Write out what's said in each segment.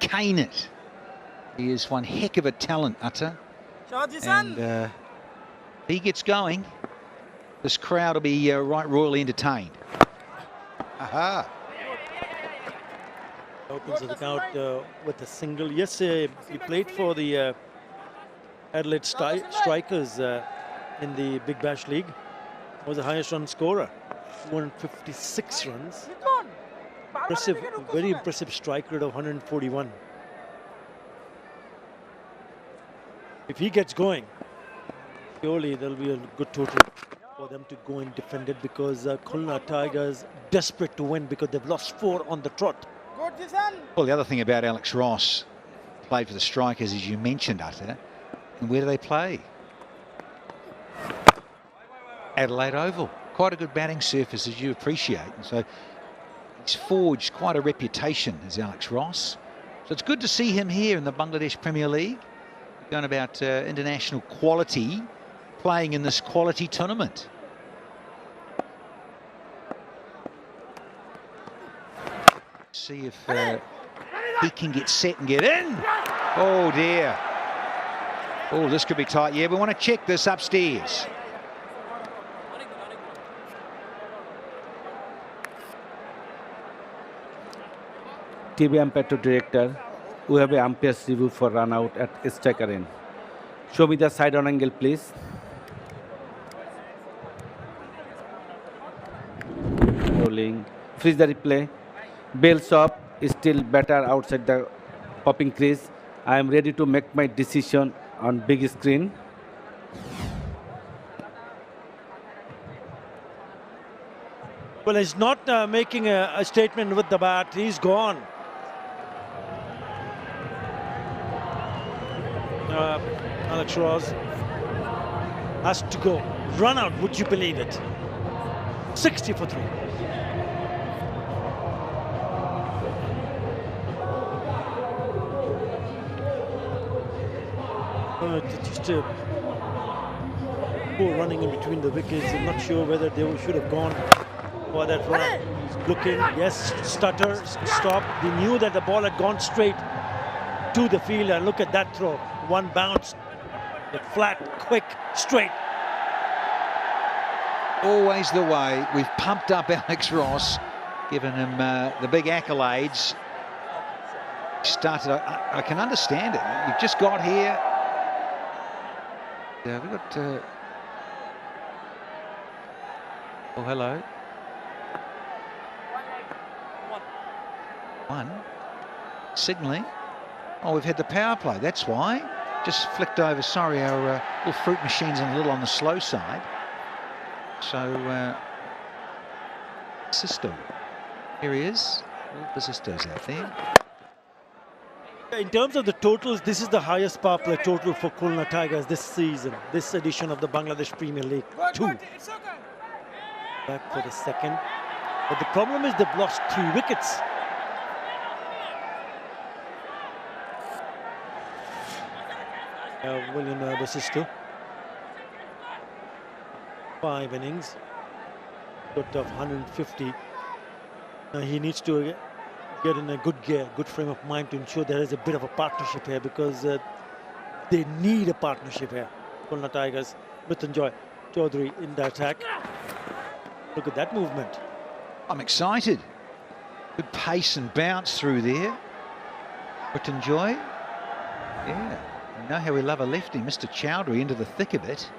contain it. He is one heck of a talent, Atta. And he gets going, this crowd will be right royally entertained. Aha. Opens the count with a single. Yes, he played for the Adelaide Strikers in the Big Bash League. Was the highest run scorer, 256 runs. Impressive, very impressive strike rate of 141. If he gets going, surely there'll be a good total for them to go and defend it, because Khulna Tigers desperate to win because they've lost 4 on the trot. Well, the other thing about Alex Ross, played for the Strikers, as you mentioned, Atta, and where do they play? Adelaide Oval. Quite a good batting surface, as you appreciate. And so he's forged quite a reputation as Alex Ross. So it's good to see him here in the Bangladesh Premier League, going about international quality, playing in this quality tournament. See if he can get set and get in. Oh dear. Oh, this could be tight. Yeah, we want to check this upstairs. TV umpire to director, we have an umpire's review for run out at striker end. Show me the side on angle, please. Rolling. Freeze the replay. Bail shop is still better outside the popping crease. I am ready to make my decision on big screen. Well, he's not making a statement with the bat. He's gone. Alex Ross has to go. Run out, would you believe it? 60 for 3. Just poor running in between the wickets. I'm not sure whether they should have gone for that run. He's looking, yes, stutter, stop. They knew that the ball had gone straight to the field, and look at that throw. One bounce, flat, quick, straight. Always the way. We've pumped up Alex Ross, given him the big accolades. Started, I can understand it. You've just got here. Yeah, we've got... oh, hello. 1. Signalling. Oh, we've had the power play, that's why. Just flicked over, sorry, our little fruit machine's a little on the slow side. So, Sisto, here he is. Sisto's out there. In terms of the totals, this is the highest power play total for Khulna Tigers this season, this edition of the Bangladesh Premier League. 2. Back for the second. But the problem is they've lost 3 wickets. William Basisto. 5 innings. Got of 150. He needs to get in a good gear, good frame of mind to ensure there is a bit of a partnership here, because they need a partnership here. Khulna Tigers, Mrityunjay Chaudhary in the attack. Look at that movement. I'm excited. Good pace and bounce through there. Mrityunjay. Yeah, you know how we love a lefty. Mr. Chaudhary into the thick of it.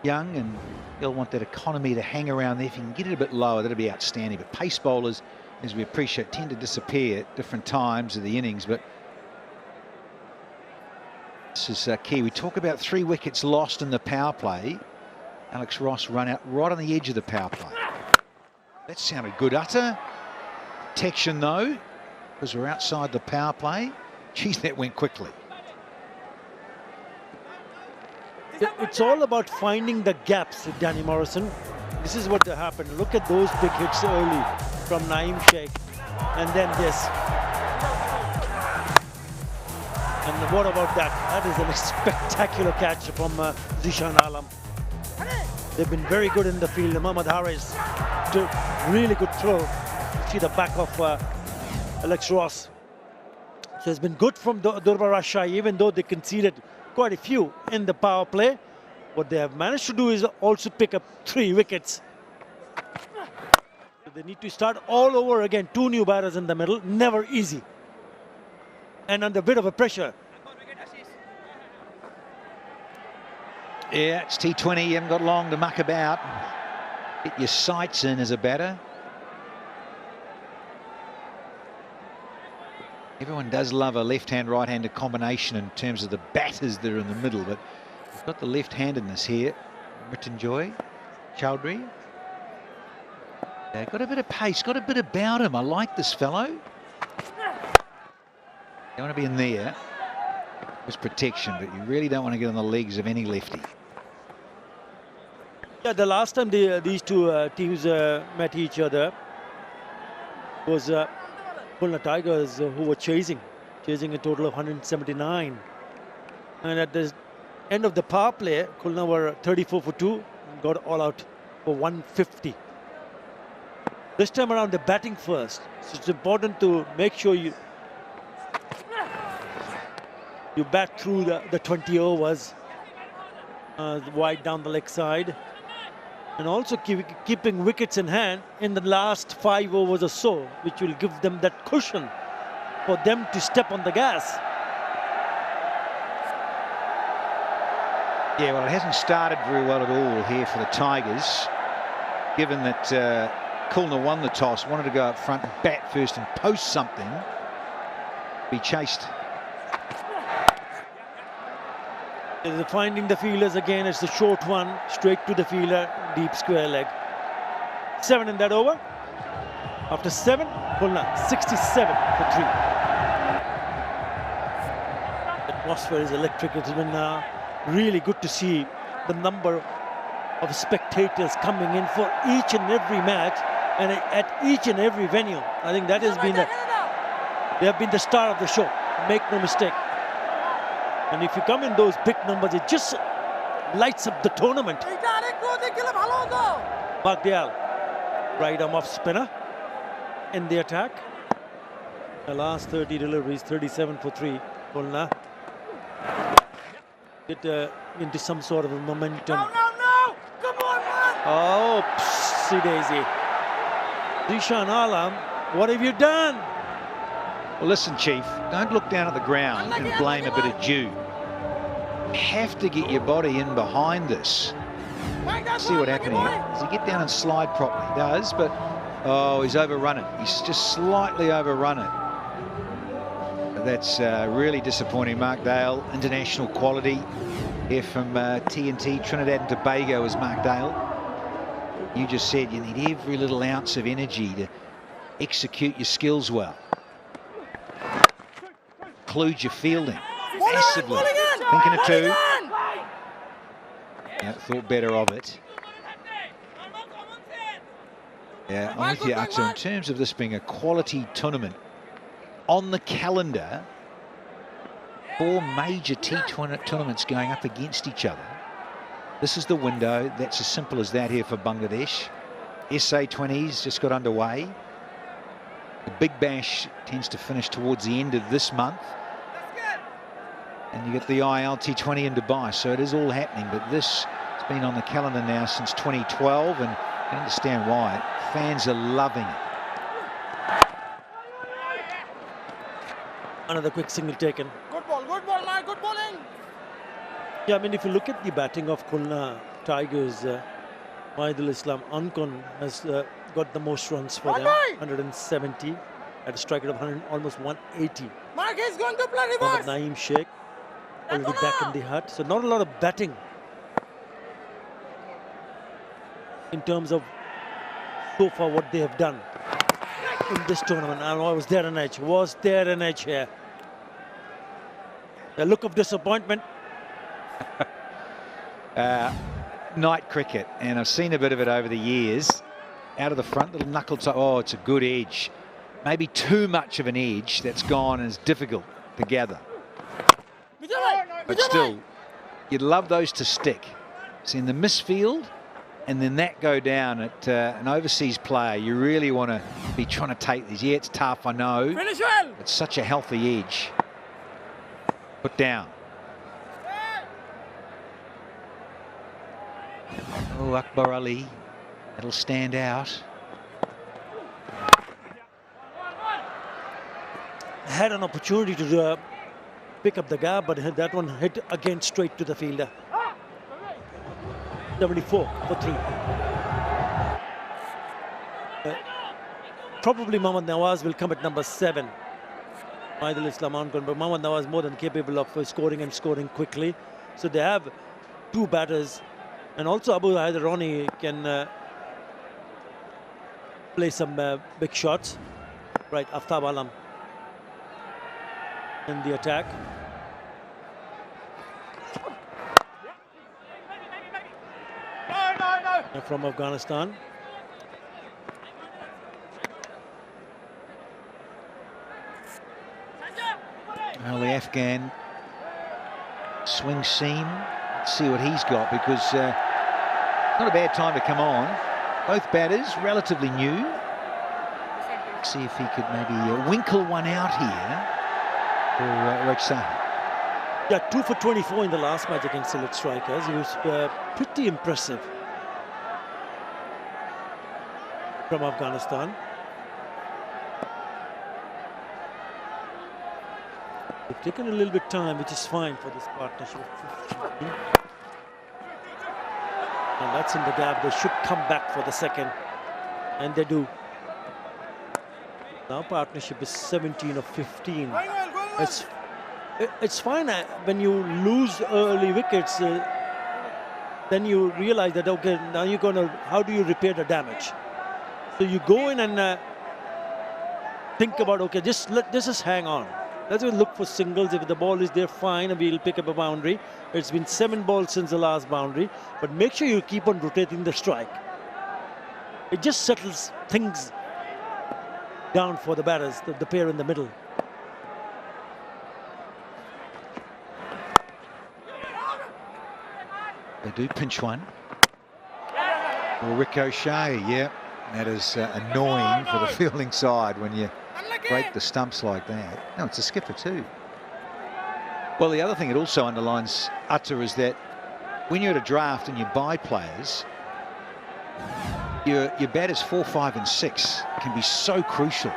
Young, and he'll want that economy to hang around there. If you can get it a bit lower, that'll be outstanding. But pace bowlers, as we appreciate, tend to disappear at different times of the innings. But this is key. We talk about 3 wickets lost in the power play. Alex Ross run out right on the edge of the power play. That sounded good, Atta. Protection though, because we're outside the power play. Geez, that went quickly. It's all about finding the gaps, Danny Morrison. This is what happened. Look at those big hits early from Naeem Sheikh. And then this. And what about that? That is a spectacular catch from Zishan Alam. They've been very good in the field. Mohammad Haris took really good throw. You see the back of Alex Ross. So it's been good from Durba Rajshahi, even though they conceded quite a few in the power play. What they have managed to do is also pick up 3 wickets. So they need to start all over again. 2 new batters in the middle, never easy. And under a bit of a pressure. Yeah, it's T20. You haven't got long to muck about. Get your sights in as a batter. Everyone does love a left-hand, right-handed combination in terms of the batters that are in the middle, but we've got the left-handedness here. Mrityunjoy Chowdhury. Got a bit of pace, got a bit about him. I like this fellow. You want to be in there. There's protection, but you really don't want to get on the legs of any lefty. Yeah, the last time these two teams met each other was Khulna Tigers who were chasing a total of 179. And at the end of the power play, Khulna were 34 for 2 and got all out for 150. This time around, they're batting first. So it's important to make sure you bat through the 20 overs wide down the leg side. And also keeping wickets in hand in the last 5 overs or so, which will give them that cushion for them to step on the gas. Yeah, well, it hasn't started very well at all here for the Tigers, given that Khulna won the toss, wanted to go up front and bat first and post something. Be chased. They're finding the fielders again. It's the short one, straight to the fielder, deep square leg. 7 in that over. After 7, Khulna 67 for 3. The atmosphere is electric. It's been really good to see the number of spectators coming in for each and every match and at each and every venue. I think that has been they have been the star of the show. Make no mistake. And if you come in those big numbers, it just lights up the tournament. Mark Dayal, right arm off spinner in the attack. The last 30 deliveries, 37 for 3. Khulna get into some sort of a momentum. No! Come on, man! Oh, see daisy. Zishan Alam, what have you done? Well, listen, Chief, don't look down at the ground and blame a bit of dew. You have to get your body in behind this. See what happened here. Does he get down and slide properly? He does, but oh, he's overrun it. He's just slightly overrun it. That's really disappointing. Mark Dale, international quality here from TNT, Trinidad and Tobago is Mark Dale. You just said you need every little ounce of energy to execute your skills well. Include your fielding massively. Thinking of 2. Yeah, thought better of it. Yeah, I'm with you, Axel. In terms of this being a quality tournament, on the calendar, 4 major T20 tournaments going up against each other. This is the window. That's as simple as that here for Bangladesh. SA20s just got underway. The Big Bash tends to finish towards the end of this month. And you get the ILT20 in Dubai, so it is all happening. But this has been on the calendar now since 2012, and I understand why. Fans are loving it. Another quick single taken. Good ball, man, good bowling. Yeah, I mean, if you look at the batting of Khulna Tigers, Maidul Islam Ankon has got the most runs for them, 170 at a strike rate of 100, almost 180. Mark is going to play reverse. Naeem Sheikh already back in the hut, so not a lot of batting in terms of so far what they have done in this tournament. And was there an edge? Was there an edge here? The look of disappointment. Night cricket, and I've seen a bit of it over the years. Out of the front, little knuckle toe. Oh, it's a good edge. Maybe too much of an edge that's gone and is difficult to gather. But still, you'd love those to stick. See, in the misfield, and then that go down at an overseas player, you really want to be trying to take these. Yeah, it's tough, I know. Finish well. It's such a healthy edge. Put down. Oh, Akbar Ali. That'll stand out. Had an opportunity to pick up the gap, but that one hit again straight to the fielder. 74 for 3. Probably Mohammad Nawaz will come at number 7. Maidul Islam Ankon, but Mohammad Nawaz more than capable of scoring and scoring quickly. So they have 2 batters, and also Abu Haidarani can play some big shots. Right, Aftab Alam in the attack. From Afghanistan. Well, the Afghan swing seam. Let's see what he's got, because not a bad time to come on. Both batters relatively new. Let's see if he could maybe winkle one out here for Rajsar. Yeah, 2 for 24 in the last match against Sylhet Strikers. He was pretty impressive from Afghanistan. They've taken a little bit of time, which is fine for this partnership. And that's in the gap. They should come back for the second, and they do. Now partnership is 17 of 15. It's fine when you lose early wickets. Then you realize that, okay, now you're gonna, how do you repair the damage? So you go in and think about, okay, just hang on. Let's look for singles. If the ball is there, fine, and we'll pick up a boundary. It's been 7 balls since the last boundary, but make sure you keep on rotating the strike. It just settles things down for the batters, the pair in the middle. They do pinch one. Or ricochet, yeah. That is annoying for the fielding side when you break the stumps like that. No, it's a skipper too. Well, the other thing it also underlines, Utter, is that when you're at a draft and you buy players, your batters 4, 5 and 6 can be so crucial,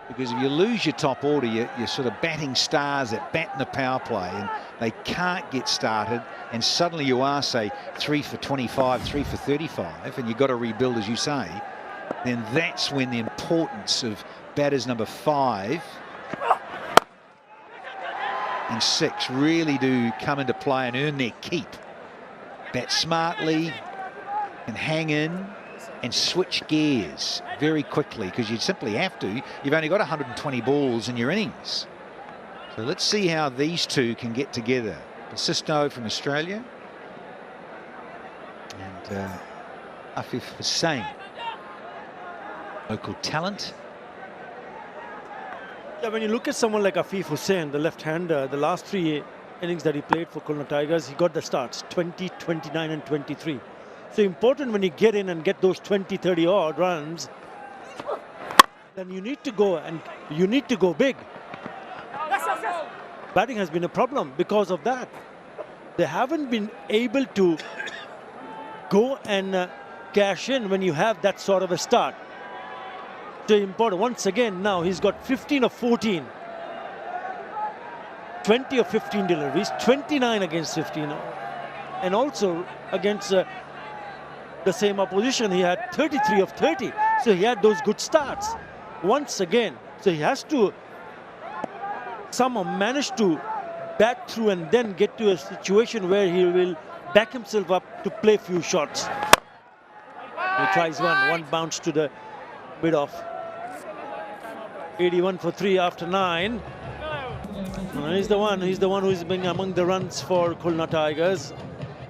because if you lose your top order, you're sort of batting stars that bat in the power play and they can't get started, and suddenly you are, say, 3 for 25, 3 for 35, and you've got to rebuild, as you say. Then that's when the importance of batters number 5 and 6 really do come into play and earn their keep. Bat smartly and hang in and switch gears very quickly, because you simply have to. You've only got 120 balls in your innings. So let's see how these two can get together. Basisto from Australia and Afif Hussain, local talent. Yeah, when you look at someone like Afif Hussain, the left-hander, the last 3 innings that he played for Khulna Tigers, he got the starts, 20, 29 and 23. So important when you get in and get those 20, 30 odd runs, then you need to go big. Batting has been a problem because of that. They haven't been able to go and cash in when you have that sort of a start. So important. Once again, now he's got 15 of 14, 20 of 15 deliveries, 29 against 15, and also against the same opposition, he had 33 of 30. So he had those good starts. Once again, so he has to somehow manage to bat through and then get to a situation where he will back himself up to play few shots. He tries one bounce to the mid-off. 81 for 3 after 9. And he's the one who's been among the runs for Khulna Tigers.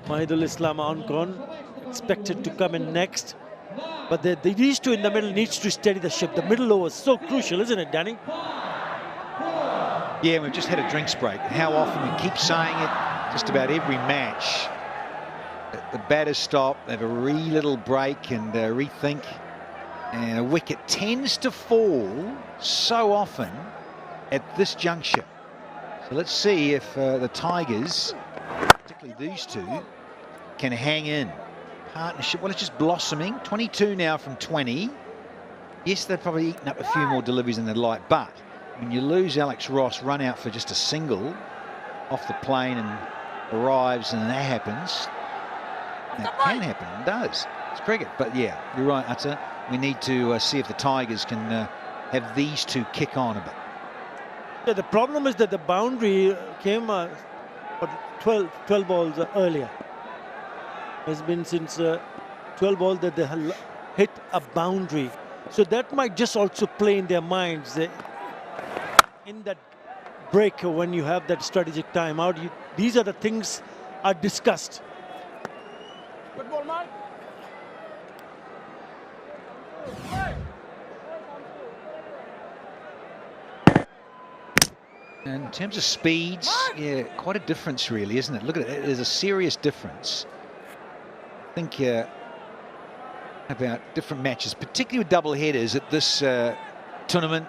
Mahidul Islam Ankon expected to come in next, but these two in the middle needs to steady the ship. The middle over is so crucial, isn't it, Danny? Yeah, we've just had a drinks break. How often we keep saying it, just about every match. The batters stop, they have a wee little break and rethink. And a wicket tends to fall so often at this juncture. So let's see if the Tigers, particularly these two, can hang in. Partnership, well, it's just blossoming. 22 now from 20. Yes, they've probably eaten up a few more deliveries than they'd like, but when you lose Alex Ross, run out for just a single off the plane and arrives, and that happens. That can happen, and does. It's cricket, but yeah, you're right, Utter. We need to see if the Tigers can have these two kick on a bit. Yeah, the problem is that the boundary came 12 balls earlier. It's been since 12 balls that they hit a boundary. So that might just also play in their minds. In that break, when you have that strategic timeout, these are the things are discussed. Good ball, man. And in terms of speeds, yeah, quite a difference really, isn't it? Look at it, there's a serious difference. I think about different matches, particularly with double headers at this tournament,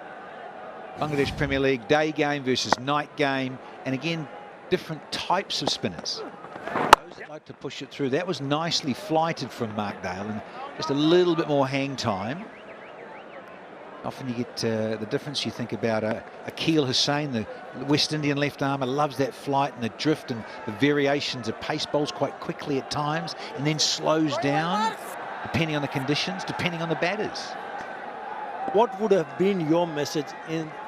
Bangladesh Premier League, day game versus night game, and again, different types of spinners. Those that like to push it through. That was nicely flighted from Markdale, and just a little bit more hang time. Often you get the difference. You think about Akil Hussain, the West Indian left armer, loves that flight and the drift and the variations of pace, bowls quite quickly at times and then slows down depending on the conditions, depending on the batters. What would have been your message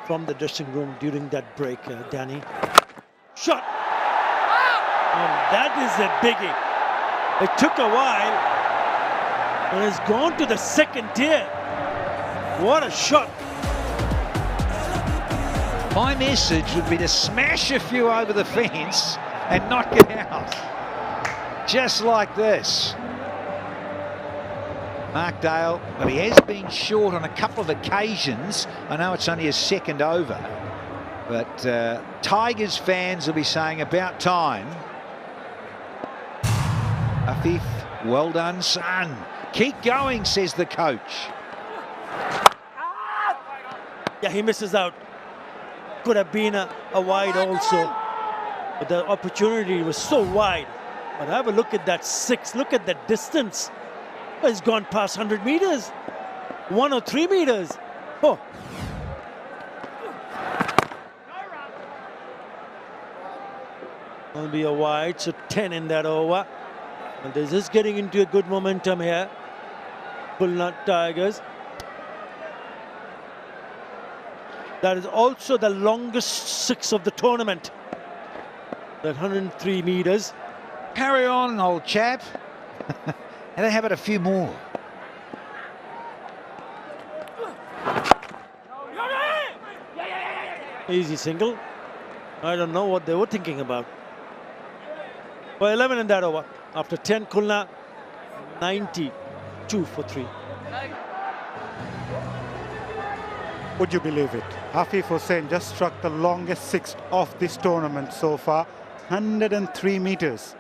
from the dressing room during that break, Danny? Shot! And that is a biggie. It took a while and it's gone to the second tier. What a shot. My message would be to smash a few over the fence and knock it out. Just like this. Markdale, but he has been short on a couple of occasions. I know it's only his second over, but Tigers fans will be saying about time. Afif, well done, son. Keep going, says the coach. Yeah, he misses out. Could have been a wide also. But the opportunity was so wide. But have a look at that 6. Look at that distance. It's gone past 100 meters. 1 or 3 meters. Oh. Will be a wide, so 10 in that over. And they're just getting into a good momentum here. Bullnut Tigers. That is also the longest 6 of the tournament. That 103 meters. Carry on, old chap. And they have it a few more. Easy single. I don't know what they were thinking about. Well, 11 in that over. After 10, Kulna 92 for 3. Would you believe it? Afif Hussain just struck the longest 6 of this tournament so far, 103 meters.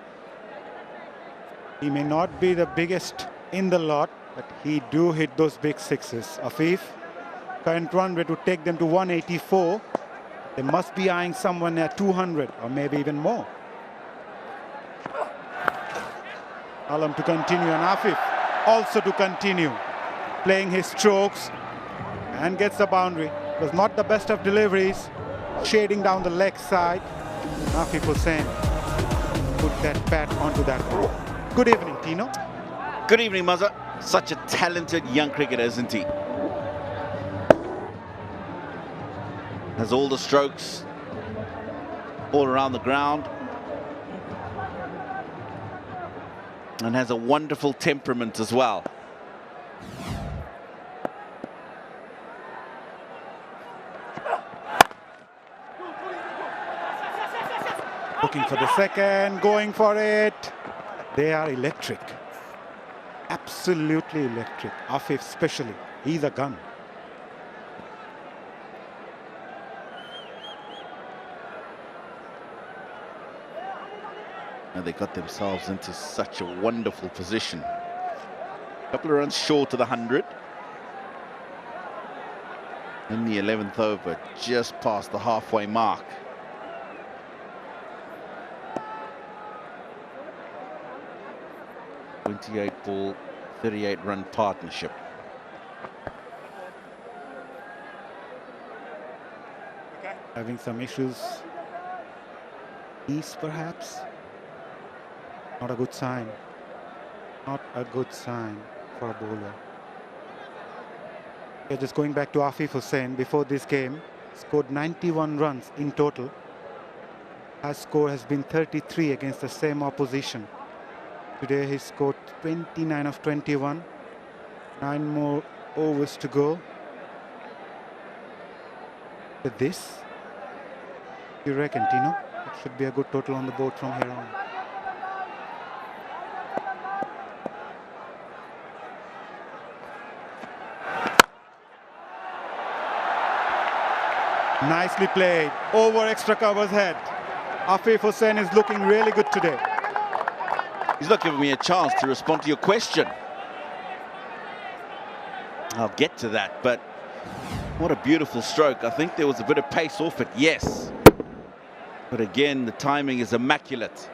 He may not be the biggest in the lot, but he do hit those big 6s. Afif, current run rate to take them to 184. They must be eyeing someone at 200 or maybe even more. Alam to continue, and Afif also to continue playing his strokes and gets the boundary. It was not the best of deliveries, shading down the leg side. Afif Hussain put that bat onto that ball. Good evening, Tino. Good evening, Mazza. Such a talented young cricketer, isn't he? Has all the strokes all around the ground. And has a wonderful temperament as well. Looking for the second, going for it. They are electric. Absolutely electric. Afif especially. He's a gun. And they got themselves into such a wonderful position. A couple of runs short of the 100. In the 11th over, just past the halfway mark. .28 ball, 38 run partnership. Having some issues. East perhaps. Not a good sign. Not a good sign for a bowler. Okay, just going back to Afif Hussain, before this game, scored 91 runs in total. His score has been 33 against the same opposition. Today he scored 29 of 21. 9 more overs to go. With this, you reckon, Tino? It should be a good total on the board from here on. Nicely played. Over extra covers head. Afif Hussain is looking really good today. He's not giving me a chance to respond to your question. I'll get to that, but what a beautiful stroke. I think there was a bit of pace off it, yes. But again, the timing is immaculate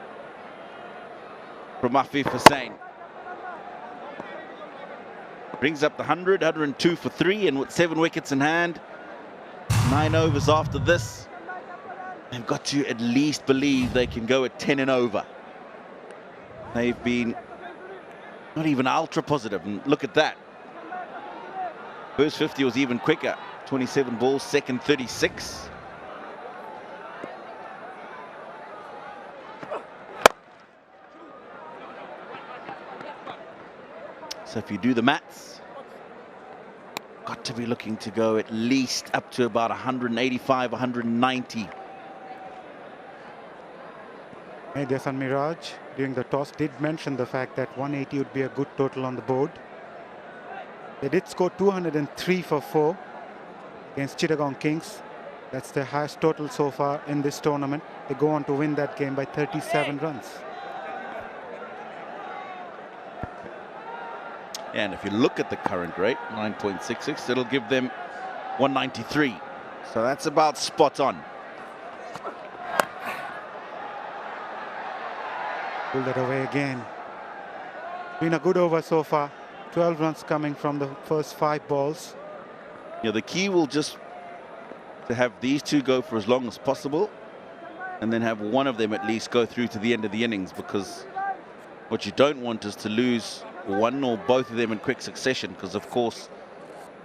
from Afif Hussain. Brings up the 100, 102 for 3, and with 7 wickets in hand, 9 overs after this, they've got to at least believe they can go at 10 and over. They've been not even ultra positive, and look at that. First 50 was even quicker, 27 balls, second 36. So if you do the maths, got to be looking to go at least up to about 185, 190. Desan Miraj, during the toss, did mention the fact that 180 would be a good total on the board. They did score 203 for 4 against Chittagong Kings. That's their highest total so far in this tournament. They go on to win that game by 37 runs. And if you look at the current rate, 9.66, it'll give them 193. So that's about spot on. Pull that away again. Been a good over so far. 12 runs coming from the first 5 balls. Yeah, the key will just to have these two go for as long as possible, and then have one of them at least go through to the end of the innings, because what you don't want is to lose one or both of them in quick succession, because of course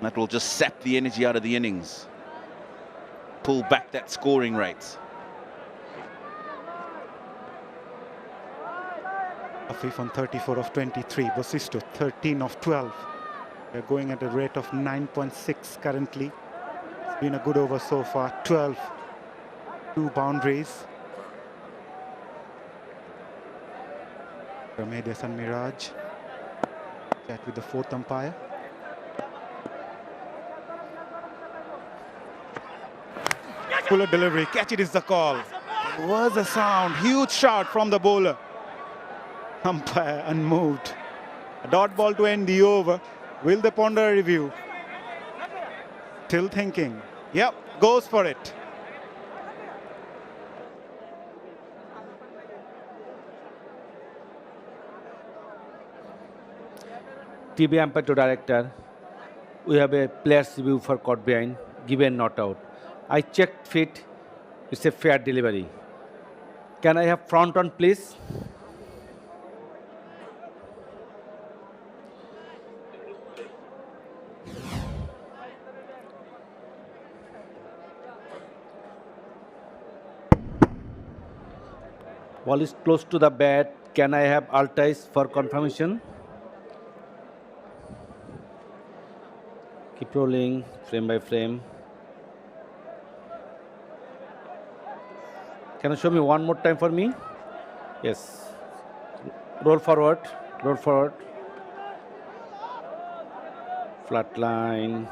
that will just sap the energy out of the innings, pull back that scoring rate. Afif on 34 of 23, Bosisto 13 of 12. They're going at a rate of 9.6 currently. It's been a good over so far, 12, 2 boundaries. Desan Miraj, chat with the 4th umpire. Fuller delivery, catch it is the call. There was a sound, huge shot from the bowler. Umpire unmoved. A dot ball to end the over. Will they ponder a review? Still thinking. Yep, goes for it. TV umpire to director, we have a player's review for caught behind, given not out. I checked fit, it's a fair delivery. Can I have front on, please? Ball is close to the bat. Can I have alt-ice for confirmation? Keep rolling, frame by frame. Can you show me one more time for me? Yes. Roll forward, roll forward. Flat line,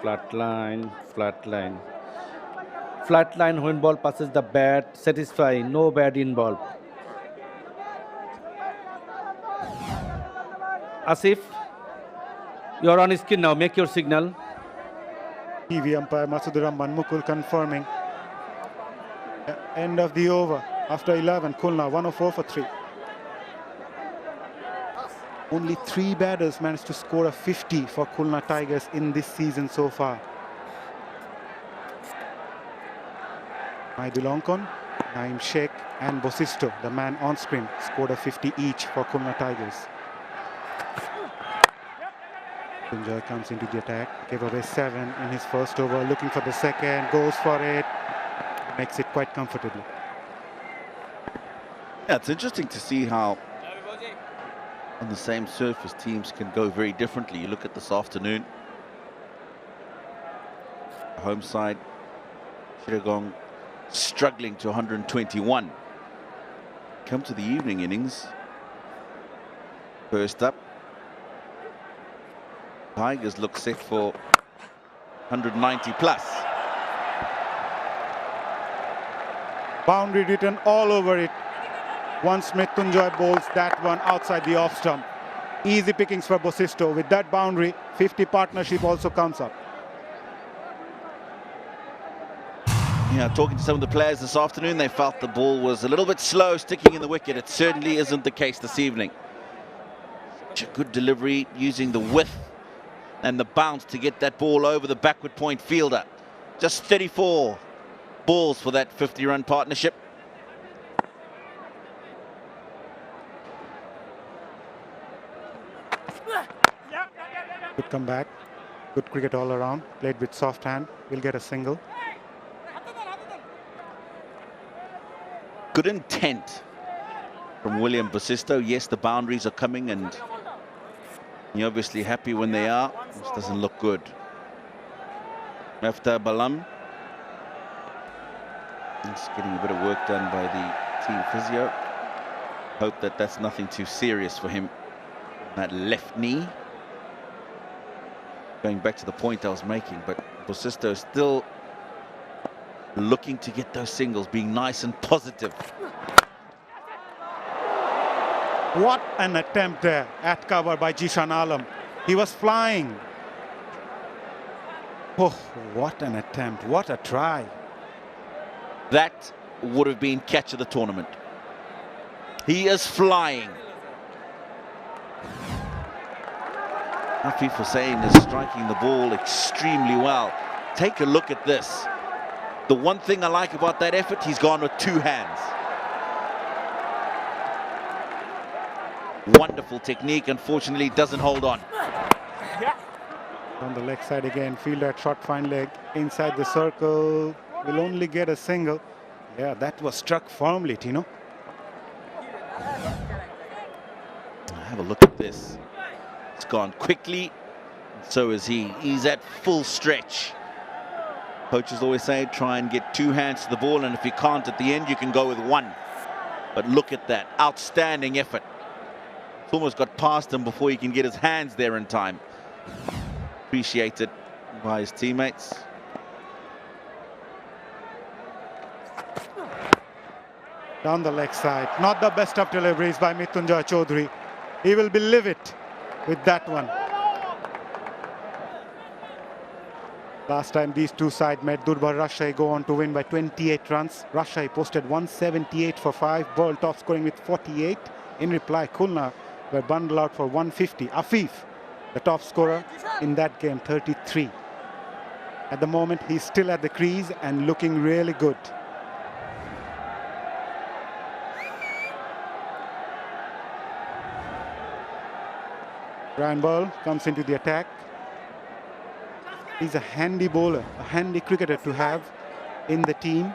flat line, flat line. Flat line when ball passes the bat, satisfying, no bat involved. Asif, you are on screen now. Make your signal. TV umpire Masudur Rahman Mukul confirming. End of the over. After 11, Khulna 104 for 3. Only 3 batters managed to score a 50 for Khulna Tigers in this season so far. Maidul Onkon, Naeem Sheikh and Bosisto, the man on screen, scored a 50 each for Khulna Tigers. Mrityunjay comes into the attack, gave away 7 in his first over, looking for the second, goes for it, makes it quite comfortably. Yeah, it's interesting to see how on the same surface teams can go very differently. You look at this afternoon, home side, Chittagong struggling to 121. Come to the evening innings. First up, Tigers look set for 190 plus. Boundary written all over it. Once Mrityunjay bowls that one outside the off stump. Easy pickings for Bosisto. With that boundary, 50 partnership also comes up. Yeah, talking to some of the players this afternoon, they felt the ball was a little bit slow sticking in the wicket. It certainly isn't the case this evening. Such a good delivery, using the width and the bounce to get that ball over the backward point fielder. Just 34 balls for that 50-run partnership. Good comeback. Good cricket all around. Played with soft hand. Will get a single. Good intent from William Bosisto. Yes, the boundaries are coming and you're obviously happy when they are. This doesn't look good. Mafta Balam. Just getting a bit of work done by the team physio. Hope that that's nothing too serious for him. That left knee. Going back to the point I was making, but Bosisto still looking to get those singles, being nice and positive. What an attempt there at cover by Jishan Alam. He was flying. Oh, what an attempt. What a try. That would have been catch of the tournament. He is flying. Happy for saying is striking the ball extremely well. Take a look at this. The one thing I like about that effort, he's gone with 2 hands. Wonderful technique, unfortunately doesn't hold on. On the leg side again, fielder at short fine leg, inside the circle, will only get a single. Yeah, that was struck firmly, Tino. Have a look at this. It's gone quickly, so is he. He's at full stretch. Coaches always say, try and get 2 hands to the ball, and if you can't at the end, you can go with 1. But look at that, outstanding effort. It's almost got past him before he can get his hands there in time. Appreciated by his teammates. Down the leg side, not the best of deliveries by Mrityunjay Chaudhary. He will be livid with that one. Last time these two sides met, Durbar Rajshahi go on to win by 28 runs. Rajshahi posted 178 for 5, Burl top scoring with 48. In reply, Khulna were bundled out for 150. Afif, the top scorer in that game, 33. At the moment, he's still at the crease and looking really good. Ryan Burl comes into the attack. He's a handy bowler, a handy cricketer to have in the team.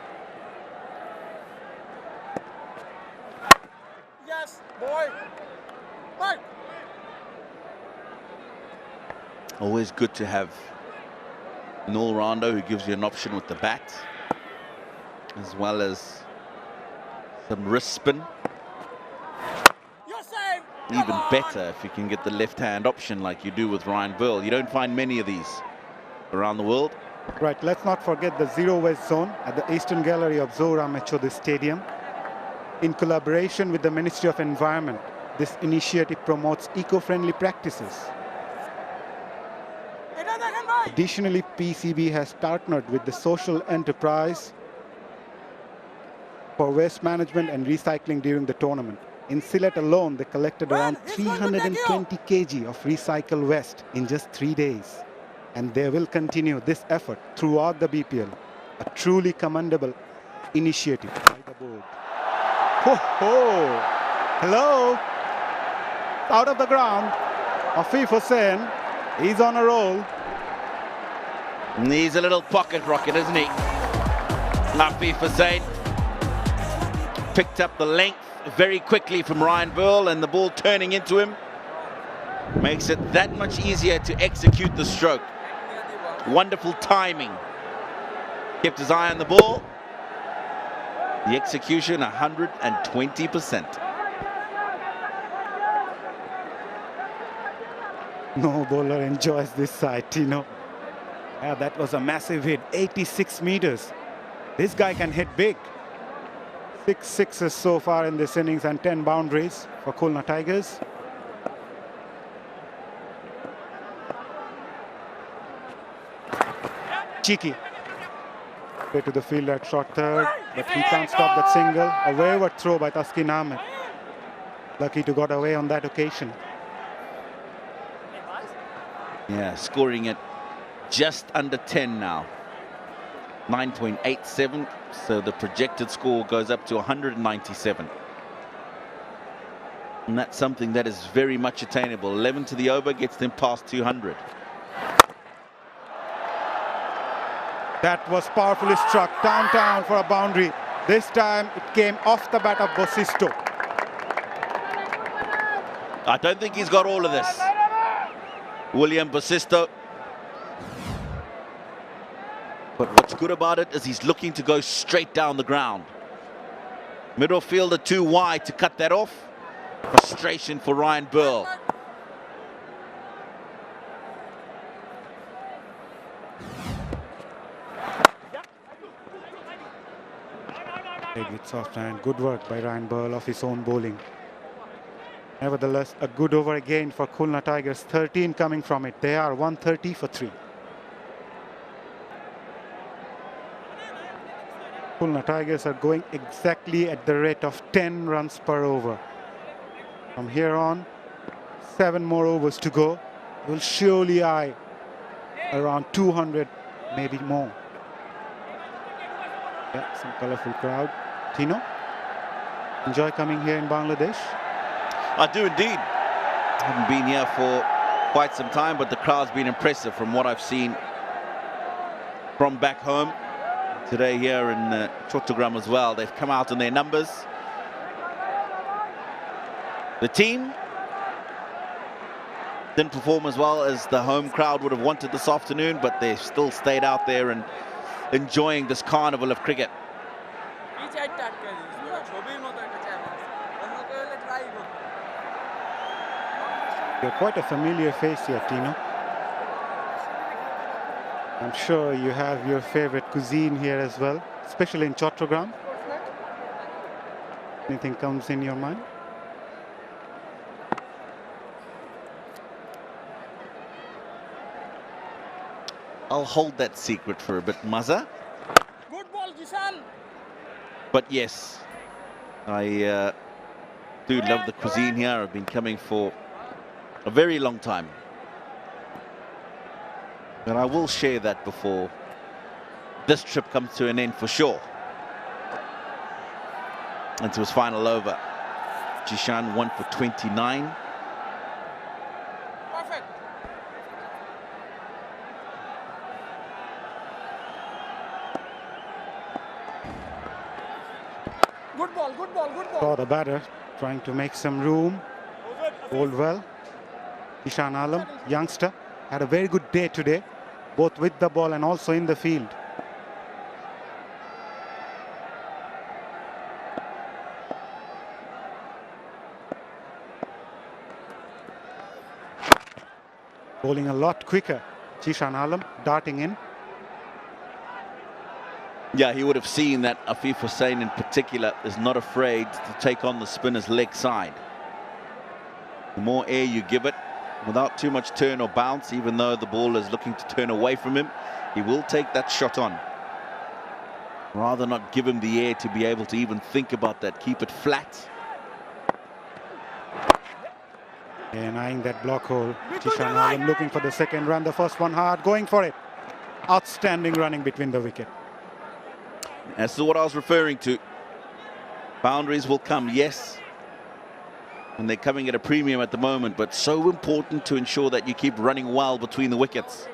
Yes, boy. Right. Always good to have an all-rounder who gives you an option with the bat, as well as some wrist spin. You're safe. Even better if you can get the left-hand option like you do with Ryan Burl. You don't find many of these around the world. Right, let's not forget the zero waste zone at the Eastern Gallery of Zohra Mechodi Stadium. In collaboration with the Ministry of Environment, This initiative promotes eco-friendly practices. Additionally, PCB has partnered with the social enterprise for waste management and recycling during the tournament. In Sylhet alone, they collected around 320 kg of recycled waste in just 3 days. And they will continue this effort throughout the BPL. A truly commendable initiative by the board. Ho ho! Hello! Out of the ground, Afif Hussain, he's on a roll. He's a little pocket rocket, isn't he? Afif Hussain picked up the length very quickly from Ryan Burl, and the ball turning into him makes it that much easier to execute the stroke. Wonderful timing. Kept his eye on the ball. The execution 120%. No bowler enjoys this side, Tino. Yeah, that was a massive hit, 86 meters. This guy can hit big. 6 sixes so far in this innings and 10 boundaries for Khulna Tigers. Cheeky. Way to the fielder at short third, but he can't stop that single. A wayward throw by Taskin Ahmed. Lucky to got away on that occasion. Yeah, scoring it just under 10 now. 9.87, so the projected score goes up to 197. And that's something that is very much attainable. 11 to the over gets them past 200. That was powerfully struck downtown for a boundary. This time it came off the bat of Bosisto. I don't think he's got all of this. William Bosisto. But what's good about it is he's looking to go straight down the ground. Middle fielder too wide to cut that off. Frustration for Ryan Burl. Played with soft hand. Good work by Ryan Burl off his own bowling. Nevertheless, a good over again for Khulna Tigers. 13 coming from it. They are 130 for 3. Khulna Tigers are going exactly at the rate of 10 runs per over. From here on, 7 more overs to go. Will surely eye around 200, maybe more. Yeah, some colourful crowd. Tino, enjoy coming here in Bangladesh? I do indeed. Haven't been here for quite some time, but the crowd's been impressive from what I've seen from back home. Today here in Chattogram as well, they've come out in their numbers. The team didn't perform as well as the home crowd would have wanted this afternoon, but they still stayed out there and enjoying this carnival of cricket. You're quite a familiar face here, Tino. I'm sure you have your favorite cuisine here as well, especially in Chattogram. Anything comes in your mind? I'll hold that secret for a bit, Maza. Good ball, Kishan. But yes, I do love the cuisine here. I've been coming for a very long time. But I will share that before this trip comes to an end for sure. Into his final over. Jishan 1 for 29. Perfect. Good ball, good ball, good ball. Saw the batter trying to make some room. Bowled well. Ishan Alam, youngster, had a very good day today, both with the ball and also in the field. Bowling a lot quicker. Jishan Alam darting in. Yeah, he would have seen that Afif Hussain in particular is not afraid to take on the spinner's leg side. The more air you give it, without too much turn or bounce, even though the ball is looking to turn away from him, he will take that shot on. Rather not give him the air to be able to even think about that. Keep it flat. And eyeing that block hole. Jishan Alam looking for the second run. The first one hard, going for it. Outstanding running between the wicket. That's what I was referring to. Boundaries will come, yes. And they're coming at a premium at the moment, but so important to ensure that you keep running well between the wickets.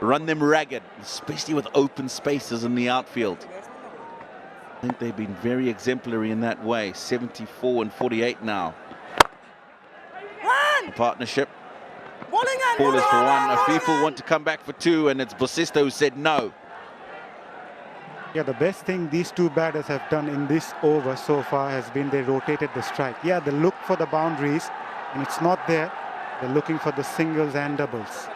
Run them ragged, especially with open spaces in the outfield. I think they've been very exemplary in that way. 74 and 48 now. A partnership. Ball is for one. People want to come back for two, and it's Bosisto who said no. Yeah, the best thing these two batters have done in this over so far has been they rotated the strike. Yeah, they look for the boundaries, and it's not there. They're looking for the singles and doubles.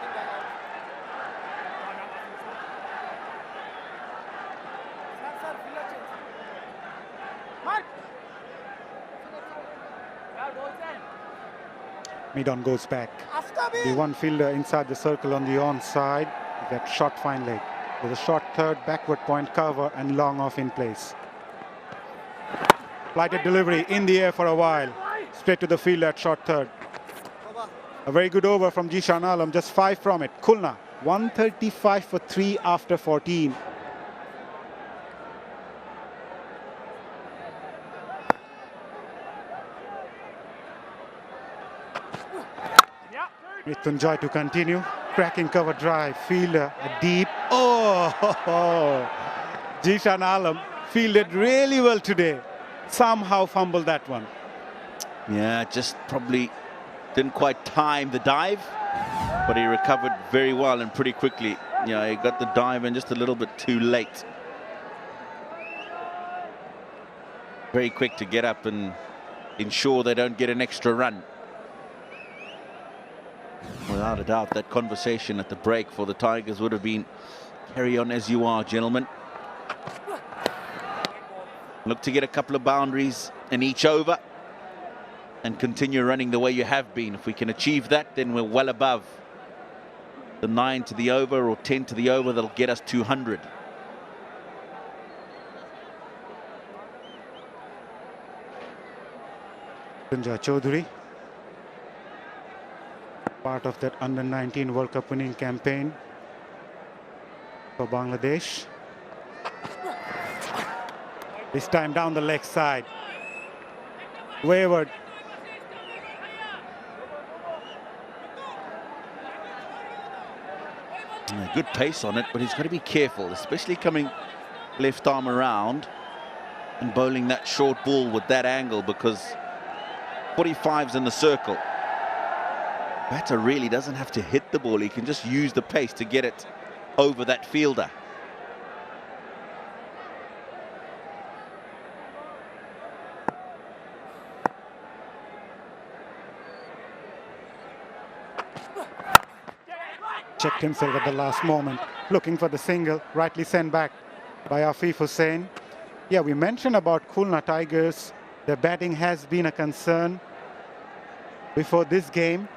Mid-on goes back. The one fielder inside the circle on the onside. That shot fine leg. With a short third, backward point cover and long off in place. Flighted delivery in the air for a while. Straight to the field at short third. A very good over from Jishan Alam, just 5 from it. Khulna, 135 for 3 after 14. Mrityunjay to continue. Cracking cover drive. Fielder a deep. Oh, Jishan Alam fielded really well today. Somehow fumbled that one. Yeah, just probably didn't quite time the dive, but he recovered very well and pretty quickly. Yeah, he got the dive in just a little bit too late. Very quick to get up and ensure they don't get an extra run. Without a doubt, that conversation at the break for the Tigers would have been, carry on as you are, gentlemen. Look to get a couple of boundaries in each over and continue running the way you have been. If we can achieve that, then we're well above the 9 to the over or 10 to the over. That'll get us 200. Mrityunjay Chaudhary, part of that under-19 World Cup winning campaign for Bangladesh. This time down the leg side. Wayward. Good pace on it, but he's got to be careful, especially coming left arm around and bowling that short ball with that angle, because 45's in the circle. Batter really doesn't have to hit the ball. He can just use the pace to get it over that fielder. Checked himself at the last moment, looking for the single, rightly sent back by Afif Hussain. Yeah, we mentioned about Khulna Tigers. Their batting has been a concern before this game.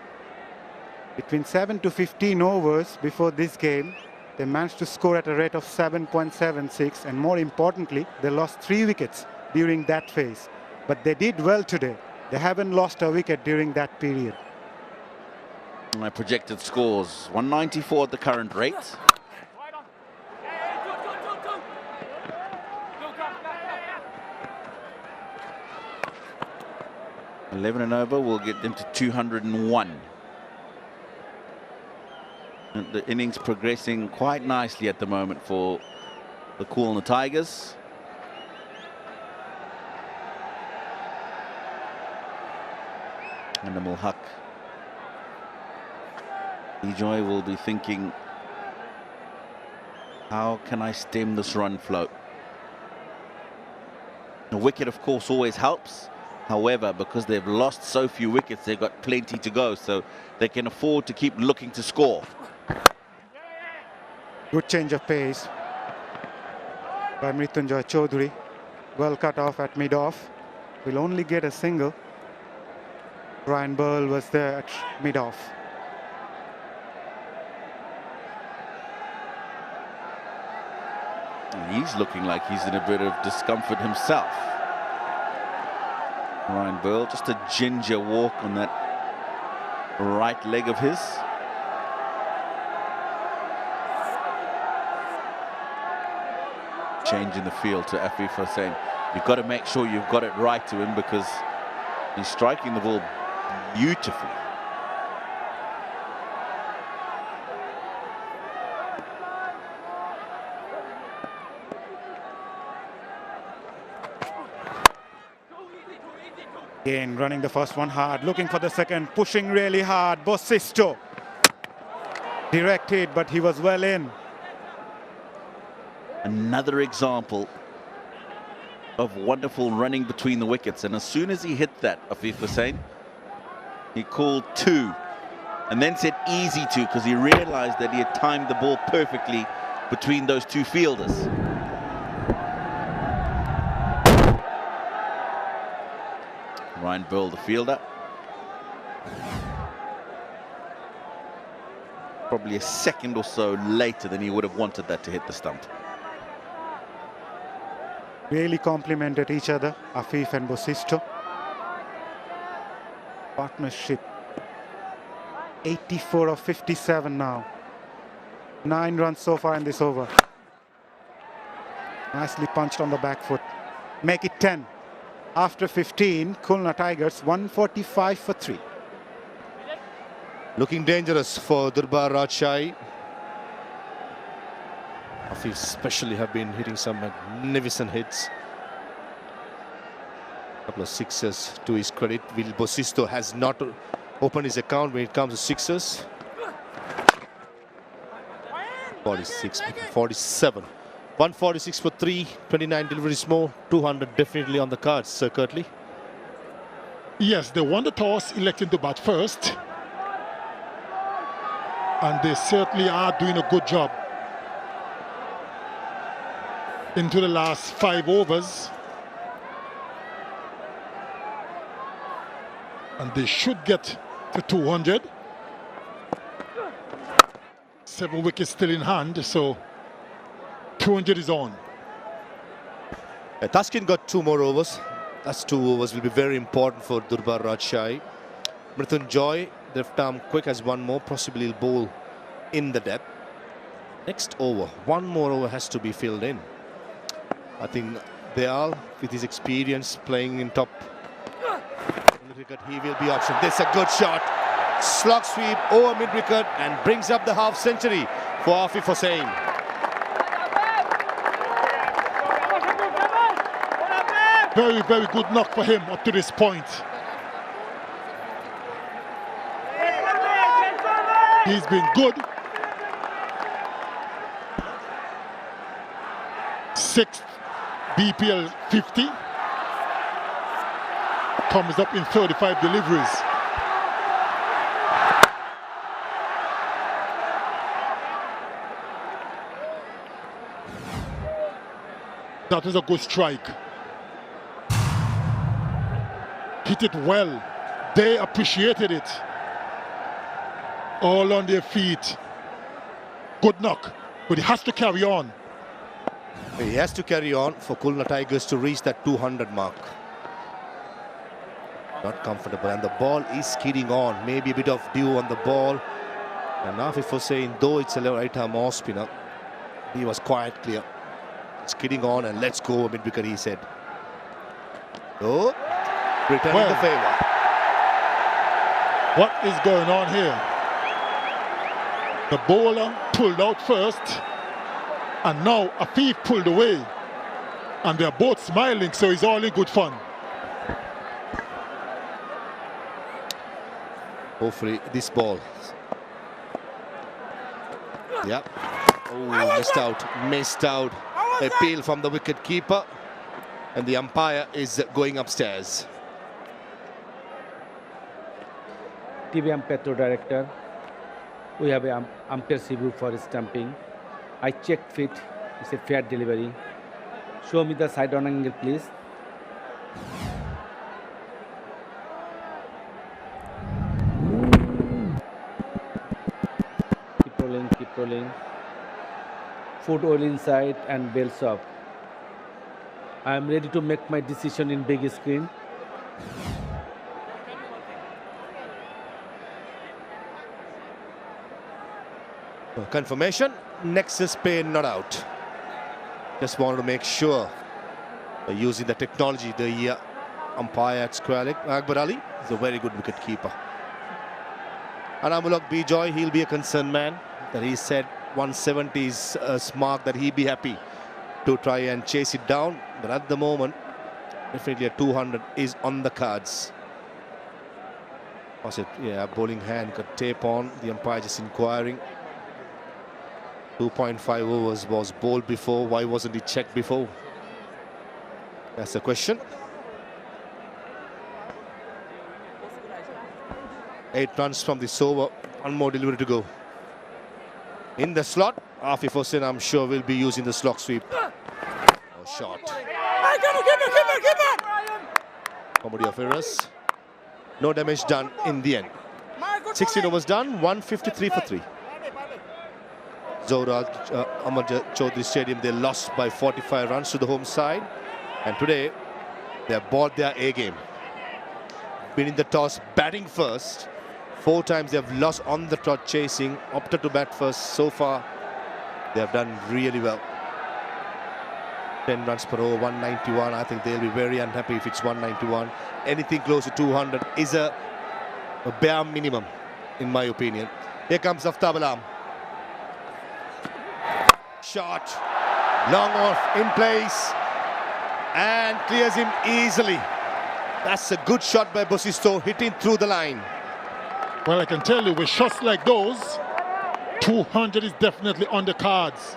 Between 7 to 15 overs before this game, they managed to score at a rate of 7.76, and more importantly, they lost 3 wickets during that phase. But they did well today. They haven't lost a wicket during that period. My projected scores, 194 at the current rate. 11 and over will get them to 201. And the innings progressing quite nicely at the moment for the Khulna Tigers. And the Mulhaq Ejoy will be thinking, how can I stem this run flow? A wicket, of course, always helps. However, because they've lost so few wickets, they've got plenty to go, so they can afford to keep looking to score. Good change of pace by Mrityunjay Chaudhary. Well cut off at mid-off. Will only get a single. Ryan Burl was there at mid-off. He's looking like he's in a bit of discomfort himself. Ryan Burl, just a ginger walk on that right leg of his. Changing the field to Afif Hussain. You've got to make sure you've got it right to him because he's striking the ball beautifully. Again, running the first one hard, looking for the second, pushing really hard. Bosisto directed, but he was well in. Another example of wonderful running between the wickets, and as soon as he hit that, Afif Hussain, he called 2 and then said easy 2 because he realized that he had timed the ball perfectly between those 2 fielders. Ryan Burl, the fielder, probably a second or so later than he would have wanted that to hit the stump. Really complemented each other, Afif and Bosisto. Partnership. 84 of 57 now. 9 runs so far in this over. Nicely punched on the back foot. Make it 10. After 15, Khulna Tigers 145 for 3. Looking dangerous for Durbar Rajshahi. Afif especially have been hitting some magnificent hits. Couple of sixes to his credit. Will Bosisto has not opened his account when it comes to sixes. 46, 47. 146 for 3, 29 deliveries more, 200 definitely on the cards, Sir Kirtley. Yes, they won the toss, electing to bat first. And they certainly are doing a good job. Into the last 5 overs. And they should get to 200. 7 wickets still in hand, so 200 is on. Taskin got 2 more overs. That's 2 overs will be very important for Durbar Rajshahi. Mrityunjoy, left arm quick, has 1 more, possibly he'll bowl in the depth. Next over, 1 more over has to be filled in. I think Dayal, with his experience playing in top wicket, he will be option. This is a good shot. Slog sweep over mid-wicket and brings up the half century for Afif Hussain. Very, very good knock for him up to this point. He's been good. 6th BPL 50. Comes up in 35 deliveries. That was a good strike. Hit it well. They appreciated it. All on their feet. Good knock, but he has to carry on. He has to carry on for Khulna Tigers to reach that 200 mark. Not comfortable, and the ball is skidding on. Maybe a bit of dew on the ball. And Afif Hussain, though it's a right-arm off spinner, he was quite clear. Skidding on, and let's go mid-wicket, he said. Oh, returning the favour. What is going on here? The bowler pulled out first, and now Afif pulled away. And they're both smiling, so it's all in good fun. Hopefully this ball. Yeah. Oh, missed out. Appeal from the wicket keeper. And the umpire is going upstairs. TV umpire to director. We have an umpire's review for stumping. I checked fit. It's a fair delivery. Show me the side on angle, please. foot well inside and bells up. I am ready to make my decision in big screen. Confirmation, Nexus pay not out. Just wanted to make sure using the technology, the umpire at square leg, Akbar Ali, is a very good wicket keeper. Anamulak Bijoy, he'll be a concerned man. That he said 170 is a mark that he'd be happy to try and chase it down. But at the moment, definitely a 200 is on the cards. Was it? Yeah, bowling hand got tape on. The umpire just inquiring. 2.5 overs was bowled before. Why wasn't he checked before? That's the question. 8 runs from this over. One more delivery to go. In the slot, Afif Hussain, I'm sure, will be using the slog sweep. Oh, shot. Comedy of errors. No damage done in the end. 16 overs done, 153 for 3. Zohra Ahmad Chaudhary Stadium, they lost by 45 runs to the home side. And today, they have bought their A game. Winning the toss, batting first. 4 times they have lost on the trot chasing, opted to bat first. So far, they have done really well. 10 runs per over, 191. I think they'll be very unhappy if it's 191. Anything close to 200 is a bare minimum, in my opinion. Here comes Aftab Alam. Shot, long off, in place, and clears him easily. That's a good shot by Bosisto, hitting through the line. Well, I can tell you, with shots like those, 200 is definitely on the cards.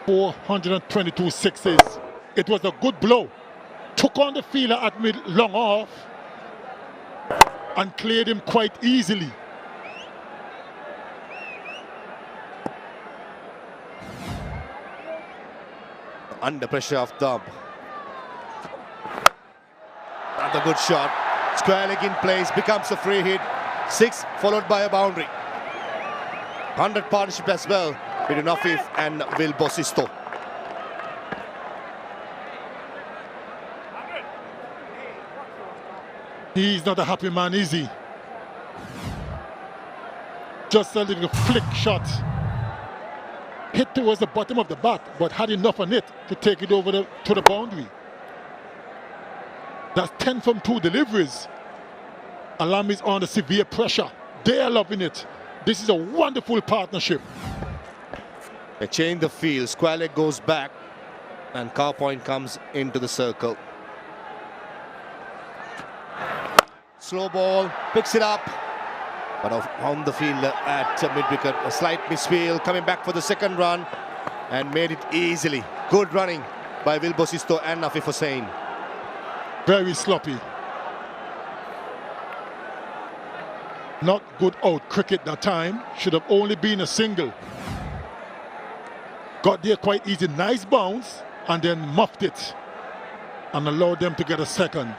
422 sixes. It was a good blow. Took on the fielder at mid, long off, and cleared him quite easily. Under pressure of Dub. Another good shot. Square leg in place, becomes a free hit. 6 followed by a boundary. 100 partnership as well between Afif and Will Bosisto. He's not a happy man, is he? Just a little flick shot. Hit towards the bottom of the bat, but had enough on it to take it over to the boundary. That's 10 from 2 deliveries. Alam is under severe pressure. They are loving it. This is a wonderful partnership. They change the field. Square leg goes back, and Cow Point comes into the circle. Slow ball, picks it up, but on the field at mid-wicket, a slight misfield, coming back for the second run, and made it easily. Good running by Will Bosisto and Afif Hussain. Very sloppy. Not good out cricket that time. Should have only been a single. Got there quite easy. Nice bounce, and then muffed it and allowed them to get a second.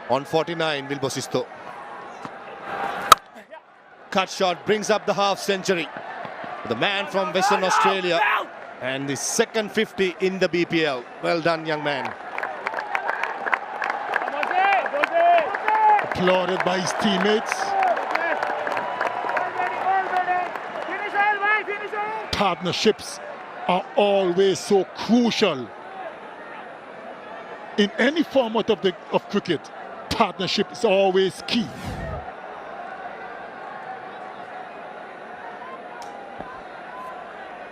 On 49, Will Bosisto. Cut shot brings up the half century. The man from Western Australia, and the second 50 in the BPL. Well done, young man. Applauded by his teammates. Partnerships are always so crucial. In any format of cricket, partnership is always key.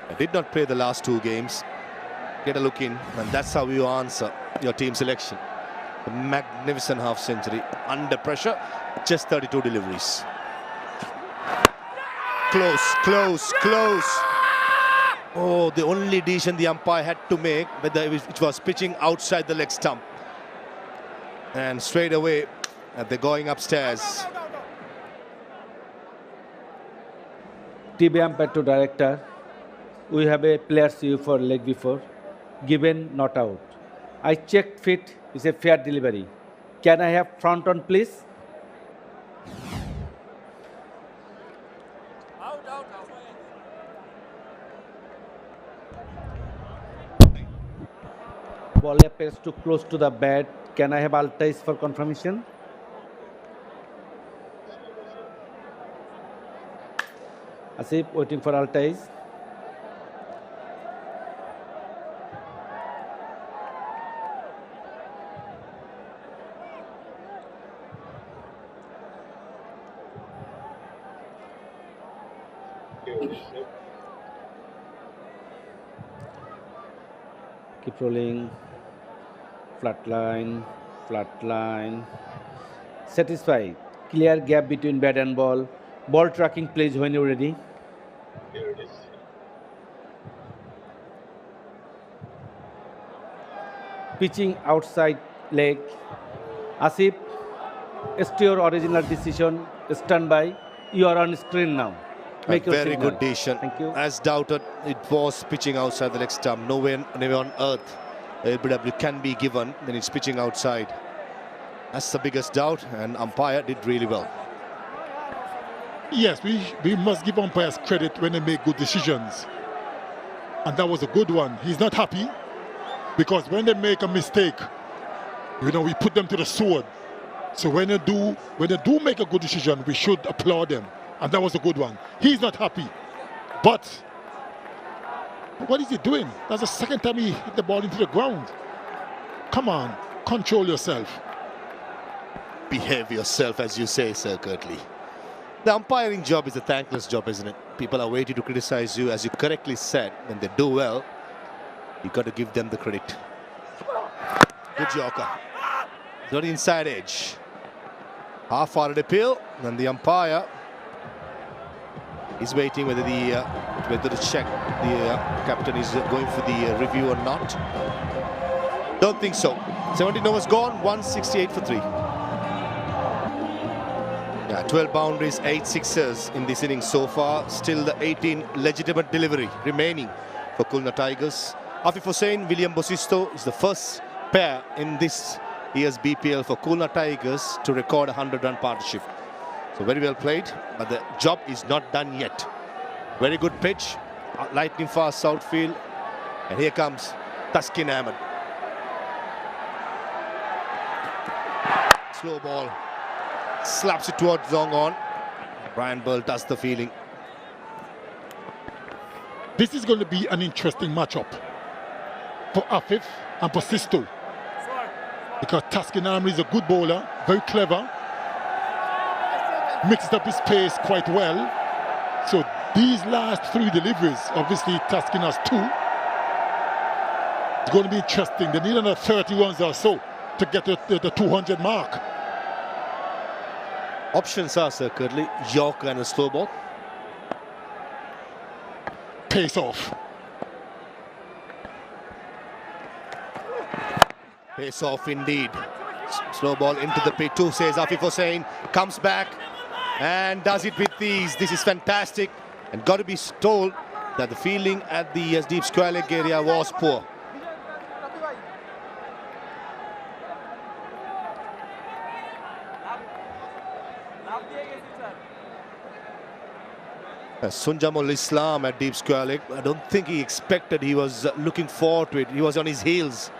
I did not play the last 2 games. Get a look in, and that's how you answer your team selection. A magnificent half century. Under pressure, just 32 deliveries. Close, close, close. Oh, the only decision the umpire had to make, whether it was pitching outside the leg stump. And straight away, they're going upstairs. TV umpire to director. We have a player see for leg before. Given not out. I checked fit. It's a fair delivery. Can I have front on, please? Ball appears too close to the bat. Can I have Altais for confirmation? Asif waiting for Altais. Keep rolling. Flat line. Satisfied. Clear gap between bat and ball. Ball tracking, please, when you're ready. Here it is. Pitching outside leg. Asif, as to your original decision, stand by. You are on screen now. A very good decision. Thank you. As doubted, it was pitching outside the leg stump. Nowhere on earth LBW can be given, then it's pitching outside. That's the biggest doubt, and umpire did really well. Yes, we must give umpires credit when they make good decisions. And that was a good one. He's not happy because when they make a mistake, we put them to the sword. So when they do make a good decision, we should applaud them. And that was a good one. He's not happy. But what is he doing? That's the second time he hit the ball into the ground. Come on, control yourself. Behave yourself, as you say, Sir Curtly. The umpiring job is a thankless job, isn't it? People are waiting to criticize you. As you correctly said, when they do well, you got to give them the credit. Good Yorker. It's on the inside edge. Half-hearted appeal, and the umpire is waiting whether to check the captain is going for the review or not. Don't think so. 17 overs gone, 168 for 3. Yeah, 12 boundaries, 8 sixers in this inning so far. Still the 18 legitimate delivery remaining for Khulna Tigers. Afif Hussain, William Bosisto is the first pair in this year's BPL for Khulna Tigers to record a 100-run partnership. So very well played, but the job is not done yet. Very good pitch, lightning fast outfield, and here comes Taskin Ahmed. Slow ball, slaps it towards long on. Brian Burl does the feeling. This is going to be an interesting matchup for Afif and Bosisto, because Taskin Ahmed is a good bowler, very clever, mixed up his pace quite well. So these last 3 deliveries, obviously Taskin has 2. It's going to be interesting. They need another 30 runs or so to get the 200 mark. Options are, Sir Curtly, Yorker and a slow ball. Pace off. Pace off indeed. Slow ball into the pit too, says Afif Hussain. Comes back and does it with ease. This is fantastic. And got to be told that the fielding at the deep square leg area was poor. Sunjamul Islam at deep square leg. I don't think he expected, he was looking forward to it. He was on his heels.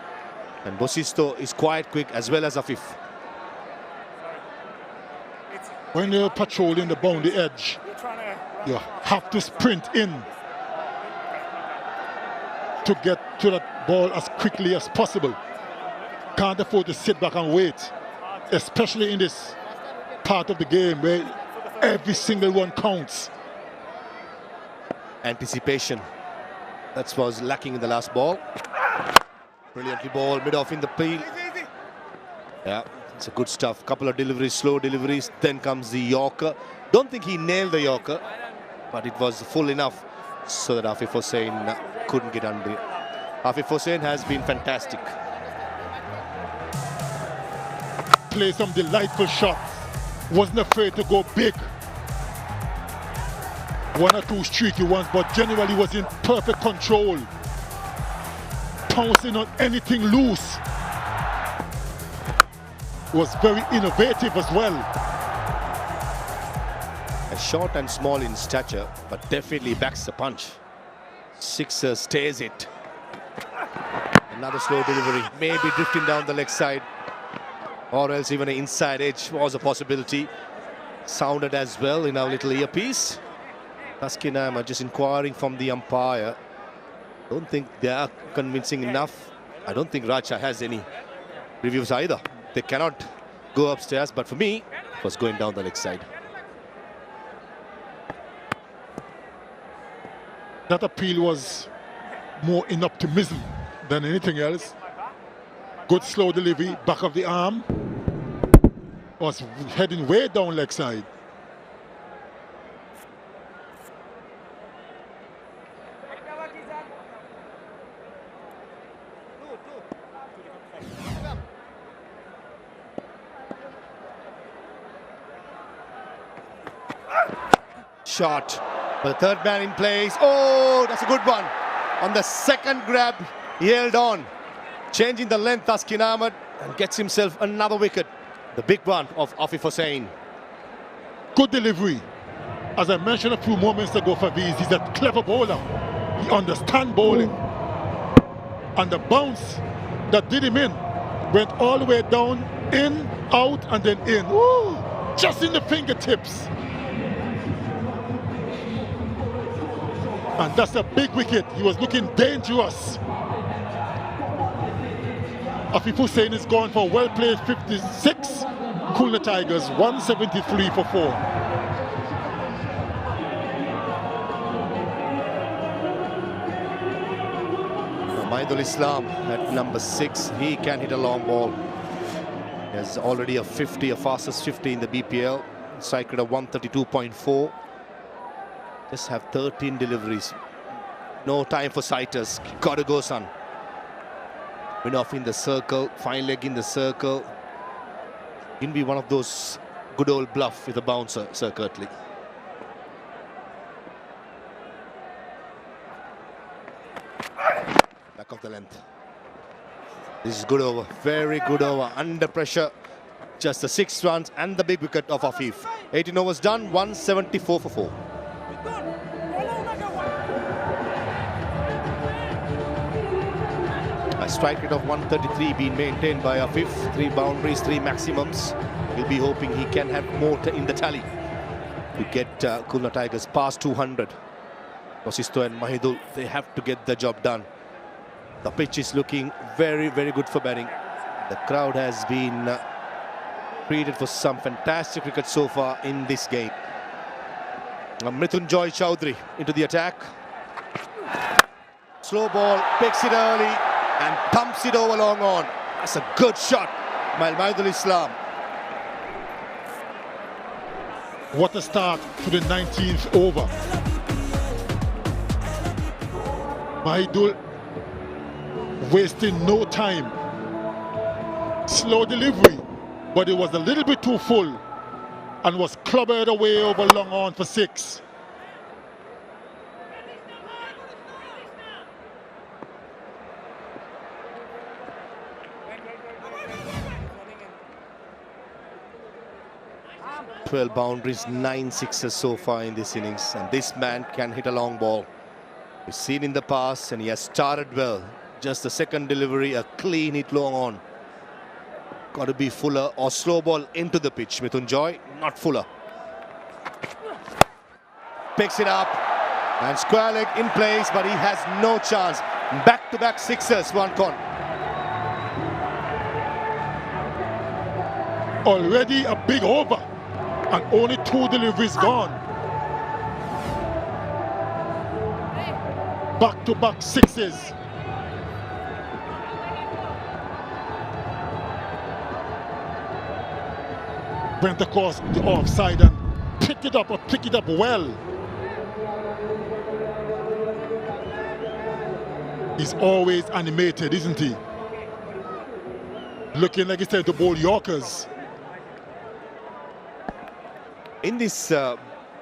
And Bosisto is quite quick as well as Afif. When you're patrolling the boundary edge, you have to sprint in to get to that ball as quickly as possible. Can't afford to sit back and wait, especially in this part of the game where every single one counts. Anticipation. That was lacking in the last ball. Brilliantly ball, mid-off in the peel. Yeah, it's a good stuff. Couple of deliveries, slow deliveries. Then comes the Yorker. Don't think he nailed the Yorker, but it was full enough so that Afif Hussain couldn't get under it. Afif Hussain has been fantastic. Play some delightful shots. Wasn't afraid to go big. 1 or 2 streaky ones, but generally was in perfect control. Pouncing on anything loose. Was very innovative as well. Short and small in stature, but definitely backs the punch. Sixer stays it. And Another slow delivery, maybe drifting down the leg side, or else even an inside edge was a possibility. Sounded as well in our little earpiece. Taskinam just inquiring from the umpire. Don't think they are convincing enough. I don't think Raja has any reviews either. They cannot go upstairs, but for me, it was going down the leg side. That appeal was more in optimism than anything else. Good slow delivery, back of the arm. Was heading way down leg side. Shot. For the third man in place. Oh, that's a good one. On the second grab, he held on. Changing the length, Taskin Ahmed, and gets himself another wicket. The big one of Afif Hussain. Good delivery. As I mentioned a few moments ago, Faviz, he's a clever bowler. He understands bowling. And the bounce that did him in went all the way down, in, out, and then in. Ooh, just in the fingertips. And that's a big wicket. He was looking dangerous. Afif Hussain is gone for well-played 56. Khulna Tigers 173 for 4. Maidul Islam at number 6. He can hit a long ball. He has already a 50, a fastest 50 in the BPL. Strike rate of 132.4. Just have 13 deliveries. No time for sighters. Gotta go, son. Win off in the circle, fine leg in the circle. Can be one of those good old bluff with a bouncer, Sir Kirtley. Back of the length. This is good over, very good over, under pressure. Just the 6 runs and the big wicket of Afif. 18 overs done, 174 for 4. A strike rate of 133 being maintained by Afif. 3 boundaries, 3 maximums. He'll be hoping he can have more in the tally to get Khulna Tigers past 200. Wasisto and Mahidul, they have to get the job done. The pitch is looking very, very good for batting. The crowd has been treated for some fantastic cricket so far in this game. Mrityunjoy Chowdhury into the attack. Slow ball, picks it early and pumps it over long on. That's a good shot by Maidul Islam. What a start to the 19th over. Maidul wasting no time. Slow delivery, but it was a little bit too full and was clobbered away over long on for 6. "12 boundaries, 9 sixes so far in this innings, and this man can hit a long ball. We've seen in the past, and he has started well. Just the second delivery, a clean hit long on. Got to be fuller or slow ball into the pitch. Mrityunjoy, not fuller. Picks it up and square leg in place, but he has no chance. Back-to-back sixes, one con. Already a big over and only 2 deliveries gone. Back-to-back sixes. Went across the offside and picked it up well. He's always animated, isn't he? Looking like he's trying to bowl Yorkers. In this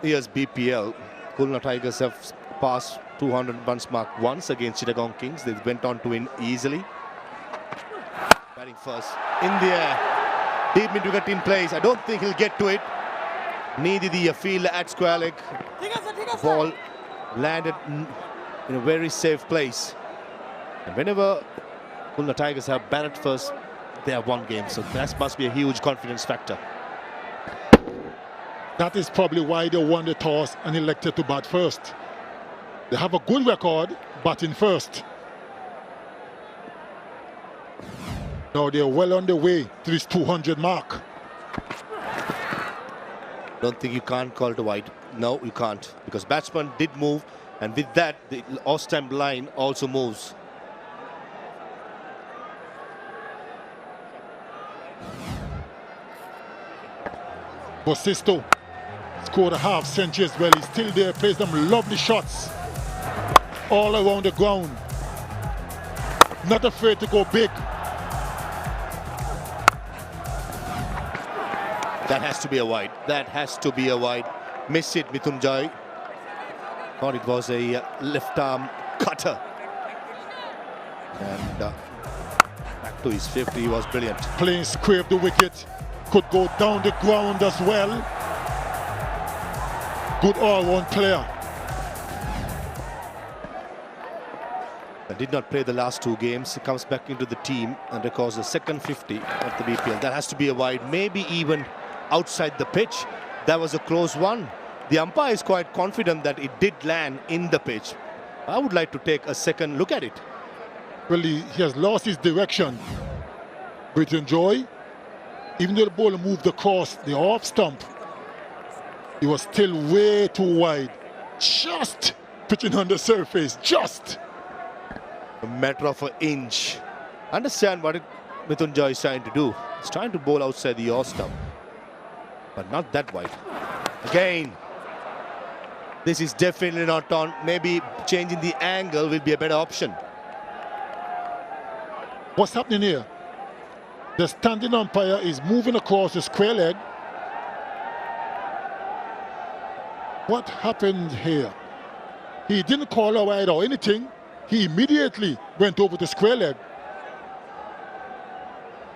year's BPL, Khulna Tigers have passed 200 runs mark once against Chittagong Kings. They went on to win easily. Batting first in the air. Deep mid wicket in place. I don't think he'll get to it. Needed the fielder at square leg. Ball landed in a very safe place. And whenever Khulna Tigers have batted first. They have won games, so that must be a huge confidence factor. That is probably why they won the toss and elected to bat first. They have a good record batting first. Now they're well on their way to this 200 mark. Don't think you can't call it a wide. No, you can't, because batsman did move, and with that, the off-stump line also moves. Bosisto scored a half century as well. He's still there, plays them lovely shots all around the ground. Not afraid to go big. That has to be a wide. That has to be a wide. Miss it, Mithunjay. Thought it was a left arm cutter. And back to his 50, he was brilliant. Playing square of the wicket. Could go down the ground as well. Good all-round player. Did not play the last 2 games. He comes back into the team and records the second 50 of the BPL. That has to be a wide, maybe even outside the pitch. That was a close one. The umpire is quite confident that it did land in the pitch. I would like to take a second look at it. Well, he has lost his direction. Joy, even though the bowler moved across the off stump, he was still way too wide. Just pitching on the surface, just. A matter of an inch. Understand what Mithunjay is trying to do. He's trying to bowl outside the off stump, but not that wide. Again, this is definitely not on. Maybe changing the angle will be a better option. What's happening here? The standing umpire is moving across the square leg. What happened here? He didn't call a wide or anything. He immediately went over the square leg.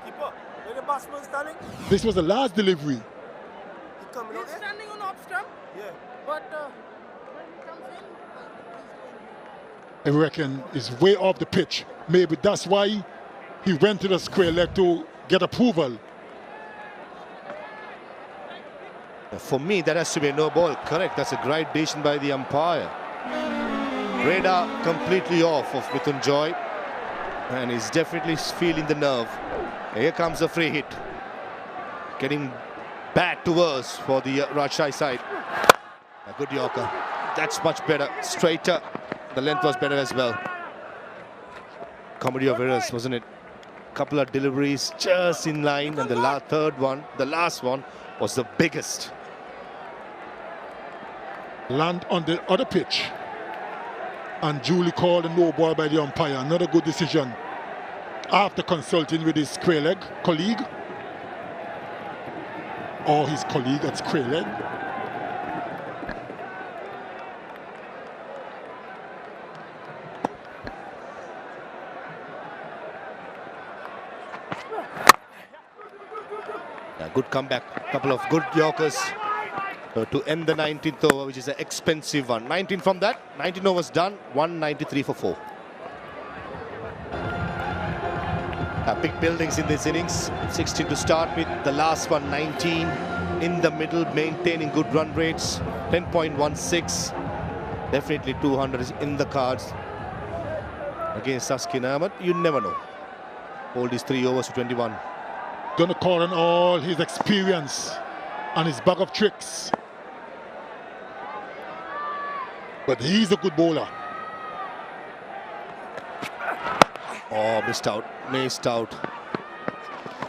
Keeper, where the batsman standing? This was the last delivery. He's standing on off stump? Yeah. But when he comes in, I reckon is way off the pitch. Maybe that's why he went to the square leg to get approval. For me, that has to be a no ball. Correct. That's a great decision by the umpire. Radar completely off of Mithunjay, and he's definitely feeling the nerve. Here comes a free hit. Getting bad to worse for the Rajshahi side. A good Yorker. That's much better. Straighter. The length was better as well. Comedy of errors, wasn't it? Couple of deliveries just in line, and the last one was the biggest. Land on the other pitch. And duly called a no ball by the umpire. Another good decision after consulting with his square leg colleague, or his colleague at square leg. A good comeback, couple of good Yorkers to end the 19th over, which is an expensive one. 19 from that, 19 overs done, 193 for 4. Big buildings in this innings, 16 to start with, the last one 19, in the middle, maintaining good run rates, 10.16, definitely 200 is in the cards against Taskin Ahmed. You never know. Hold these 3 overs to 21. Gonna call on all his experience and his bag of tricks. But he's a good bowler. Oh, missed out.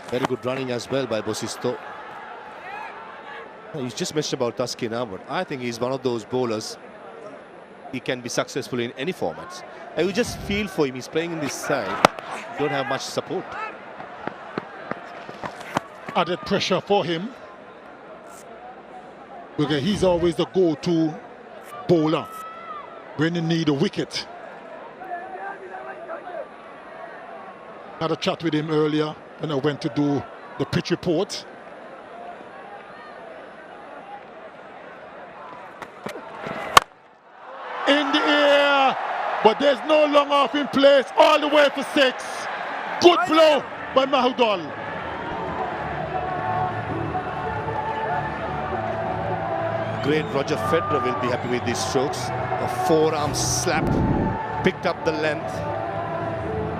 Very good running as well by Bosisto. You just mentioned about Taskin Ahmed. I think he's one of those bowlers. He can be successful in any formats. And you just feel for him. He's playing in this side. Don't have much support. Added pressure for him, because he's always the go-to bowler when you need a wicket. Had a chat with him earlier when I went to do the pitch report. In the air, but there's no long off in place, all the way for 6. Good blow by Mahudol. Great Roger Federer will be happy with these strokes. A forearm slap, picked up the length.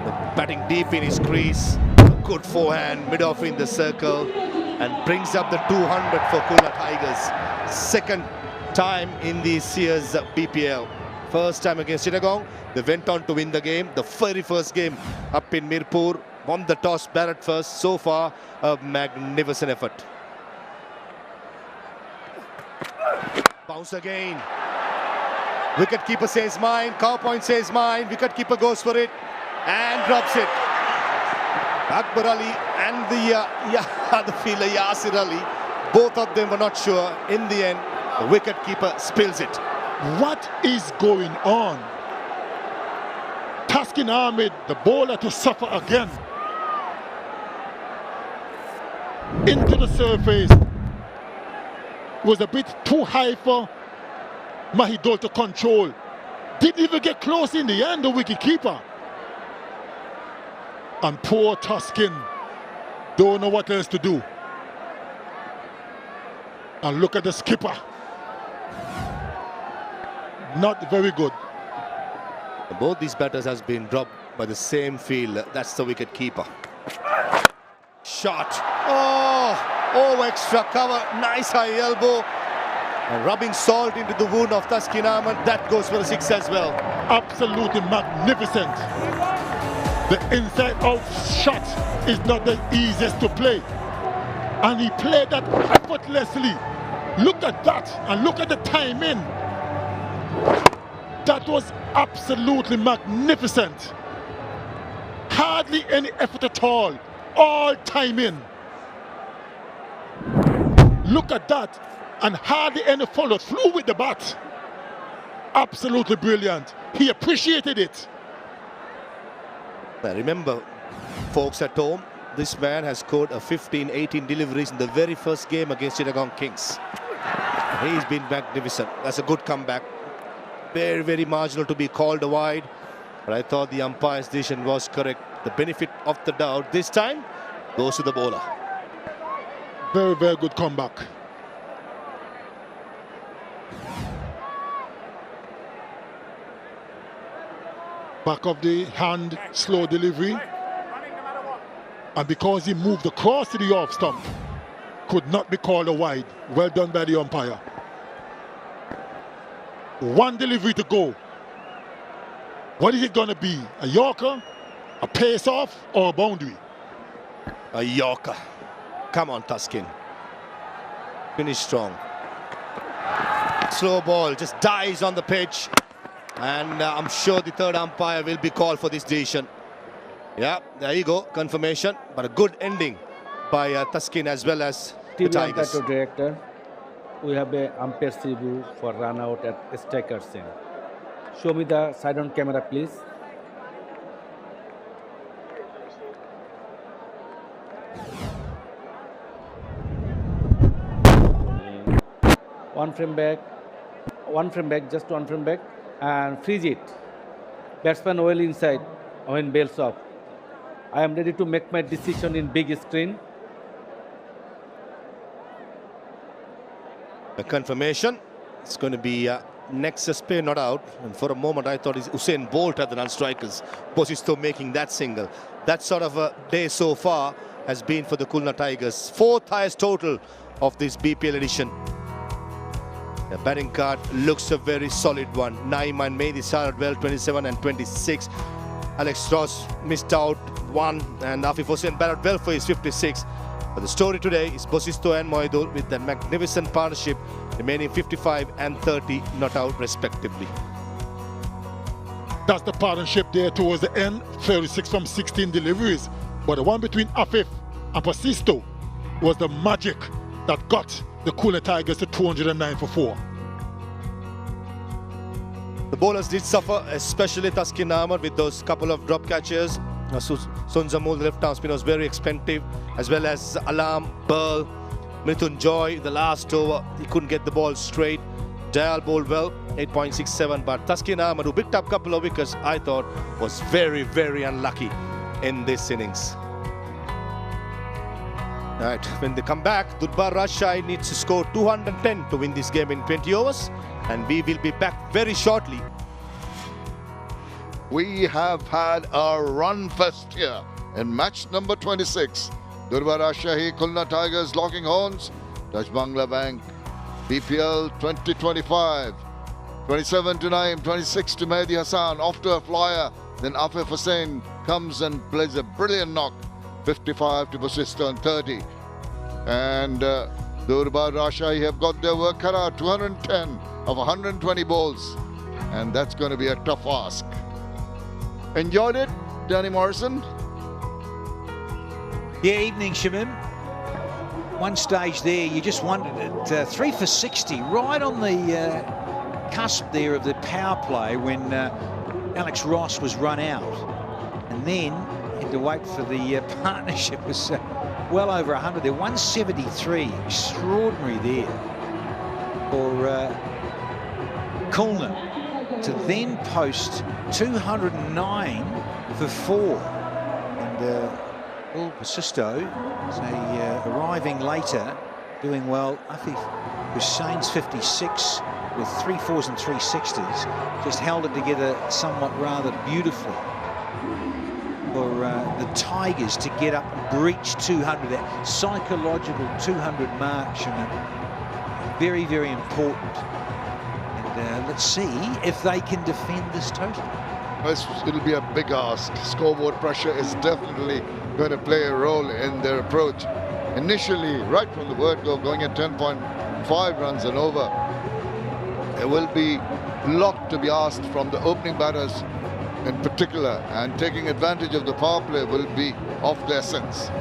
The batting deep in his crease. A good forehand, mid-off in the circle, and brings up the 200 for Khulna Tigers. Second time in this year's BPL. First time against Chittagong. They went on to win the game. The very first game up in Mirpur. Won the toss, batted first. So far, a magnificent effort. Bounce again. Wicket-keeper says mine. Cow point says mine. Wicket-keeper goes for it and drops it. Akbar Ali and the fielder Yasir Ali, both of them were not sure. In the end, the wicket-keeper spills it. What is going on? Taskin Ahmed, the bowler, to suffer again. Into the surface. Was a bit too high for Mahidol to control. Didn't even get close in the end, the wicket-keeper. And poor Taskin don't know what else to do. And look at the skipper. Not very good. Both these batters has been dropped by the same fielder. That's the wicket-keeper. Shot. Oh, extra cover. Nice high elbow. And rubbing salt into the wound of Taskin Ahmed. That goes for a six as well. Absolutely magnificent. The inside-out shot is not the easiest to play. And he played that effortlessly. Look at that, and look at the timing. That was absolutely magnificent. Hardly any effort at all timing. Look at that, and hardly any follow through with the bat. Absolutely brilliant. He appreciated it. Now remember, folks at home, this man has scored a 15-18 deliveries in the very first game against Chittagong Kings. He's been magnificent. That's a good comeback. Very, very marginal to be called wide. But I thought the umpire's decision was correct. The benefit of the doubt this time goes to the bowler. Very, very good comeback. Back of the hand, slow delivery. And because he moved across to the off stump, could not be called a wide. Well done by the umpire. One delivery to go. What is it going to be? A Yorker, a pace off, or a boundary? A Yorker. Come on, Taskin. Finish strong. Slow ball, just dies on the pitch. And I'm sure the third umpire will be called for this decision. Yeah, there you go, confirmation. But a good ending by Taskin as well as the Tigers. TV director, we have a umpire review for run out at striker's end. Show me the side on camera, please. One frame back, just one frame back, and freeze it. Batsman well inside when bails off. I am ready to make my decision in big screen. A confirmation. It's going to be Nexus play not out. And for a moment, I thought it's Usain Bolt at the non-strikers. Bosisto making that single. That sort of a day so far has been for the Khulna Tigers. Fourth highest total of this BPL edition. The batting card looks a very solid one. Naiman Mehdi started well, 27 and 26. Alex Ross missed out 1, and Afif Hussain batted well for his 56. But the story today is Bosisto and Moidul with that magnificent partnership, remaining 55 and 30 not out respectively. That's the partnership there towards the end, 36 from 16 deliveries. But the one between Afif and Bosisto was the magic that got the Khulna Tigers to 209 for 4. The bowlers did suffer, especially Taskin Ahmed with those couple of drop catches. Sunzamul, the left arm spinner, was very expensive, as well as Alam, Burl, Mithun Joy, the last over, he couldn't get the ball straight. Dayal bowled well, 8.67, but Taskin Ahmed, who picked up a couple of wickets, I thought was very, very unlucky. in this innings. Right, when they come back, Durbar Rajshahi needs to score 210 to win this game in 20 overs, and we will be back very shortly. We have had a run fest here in match number 26. Durbar Rajshahi, Khulna Tigers locking horns. Touch Bangla Bank, BPL 2025. 27 to Naeem, 26 to Mehdi Hassan, off to a flyer. Then Afif Hussain comes and plays a brilliant knock. 55 to Basista on 30. And Durbar Rajshahi have got their work cut out. 210 of 120 balls. And that's going to be a tough ask. Enjoyed it, Danny Morrison? Yeah, evening, Shamim. One stage there, you just wondered it. 3 for 60, right on the cusp there of the power play when Alex Ross was run out. And then had to wait for the partnership. It was well over 100 there. 173, extraordinary there for Khulna to then post 209 for 4. And Will Basisto arriving later, doing well. Afif Hussein's 56 with 3 4s and 3 60s, just held it together somewhat rather beautifully for the Tigers to get up and breach 200, that psychological 200 mark. Very, very important. And let's see if they can defend this total. It'll be a big ask. Scoreboard pressure is definitely going to play a role in their approach. Initially, right from the word go, going at 10.5 runs and over, there will be a lot to be asked from the opening batters in particular, and taking advantage of the power play will be of the essence.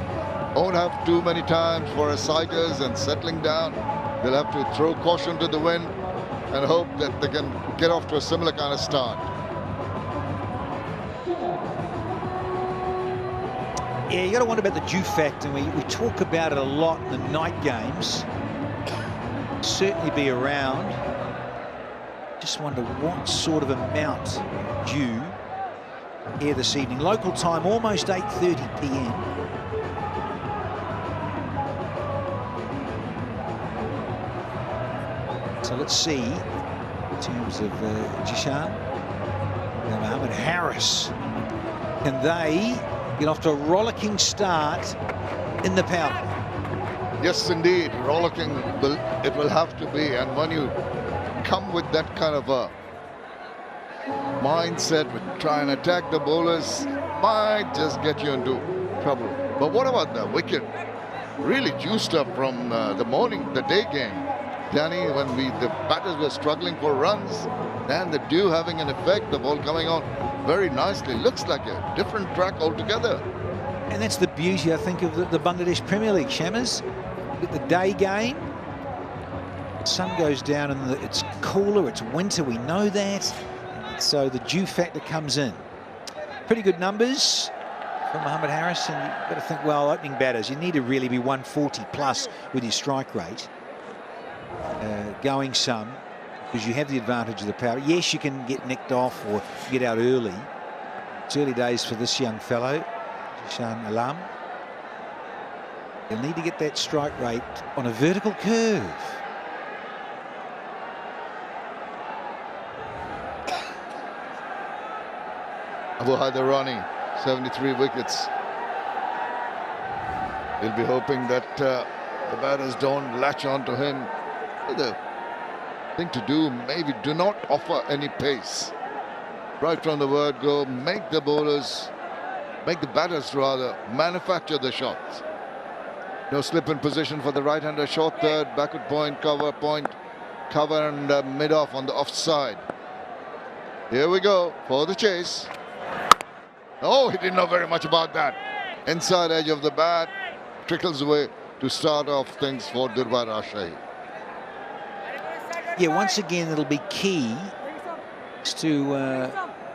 Won't have too many times for Tigers, and settling down, they'll have to throw caution to the wind and hope that they can get off to a similar kind of start. Yeah, you got to wonder about the dew factor. And we talk about it a lot in the night games. Certainly be around. Just wonder what sort of amount of dew here this evening. Local time, almost 8:30 p.m. So let's see, in terms of Jishan and Mohammed Harris, can they get off to a rollicking start in the power? Yes, indeed, rollicking it will have to be. And when you come with that kind of a mindset with try and attack the bowlers, might just get you into trouble. But what about the wicket? Really juiced up from the day game, Danny, when the batters were struggling for runs, and the dew having an effect, the ball coming on very nicely. Looks like a different track altogether. And that's the beauty, I think, of the Bangladesh Premier League, Shammers. The day game, the sun goes down and it's cooler, it's winter, we know that. So the dew factor comes in. Pretty good numbers from Mohammed Harris, and you've got to think, well, opening batters, you need to really be 140 plus with your strike rate. Going some, because you have the advantage of the power. Yes, you can get nicked off or get out early. It's early days for this young fellow, Jishan Alam. You'll need to get that strike rate on a vertical curve. Abu Haidarani, 73 wickets. He'll be hoping that the batters don't latch on to him. The thing to do, maybe do not offer any pace. Right from the word go, make the batters rather, manufacture the shots. No slip in position for the right-hander, short third, backward point, cover and mid-off on the offside. Here we go for the chase. Oh, he didn't know very much about that. Inside edge of the bat, trickles away to start off things for Durbar Rajshahi. Yeah, once again, it'll be key to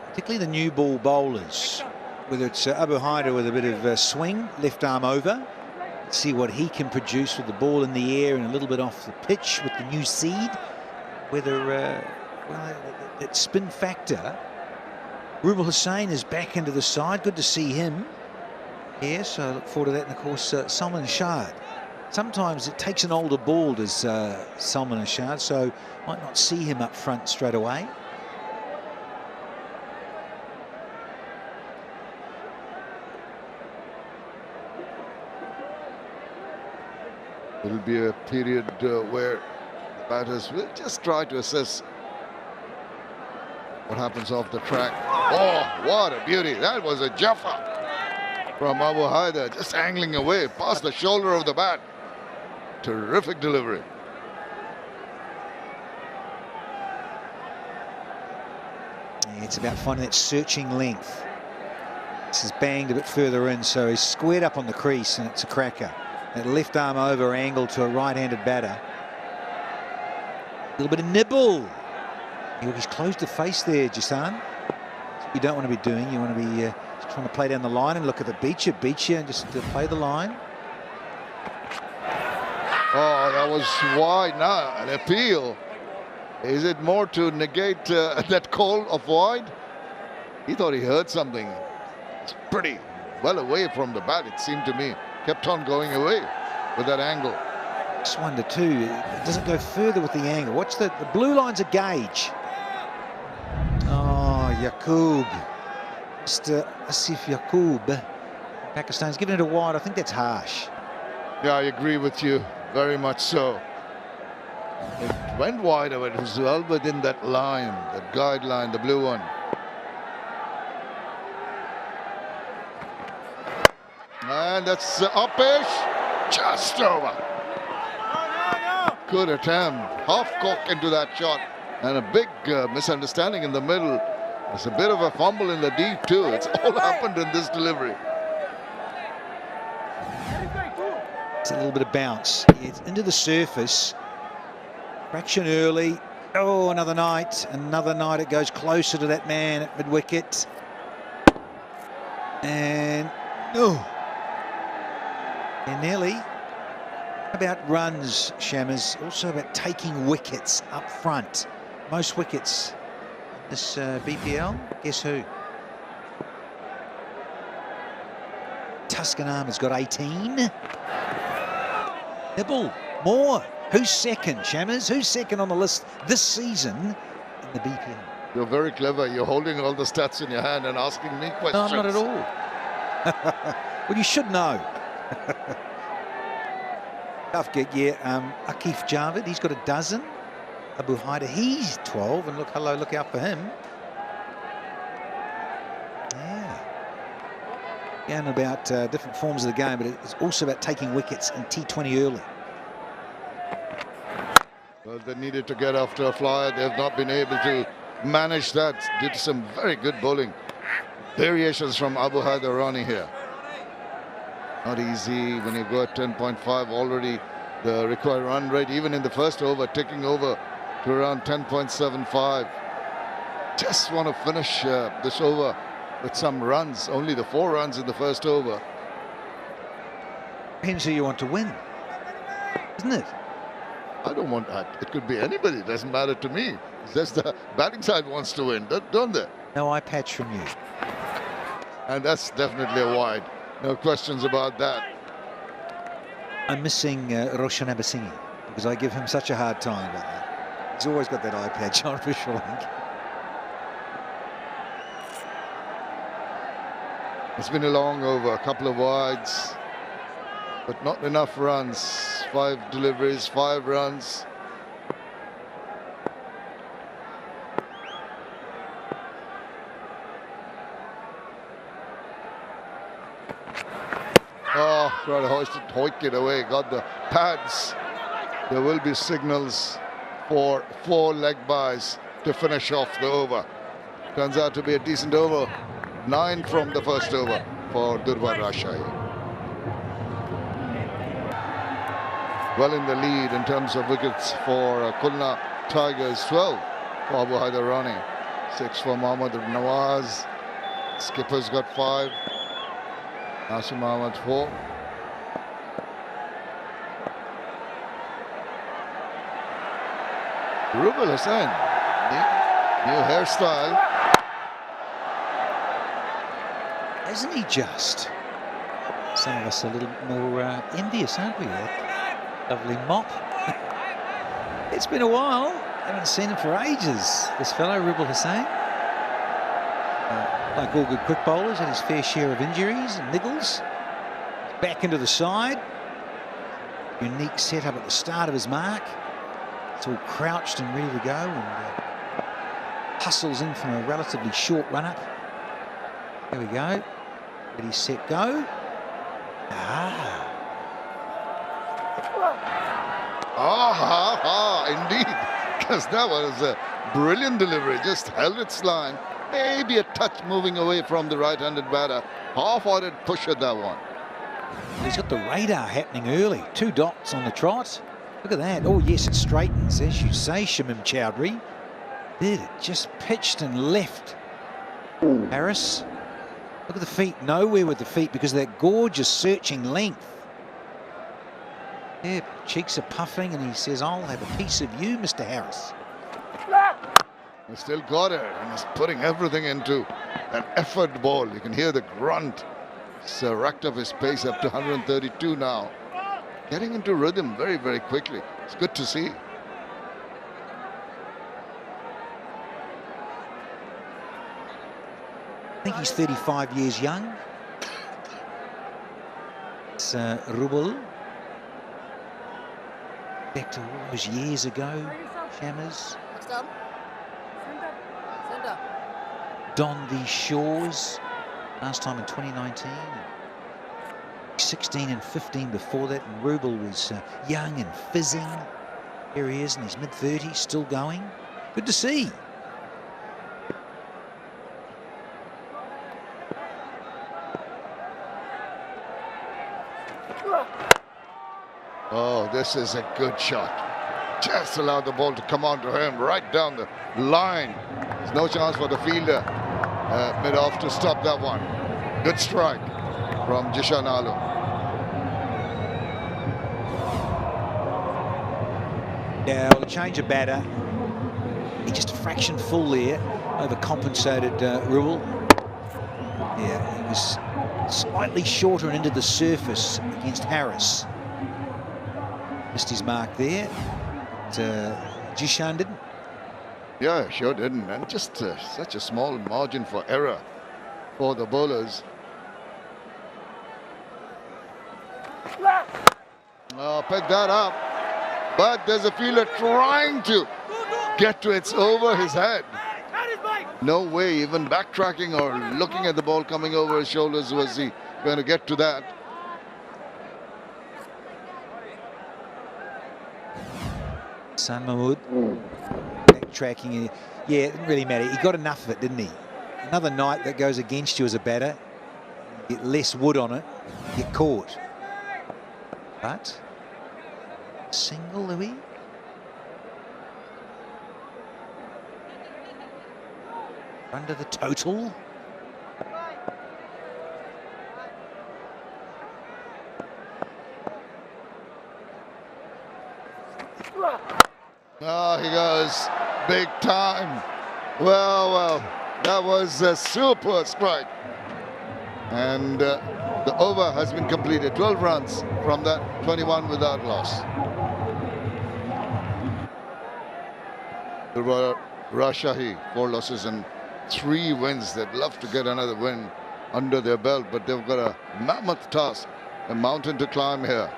particularly the new ball bowlers, whether it's Abu Haider with a bit of swing, left arm over. See what he can produce with the ball in the air and a little bit off the pitch with the new seed. Whether well, that spin factor. Rubel Hussain is back into the side. Good to see him. Yes, so I look forward to that. And of course, Salman Shard. Sometimes it takes an older ball, does Salman Shard, so might not see him up front straight away. It'll be a period where batters will just try to assess what happens off the track. Oh, what a beauty. That was a Jaffa from Abu Haider, just angling away past the shoulder of the bat. Terrific delivery. It's about finding that searching length. This is banged a bit further in, so he's squared up on the crease, and it's a cracker. That left arm over angle to a right-handed batter. A little bit of nibble. He's closed the face there, Jason. That's what you don't want to be doing. You want to be just trying to play down the line and look at the beat you, and just play the line. Oh, that was wide. Now an appeal. Is it more to negate that call of wide? He thought he heard something. It's pretty well away from the bat, it seemed to me. Kept on going away with that angle. Just wonder too, it doesn't go further with the angle. Watch the blue line's a gauge. Oh, Yaqub. Mr. Asif Yaqub. Pakistan's giving it a wide. I think that's harsh. Yeah, I agree with you. Very much so. It went wider, but it was well within that line, that guideline, the blue one. And that's Umpire, just over. Good attempt, half cock into that shot, and a big misunderstanding in the middle. There's a bit of a fumble in the deep too. It's all happened in this delivery. It's a little bit of bounce. It's into the surface. Fraction early. Oh, another night. Another night. It goes closer to that man at mid-wicket. And nearly. About runs, Shammers. Also about taking wickets up front. Most wickets in this BPL. Guess who? Tuscan Arm has got 18. Nibble, more. Who's second, Shammers? Who's second on the list this season in the BPL? You're very clever. You're holding all the stats in your hand and asking me questions. No, I'm not at all. Well, you should know. Tough gig, yeah. Akif Javed, he's got a dozen. Abu Haider, he's 12. And look out for him. Yeah, and about different forms of the game, but it's also about taking wickets in T20 early. Well, they needed to get after a flyer. They've not been able to manage that due to some very good bowling. Variations from Abu Haider Rani here. Not easy when you go at 10.5 already. The required run rate, even in the first over, ticking over to around 10.75. Just want to finish this over with some runs. Only the 4 runs in the first over. Depends who you want to win, isn't it? I don't want that. It could be anybody. It doesn't matter to me. It's just the batting side wants to win, don't they? No eye patch from you. And that's definitely a wide. No questions about that. I'm missing Roshan Abasini because I give him such a hard time about that. He's always got that eye patch on for Sri Lanka. It's been a long over, a couple of wides, but not enough runs. 5 deliveries, 5 runs. Oh, tried to hoik it away, got the pads. There will be signals for 4 leg byes to finish off the over. Turns out to be a decent over. 9 from the first over for Durbar Rajshahi. Well in the lead in terms of wickets for Khulna Tigers. 12 for Abu Haider Rani. 6 for Mohammad Nawaz. Skipper's got 5. Nasim Ahmed 4. Rubel Hussain, new hairstyle. Isn't he just? Some of us are a little more envious, aren't we? That lovely mop. It's been a while. Haven't seen him for ages. This fellow, Rubal Hussain. Like all good quick bowlers, had his fair share of injuries and niggles. Back into the side. Unique setup at the start of his mark. It's all crouched and ready to go, and hustles in from a relatively short run-up. There we go. Ready, set, go. Indeed. Because that was a brilliant delivery. Just held its line. Maybe a touch moving away from the right-handed batter. Half-hearted push at that one. He's got the radar happening early. 2 dots on the trot. Look at that. Oh, yes, it straightens, as you say, Shamim Chowdhury. Did it just pitched and left. Harris. Look at the feet. Nowhere with the feet because of that gorgeous searching length. Yeah, cheeks are puffing, and he says, I'll have a piece of you, Mr. Harris. He still got it, and he's putting everything into an effort ball. You can hear the grunt. He's racked up his pace up to 132 now. Getting into rhythm very, very quickly. It's good to see. I think he's 35 years young. It's Rubal. Back to all those years ago, Shammers. Donned these shores last time in 2019. 16 and 15 before that, and Rubal was young and fizzing. Here he is in his mid-30s, still going. Good to see. Oh, this is a good shot. Just allow the ball to come onto him right down the line. There's no chance for the fielder mid-off to stop that one. Good strike from Jishan Alu. Yeah, well, change of batter. He just a fraction full there. Overcompensated Rubal. Yeah, he was slightly shorter and into the surface against Harris. Missed his mark there. But, Jishan didn't. Yeah, sure didn't. And just such a small margin for error for the bowlers. Oh, pick that up. But there's a fielder trying to get to it. It's over his head. No way, even backtracking or looking at the ball coming over his shoulders, was he going to get to that. San Mahmood backtracking. Yeah, it didn't really matter. He got enough of it, didn't he? Another night that goes against you as a batter. You get less wood on it, you get caught. But single, Louis. Under the total. Oh, he goes big time. Well, that was a super strike. And the over has been completed. 12 runs from that, 21 without loss. Rajshahi, 4 losses and 3 wins. They'd love to get another win under their belt, but they've got a mammoth task, a mountain to climb here,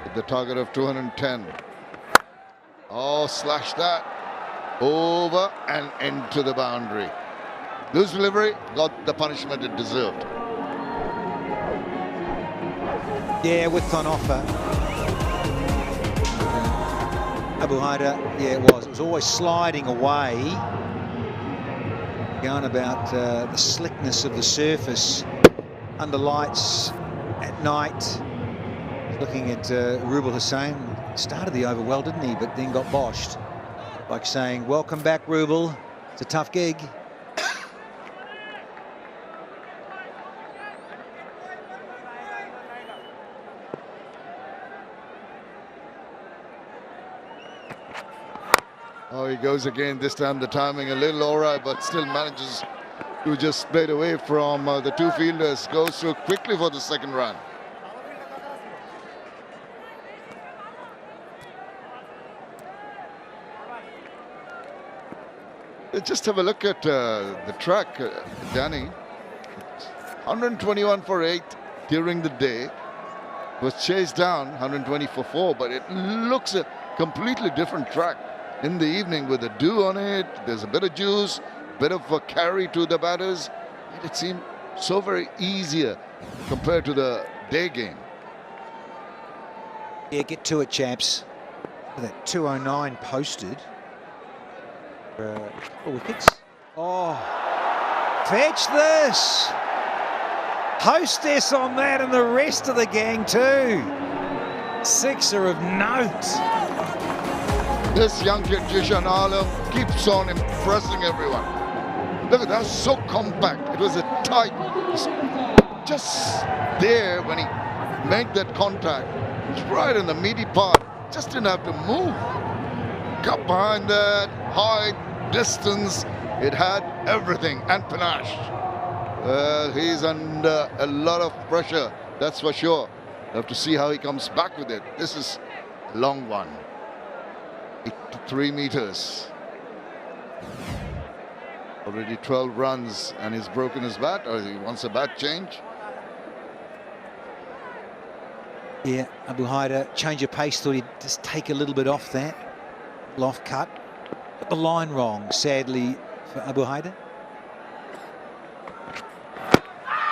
with the target of 210. Oh, slash that over and into the boundary. Loose delivery, got the punishment it deserved. Yeah, width on offer. Abu Haida, yeah, it was. It was always sliding away. Going about the slickness of the surface under lights at night. Looking at Rubal Hussain. Started the over well, didn't he? But then got boshed. Like saying, welcome back, Rubal. It's a tough gig. Oh, he goes again. This time the timing a little awry, but still manages who just played away from the two fielders, goes so quickly for the second run. Just have a look at the track, Danny. 121 for 8 during the day. Was chased down 120 for 4, but it looks a completely different track in the evening with the dew on it. There's a bit of juice, bit of a carry to the batters. It seemed so very easier compared to the day game. Yeah, get to it, chaps. That 209 posted. For wickets. Oh, fetch this. Hostess on that and the rest of the gang too. Sixer of note. This young kid, Jishan Alam, keeps on impressing everyone. Look at that, so compact. It was a tight, just there when he made that contact. It's right in the meaty part. Just didn't have to move. Cut behind that, height, distance. It had everything and panache. He's under a lot of pressure, that's for sure. We'll have to see how he comes back with it. This is a long one. 83 meters. Already 12 runs and he's broken his bat, or he wants a bat change. Yeah, Abu Haider, change of pace, thought he'd just take a little bit off that. Off cut. Got the line wrong, sadly, for Abu Haider.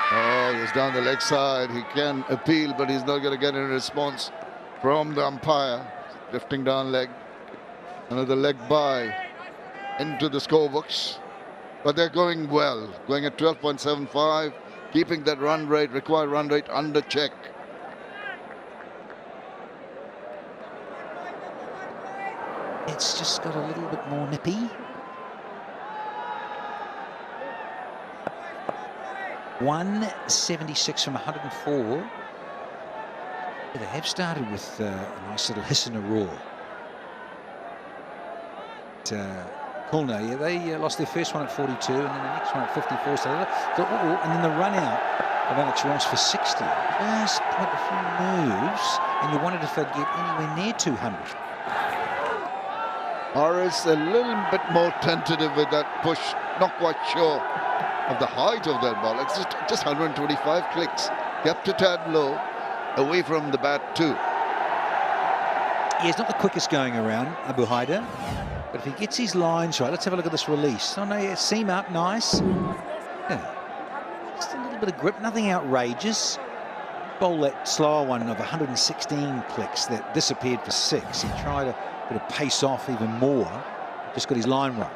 Oh, he's down the leg side. He can appeal, but he's not going to get any response from the umpire. Drifting down leg. Another leg by into the scorebooks. But they're going well. Going at 12.75. Keeping that run rate, required run rate under check. It's just got a little bit more nippy. .176 from 104. They have started with a nice little hiss and a roar. Kulna, yeah, they lost their first one at 42 and then the next one at 54. So and then the run out of Alex Ross for 60. Just put a few moves and you wondered if they'd get anywhere near 200. Horace a little bit more tentative with that push. Not quite sure of the height of that ball. It's just 125 clicks. Kept a tad low, away from the bat too. Yeah, he's not the quickest going around, Abu Haider. But if he gets his lines right, let's have a look at this release. Oh no, yeah, seam up, nice. Yeah. Just a little bit of grip, nothing outrageous. Bowl that slower one of 116 clicks that disappeared for 6. He tried a bit of pace off even more. Just got his line right.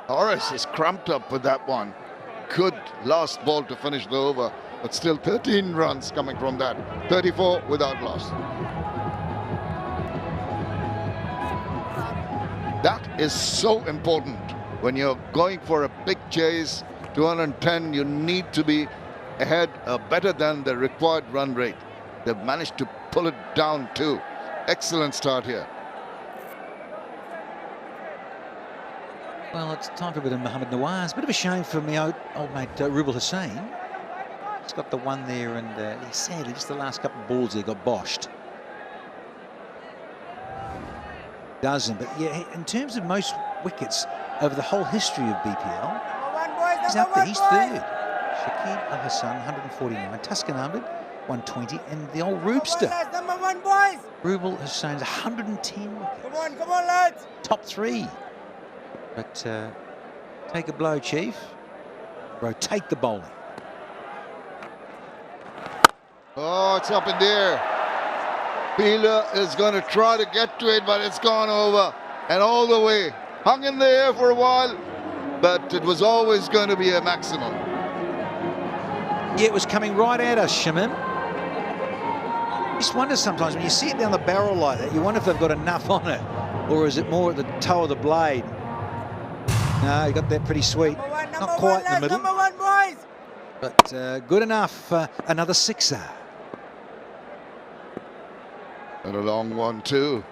Horace is cramped up with that one. Good last ball to finish the over, but still 13 runs coming from that. 34 without loss. That is so important when you're going for a big chase. 210, you need to be ahead, better than the required run rate. They've managed to pull it down too. Excellent start here. Well, it's time for a bit of Mohammad Nawaz. Bit of a shame for me, old mate Rubel Hussain. He's got the one there, and he's sadly just the last couple of balls there got boshed. Doesn't, but yeah, in terms of most wickets over the whole history of BPL, he's up there. He's third. Shakib Al Hassan, 149. Tuscan Ahmed, 120, and the old Roobster. Rubel Hussein's 110 wickets. Come on, lads. Top 3. But take a blow, Chief. Rotate the bowling. Oh, it's up in there. Fielder is going to try to get to it, but it's gone over and all the way. Hung in the air for a while, but it was always going to be a maximum. Yeah, it was coming right at us, Shimon. Just wonder sometimes when you see it down the barrel like that, you wonder if they've got enough on it, or is it more at the toe of the blade? No, he got that pretty sweet. Not quite in the middle. Number one, boys. But good enough. Another 6er. And a long one too.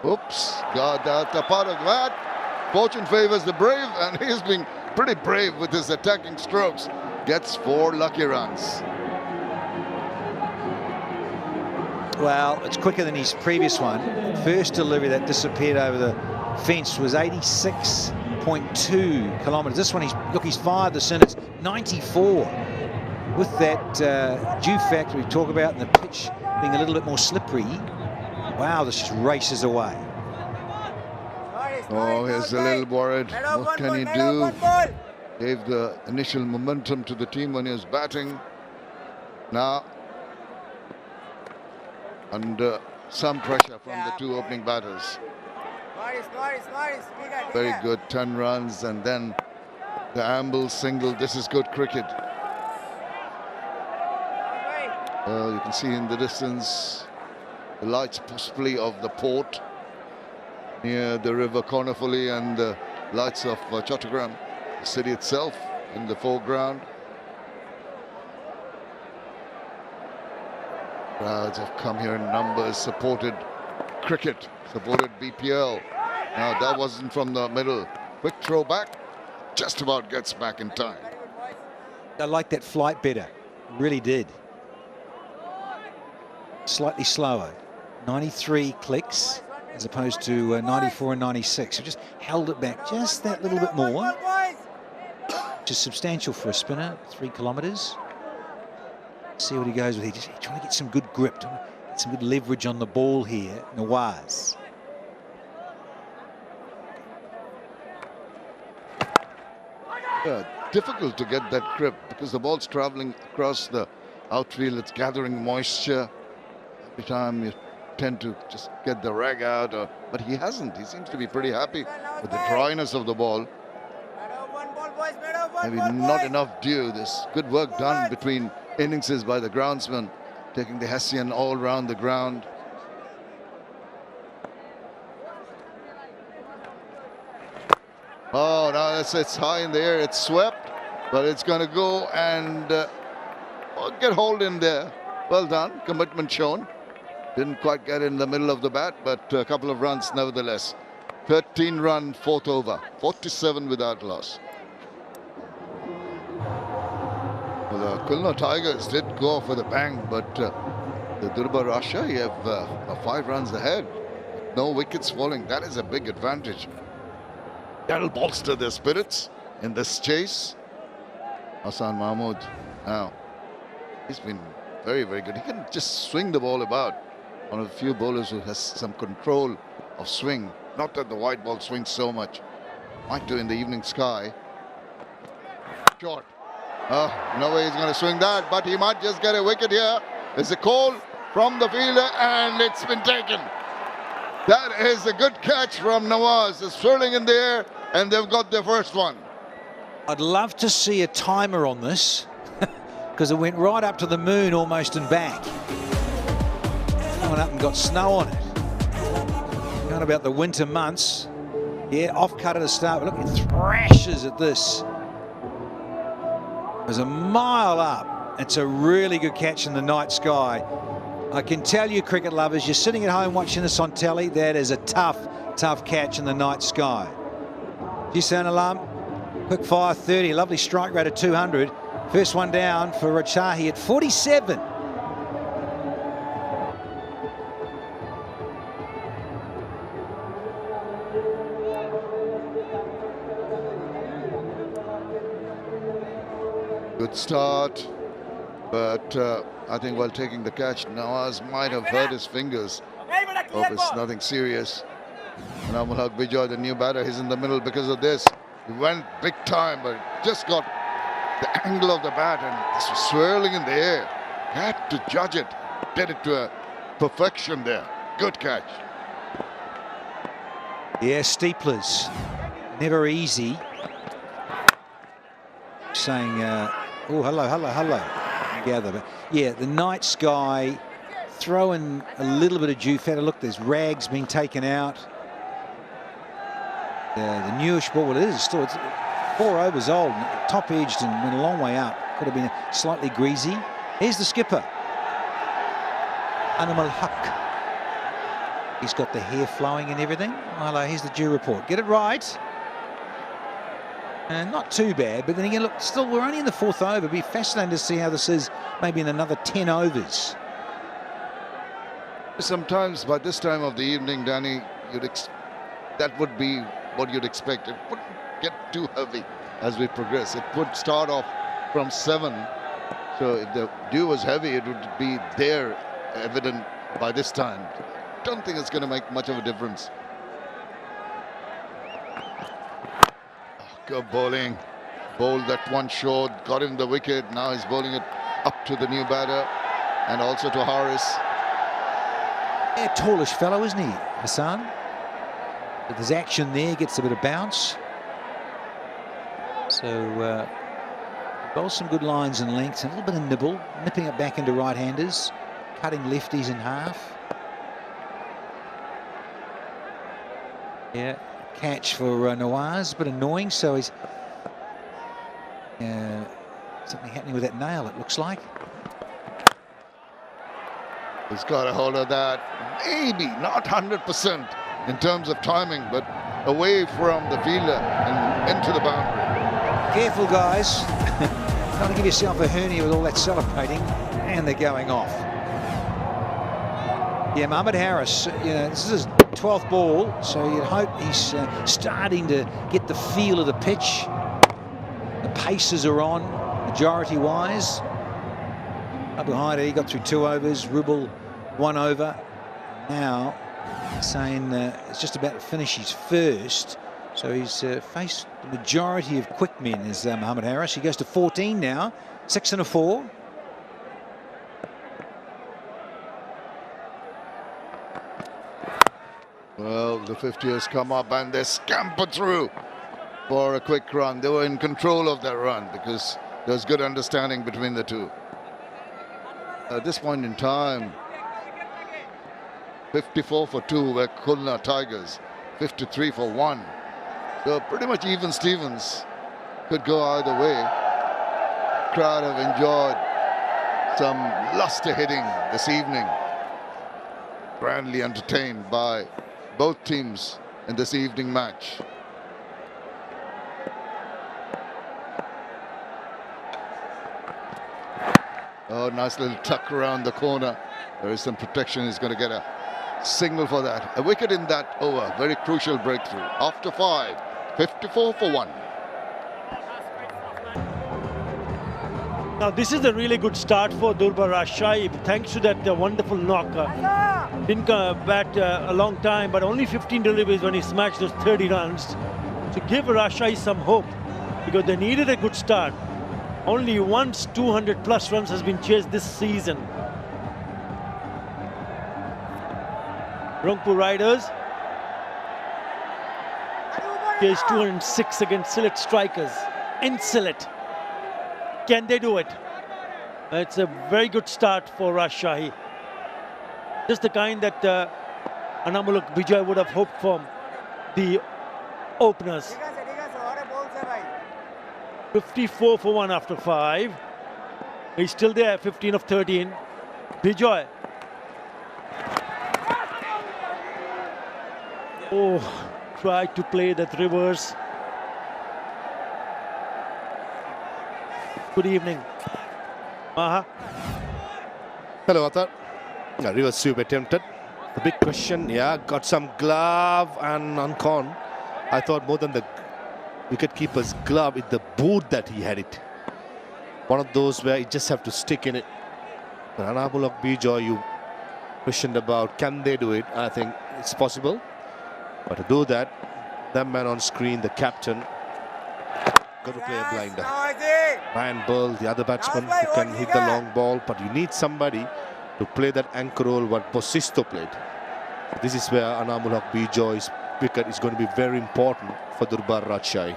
Oops, got out a part of that. Fortune favors the brave, and he's been pretty brave with his attacking strokes. Gets 4 lucky runs. Well, it's quicker than his previous one. First delivery that disappeared over the fence was 86.2 kilometres. This one, he's fired the sin. It's 94. With that dew factor we talk about and the pitch being a little bit more slippery, wow, this just races away. Oh, he's a little worried. What can he do? Gave the initial momentum to the team when he was batting. Now, under some pressure from the 2 opening batters. Very good 10 runs, and then the amble single. This is good cricket. You can see in the distance the lights possibly of the port near the river Cornfully, and the lights of Chattogram, the city itself, in the foreground. Crowds have come here in numbers, supported cricket, supported BPL. Now that wasn't from the middle. Quick throw back, just about gets back in time. I like that flight better, really did. Slightly slower, 93 clicks as opposed to 94 and 96. So just held it back just that little bit more, which is substantial for a spinner, 3 kilometres. See what he goes with here. Just trying to get some good grip, get some good leverage on the ball here, Nawaz. Difficult to get that grip because the ball's traveling across the outfield. It's gathering moisture. Every time you tend to just get the rag out, but he hasn't. He seems to be pretty happy with the dryness of the ball. Maybe not enough dew. There's good work done between innings by the groundsman, taking the Hessian all round the ground. Oh, now it's high in the air. It's swept, but it's going to go and get hold in there. Well done. Commitment shown. Didn't quite get in the middle of the bat, but a couple of runs nevertheless. 13-run 4th over, 47 without loss. Well, the Kulna Tigers did go for the bang, but the Durbar Rajshahi have 5 runs ahead. No wickets falling. That is a big advantage. That'll bolster their spirits in this chase. Hassan Mahmood now, he's been very, very good. He can just swing the ball about. One of the few bowlers who has some control of swing. Not that the white ball swings so much. Might do in the evening sky. Short. No way he's going to swing that, but he might just get a wicket here. There's a call from the fielder, and it's been taken. That is a good catch from Nawaz. It's swirling in the air, and they've got their first one. I'd love to see a timer on this, because it went right up to the moon almost and back. Coming up and got snow on it. Not about the winter months. Yeah, off cut at the start, but look, it thrashes at this. There's a mile up. It's a really good catch in the night sky. I can tell you, cricket lovers, you're sitting at home watching this on telly, that is a tough, tough catch in the night sky. Jisan Alam, quick fire 30, lovely strike rate of 200. First one down for Rajshahi at 47. Good start, but I think while taking the catch, Nawaz might have hurt his fingers. Hope it's nothing serious. And Amul Haq Bijoy, the new batter, he's in the middle because of this. He went big time, but just got the angle of the bat, and this was swirling in the air. Had to judge it. Did it to a perfection there. Good catch. Yeah, steeplers, never easy. Saying, oh, hello. Together, but yeah, the night sky, throw in a little bit of dew factor. Look, there's rags being taken out. The newish ball, well, it is still, it's 4 overs old, top edged and went a long way up. Could have been slightly greasy. Here's the skipper, Anam Al Haq. He's got the hair flowing and everything. Hello, here's the due report. Get it right. And not too bad, but then again, look, still, we're only in the 4th over. It'll be fascinating to see how this is maybe in another 10 overs. Sometimes by this time of the evening, Danny, that would be what you'd expect. It wouldn't get too heavy as we progress. It would start off from 7. So if the dew was heavy, it would be there evident by this time. Don't think it's going to make much of a difference. Good bowling. Bowled that one short, got him the wicket. Now he's bowling it up to the new batter and also to Harris. Yeah, tallish fellow, isn't he, Hassan? But there's action there, gets a bit of bounce. So bowls some good lines and lengths, a little bit of nibble, nipping it back into right-handers, cutting lefties in half. Yeah, catch for Nawaz, but annoying, so he's something happening with that nail, it looks like. He's got a hold of that. Maybe not 100% in terms of timing, but away from the fielder and into the boundary. Careful, guys. Trying to give yourself a hernia with all that celebrating, and they're going off. Yeah, Mohamed Harris, this is his 12th ball, so you'd hope he's starting to get the feel of the pitch. The paces are on, majority-wise. Up behind it, he got through 2 overs, Rubel 1 over. Now, saying it's just about to finish his first. So he's faced the majority of quick men as Mohamed Harris. He goes to 14 now, 6 and a 4. Well, the 50 has come up and they scamper through for a quick run. They were in control of that run because there was good understanding between the two. At this point in time, 54 for 2 were Khulna Tigers, 53 for 1. So pretty much even Stevens could go either way. Crowd have enjoyed some lusty hitting this evening. Grandly entertained by both teams in this evening match. Oh, nice little tuck around the corner. There is some protection. He's going to get a signal for that. A wicket in that over. Very crucial breakthrough. After 5, 54 for 1. Now this is a really good start for Durbar Rajshahi, thanks to that wonderful knock. Didn't bat a long time, but only 15 deliveries when he smashed those 30 runs. To give Rajshahi some hope, because they needed a good start. Only once 200 plus runs has been chased this season. Rangpur Riders chased 206 against Sylhet Strikers in Sylhet. Can they do it? It's a very good start for Rajshahi. Just the kind that Anamulak Vijay would have hoped for the openers. 54 for 1 after 5. He's still there, 15 of 13. Vijay. Oh, tried to play that reverse. Good evening. Maha. Hello, Athar. Reverse sweep attempted. The big question, got some glove and uncon. I thought more than the wicketkeeper's glove, it's the boot that he had it. One of those where you just have to stick in it. Anamulak Bijoy, you questioned about, can they do it? I think it's possible. But to do that man on screen, the captain, got to play a blinder. Ryan Burl, the other batsman, who can hit the long ball, but you need somebody to play that anchor role what Bosisto played. This is where Anamulak Bijoy's wicket is going to be very important for Durbar Rajshahi.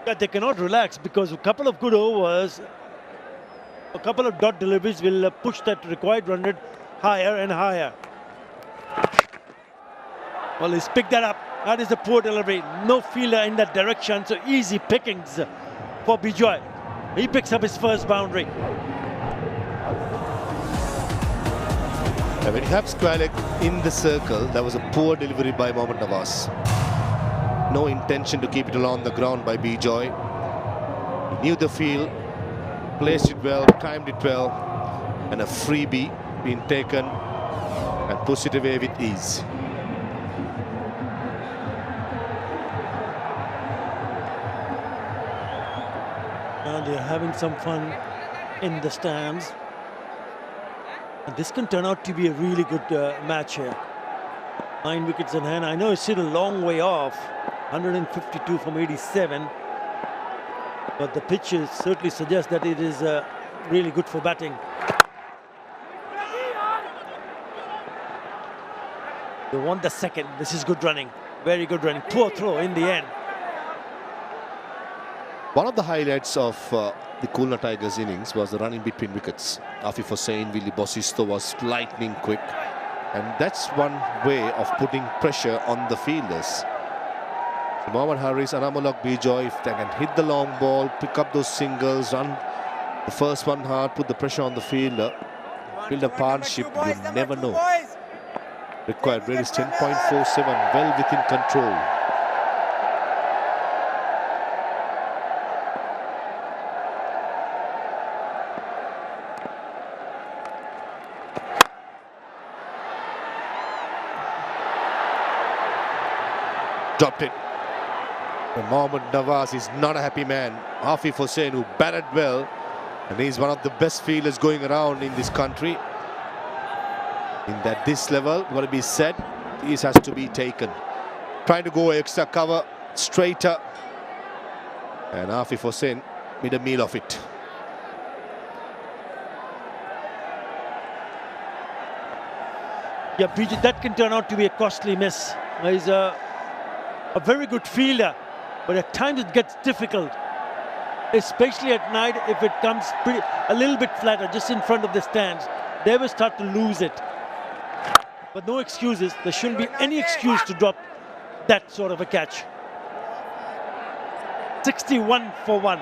Yeah, they cannot relax because a couple of good overs, a couple of dot deliveries will push that required run rate higher and higher. Well, he's picked that up. That is a poor delivery. No fielder in that direction, so easy pickings for Bijoy. He picks up his first boundary. And when you have square leg in the circle, that was a poor delivery by Mohammad Nawaz. No intention to keep it along the ground by B-Joy. He knew the field, placed it well, timed it well, and a freebie being taken and pushed it away with ease. And they're having some fun in the stands. And this can turn out to be a really good match here. 9 wickets in hand. I know it's still a long way off. 152 from 87. But the pitches certainly suggest that it is really good for batting. They want the second. This is good running. Very good running. Poor throw in the end. One of the highlights of the Khulna Tigers innings was the running between wickets. Afif Hussain, Willie Bosisto was lightning quick. And that's one way of putting pressure on the fielders. So Mohammad Haris, Anamulak B-Joy, if they can hit the long ball, pick up those singles, run the first one hard, put the pressure on the fielder, build a partnership, you never know. Required rate is 10.47, well within control. Dropped it. And Mohammad Nawaz is not a happy man. Afif Hussain, who batted well, and he's one of the best fielders going around in this country. At this level, what to be said, this has to be taken. Trying to go extra cover, straighter. And Afif Hussain made a meal of it. Yeah, PG, that can turn out to be a costly miss. He's a very good fielder, but at times it gets difficult, especially at night if it comes a little bit flatter, just in front of the stands. They will start to lose it. But no excuses. There shouldn't be any excuse to drop that sort of a catch. 61 for 1.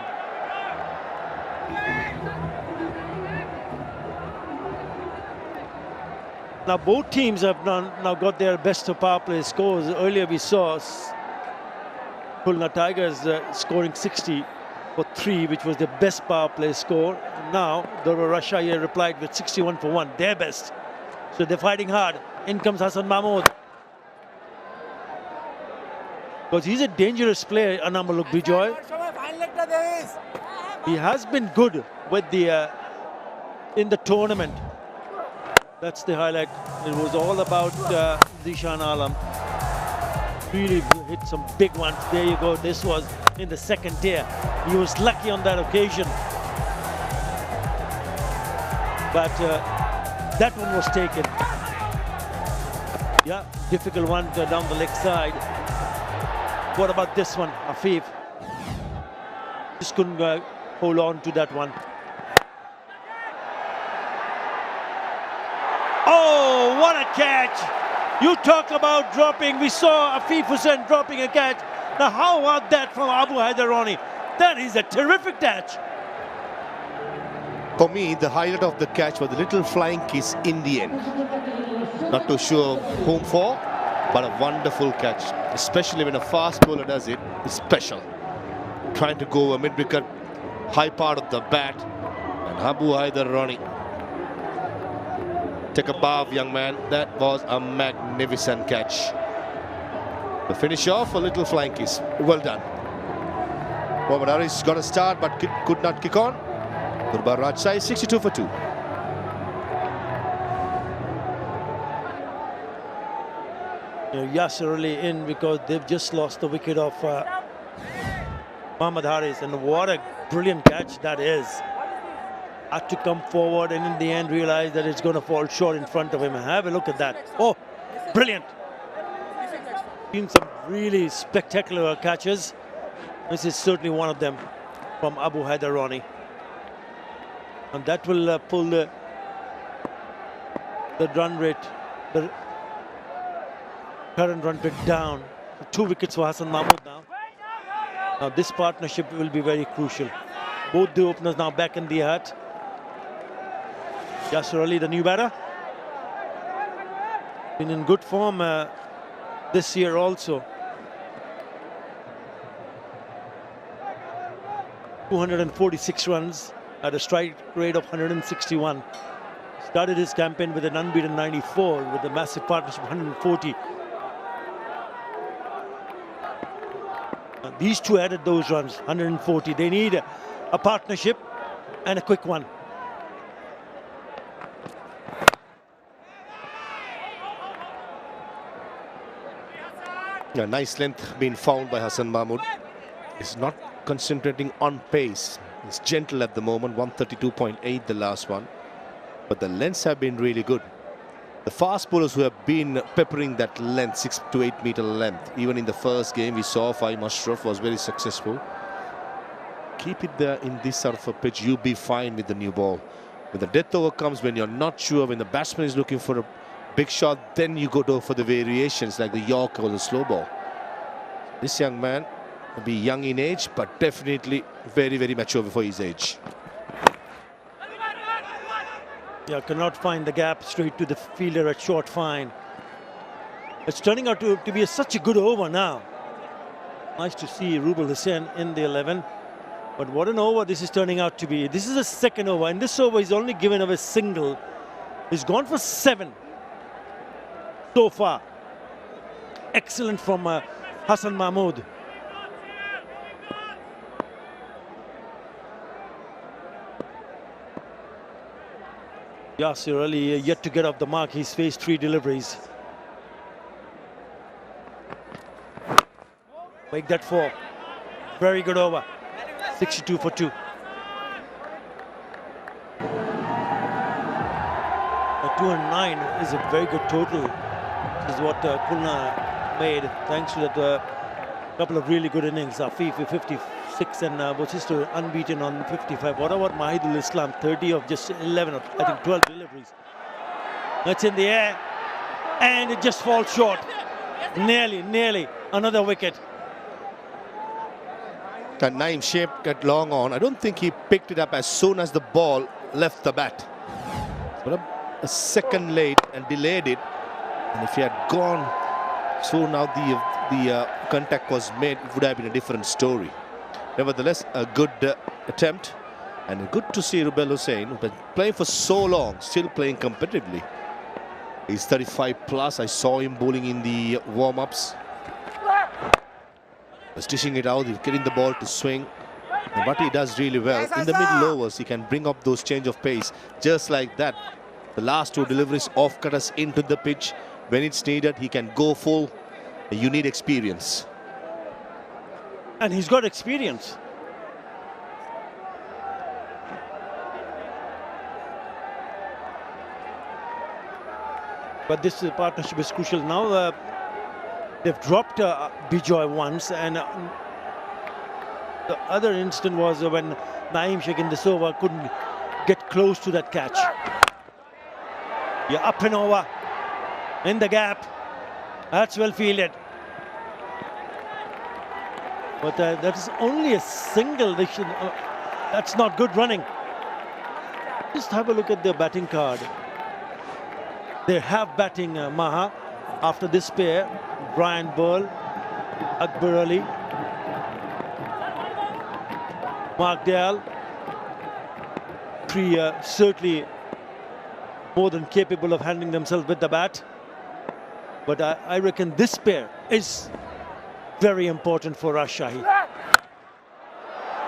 Now both teams have now got their best of power play scores. Earlier we saw Khulna Tigers scoring 60 for 3, which was their best power play score. Now Durbar Rajshahi here replied with 61 for 1, their best. So they're fighting hard. In comes Hassan Mahmood. Because he's a dangerous player, Anamulak Bijoy. He has been good with the in the tournament. That's the highlight. It was all about Zishan Alam. Really hit some big ones. There you go. This was in the second tier. He was lucky on that occasion. But that one was taken. Yeah, difficult one down the leg side. What about this one, Afif? Just couldn't hold on to that one. Oh, what a catch! You talk about dropping. We saw Afif Hussain dropping a catch. Now, how about that from Abu Haidarani? That is a terrific catch. For me, the highlight of the catch was the little flying kiss in the end. Not too sure whom for, but a wonderful catch. Especially when a fast bowler does it, it's special. Trying to go a mid-wicket, high part of the bat. And Abu Haidarani. Take a bow, young man. That was a magnificent catch. The finish off, a little flying kiss. Well done. Mohammad Haris got a start, but could not kick on. Durbar Rajshahi 62 for 2. Yasser Ali in because they've just lost the wicket of Mohammad Haris, and what a brilliant catch that is. Had to come forward and in the end realize that it's going to fall short in front of him. Have a look at that. Oh, brilliant. Seen some really spectacular catches. This is certainly one of them from Abu Haidarani. And that will pull the run rate, the current run rate down. 2 wickets for Hassan Mahmood now. Now this partnership will be very crucial. Both the openers now back in the hut. Yasser Ali, the new batter. Been in good form this year also. 246 runs at a strike rate of 161. Started his campaign with an unbeaten 94 with a massive partnership of 140. These two added those runs, 140. They need a partnership and a quick one. Yeah, nice length being found by Hassan Mahmood. He's not concentrating on pace. He's gentle at the moment, 132.8 the last one. But the lengths have been really good. The fast bowlers who have been peppering that length, 6 to 8 meter length. Even in the first game, we saw Fahim Ashraf was very successful. Keep it there in this sort of a pitch, you'll be fine with the new ball. When the death over comes, when you're not sure, when the batsman is looking for a big shot, then you go for the variations like the Yorker or the slow ball. This young man may be young in age, but definitely very, very mature for his age. Yeah, cannot find the gap straight to the fielder at short fine. It's turning out to be such a good over now. Nice to see Rubel Hussain in the 11. But what an over this is turning out to be. This is a second over, and this over is only given away single. He's gone for 7 so far. Excellent from Hassan Mahmood. Yasir Ali yet to get off the mark. He's faced 3 deliveries. Make that 4. Very good over. 62 for 2. 209 is a very good total. This is what Kulna made thanks to that couple of really good innings. Afif with 56 and Bosisto unbeaten on 55. What about Mahidul Islam? 30 of just 11 of, I think, 12 deliveries. That's in the air and it just falls short. Nearly another wicket. That Naeem shape got long on. I don't think he picked it up as soon as the ball left the bat. But a second late and delayed it. And if he had gone, so now the contact was made, it would have been a different story. Nevertheless, a good attempt. And good to see Rubel Hussain, who's been playing for so long, still playing competitively. He's 35 plus. I saw him bowling in the warm-ups. Stitching it out, he's getting the ball to swing. And what he does really well, in the middle overs, he can bring up those change of pace. Just like that, the last 2 deliveries off-cut us into the pitch. When it's needed, he can go full. You need experience. And he's got experience. But this partnership is crucial now. They've dropped Bijoy once, and the other instant was when Naeem Sheikh in this over couldn't get close to that catch. Yeah, up and over in the gap. That's well fielded. But that is only a single. That's not good running. Just have a look at their batting card. They have batting Maha after this pair. Brian Burl, Akbar Ali, Mark Dale. 3 certainly more than capable of handling themselves with the bat. But I reckon this pair is very important for Rajshahi.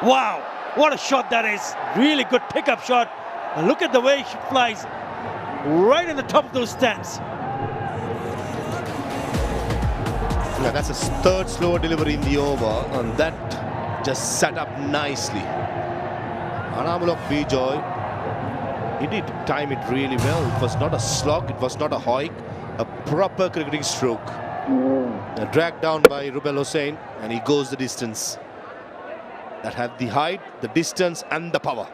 Wow, what a shot that is. Really good pickup shot. And look at the way she flies right in the top of those stands. Yeah, that's a 3rd slower delivery in the over, and that just set up nicely. Anamulok Bijoy, he did time it really well. It was not a slog, it was not a hoik, a proper cricketing stroke. Dragged down by Rubel Hussain, and he goes the distance. That had the height, the distance, and the power.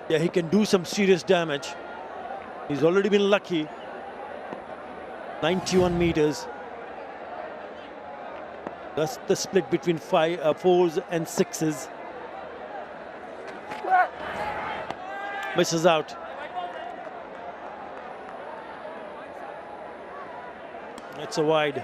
Yeah, he can do some serious damage. He's already been lucky. 91 meters. That's the split between 4s and 6s. Misses out. That's a wide.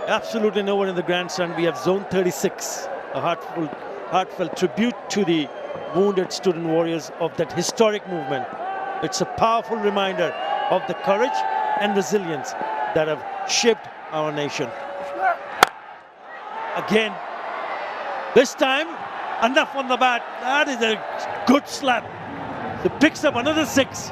Absolutely no one in the grandstand. We have zone 36, a heartfelt tribute to the wounded student warriors of that historic movement. It's a powerful reminder of the courage and resilience that have shaped our nation. Again, this time, enough on the bat. That is a good slap. He picks up another 6.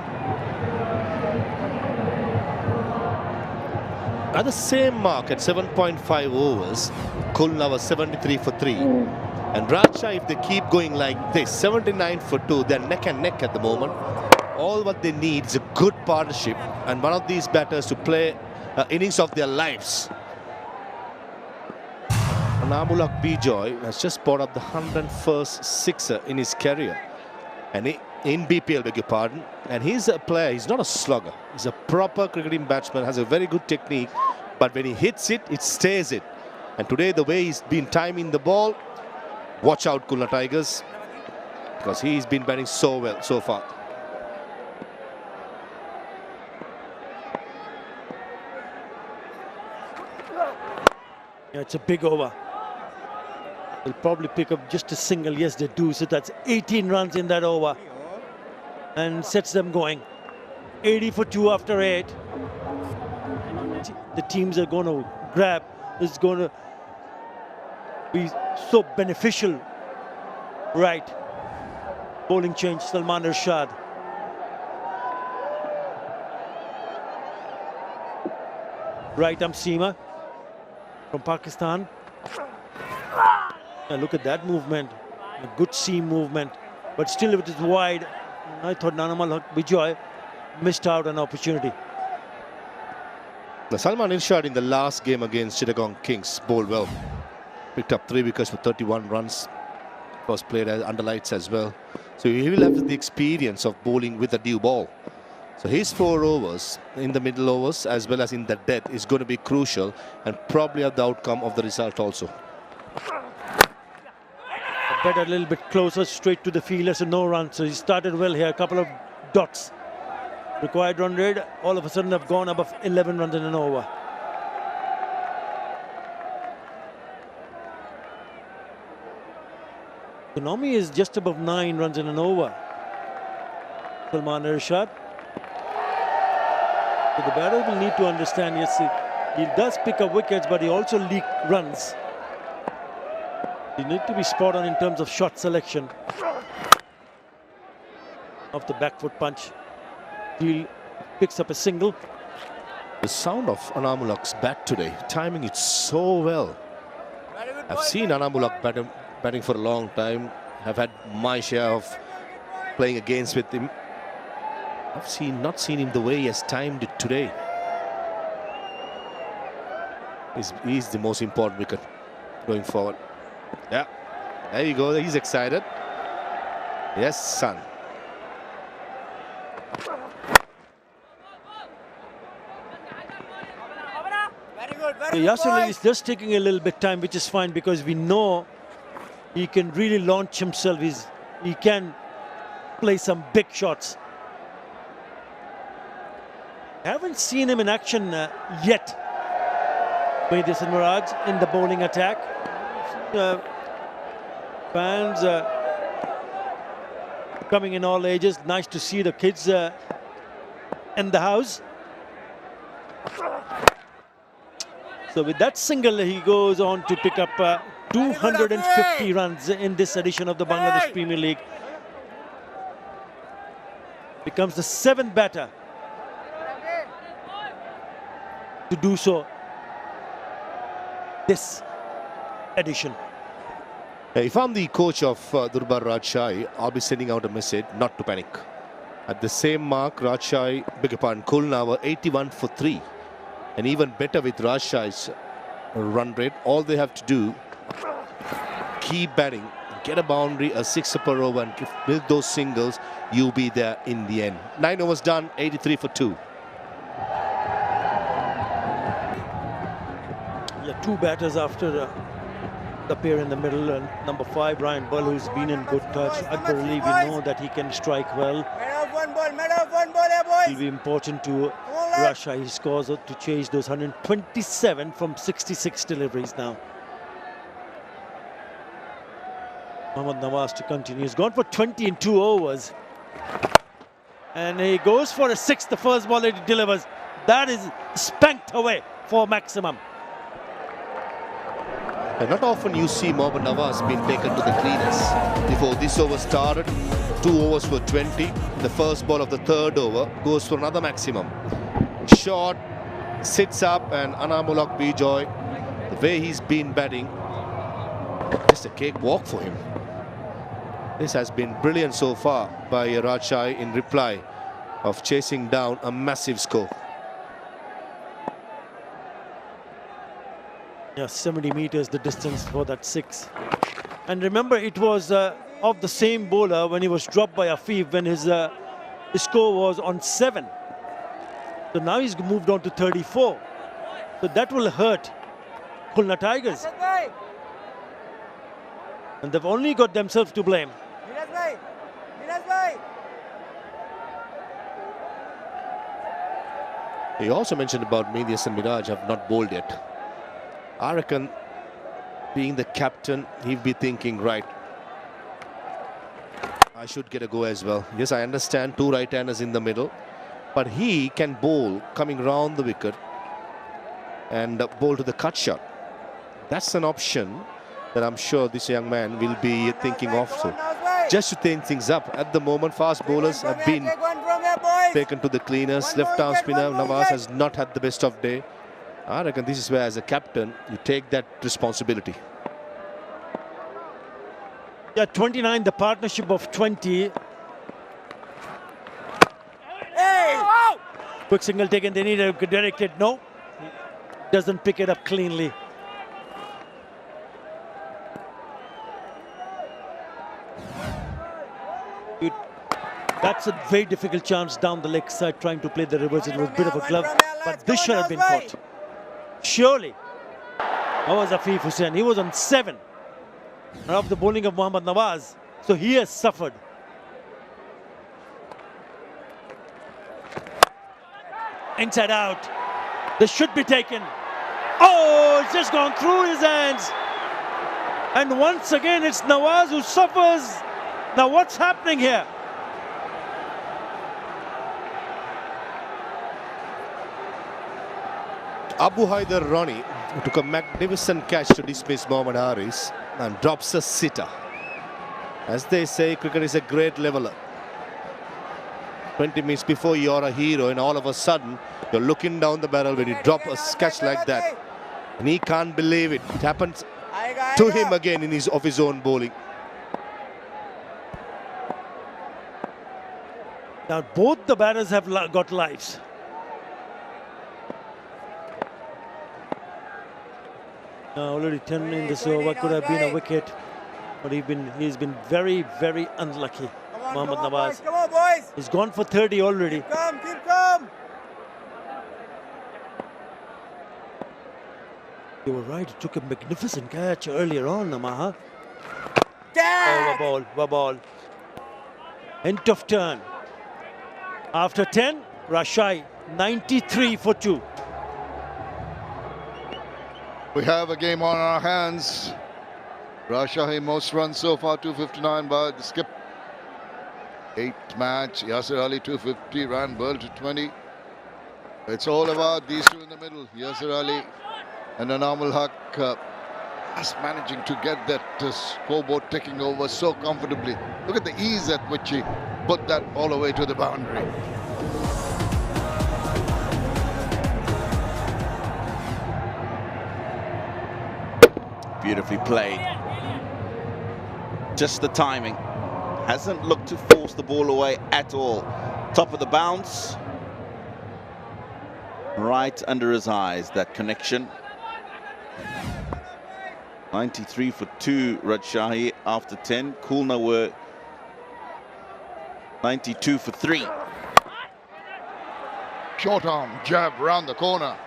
At the same mark at 7.5 overs, Khulna was 73 for 3. And Rajshahi, if they keep going like this, 79 for 2, they're neck and neck at the moment. All what they need is a good partnership and one of these batters to play innings of their lives. Anamulak Bijoy has just brought up the 101st sixer in his career. And in BPL, beg your pardon. And he's a player, he's not a slugger. He's a proper cricketing batsman, has a very good technique. But when he hits it, it stays it. And today, the way he's been timing the ball, watch out, Khulna Tigers, because he's been batting so well so far. Yeah, it's a big over. They'll probably pick up just a single. Yes, they do. So that's 18 runs in that over. And sets them going. 80 for 2 after 8. The teams are going to grab. It's going to be so beneficial. Right. Bowling change, Salman Irshad. Right arm seamer from Pakistan. Now look at that movement. A good seam movement. But still it is wide. I thought Anamulak Bijoy missed out an opportunity. Now, Salman Irshad in the last game against Chittagong Kings bowled well. Picked up 3 wickets for 31 runs. Was played under lights as well. So he will have the experience of bowling with a new ball. So his 4 overs in the middle overs as well as in the death is going to be crucial and probably have the outcome of the result also. Better a little bit closer, straight to the fielder, so no run. So he started well here, a couple of dots. Required run rate, all of a sudden have gone above 11 runs in an over. Economy is just above 9 runs in an over. Salman Irshad. So the batter will need to understand, yes, he does pick up wickets, but he also leaks runs. You need to be spot on in terms of shot selection. Off the back foot punch. He picks up a single. The sound of Anamulak's bat today, timing it so well. I've seen Anamulak batting for a long time. I've had my share of playing against with him. I've not seen him the way he has timed it today. He's the most important wicket going forward. Yeah, there you go. He's excited. Yes, son. Yasir Ali is just taking a little bit time, which is fine because we know he can really launch himself. He can play some big shots. Haven't seen him in action yet. Mehdi Hasan Miraj in the bowling attack. Fans coming in all ages. Nice to see the kids in the house. So with that single, he goes on to pick up 250 runs in this edition of the Bangladesh Premier League. Becomes the 7th batter to do so this edition. If I'm the coach of Durbar Rajshahi, I'll be sending out a message not to panic. At the same mark, Rajshahi, beg your pardon, Khulna were 81 for 3. And even better with Rajshahi's run rate. All they have to do, keep batting, get a boundary, a 6 per over, and build those singles. You'll be there in the end. 9 overs done, 83 for 2. Yeah, 2 batters after the pair in the middle, and number 5, Ryan Bull, who's been in good touch. I believe we know that he can strike well. It will be important to Russia. He scores to chase those 127 from 66 deliveries now. Mohammad Nawaz to continue. He's gone for 20 in 2 overs. And he goes for a 6, the first ball that he delivers. That is spanked away for maximum. And not often you see Mohammad Nawaz being taken to the cleaners. Before this over started, 2 overs for 20. The first ball of the 3rd over goes for another maximum. Shot, sits up, and Anamulak Bijoy, the way he's been batting, just a cakewalk for him. This has been brilliant so far by Rajshai in reply of chasing down a massive score. Yeah, 70 meters the distance for that 6. And remember, it was of the same bowler when he was dropped by Afif when his score was on 7. So now he's moved on to 34. So that will hurt Khulna Tigers. And they've only got themselves to blame. He also mentioned about Medias and Miraj have not bowled yet. I reckon, being the captain, he'll be thinking, right, I should get a go as well. Yes, I understand 2 right-handers in the middle, but he can bowl coming round the wicket and bowl to the cut shot. That's an option that I'm sure this young man will be thinking of. So, just to change things up. At the moment, fast bowlers have been taken to the cleaners. Left-arm spinner Nawaz has not had the best of day. I reckon this is where, as a captain, you take that responsibility. Yeah, 29, the partnership of 20. Quick single taken, they need a directed. No, doesn't pick it up cleanly. That's a very difficult chance down the leg side, trying to play the reverse. It was a bit of a glove, but this should have been caught. Surely. That was Afif Hussain. He was on 7 of the bowling of Mohammad Nawaz. So he has suffered. Inside out. This should be taken. Oh, it's just gone through his hands. And once again, it's Nawaz who suffers. Now what's happening here? Abu Haider Rani took a magnificent catch to dismiss Mohammad Haris and drops a sitter. As they say, cricket is a great leveler. 20 minutes before you're a hero, and all of a sudden you're looking down the barrel when you drop a catch like that. And he can't believe it. It happens to him again in his own bowling. Now both the batters have got lives. Now already 10 in this over, could have been a wicket, but he's been very, very unlucky. Mohammad Nawaz. Come on, boys. He's gone for 30 already. Keep calm, keep calm. You were right, he took a magnificent catch earlier on, Namaha. Over ball. End of turn. After 10, Rajshai 93 for 2. We have a game on our hands. Rajshai most runs so far, 259 by the skip. 8th match, Yasir Ali 250, Ryan Burl to 20. It's all about these two in the middle, Yasir Ali and Anamul Haq, just managing to get that scoreboard ticking over so comfortably. Look at the ease at which he put that all the way to the boundary. Beautifully played. Just the timing. Hasn't looked to force the ball away at all. Top of the bounce. Right under his eyes, that connection. 93 for 2, Rajshai after 10. Khulna were 92 for 3. Short arm jab round the corner.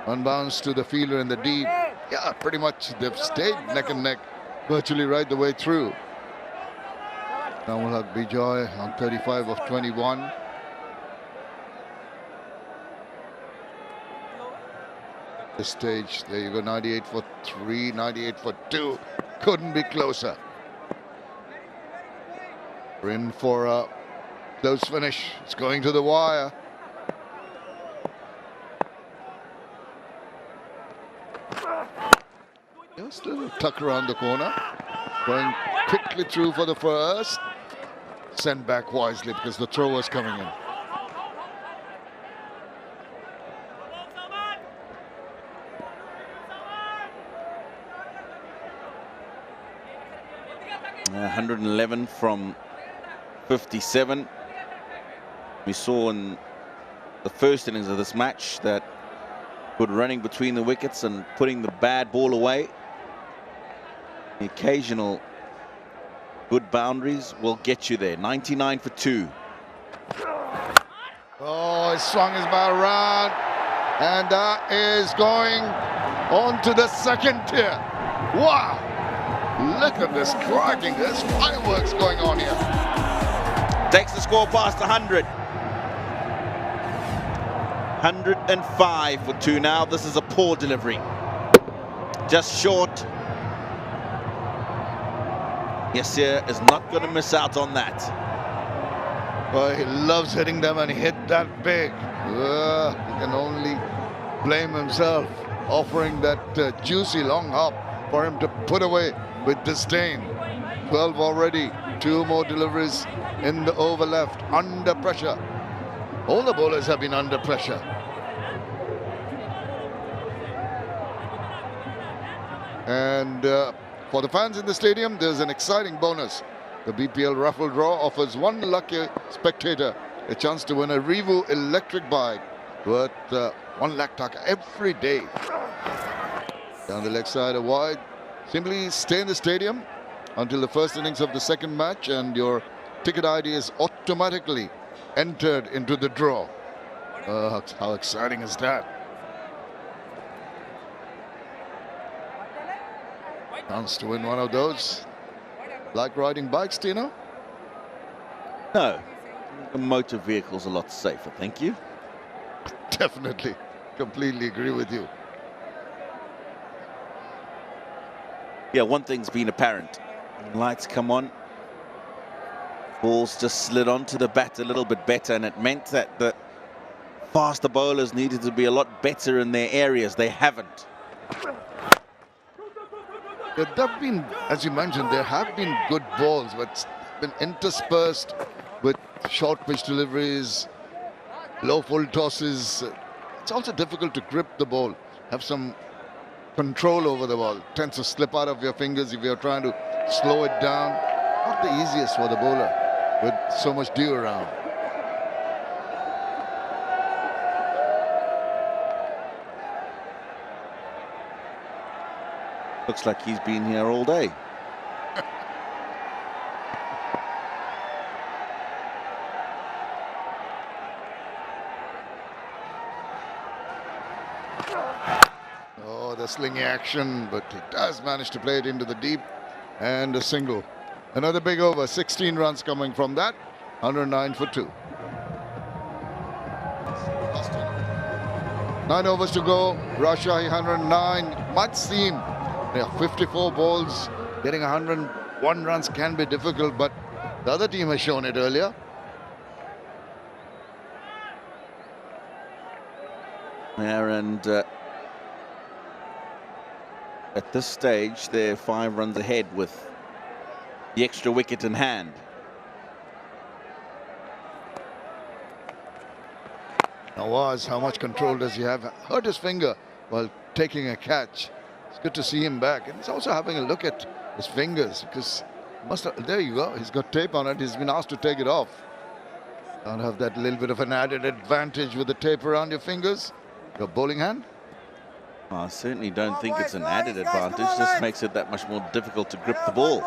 Unbounced to the fielder in the deep. Yeah, pretty much they've stayed neck and neck virtually right the way through. Now we'll have Bijoy on 35 of 21. This stage, there you go, 98 for 3, 98 for 2. Couldn't be closer. We're in for a close finish. It's going to the wire. Just a little tuck around the corner. Going quickly through for the first. Sent back wisely because the throw was coming in. Uh, 111 from 57. We saw in the first innings of this match that good running between the wickets and putting the bad ball away. The occasional good boundaries will get you there. 99 for 2. Oh, he swung his bat around, and that is going on to the second tier. Wow! Look at this cracking. There's fireworks going on here. Takes the score past 100. 105 for 2 now. This is a poor delivery. Just short. Yasir is not going to miss out on that. Well, he loves hitting them, and he hit that big. He can only blame himself, offering that juicy long hop for him to put away with disdain. 12 already. 2 more deliveries in the over left. Under pressure. All the bowlers have been under pressure. And for the fans in the stadium, there's an exciting bonus. The BPL raffle draw offers one lucky spectator a chance to win a Revo electric bike worth 1 lakh taka every day. Down the leg side, a wide. Simply stay in the stadium until the first innings of the second match, and your ticket ID is automatically entered into the draw. How exciting is that? Chance to win one of those. Like riding bikes, Tino? No. A motor vehicle's a lot safer, thank you. Definitely. Completely agree with you. Yeah, one thing's been apparent. Lights come on. Balls just slid onto the bat a little bit better, and it meant that the faster bowlers needed to be a lot better in their areas. They haven't. There have been, as you mentioned, there have been good balls, but it's been interspersed with short pitch deliveries, low full tosses. It's also difficult to grip the ball, have some control over the ball. It tends to slip out of your fingers if you're trying to slow it down. Not the easiest for the bowler with so much dew around. Looks like he's been here all day. Oh, the slingy action, but he does manage to play it into the deep, and a single. Another big over, 16 runs coming from that, 109 for 2. 9 overs to go, Rajshahi 109, might seem, yeah, 54 balls, getting 101 runs can be difficult, but the other team has shown it earlier. There, and at this stage, they're 5 runs ahead with the extra wicket in hand. Nawaz, how much control does he have? Hurt his finger while taking a catch. It's good to see him back. And he's also having a look at his fingers because there you go. He's got tape on it. He's been asked to take it off. Can't have that little bit of an added advantage with the tape around your fingers. Your bowling hand. I certainly don't think it's an added advantage. Just makes it that much more difficult to grip the ball.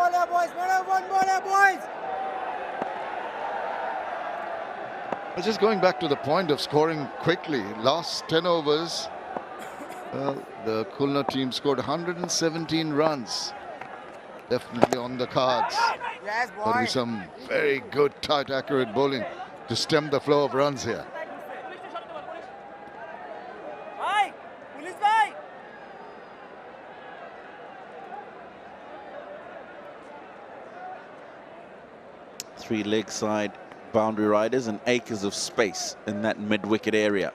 Just going back to the point of scoring quickly. Last 10 overs, the Khulna team scored 117 runs. Definitely on the cards. Yes, There'll be some very good, tight, accurate bowling to stem the flow of runs here. Bye. Police bye. Three leg side boundary riders and acres of space in that mid-wicket area.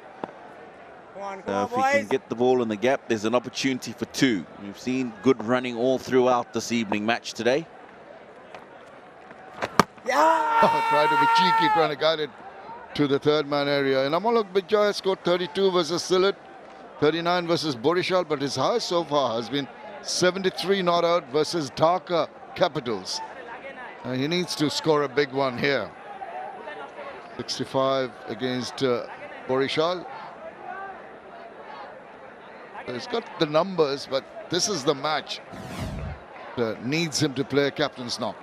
Come So on, if he can boys. get the ball in the gap, there's an opportunity for two. We've seen good running all throughout this evening match today. Yeah. Try to be cheeky, trying to guide it to the third man area. And Amalak Bijay scored 32 versus Sylhet, 39 versus Borishal, but his highest so far has been 73 not out versus Dhaka Capitals. He needs to score a big one here. 65 against Borishal. He's got the numbers, but this is the match that needs him to play captain's knock.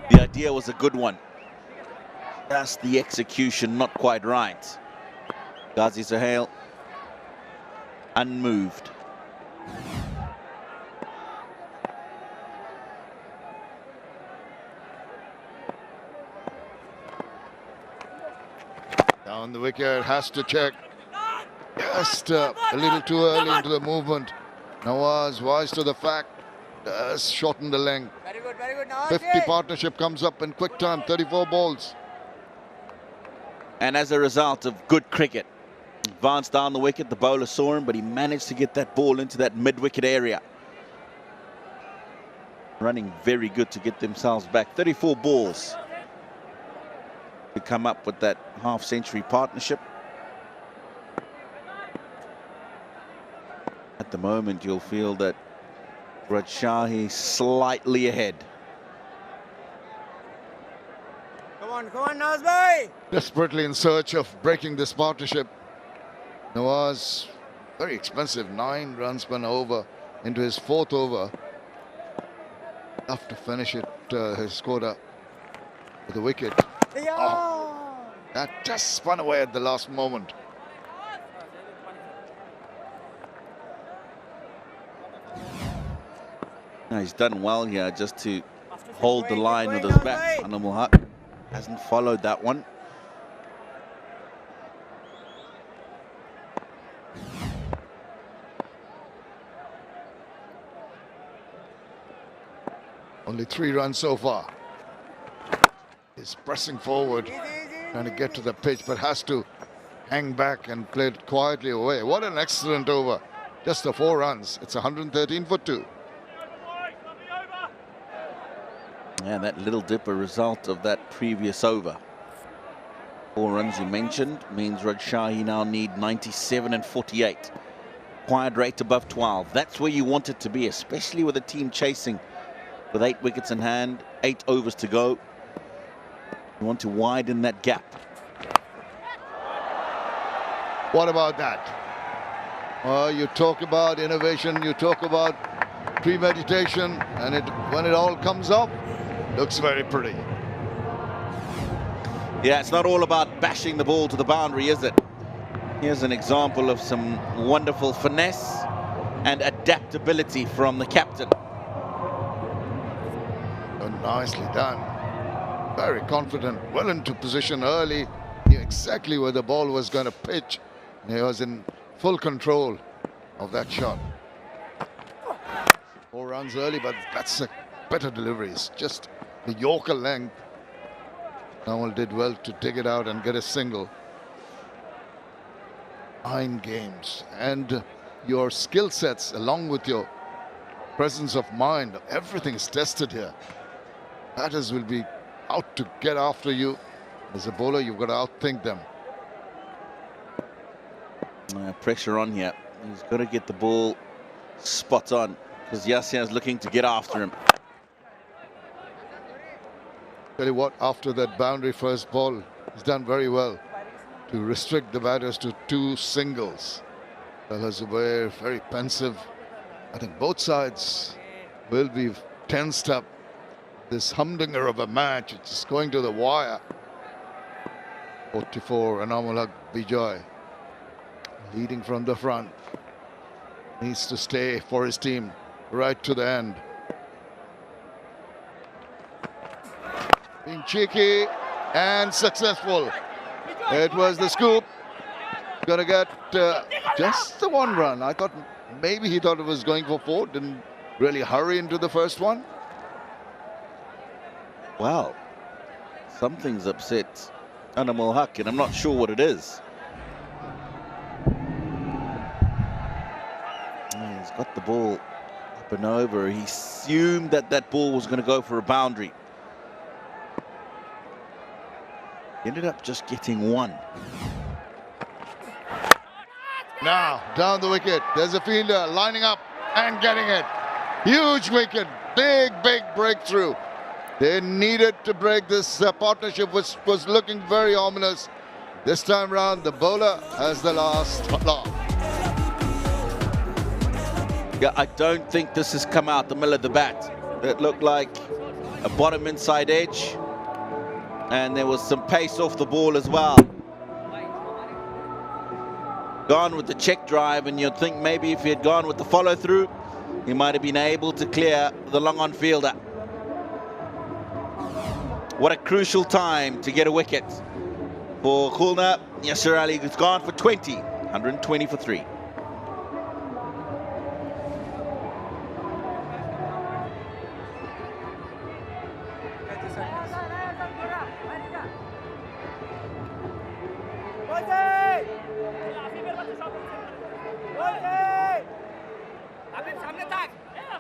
The idea was a good one. Just the execution not quite right. Ghazi Sohail unmoved. Down the wicket, has to check. Just a little too early into the movement. Nawaz, wise to the fact, does shorten the length. Very good. Now 50 partnership comes up in quick time, 34 balls. And as a result of good cricket, advanced down the wicket, the bowler saw him, but he managed to get that ball into that mid-wicket area. Running very good to get themselves back. 34 balls to come up with that half-century partnership. At the moment, you'll feel that Rajshahi slightly ahead. Come on, Nawaz bhai. Desperately in search of breaking this partnership. Nawaz, very expensive, 9 runs per over into his 4th over. Enough to finish it, his scorer with a wicket. Yeah. Oh, that just spun away at the last moment. Now, he's done well here just to hold the line with his bat. Anamul Haq hasn't followed that one. Only 3 runs so far. He's pressing forward, trying to get to the pitch, but has to hang back and play it quietly away. What an excellent over. Just the 4 runs. It's 113 for 2. And that little dip, a result of that previous over. 4 runs you mentioned means Rajshahi now need 97 and 48. Acquired rate above 12. That's where you want it to be, especially with a team chasing with 8 wickets in hand, 8 overs to go. You want to widen that gap. What about that? You talk about innovation, you talk about premeditation, and when it all comes up, looks very pretty. Yeah, it's not all about bashing the ball to the boundary, is it? Here's an example of some wonderful finesse and adaptability from the captain. Oh, nicely done. Very confident, well into position early. Knew exactly where the ball was going to pitch. He was in full control of that shot. 4 runs early, but that's a better delivery. It's just the Yorker length. Nawal did well to dig it out and get a single. 9 games. And your skill sets, along with your presence of mind, everything is tested here. Batters will be out to get after you. As a bowler, you've got to outthink them. Pressure on here. He's got to get the ball spot on because Yasir is looking to get after him. Tell you what, after that boundary first ball, he's done very well to restrict the batters to 2 singles. Zubair very pensive. I think both sides will be tensed up. This humdinger of a match, it's just going to the wire. 44, Anamul Haq Bijay. leading from the front. Needs to stay for his team right to the end. Being cheeky and successful. It was the scoop. Gonna get just the 1 run. I thought maybe he thought it was going for 4. Didn't really hurry into the first one. Well, something's upset Animal Huck, and I'm not sure what it is. He's got the ball up and over. He assumed that that ball was going to go for a boundary. He ended up just getting 1. Now, down the wicket. There's a fielder lining up and getting it. Huge wicket. Big breakthrough. They needed to break this partnership, which was looking very ominous. This time round, the bowler has the last laugh. Yeah, I don't think this has come out the middle of the bat. It looked like a bottom inside edge. And there was some pace off the ball as well. Gone with the check drive, and you'd think maybe if he had gone with the follow through, he might have been able to clear the long on fielder. What a crucial time to get a wicket for Khulna. Yasir Ali has gone for 20, 120 for 3.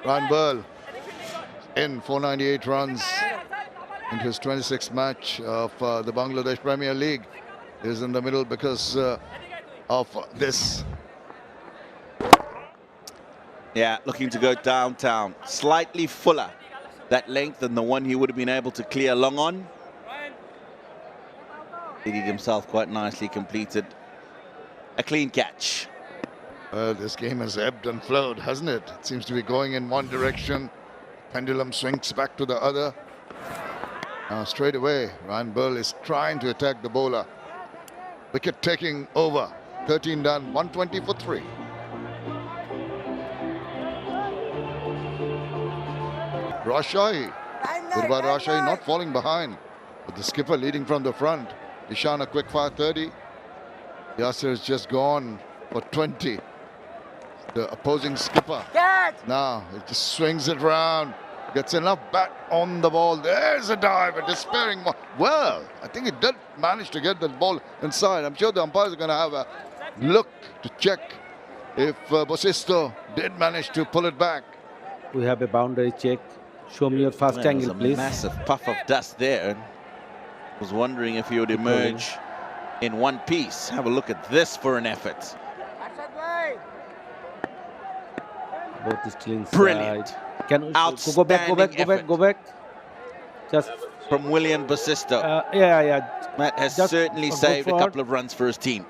Ryan Burl in 498 runs in his 26th match of the Bangladesh Premier League. Is in the middle because of this. Yeah, looking to go downtown. Slightly fuller, that length, than the one he would have been able to clear long on. He did himself quite nicely, completed a clean catch. Well, this game has ebbed and flowed, hasn't it? It seems to be going in one direction. Pendulum swings back to the other. Now straight away, Ryan Burl is trying to attack the bowler. Wicket taking over. 13 done, 120 for 3. Rashai. Durbar Rashai not falling behind. With the skipper leading from the front. Ishan a quick fire 30. Yasir has just gone for 20. The opposing skipper. Now it just swings it round. Gets enough bat on the ball. There's a dive, a despairing one. Well, I think it did manage to get that ball inside. I'm sure the umpires are going to have a look to check if Bosisto did manage to pull it back. We have a boundary check. Show me your first angle, please. Massive puff of dust there. I was wondering if he would emerge in one piece. Have a look at this for an effort. Both is still inside. Brilliant. Can we go back? Just from William Bosisto. That has certainly saved a couple of runs for his team.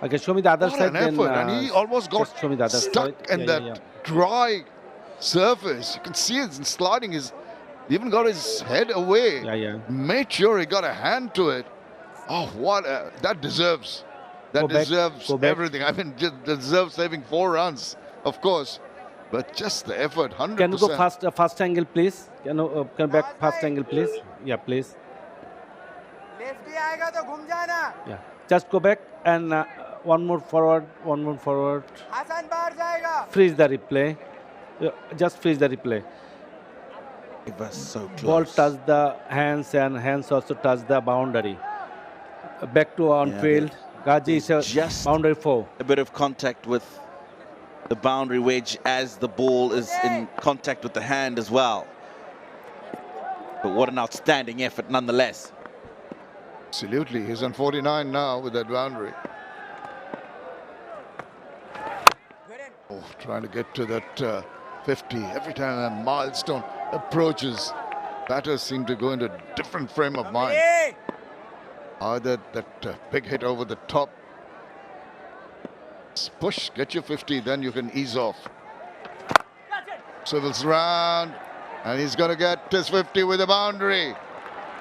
Okay, show me the other side. An effort, and he almost got stuck in that dry surface. You can see it sliding. He even got his head away. Made sure he got a hand to it. Oh, that deserves. That deserves everything. I mean, deserves saving 4 runs, of course. But just the effort, 100%. Can you go fast angle, please? Can you come back fast angle, please? Yeah, please. Yeah, just go back and one more forward. Freeze the replay. Just freeze the replay. It was so close. Ball touched the hands and hands also touched the boundary. Back to on field. Gaji is just boundary 4. A bit of contact with the boundary wedge as the ball is in contact with the hand as well. But what an outstanding effort nonetheless. Absolutely. He's on 49 now with that boundary. Oh, trying to get to that 50. Every time a Milestone approaches, batters seem to go into a different frame of mind. Either that big hit over the top. Push, get your 50, then you can ease off. Swivels round, and he's going to get his 50 with a boundary.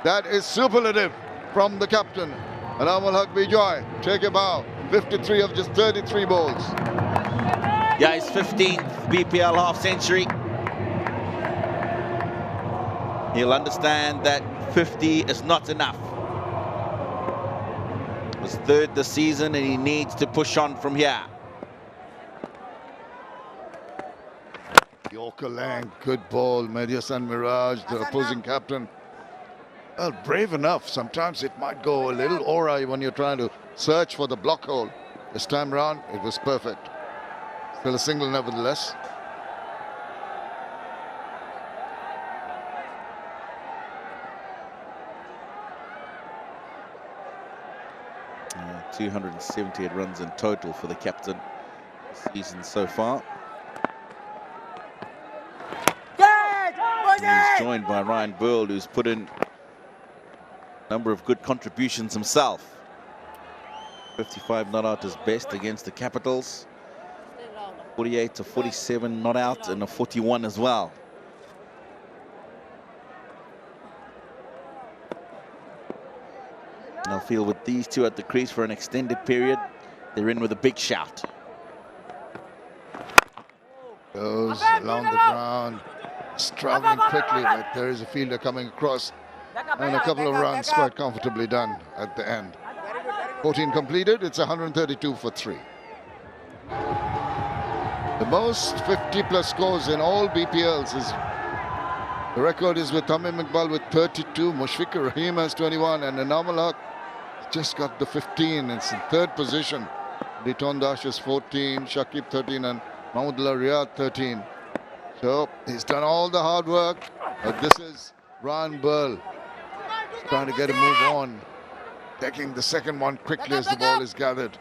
That is superlative from the captain. And Amal Haq Bijoy, take a bow. 53 of just 33 balls. Yeah, his 15th BPL half century. He'll understand that 50 is not enough. It was third this season and he needs to push on from here. Yorker Lang, good ball. Mediasan Mirage, the opposing captain. Well, brave enough. Sometimes it might go a little awry when you're trying to search for the block hole. This time round, it was perfect. Still a single nevertheless. Uh, 278 runs in total for the captain this season so far. He's joined by Ryan Burl, who's put in a number of good contributions himself. 55 not out his best against the Capitals. 48 to 47 not out, and a 41 as well. And I feel with these two at the crease for an extended period, they're in with a big shout. Goes along the ground, traveling quickly, but there is a fielder coming across. And a couple of runs quite comfortably done at the end. 14 completed, it's 132 for 3. The most 50-plus scores in all BPLs is... The record is with Tamim Iqbal with 32, Mushfiqur Rahim has 21, and Anam Haq just got the 15. It's in third position. Riton Dash is 14, Shakib 13, and Mahmudullah Riyad 13. So he's done all the hard work, but this is Ryan Burl trying to get a move on, taking the second one quickly as the ball is gathered.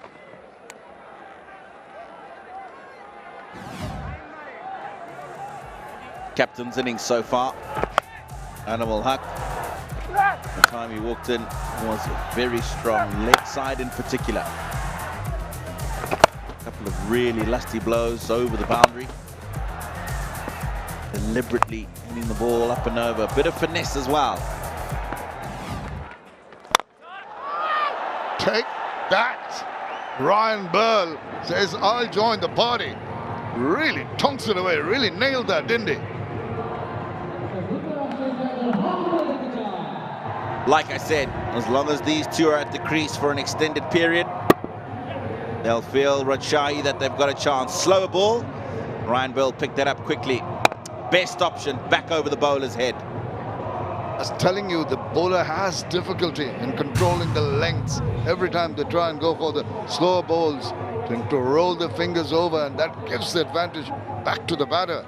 Captain's innings so far. Anam Haq, the time he walked in, was very strong, leg side in particular. A couple of really lusty blows over the boundary. Deliberately hitting the ball up and over. A bit of finesse as well. Take that! Ryan Burl says, I'll join the party. Really tonks it away, really nailed that, didn't he? Like I said, as long as these two are at the crease for an extended period, they'll feel Rajshahi that they've got a chance. Slower ball. Ryan Burl picked that up quickly. Best option, back over the bowler's head. I was telling you, the bowler has difficulty in controlling the lengths. Every time they try and go for the slower balls, tend to roll the fingers over, and that gives the advantage back to the batter.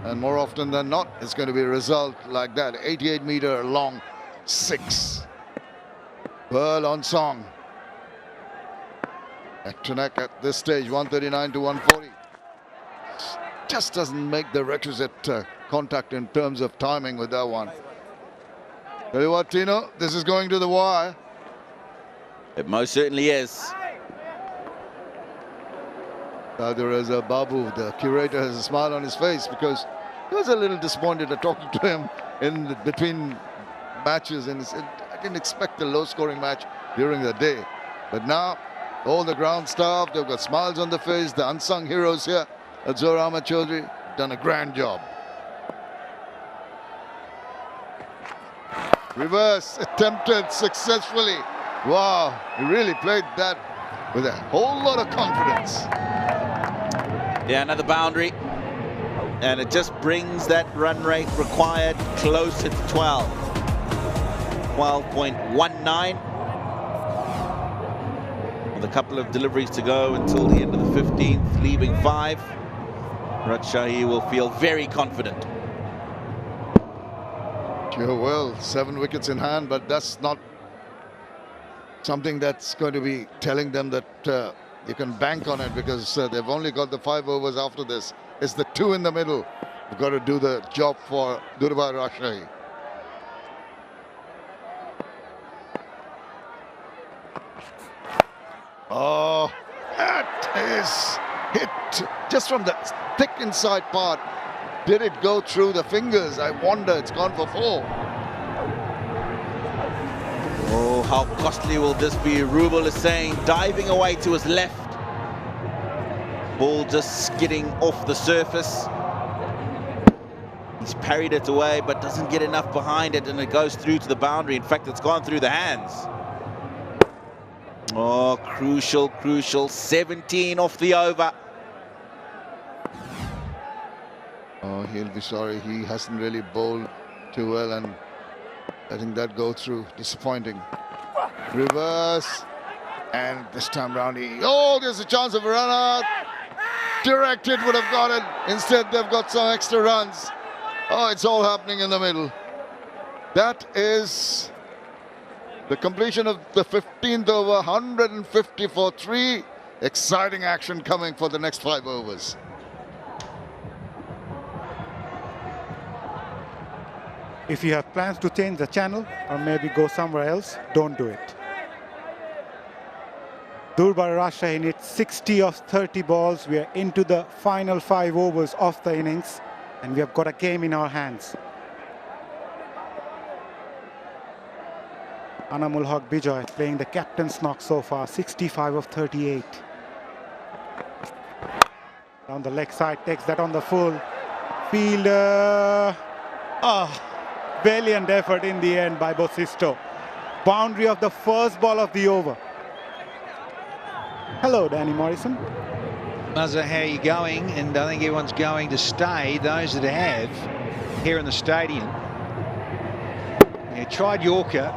And more often than not, it's going to be a result like that. 88-meter long 6. Burl on song. Neck to neck at this stage, 139 to 140. Just doesn't make the requisite contact in terms of timing with that one. Tell you what, Tino, this is going to the wire. It most certainly is. There is a Babu, the curator, has a smile on his face because he was a little disappointed at talking to him in between matches, and he said, I didn't expect a low-scoring match during the day. But now, all the ground staff, they've got smiles on their face. The unsung heroes here at Zohar Ahmed Chaudhary done a grand job. Reverse attempted successfully. Wow, he really played that with a whole lot of confidence. Yeah, another boundary. And it just brings that run rate required closer to 12. 12.19. With a couple of deliveries to go until the end of the 15th, leaving 5. Rajshahi will feel very confident. Sure will. 7 wickets in hand, but that's not something that's going to be telling them that you can bank on it, because they've only got the 5 overs after this. It's the 2 in the middle. You've got to do the job for Durbar Rajshahi. Oh, that is hit just from the thick inside part. Did it go through the fingers? I wonder. It's gone for 4. Oh, how costly will this be? Rubel is saying, diving away to his left. Ball just skidding off the surface. He's parried it away, but doesn't get enough behind it, and it goes through to the boundary. In fact, it's gone through the hands. Oh, crucial, crucial. 17 off the over. Oh, he'll be sorry. He hasn't really bowled too well, and letting that go through. Disappointing. Reverse. And this time round, there's a chance of a run out. Directed would have got it. Instead, they've got some extra runs. Oh, it's all happening in the middle. That is the completion of the 15th over, 150 for 3. Exciting action coming for the next 5 overs. If you have plans to change the channel or maybe go somewhere else, don't do it. Durbar Rajshahi needs 60 of 30 balls. We are into the final 5 overs of the innings, and we have got a game in our hands. Anamul Haq Bijoy playing the captain's knock so far, 65 of 38. Down the leg side, takes that on the full. Fielder. Valiant effort in the end by Bosisto. Boundary of the first ball of the over. Hello, Danny Morrison. Muzza, how are you going? And I think everyone's going to stay, those that have, here in the stadium. Yeah, tried Yorker.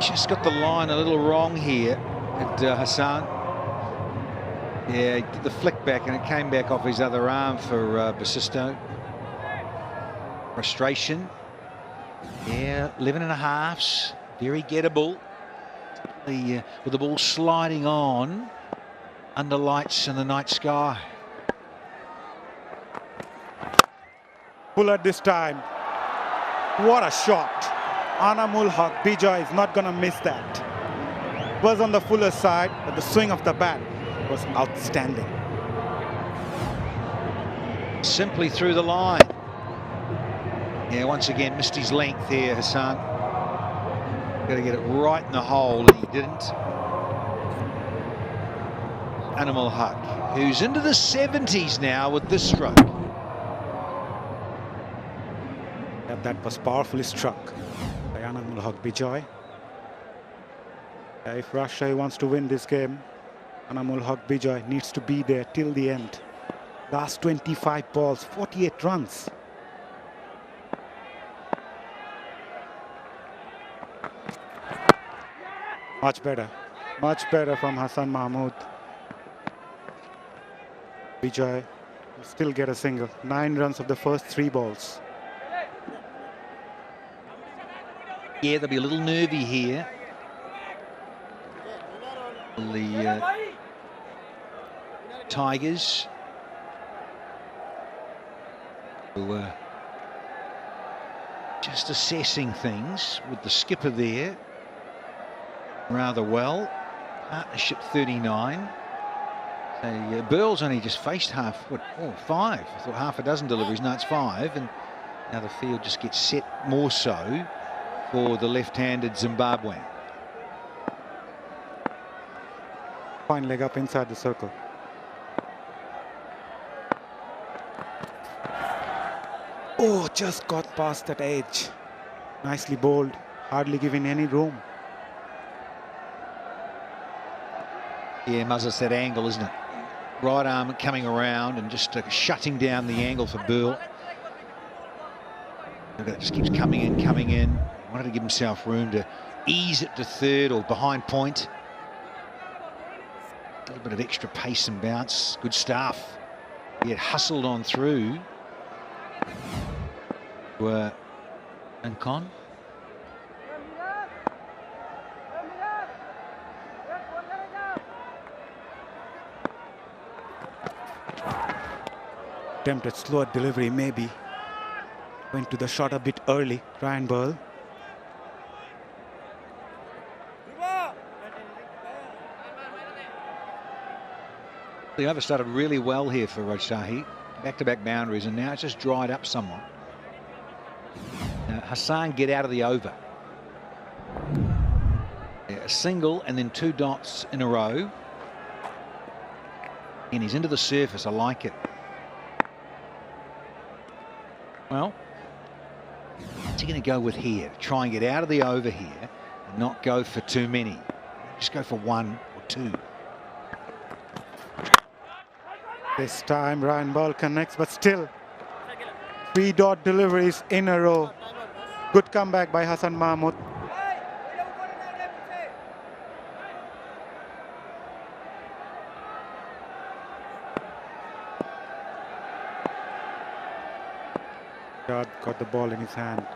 Just got the line a little wrong here at Hassan. Yeah, he did the flick back and it came back off his other arm for Basisto. Frustration. Yeah, 11 and a halves. Very gettable. With the ball sliding on under lights in the night sky. Puller this time. What a shot. Anamul Haq Bijoy is not going to miss that. Was on the fuller side, but the swing of the bat was outstanding. Simply through the line. Yeah, once again missed his length here, Hassan. Got to get it right in the hole, and he didn't. Anamul Haq, who's into the 70s now with this stroke. Yeah, that was powerfully struck by Anamul Haq Bijoy. Yeah, if Rajshahi wants to win this game, Anamul Haq Bijoy needs to be there till the end. Last 25 balls, 48 runs. Much better from Hassan Mahmood. Bijoy will still get a single. 9 runs of the first 3 balls. Yeah, they'll be a little nervy here. The Tigers, who are just assessing things with the skipper there rather well. Partnership 39. So Burl's only just faced 5. I thought half a dozen deliveries. No, it's 5. And now the field just gets set more so for the left-handed Zimbabwean. Fine leg up inside the circle. Oh, just got past that edge. Nicely bowled, hardly giving any room. Yeah, Muzza's that angle, isn't it? Right arm coming around and just shutting down the angle for Burl. It just keeps coming in. Wanted to give himself room to ease it to third or behind point. A little bit of extra pace and bounce. Good stuff. He had hustled on through. And Con. Attempted slower delivery, maybe. Went to the shot a bit early, Ryan Burl. The over started really well here for Rajshahi. Back-to-back boundaries, and now it's just dried up somewhat. Now, Hassan get out of the over. Yeah, a single and then 2 dots in a row. And he's into the surface. I like it. Well, what's he going to go with here? Try and get out of the over here and not go for too many. Just go for 1 or 2. This time Ryan Ball connects, but still 3 dot deliveries in a row. Good comeback by Hassan Mahmood. Shad got the ball in his hand.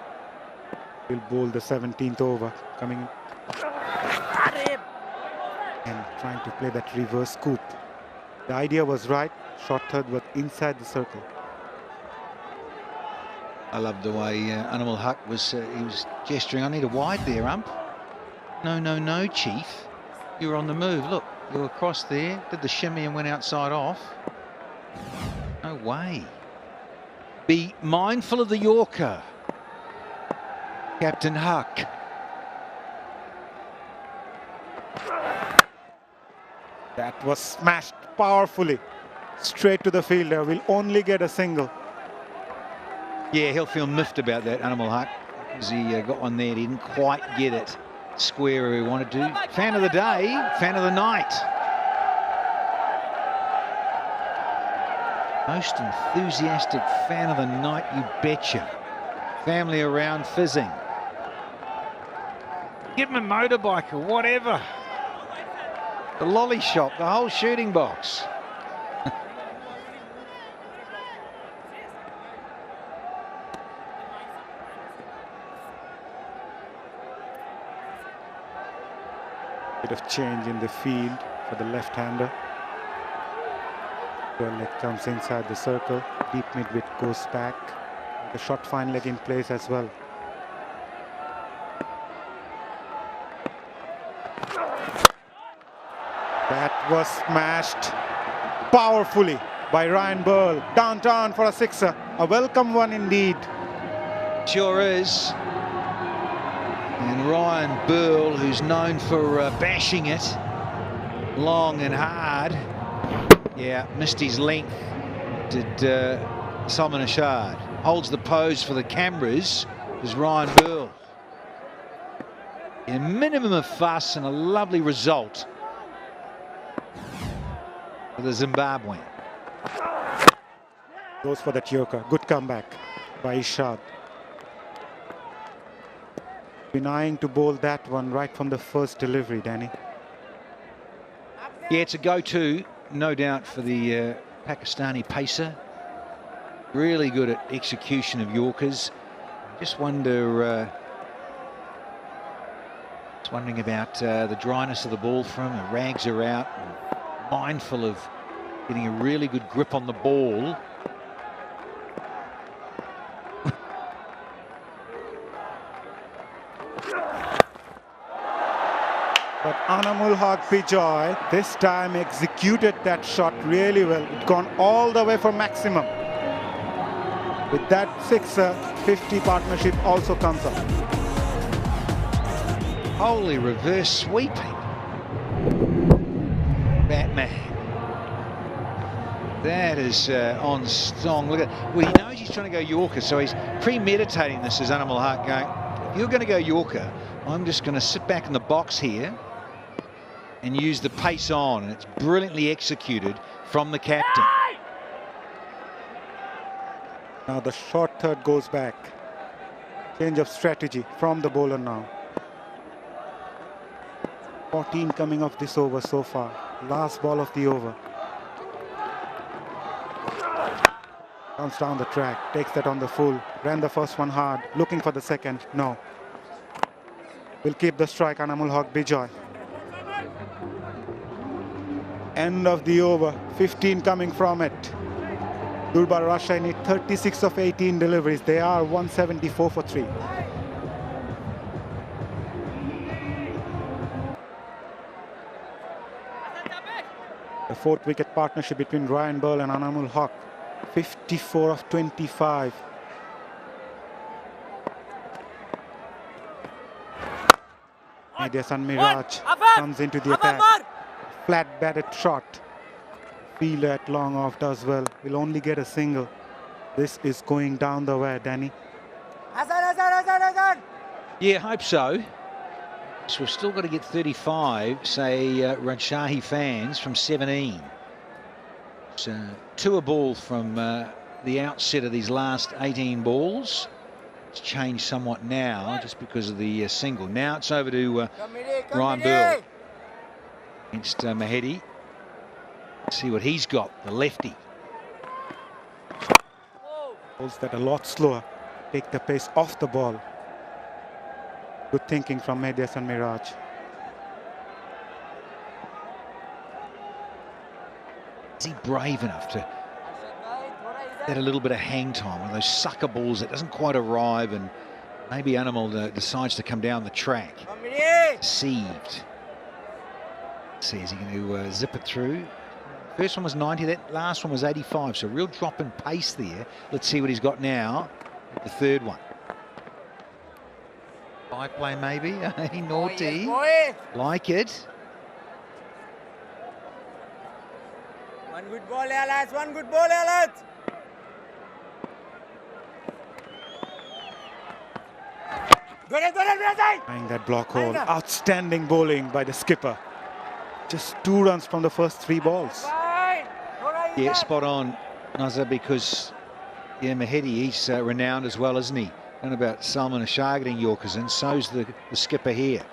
Will bowl the 17th over, coming and trying to play that reverse scoop. The idea was right. Short third was inside the circle. I love the way Animal Huck was, he was gesturing. I need a wide there, ump. No, no, no, Chief. You were on the move. Look, you were across there, did the shimmy and went outside off. No way. Be mindful of the Yorker, Captain Huck. That was smashed powerfully. Straight to the fielder. Will only get a single. Yeah, he'll feel miffed about that, Animal Huck, because he got one there. He didn't quite get it square where he wanted to. Fan of the day, fan of the night. Most enthusiastic fan of the night, you betcha. Family around fizzing. Give him a motorbike or whatever. The lolly shop, the whole shooting box. Bit of change in the field for the left-hander. Well, leg comes inside the circle. Deep mid-wicket goes back. The short fine leg in place as well. That was smashed powerfully by Ryan Burl. Downtown for a sixer. A welcome one indeed. Sure is. And Ryan Burl, who's known for bashing it long and hard. Yeah, missed his length, did Salman Ashad. Holds the pose for the cameras is Ryan Burl. A minimum of fuss and a lovely result for the Zimbabwean. Goes for that Yorker. Good comeback by Ishad. Denying to bowl that one right from the first delivery, Danny. Yeah, it's a go-to, no doubt, for the Pakistani pacer. Really good at execution of Yorkers. Just wondering about the dryness of the ball from him. The rags are out. And mindful of getting a really good grip on the ball. But Anamul Haq Bijoy this time executed that shot really well. It gone all the way for maximum. With that sixer, 50 partnership also comes up. Holy reverse sweeping. Batman. That is on strong. Look at, well, he knows he's trying to go Yorker, so he's premeditating this as Animal Haq going, if you're going to go Yorker, I'm just going to sit back in the box here and use the pace on, and it's brilliantly executed from the captain. Now the short third goes back. Change of strategy from the bowler now. 14 coming off this over so far. Last ball of the over. Comes down the track, takes that on the full. Ran the first one hard, looking for the second. No. Will keep the strike, Anamul Haq Bijoy. End of the over, 15 coming from it. Durbar Rajshahi need 36 of 18 deliveries. They are 174 for 3. The 4th wicket partnership between Ryan Burl and Anamul Haq. 54 of 25. Mediasan Miraj comes into the attack. Flat batted shot. Fielder at long off does well. Will only get a single. This is going down the wire, Danny. Yeah, hope so. So we've still got to get 35, say Rajshahi fans, from 17. So 2 a ball from the outset of these last 18 balls. It's changed somewhat now just because of the single. Now it's over to Ryan Burl against Mahedi. See what he's got, the lefty. Balls that are a lot slower. Take the pace off the ball. Good thinking from Mediasan Miraj. Is he brave enough to get a little bit of hang time, one of those sucker balls that doesn't quite arrive, and maybe Animal decides to come down the track? Deceived. See, is he going to zip it through? First one was 90, that last one was 85, so real drop in pace there. Let's see what he's got now, the third one. Play maybe, naughty, like it. One good ball, lads. One good ball, lads. Trying that block hole. Outstanding bowling by the skipper. Just 2 runs from the first 3 balls. Yeah, spot on, Nazar, because yeah, Mahedi, he's renowned as well, isn't he? And about Salman Ashar getting Yorkers in, so's the skipper here.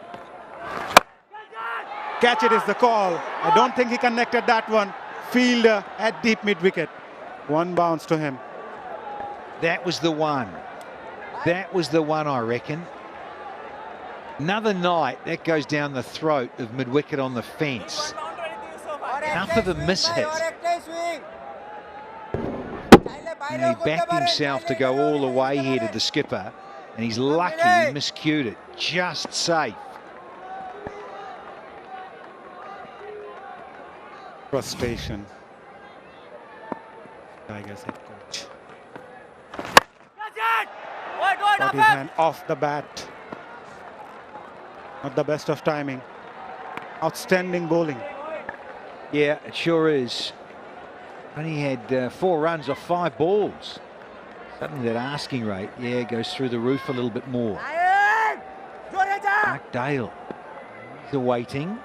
Catch it is the call. I don't think he connected that one. Fielder at deep mid-wicket. 1 bounce to him. That was the one. That was the one, I reckon. Another night, that goes down the throat of mid-wicket on the fence. Enough of a mishit. And he backed himself to go all the way here to the skipper, and he's lucky he miscued it. Just safe. Frustration. Tigers head coach. Got his hand off the bat. Not the best of timing. Outstanding bowling. Yeah, it sure is. Only had 4 runs off 5 balls. Suddenly that asking rate, yeah, goes through the roof a little bit more. Mark Dale, he's awaiting.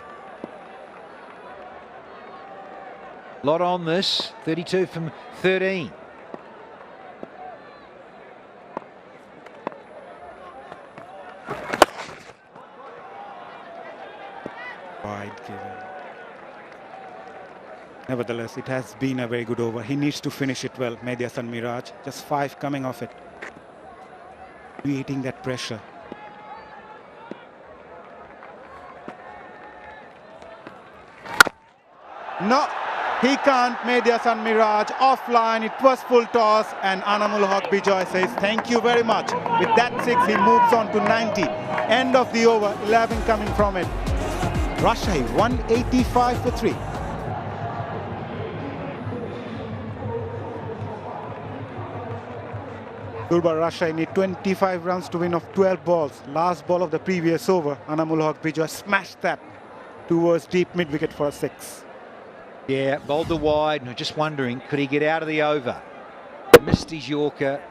Lot on this, 32 from 13. Wide given. Nevertheless, it has been a very good over. He needs to finish it well, Mediasan Miraj. Just 5 coming off it. Creating that pressure. No, he can't. Mediasan Miraj offline. It was full toss, and Anamul Haq Bijoy says thank you very much. With that 6, he moves on to 90. End of the over, 11 coming from it. Rajshahi 185 for 3. Durbar Rajshahi need 25 runs to win off 12 balls. Last ball of the previous over, Anamul Haq Bijoy smashed that towards deep mid-wicket for a 6. Yeah, bowled the wide, and just wondering, could he get out of the over? Missed his Yorker.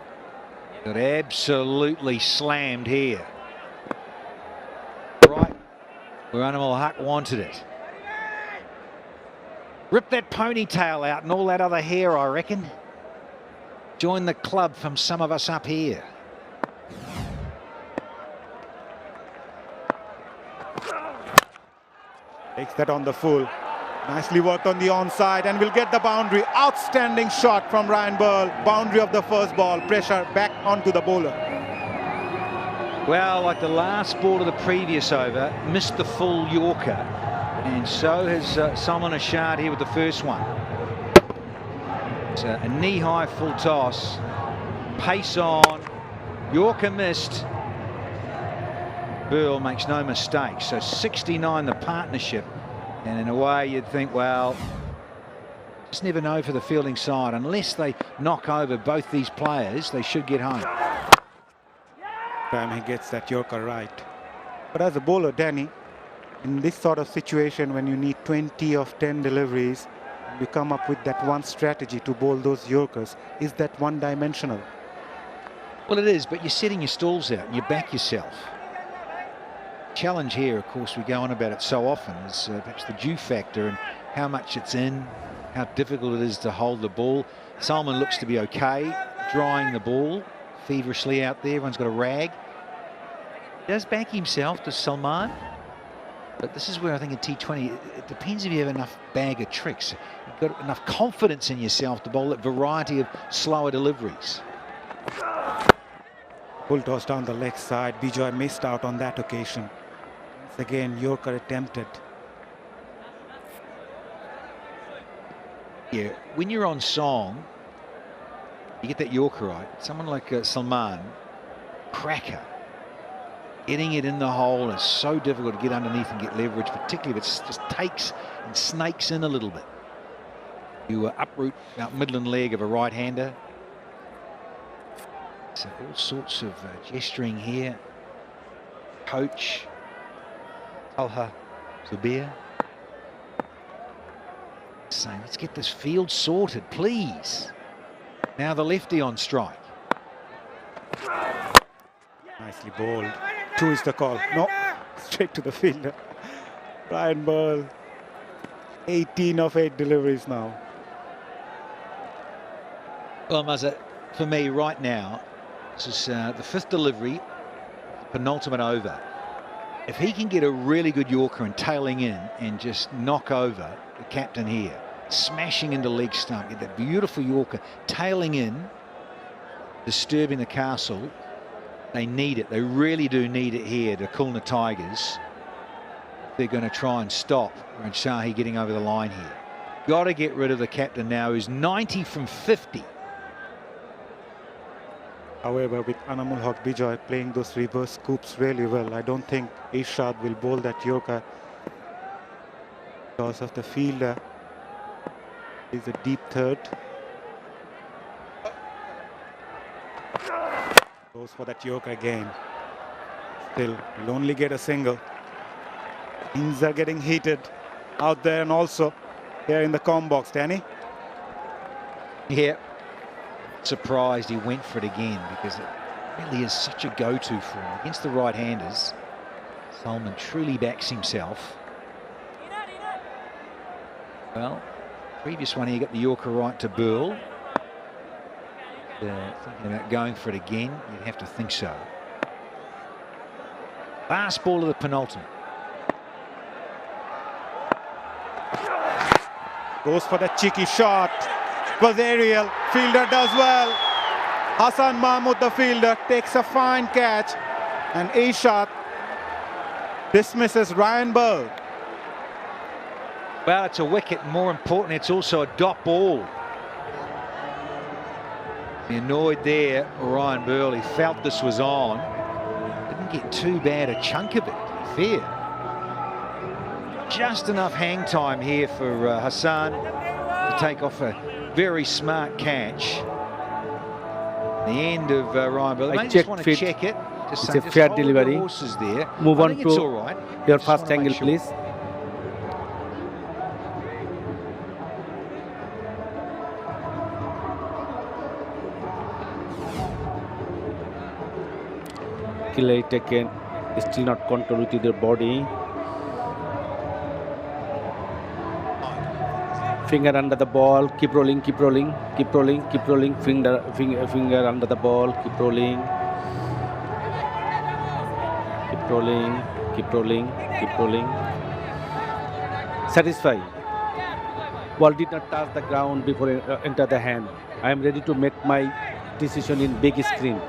Got absolutely slammed here. Right where Anamul Haq wanted it. Rip that ponytail out and all that other hair, I reckon. Join the club from some of us up here. Takes that on the full. Nicely worked on the onside and will get the boundary. Outstanding shot from Ryan Burl. Boundary of the first ball. Pressure back onto the bowler. Well, like the last ball of the previous over, missed the full Yorker. And so has Salman Ashar here with the first one. It's a knee-high full toss. Pace on. Yorker missed. Burl makes no mistake. So 69 the partnership. And in a way you'd think, well, just never know for the fielding side. Unless they knock over both these players, they should get home. Time he gets that Yorker right. But as a bowler, Danny, In this sort of situation, when you need 20 of 10 deliveries, you come up with that one strategy to bowl those Yorkers. Is that one-dimensional? Well, it is, but you're setting your stalls out and you back yourself. Challenge here, of course, we go on about it so often, is perhaps the dew factor and how much it's in, how difficult it is to hold the ball. Salman looks to be okay, drying the ball feverishly out there. Everyone's got a rag. He does back himself to Salman. But this is where I think in T20, it depends if you have enough bag of tricks. You've got enough confidence in yourself to bowl that variety of slower deliveries. Full toss down the leg side. Bijoy missed out on that occasion. Once again, Yorker attempted. Yeah, when you're on song, you get that Yorker right. Someone like Salman, cracker. Getting it in the hole is so difficult to get underneath and get leverage, particularly if it just takes and snakes in a little bit. You uproot about midland leg of a right-hander. So all sorts of gesturing here. Coach, Talha Zubir, saying, let's get this field sorted, please. Now the lefty on strike. Nicely bowled. 2 is the call. No, straight to the fielder. Ryan Burl, 18 of 8 deliveries now. Well, Mazza, for me right now, this is the 5th delivery, penultimate over. If he can get a really good Yorker and tailing in and just knock over the captain here, smashing into leg stump, get that beautiful Yorker tailing in, disturbing the castle. They need it. They really do need it here to cool the Tigers. They're going to try and stop Rajshahi getting over the line here. Got to get rid of the captain now, who's 90 from 50. However, with Anamul Haq Bijoy playing those reverse scoops really well, I don't think Ishad will bowl that Yorker because of the fielder. He's a deep third. Goes for that Yorker again. Still, will only get a single. Things are getting heated out there and also here in the comm box. Danny? Yeah. Surprised he went for it again because it really is such a go-to for him. Against the right-handers, Salman truly backs himself. Well, previous one he got the Yorker right to Burl. Thinking about going for it again, you'd have to think so. Last ball of the penultimate. Goes for the cheeky shot. Was aerial. Fielder does well. Hassan Mahmood, the fielder, takes a fine catch. And Ishad dismisses Ryan Burl. Well, it's a wicket. More important, it's also a dot ball. He annoyed there, Ryan Burl. He felt this was on. Didn't get too bad a chunk of it, to be fair. Just enough hang time here for Hassan to take off a very smart catch. The end of Ryan Burl. I just want to check it. It's a fair delivery. Horses there. Move on it's all to right. your first angle, please. Killer taken, still not control with their body. Finger under the ball, keep rolling, keep rolling, keep rolling, keep rolling. Finger under the ball, keep rolling, keep rolling, keep rolling, keep rolling. Satisfied. Ball did not touch the ground before it enter the hand. I am ready to make my decision in big screen.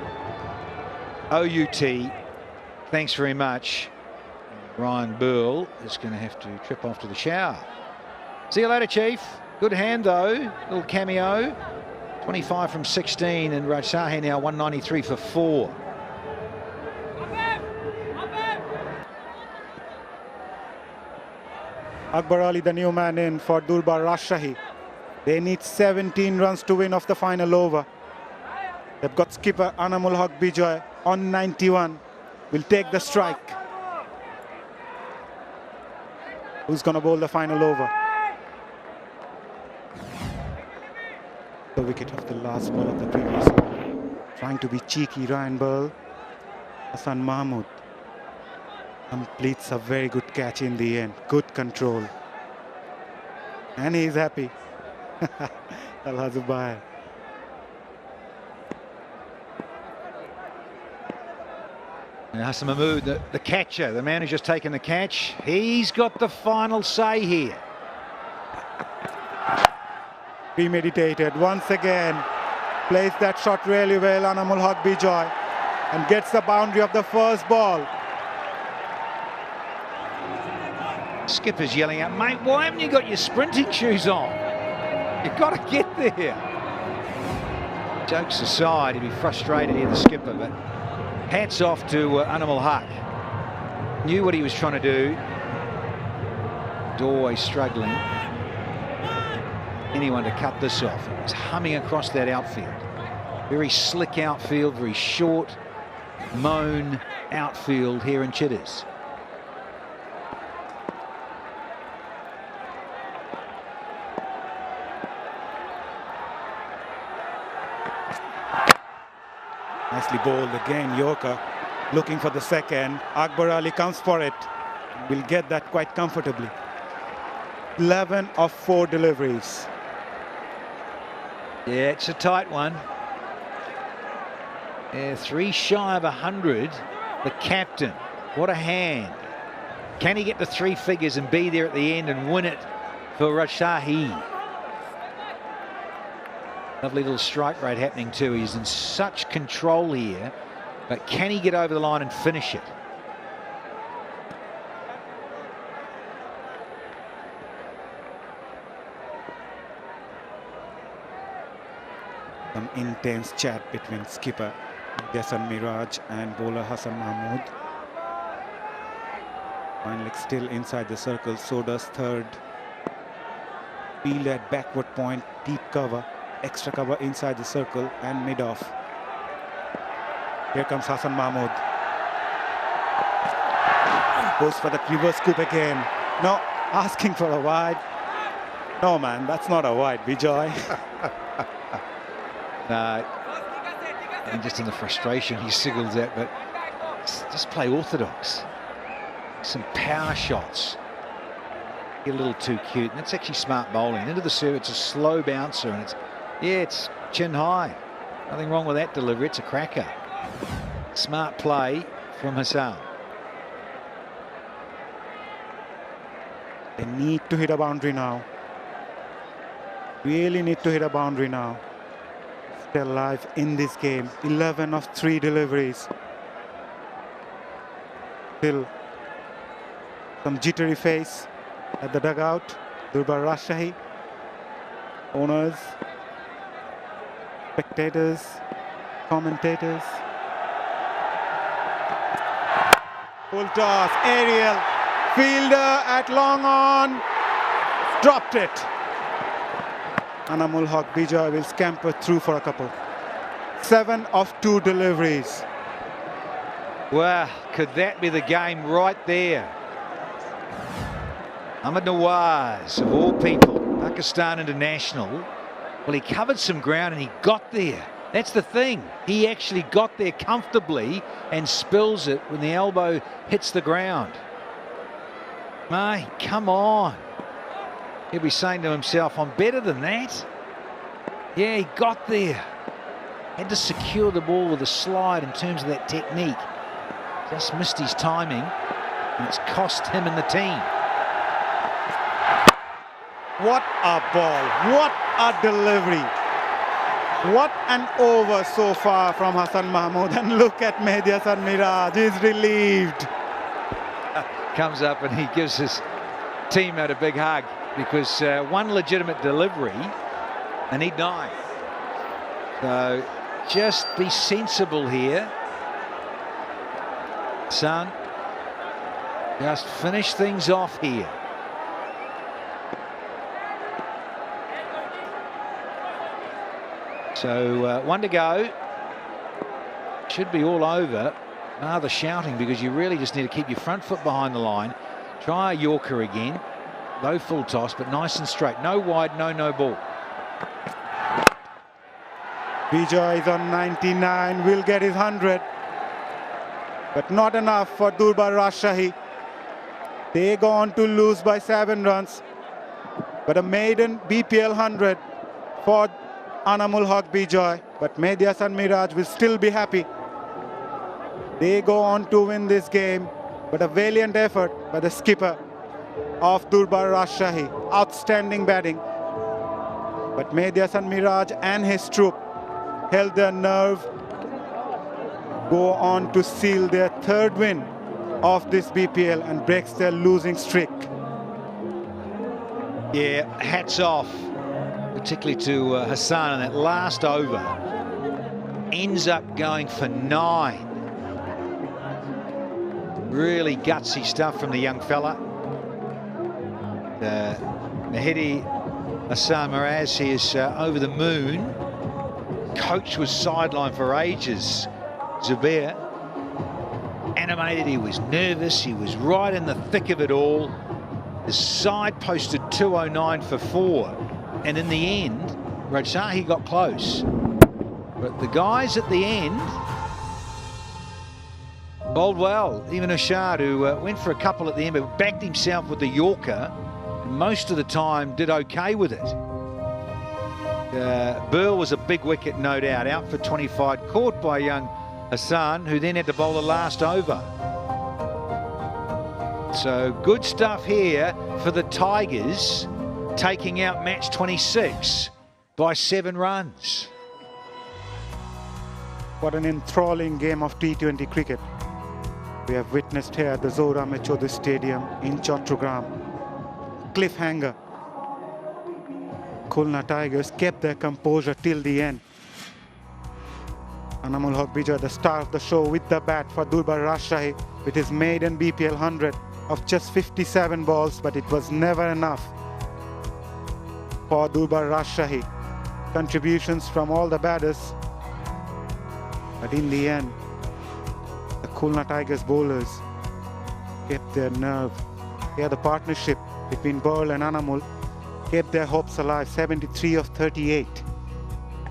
OUT, thanks very much. Ryan Burl is going to have to trip off to the shower. See you later, Chief. Good hand, though. Little cameo. 25 from 16, and Rajshahi now 193 for 4. Akbar Ali, the new man in for Durbar Rajshahi. They need 17 runs to win off the final over. They've got skipper Anamul Haq Bijoy on 91. Will take the strike. Who's going to bowl the final over? The wicket of the last ball of the previous over. Trying to be cheeky, Ryan Burl. Hassan Mahmood completes a very good catch in the end. Good control. And he's happy. Al-Hazubaya. And Hassan Mahmood, the catcher, the man who's just taken the catch, he's got the final say here. Premeditated once again. Plays that shot really well, Anamul Haq Bijoy, and gets the boundary of the first ball. Skipper's yelling out, mate, why haven't you got your sprinting shoes on? You've got to get there. Jokes aside, he'd be frustrated here, the skipper, but hats off to Anamul Haq. Knew what he was trying to do. Always struggling. Anyone to cut this off. He was humming across that outfield. Very slick outfield, very short, mown outfield here in Chitters. Nicely bowled again, Yorker looking for the second. Akbar Ali comes for it. Will get that quite comfortably. 11 of 4 deliveries. Yeah, it's a tight one. Yeah, 3 shy of 100. The captain, what a hand. Can he get to 3 figures and be there at the end and win it for Rajshahi? Lovely little strike rate happening too. He's in such control here, but can he get over the line and finish it? Some intense chat between skipper Ghassan Miraj and bowler Hassan Mahmood. Fine leg still inside the circle, so does third. Field at backward point, deep cover, extra cover inside the circle and mid-off. Here comes Hassan Mahmood. Goes for the reverse scoop again. No, asking for a wide. No man, that's not a wide, Bijoy. And just in the frustration he signals that, but just play orthodox. Some power shots. Get a little too cute, and that's actually smart bowling. Into the serve, it's a slow bouncer, and it's chin high. Nothing wrong with that delivery, it's a cracker. Smart play from Hassan. They need to hit a boundary now. Really need to hit a boundary now. Still alive in this game. 11 of 3 deliveries. Still some jittery face at the dugout. Durbar Rajshahi. Owners, spectators, commentators. Full toss, aerial. Fielder at long on. Dropped it. Anamul Haq Bijoy will scamper through for a couple. 7 of 2 deliveries. Well, could that be the game right there? Ahmed Nawaz, of all people, Pakistan international. Well, he covered some ground and he got there. That's the thing. He actually got there comfortably and spills it when the elbow hits the ground. Mate, come on. He'll be saying to himself, I'm better than that. Yeah, he got there. Had to secure the ball with a slide in terms of that technique. Just missed his timing, and it's cost him and the team. What a ball. What a delivery. What an over so far from Hassan Mahmood. And look at Mehdi Hassan Miraj. He's relieved. Comes up and he gives his teammate a big hug, because one legitimate delivery and he'd 9. So just be sensible here, son. Just finish things off here. So 1 to go. Should be all over. Rather shouting, because you really just need to keep your front foot behind the line. Try a Yorker again. Low full toss, but nice and straight. No wide, no ball. Bijoy is on 99, will get his 100. But not enough for Durbar Rajshahi. They go on to lose by 7 runs. But a maiden BPL 100 for Anamul Haq Bijoy. But Mehdi Hasan Miraj will still be happy. They go on to win this game. But a valiant effort by the skipper of Durbar Rajshahi. Outstanding batting. But Mehdi Hasan Miraj and his troop held their nerve. Go on to seal their 3rd win of this BPL and breaks their losing streak. Yeah, hats off, particularly to Hassan in that last over. Ends up going for 9. Really gutsy stuff from the young fella. Mehdi Hasan Miraj, he is over the moon. Coach was sidelined for ages. Zubair, animated, he was nervous, he was right in the thick of it all. The side posted 209 for 4, and in the end, Rajshahi got close. But the guys at the end bowled well. Even Ashad, who went for a couple at the end, but backed himself with the Yorker, and most of the time did okay with it. Burl was a big wicket, no doubt, out for 25, caught by young Hassan, who then had to bowl the last over. So good stuff here for the Tigers, taking out match 26 by 7 runs. What an enthralling game of T20 cricket we have witnessed here at the Zohra Mehchodri Stadium in Chattogram. Cliffhanger. Khulna Tigers kept their composure till the end. Anamul Haq Bijoy, the star of the show, with the bat for Durbar Rajshahi with his maiden BPL 100 of just 57 balls, but it was never enough for Durbar Rajshahi. Contributions from all the batters, but in the end, the Khulna Tigers bowlers kept their nerve. Here the partnership between Burl and Anamul kept their hopes alive. 73 of 38.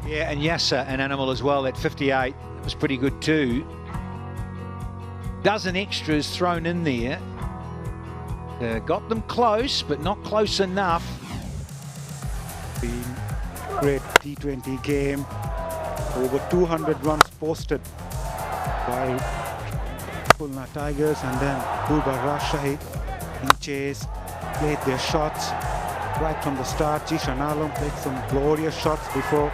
Yeah, and Yasser and Animal as well at 58. That was pretty good too. Dozen extras thrown in there. Got them close, but not close enough. Been great T20 game. Over 200 runs posted by Khulna Tigers, and then Durbar Rajshahi in chase played their shots right from the start. Jishan Alam played some glorious shots before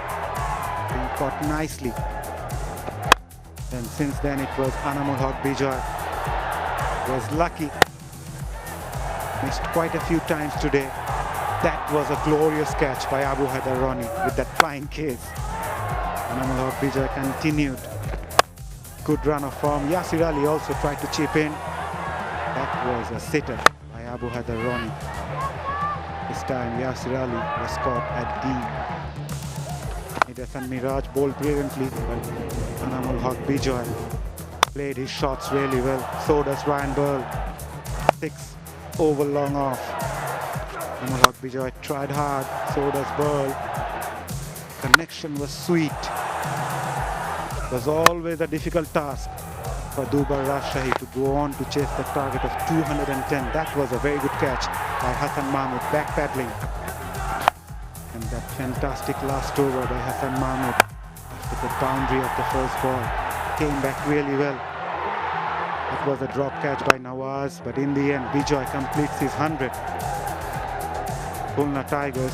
being caught nicely. And since then it was Anamul Haq Bijoy. Was lucky. Missed quite a few times today. That was a glorious catch by Abu Haider Rani with that flying case. Anamul Haq Bijoy continued. Good run of form. Yasir Ali also tried to chip in. That was a sitter by Abu Haider Rani. This time Yasir Ali was caught at D. Mehdi Hasan Miraj bowled brilliantly, but Anamul Haq Bijoy played his shots really well. So does Ryan Burl. 6 over long off. Anamul Haq Bijoy tried hard. So does Burl. Connection was sweet. It was always a difficult task for Durbar Rajshahi to go on to chase the target of 210. That was a very good catch by Hassan Mahmood, back paddling. And that fantastic last over by Hassan Mahmood after the boundary of the first ball came back really well. It was a drop catch by Nawaz, but in the end Bijoy completes his 100. Khulna Tigers.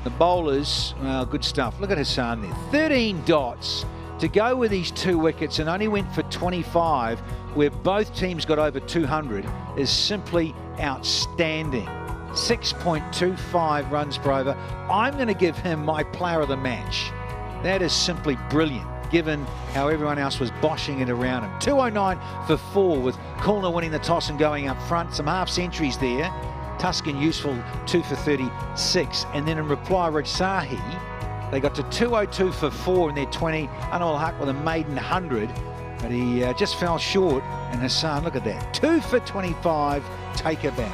The bowlers, well, good stuff. Look at Hassan there. 13 dots to go with these 2 wickets, and only went for 25, where both teams got over 200, is simply outstanding. 6.25 runs per over. I'm going to give him my player of the match. That is simply brilliant, given how everyone else was boshing it around him. 209 for 4, with Khulna winning the toss and going up front. Some half centuries there. Tuscan useful 2 for 36, and then in reply Rajshahi, they got to 202 for 4 in their 20. Anamul Haq with a maiden 100, but he just fell short. And Hassan, look at that, 2 for 25, take a bow.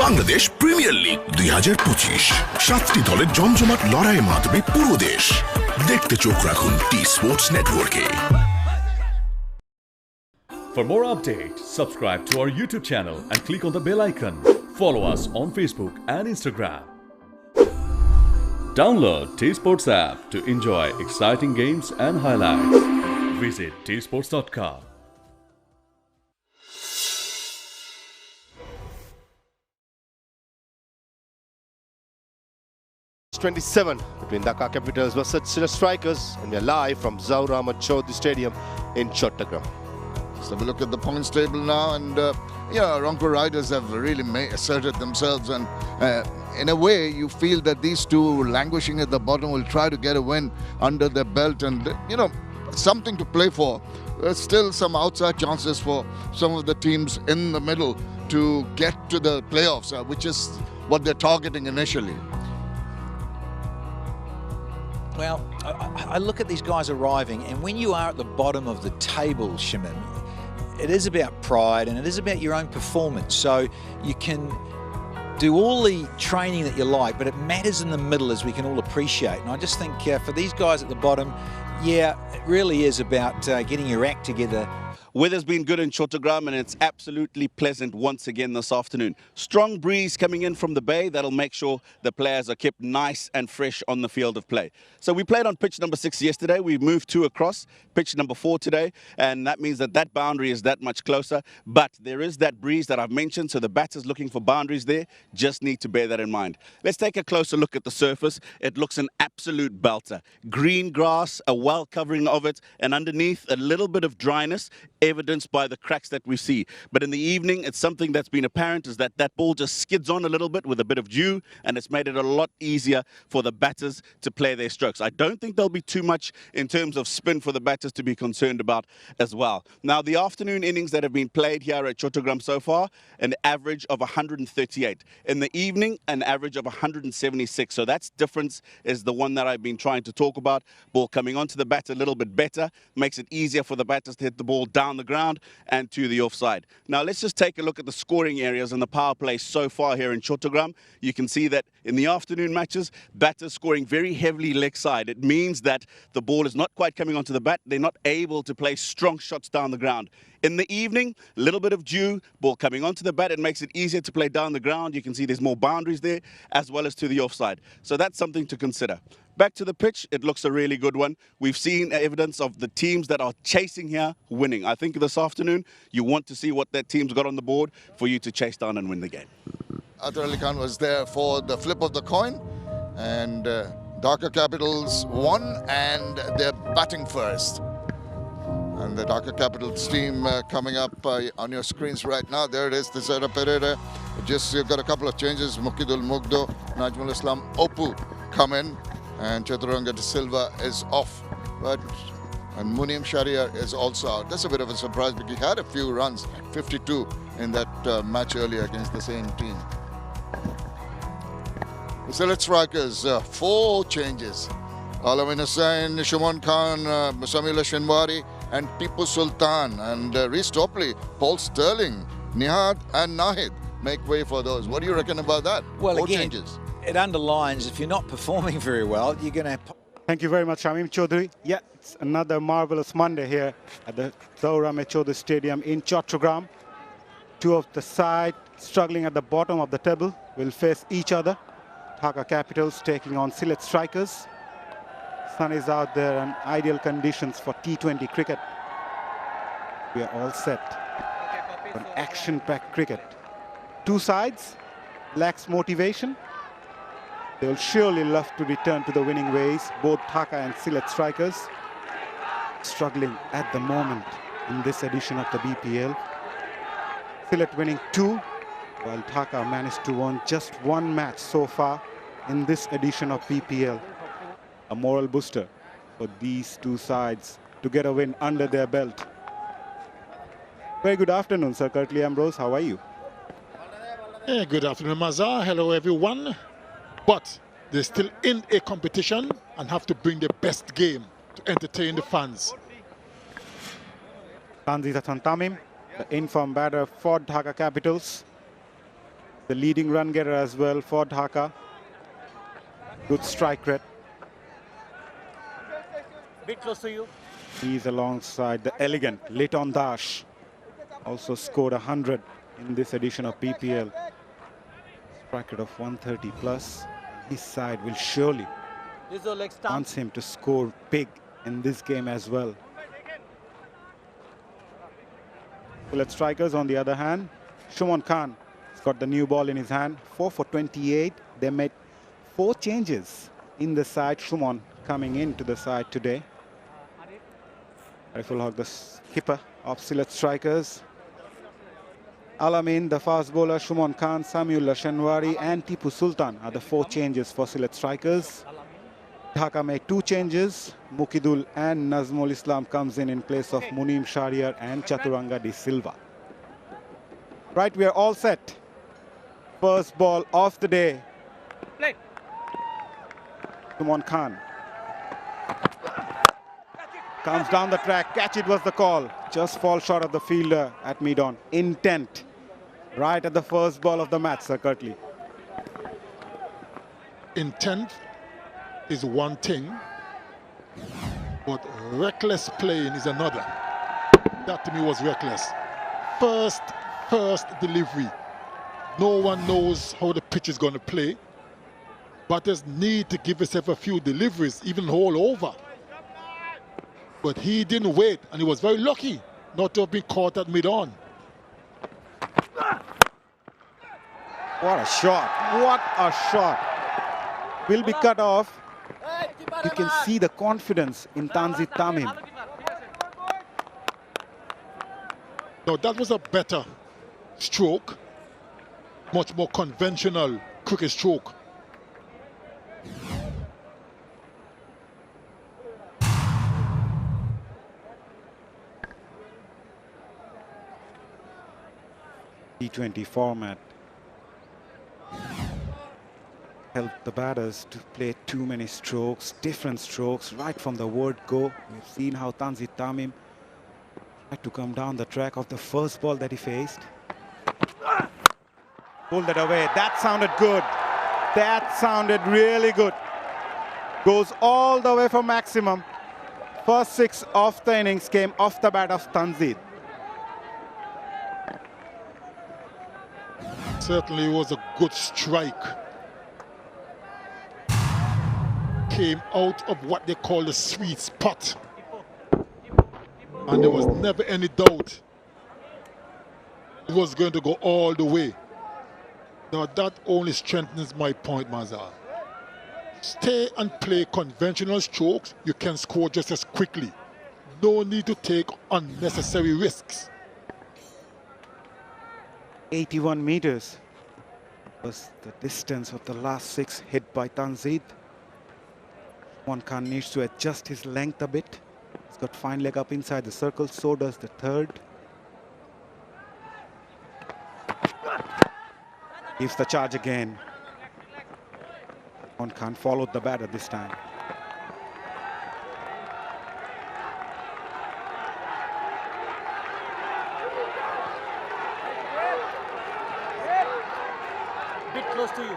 Bangladesh premier league 2025 7টি দলের জমজমাট লড়াইয়ের মাধ্যমে পুরো দেশ দেখতে চোখ রাখুন T Sports নেটওয়ার্কে। For more updates, subscribe to our YouTube channel and click on the bell icon. Follow us on Facebook and Instagram. Download T Sports app to enjoy exciting games and highlights. Visit tsports.com. 27 between Dhaka Capitals versus Sylhet Strikers, and we are live from Chattogram and Sylhet Stadium in Chattogram. Let's have a look at the points table now, and Rangpur Riders have really asserted themselves, and in a way you feel that these two languishing at the bottom will try to get a win under their belt, and something to play for. There's still some outside chances for some of the teams in the middle to get to the playoffs, which is what they're targeting initially. Well, I look at these guys arriving, and when you are at the bottom of the table, Shimon, it is about pride and it is about your own performance. So you can do all the training that you like, but it matters in the middle, as we can all appreciate. And I just think for these guys at the bottom, yeah, it really is about getting your act together. Weather's been good in Chattogram, and it's absolutely pleasant once again this afternoon. Strong breeze coming in from the bay that'll make sure the players are kept nice and fresh on the field of play. So we played on pitch number 6 yesterday. We moved 2 across, pitch number 4 today, and that means that boundary is that much closer. But there is that breeze that I've mentioned, so the batters looking for boundaries there just need to bear that in mind. Let's take a closer look at the surface. It looks an absolute belter. Green grass, a well covering of it, and underneath a little bit of dryness, evidenced by the cracks that we see. But in the evening, it's something that's been apparent, is that ball just skids on a little bit with a bit of dew, and it's made it a lot easier for the batters to play their strokes. I don't think there'll be too much in terms of spin for the batters to be concerned about as well. Now, the afternoon innings that have been played here at Chattogram so far, an average of 138. In the evening, an average of 176. So that's difference is the one that I've been trying to talk about. Ball coming onto the bat a little bit better, makes it easier for the batters to hit the ball down the ground and to the offside. Now let's just take a look at the scoring areas in the power play so far here in Chattogram. You can see that in the afternoon matches, batters scoring very heavily leg side. It means that the ball is not quite coming onto the bat. They're not able to play strong shots down the ground. In the evening, a little bit of dew, ball coming onto the bat. It makes it easier to play down the ground. You can see there's more boundaries there, as well as to the offside. So that's something to consider. Back to the pitch, it looks a really good one. We've seen evidence of the teams that are chasing here winning. I think this afternoon, you want to see what that team's got on the board for you to chase down and win the game. Atar Ali Khan was there for the flip of the coin, and Dhaka Capitals won, and they're batting first. And the Dhaka Capitals team coming up on your screens right now. There it is, the Zara Pereira. You've got a couple of changes. Mukidul Mugdo, Najmul Islam, Opu come in, and Chattogram and Sylhet is off. And Munim Sharia is also out. That's a bit of a surprise, because he had a few runs, 52 in that match earlier against the same team. The Sylhet Strikers, 4 changes. Alamin Hussain, Shuman Khan, Samila Shinwari, and Tipu Sultan, and Reece Topley, Paul Sterling, Nihad and Nahid make way for those. What do you reckon about that? Well, 4 again, changes. It underlines if you're not performing very well, you're going to... Thank you very much, Shamim Chaudhary. Yeah, it's another marvelous Monday here at the Chattogram and Sylhet Stadium in Chattogram. 2 of the side struggling at the bottom of the table will face each other. Dhaka Capitals taking on Sylhet Strikers. Sun is out there and ideal conditions for T20 cricket. We are all set for an action-packed cricket. 2 sides lacks motivation. They will surely love to return to the winning ways. Both Dhaka and Sylhet Strikers struggling at the moment in this edition of the BPL. Sylhet winning 2, while Dhaka managed to win just 1 match so far in this edition of BPL. A moral booster for these 2 sides to get a win under their belt. Very good afternoon, Sir Curtly Ambrose. How are you? Yeah, good afternoon, Mazar. Hello, everyone. But they're still in a competition and have to bring the best game to entertain the fans. Tanzila Tamim, the in-form batter for Dhaka Capitals. The leading run getter as well for Dhaka. Good strike rate. Bit close to you. He's alongside the elegant Liton Dash. Also scored 100 in this edition of BPL. Strike rate of 130 plus. His side will surely wants him to score big in this game as well. Sylhet strikers on the other hand. Shuman Khan has got the new ball in his hand. 4 for 28. They made 4 changes in the side. Shuman coming into the side today. Rifle Hawk, the skipper of Sylhet strikers. Alamin, the fast bowler, Shuman Khan, Samuel Shanwari and Tipu Sultan are the 4 changes for Sylhet strikers. Dhaka made 2 changes. Mukidul and Nazmul Islam comes in place of Munim Shariar and Chaturanga de Silva. Right, we are all set. First ball of the day. Play. Shuman Khan. Comes down the track, catch it was the call. Just fall short of the fielder at mid-on. Intent. Right at the first ball of the match, Sir Curtly. Intent is one thing, but reckless playing is another. That to me was reckless. First delivery. No one knows how the pitch is going to play. Batters need to give yourself a few deliveries, even all over. But he didn't wait, and he was very lucky not to have been caught at mid-on. What a shot. What a shot. Will be cut off. You can see the confidence in Tanzit Tamim. Now that was a better stroke, much more conventional cricket stroke. T20 format helped the batters to play too many strokes, different strokes, right from the word go. We've seen how Tanzit Tamim had to come down the track of the first ball that he faced. Pulled it away. That sounded good. That sounded really good. Goes all the way for maximum. First 6 of the innings came off the bat of Tanzit. Certainly was a good strike. Came out of what they call the sweet spot. And there was never any doubt it was going to go all the way. Now that only strengthens my point, Mazar. Stay and play conventional strokes, you can score just as quickly. No need to take unnecessary risks. 81 meters was the distance of the last 6 hit by Tanzit. One Khan needs to adjust his length a bit. He's got fine leg up inside the circle, so does the third. Gives the charge again. One Khan followed the batter this time. Bit close to you.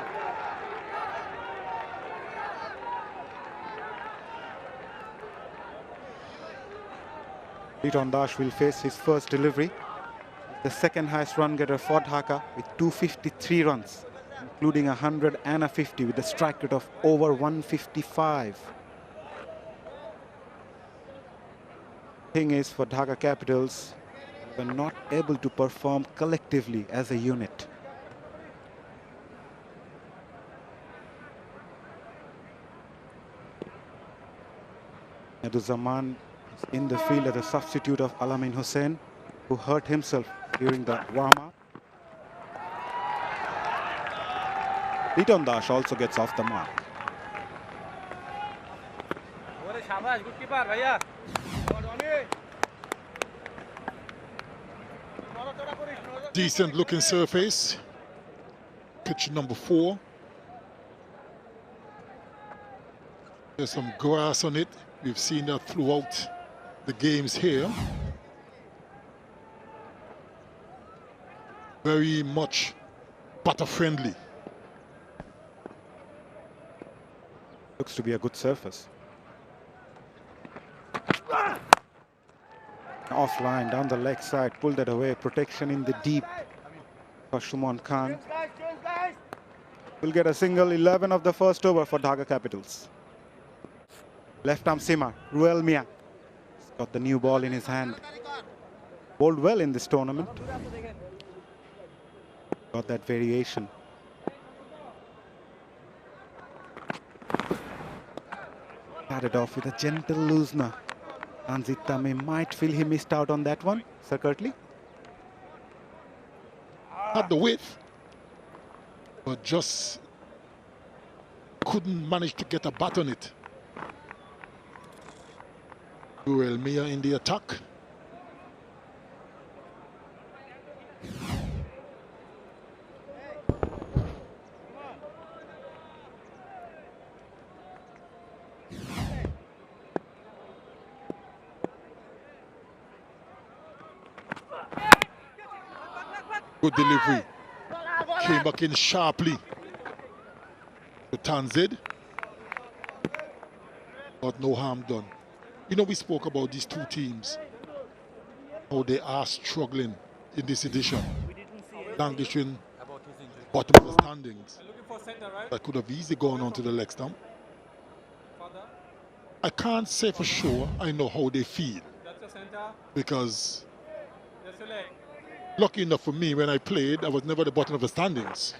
Liton Dash will face his first delivery. The second highest run getter for Dhaka with 253 runs, including 100 and a 50 with a strike rate of over 155. Thing is, for Dhaka Capitals, they were not able to perform collectively as a unit. Zaman is in the field as a substitute of Alamin Hussain, who hurt himself during the warm-up. Liton Dash also gets off the mark. Decent looking surface. Pitch number 4. There's some grass on it. We've seen that throughout the games here. Very much batter friendly. Looks to be a good surface. Offline, down the leg side, pulled that away. Protection in the deep for Shuman Khan. Will get a single. 11 of the first over for Dhaka Capitals. Left arm seamer, Ruel Mia. He's got the new ball in his hand. Bowled well in this tournament. Got that variation. Started off with a gentle loosener. Anzitame might feel he missed out on that one. Sir Kirtley? Had the width, but just couldn't manage to get a bat on it. Ruel Mia in the attack. Good delivery. Came back in sharply to Tanzid. But no harm done. You know, we spoke about these two teams, how they are struggling in this edition. Languishing bottom of the standings. That could have easily gone on to the leg stump. I can't say for sure I know how they feel, because lucky enough for me, when I played, I was never at the bottom of the standings.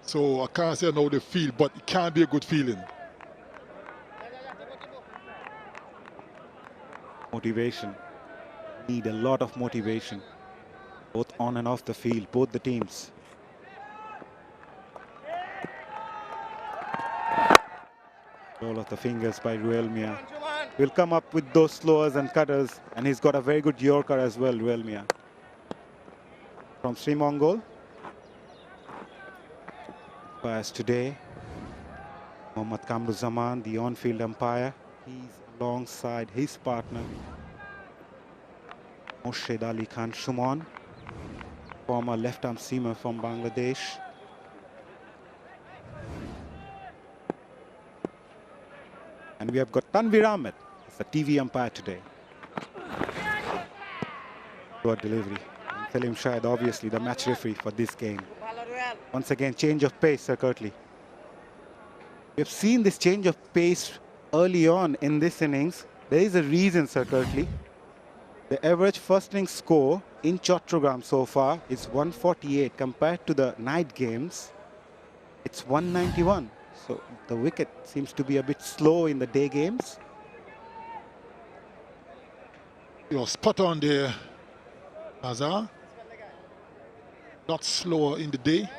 So I can't say I know how they feel, but it can be a good feeling. Motivation. Need a lot of motivation, both on and off the field, both the teams. Roll of the fingers by Ruel Mia. Will come up with those slowers and cutters, and he's got a very good Yorker as well, Ruel Mia. From Sri Mongol. Umpires today, Mohammad Kamruzaman, the on-field umpire. He's alongside his partner, Moshed Ali Khan Shuman, former left-arm seamer from Bangladesh. And we have got Tanvir Ahmed as the TV umpire today. Good delivery. And Salim Shahid, obviously the match referee for this game. Once again, change of pace, Sir Kirtley. We have seen this change of pace early on in this innings. There is a reason, Sir Kirtley. The average first innings score in Chattogram so far is 148. Compared to the night games, it's 191. So the wicket seems to be a bit slow in the day games. You're spot on there, Azhar. Not slower in the day.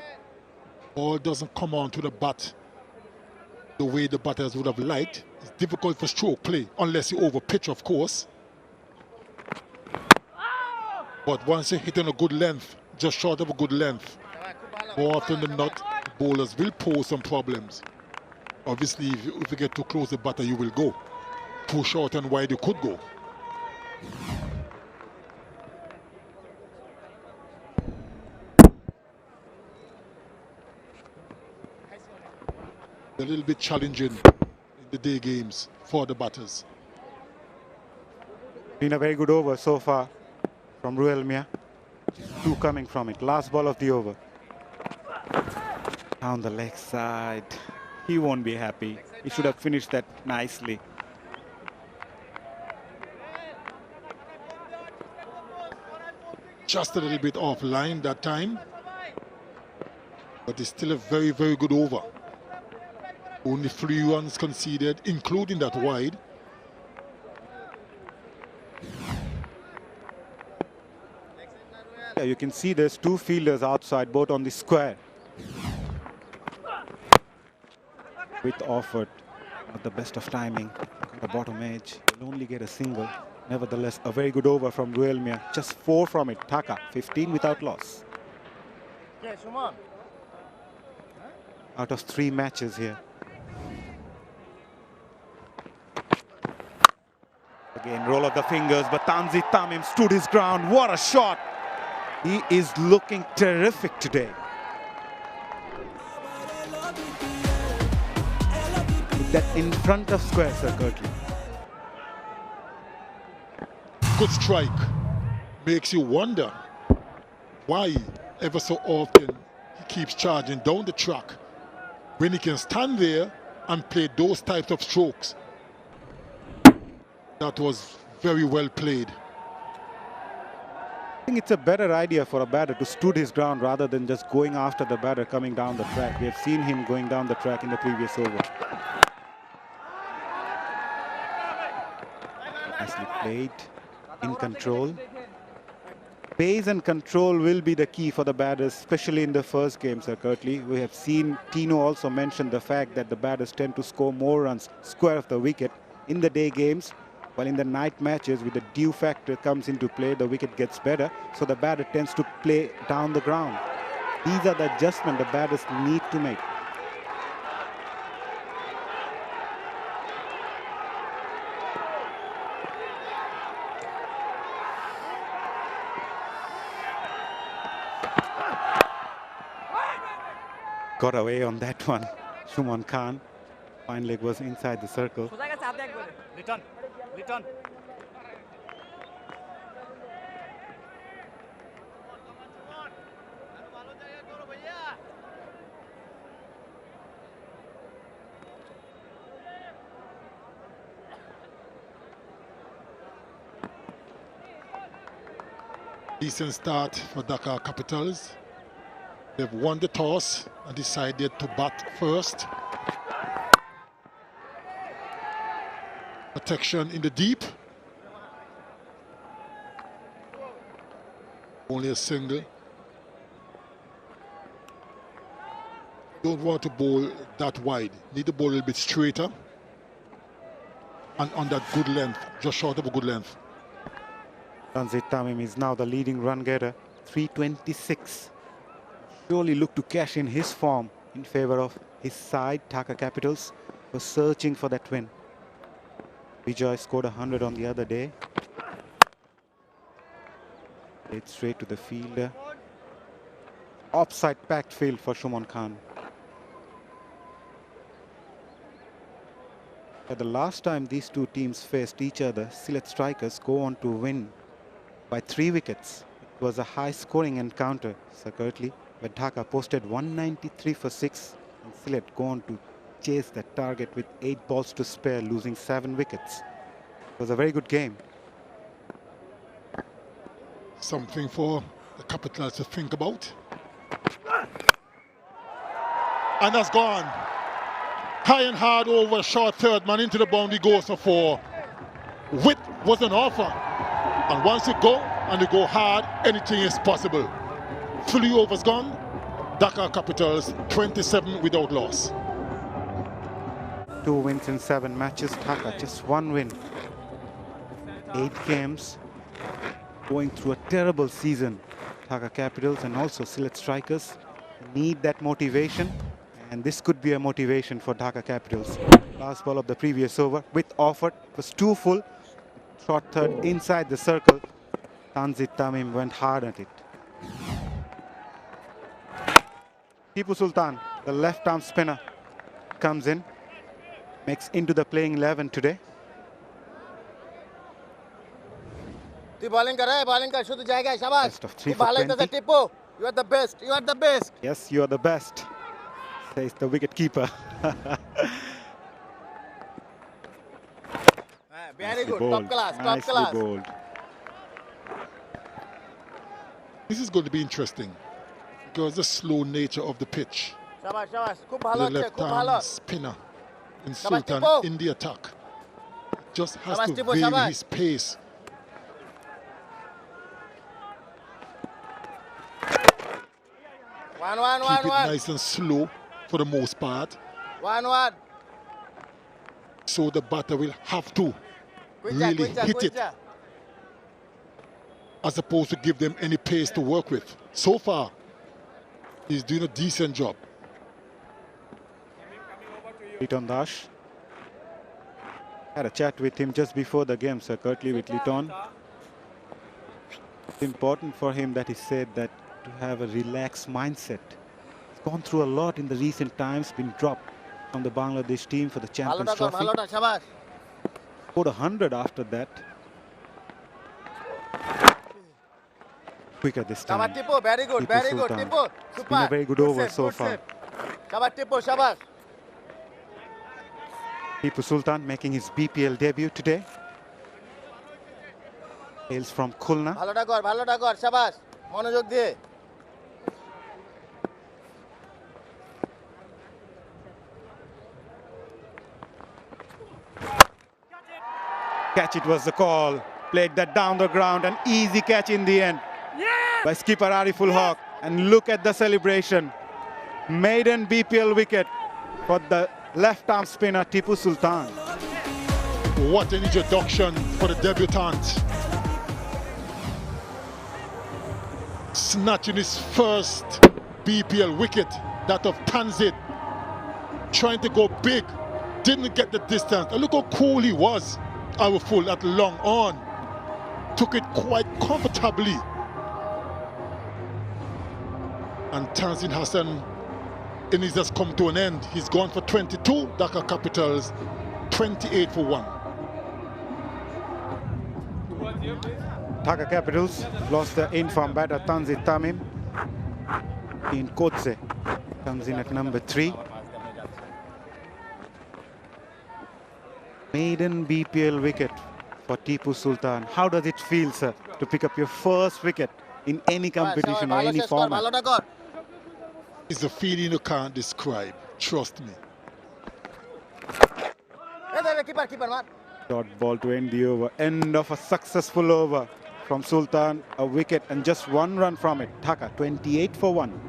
Ball doesn't come on to the bat the way the batters would have liked. It's difficult for stroke play, unless you over pitch, of course. But once you hit on a good length, just short of a good length, more often than not, bowlers will pose some problems. Obviously, if you get too close to the batter, you will go. Too short and wide, you could go. A little bit challenging in the day games for the batters. Been a very good over so far from Ruel Mia. Two coming from it. Last ball of the over. Down the leg side. He won't be happy. He should have finished that nicely. Just a little bit offline that time. But it's still a very, very good over. Only 3 runs conceded, including that wide. Yeah, you can see there's two fielders outside, both on the square. With offered, at the best of timing, the bottom edge. Will only get a single. Nevertheless, a very good over from Ruel Mia. Just 4 from it. Dhaka, 15 without loss. Out of 3 matches here. Again, roll of the fingers, but Tanzir Tamim stood his ground. What a shot! He is looking terrific today. Put that in front of square, Sir Kirtley. Good strike. Makes you wonder why ever so often he keeps charging down the track when he can stand there and play those types of strokes. That was very well played. I think it's a better idea for a batter to stood his ground rather than just going after the batter coming down the track. We have seen him going down the track in the previous over. Nicely played, in control. Pace and control will be the key for the batters, especially in the first game, Sir Kirtley. We have seen Tino also mention the fact that the batters tend to score more runs square of the wicket in the day games, while in the night matches, with the dew factor comes into play, the wicket gets better, so the batter tends to play down the ground. These are the adjustments the batters need to make. Got away on that one. Shuman Khan. Fine leg was inside the circle. Return. Return. Decent start for Dhaka Capitals. They've won the toss and decided to bat first. Protection in the deep. Only a single. Don't want to bowl that wide. Need to bowl a little bit straighter. And on that good length, just short of a good length. Tanzit Tamim is now the leading run getter, 326. Surely look to cash in his form in favor of his side. Dhaka Capitals was searching for that win. Vijay scored 100 on the other day. Played straight to the fielder. Offside packed field for Shuman Khan. But the last time these two teams faced each other, Sylhet strikers go on to win by 3 wickets. It was a high scoring encounter, Sir Kirtley, where Dhaka posted 193 for 6 and Sylhet go on to chase that target with 8 balls to spare, losing 7 wickets. It was a very good game. Something for the Capitals to think about. And that's gone. High and hard over, short third man into the boundary, goes for 4. Width was an offer. And once you go and you go hard, anything is possible. 3 overs gone. Dhaka Capitals 27 without loss. 2 wins in 7 matches. Dhaka just 1 win. 8 games. Going through a terrible season. Dhaka Capitals and also Sylhet strikers need that motivation. And this could be a motivation for Dhaka Capitals. Last ball of the previous over with offered. It was too full. Short third inside the circle. Tanzit Tamim went hard at it. Tipu Sultan, the left arm spinner, comes in. Makes into the playing 11 today. Bowling kar raha hai, bowling kar shudh jayega, shabash. Best of 3 for 20. Tipu, you are the best. You are the best. Yes, you are the best, says the wicket keeper. Very good, top class, top class. Bowled. This is going to be interesting because the slow nature of the pitch. Shabash, shabash. Khub The bhalo achhe, left khub arm bhalo. spinner in Shabash, Sultan Tipu. in the attack. Just has Shabash, to Tipu, vary shabash. his pace. One, Keep it nice and slow for the most part. 1. So the batter will have to really hit it as opposed to give them any pace to work with. So far, he's doing a decent job. Liton Dash. Had a chat with him just before the game, Sir Kirtley, with Liton. It's important for him that he said that to have a relaxed mindset, Gone through a lot in the recent times, been dropped from the Bangladesh team for the Champions Trophy. Scored 100 after that. Quicker this time. Very good, very good. It's been a very good over so far. Tipu Sultan making his BPL debut today. Hails from Khulna. Catch it was the call. Played that down the ground. An easy catch in the end by skipper Ariful Haq. And look at the celebration. Maiden BPL wicket for the left-arm spinner Tipu Sultan. What an introduction for the debutant. Snatching his first BPL wicket, that of Tanzit. Trying to go big, didn't get the distance. And look how cool he was. Powerful at long on. Took it quite comfortably. And Tanzin Hassan innings has come to an end. He's gone for 22. Dhaka Capitals 28 for 1. Dhaka Capitals lost the in-form batter Tanzit Tamim. In Kotse comes in at number 3. Maiden BPL wicket for Tipu Sultan. How does it feel, sir, to pick up your first wicket in any competition or any format? It's a feeling you can't describe. Trust me. Dot ball to end the over. End of a successful over from Sultan. A wicket and just 1 run from it. Dhaka 28 for 1.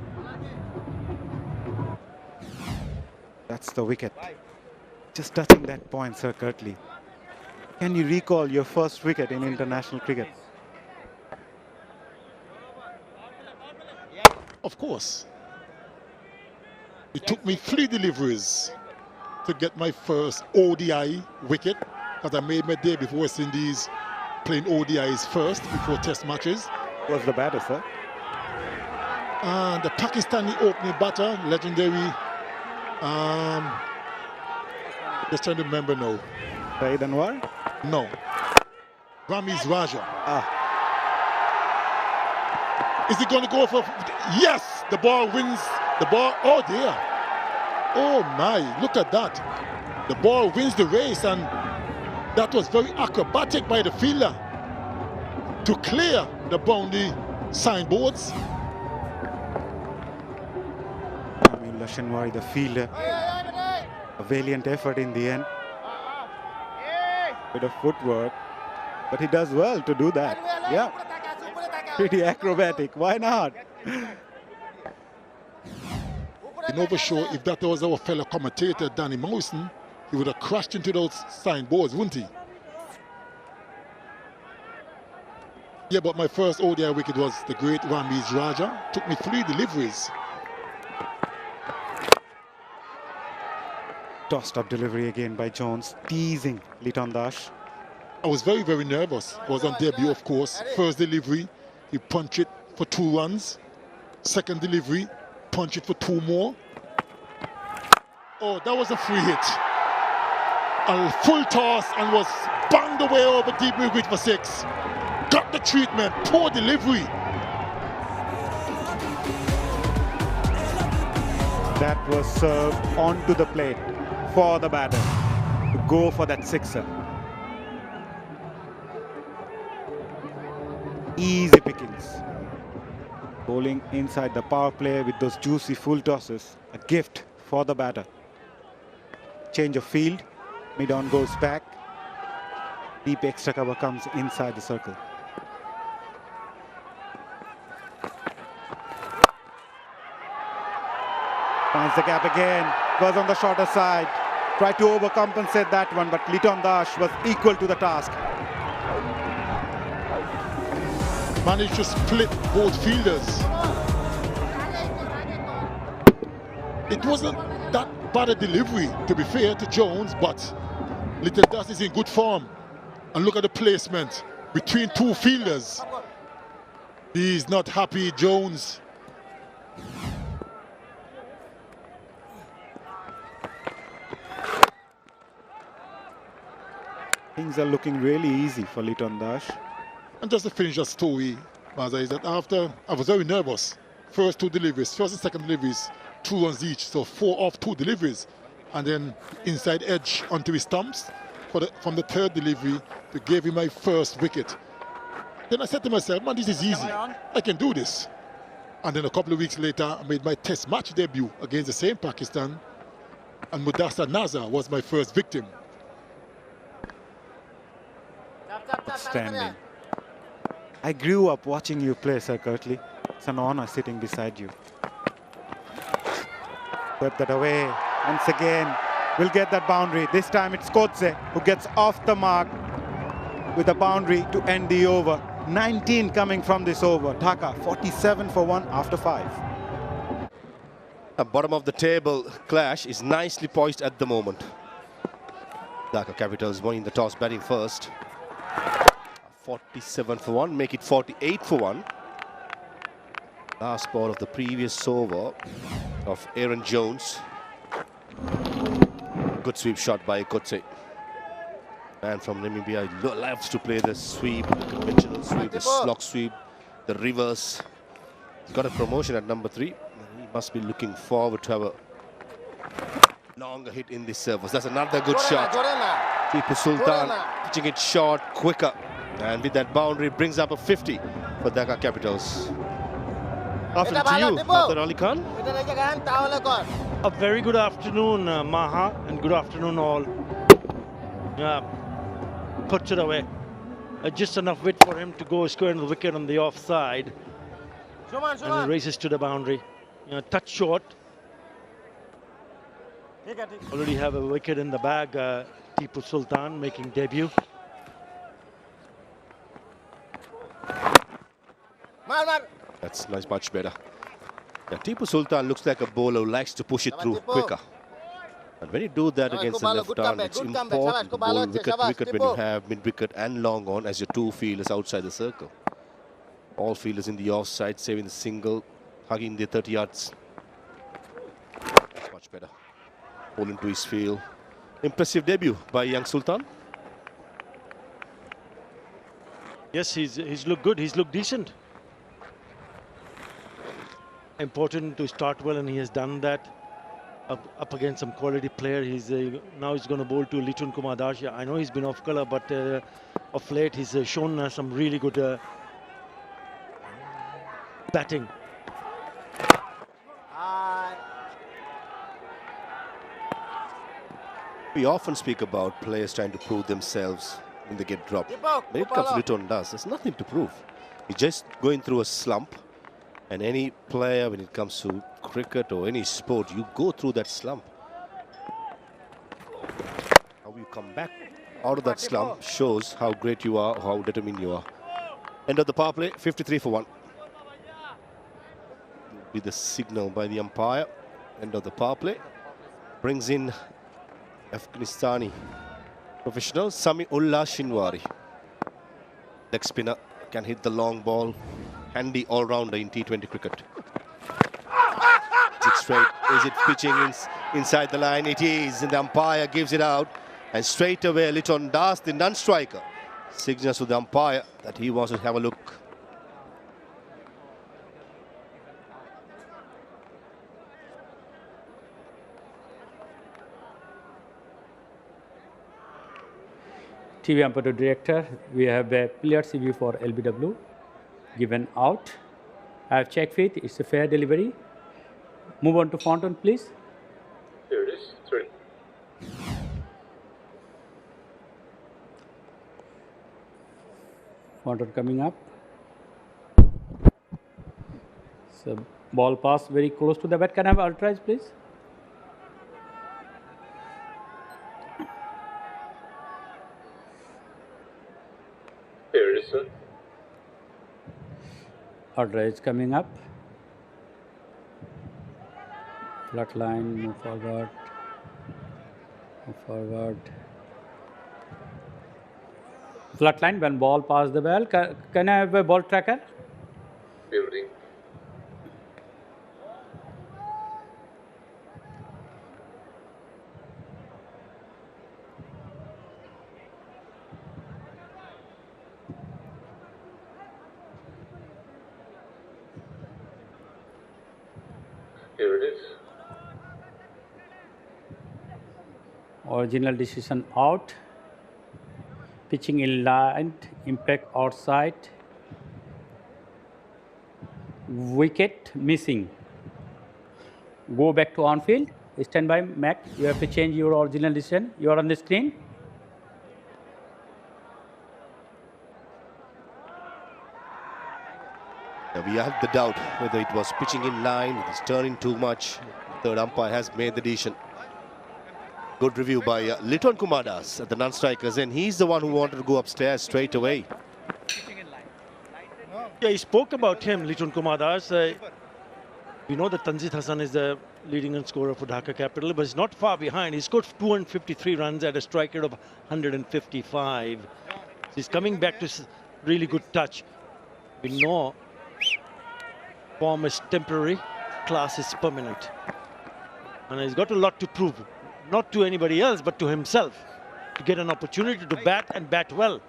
That's the wicket. Just touching that point, Sir Kirtley. Can you recall your first wicket in international cricket? Of course. It took me 3 deliveries to get my first ODI wicket, because I made my debut before West Indies playing ODIs first before test matches. Who was the batter, sir? The Pakistani opening batter, legendary. Just trying to remember now. Saeed Anwar? No. Ramiz Raja. Is he going to go for... Yes! The ball wins. The ball... Oh, dear. Oh, my. Look at that. The ball wins the race, and that was very acrobatic by the fielder to clear the boundary signboards. Amir Lashanwari, the fielder. A valiant effort in the end. Bit of footwork, but he does well to do that. Yeah, pretty acrobatic. Why not? You know for sure, if that was our fellow commentator Danny Mawson, he would have crashed into those signboards, wouldn't he? Yeah, but my first ODI wicket was the great Ramiz Raja. Took me 3 deliveries. Tossed up delivery again by Jones, teasing Liton Dash. I was very, very nervous. I was on debut, of course. First delivery, he punched it for 2 runs. Second delivery, punch it for 2 more. Oh, that was a free hit. A full toss and was banged away over deep wicket for 6. Got the treatment, poor delivery. That was served onto the plate for the batter to go for that 6er. Easy pickings. Bowling inside the power play with those juicy full tosses. A gift for the batter. Change of field. Mid-on goes back. Deep extra cover comes inside the circle. Finds the gap again. Was on the shorter side. Tried to overcompensate that one, but Liton Dash was equal to the task. Managed to split both fielders. It wasn't that bad a delivery, to be fair to Jones, but Liton Dash is in good form. And look at the placement between 2 fielders. He's not happy, Jones. Things are looking really easy for Liton Das. And just to finish the story, Maza, is that after I was very nervous. First 2 deliveries, first and second deliveries, 2 runs each, so 4 off 2 deliveries. And then inside edge onto his stumps from the 3rd delivery to give him my first wicket. Then I said to myself, man, this is easy. I can do this. And then a couple of weeks later, I made my test match debut against the same Pakistan. And Mudassar Nazar was my first victim. Outstanding. I grew up watching you play, Sir Kirtley. It's an honor sitting beside you. Sweep that away. Once again, we'll get that boundary. This time it's Kotze who gets off the mark with a boundary to end the over. 19 coming from this over. Dhaka 47 for 1 after 5. The bottom of the table clash is nicely poised at the moment. Dhaka Capitals winning the toss, batting first. 47 for 1, make it 48 for 1. Last ball of the previous over of Aaron Jones. Good sweep shot by Kotze. Man from Namibia loves to play the sweep, the conventional sweep, the slog sweep, the reverse. He's got a promotion at number 3. He must be looking forward to have a longer hit in this service. That's another good shot. Tipu Sultan pitching it short, quicker. And with that boundary, brings up a 50 for Dhaka Capitals. After to you, Abdul Ali Khan. A very good afternoon, Maha, and good afternoon all. Puts it away. Just enough width for him to go square into the wicket on the offside. And he races to the boundary. Touch short. Already have a wicket in the bag. Tipu Sultan making debut. That's nice, much better. Yeah, Tipu Sultan looks like a bowler who likes to push it through quicker. And when you do that against the left arm, it's important to bowl wicket when you have mid-wicket and long on as your 2 fielders outside the circle. All fielders in the offside, saving the single, hugging the 30 yards. That's much better. Ball into his field. Impressive debut by young Sultan. Yes, he's looked good. He's looked decent. Important to start well, and he has done that up against some quality player. Now he's going to bowl to Litun Kumar Das. I know he's been off colour, but of late he's shown some really good batting. We often speak about players trying to prove themselves when they get dropped. When it comes to Litton Das, there's nothing to prove. He's just going through a slump. And any player, when it comes to cricket or any sport, you go through that slump. How you come back out of that slump shows how great you are, how determined you are. End of the power play, 53 for 1. Be the signal by the umpire. End of the power play. Brings in Afghanistani professional Sami Ullah Shinwari. Leg spinner, can hit the long ball. Handy all-rounder in T20 cricket. Is it straight? Is it pitching inside the line? It is, and the umpire gives it out. And straight away, Liton Das, the non-striker, signals to the umpire that he wants to have a look. TV umpire director, we have a player CV for LBW. Given out. I have checked it. It's a fair delivery. Move on to Fountain, please. Here it is. 3. Fountain coming up. So ball pass very close to the bat. Can I have ultras, please? Here it is, sir. Order is coming up. Flat line, move forward. Move forward. Flat line when ball pass the ball. Can I have a ball tracker? Fielding. Here it is. Original decision out. Pitching in line, impact outside. Wicket missing. Go back to on field. Stand by, Mac. You have to change your original decision. You are on the screen. We have the doubt whether it was pitching in line, it is turning too much. Third umpire has made the decision. Good review by Liton Kumadas at the non-strikers, and he's the one who wanted to go upstairs straight away. Yeah, he spoke about him, Liton Kumadas. We know that Tanzit Hassan is the leading run scorer for Dhaka Capital, but he's not far behind. He scored 253 runs at a strike rate of 155. So he's coming back to really good touch. We know form is temporary, class is permanent. And he's got a lot to prove, not to anybody else, but to himself, to get an opportunity to bat and bat well.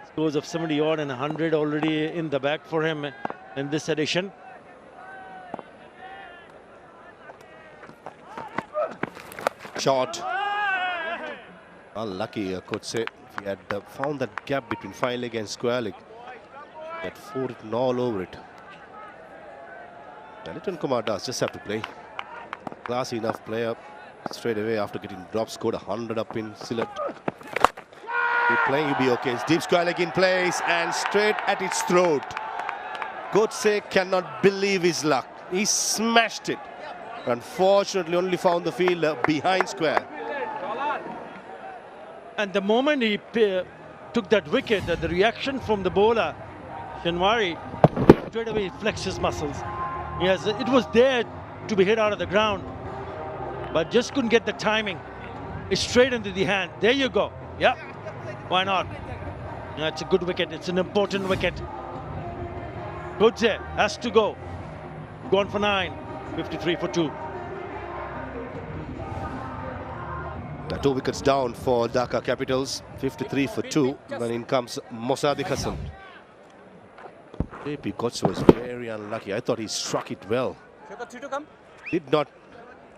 Scores of 70 odd and 100 already in the bag for him in this edition. Shot. Unlucky, I could say. If he had found that gap between fine leg and square leg, he had four written all over it. Liton Kumar does just have to play. Classy enough player. Straight away after getting dropped, scored 100 up in Sylhet. Keep playing, you'll be okay. It's deep square leg in place and straight at its throat. Godse cannot believe his luck. He smashed it. Unfortunately, only found the fielder behind square. And the moment he took that wicket, the reaction from the bowler, Shinwari, straight away he flexed his muscles. Yes, it was there to be hit out of the ground, but just couldn't get the timing. It's straight into the hand. There you go. Yeah, why not? Yeah, it's a good wicket. It's an important wicket. Godse has to go. Gone for 9. 53 for 2. 2 wickets down for Dhaka Capitals. 53 for 2. And then in comes Mosaddek Hassan. JP Godse was very unlucky. I thought he struck it well. Did not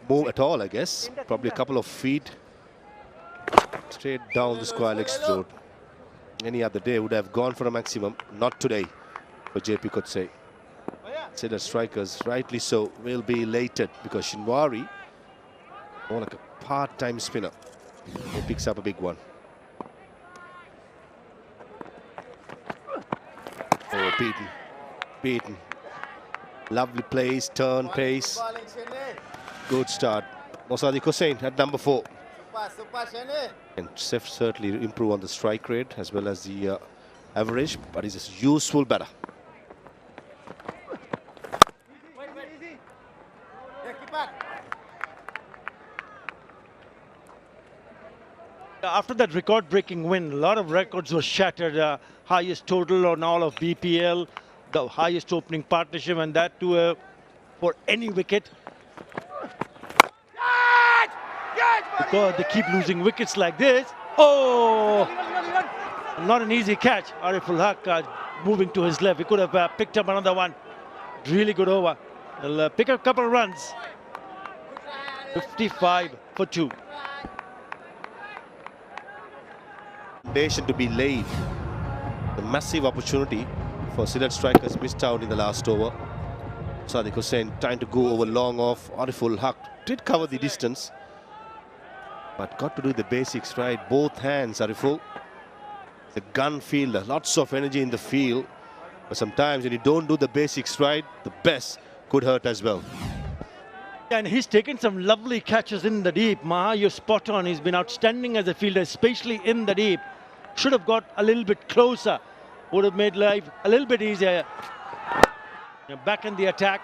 move at all, I guess. Probably a couple of feet. Straight down the square leg's throat. Any other day would have gone for a maximum. Not today for JP Godse. Said the strikers, rightly so, will be elated because Shinwari, more like a part-time spinner, he picks up a big one. Oh, beaten. Lovely plays, turn, pace. Good start. Mosaddek Hussain at number 4. And certainly improve on the strike rate as well as the average, but he's a useful batter. After that record-breaking win, a lot of records were shattered. Highest total on all of BPL, the highest opening partnership, and that too for any wicket. Because they keep losing wickets like this. Oh, not an easy catch. Ariful Haq moving to his left. He could have picked up another one. Really good over. He'll pick up a couple of runs. 55 for 2. Foundation to be laid. The massive opportunity for Sylhet strikers missed out in the last over. Mosaddek Hussain trying to go over long off. Ariful Haq did cover the distance, but got to do the basics right. Both hands, Ariful. The gun fielder, lots of energy in the field, but sometimes when you don't do the basics right, the best could hurt as well. And he's taken some lovely catches in the deep. Maha, you're spot on. He's been outstanding as a fielder, especially in the deep. Should have got a little bit closer. Would have made life a little bit easier. Back in the attack.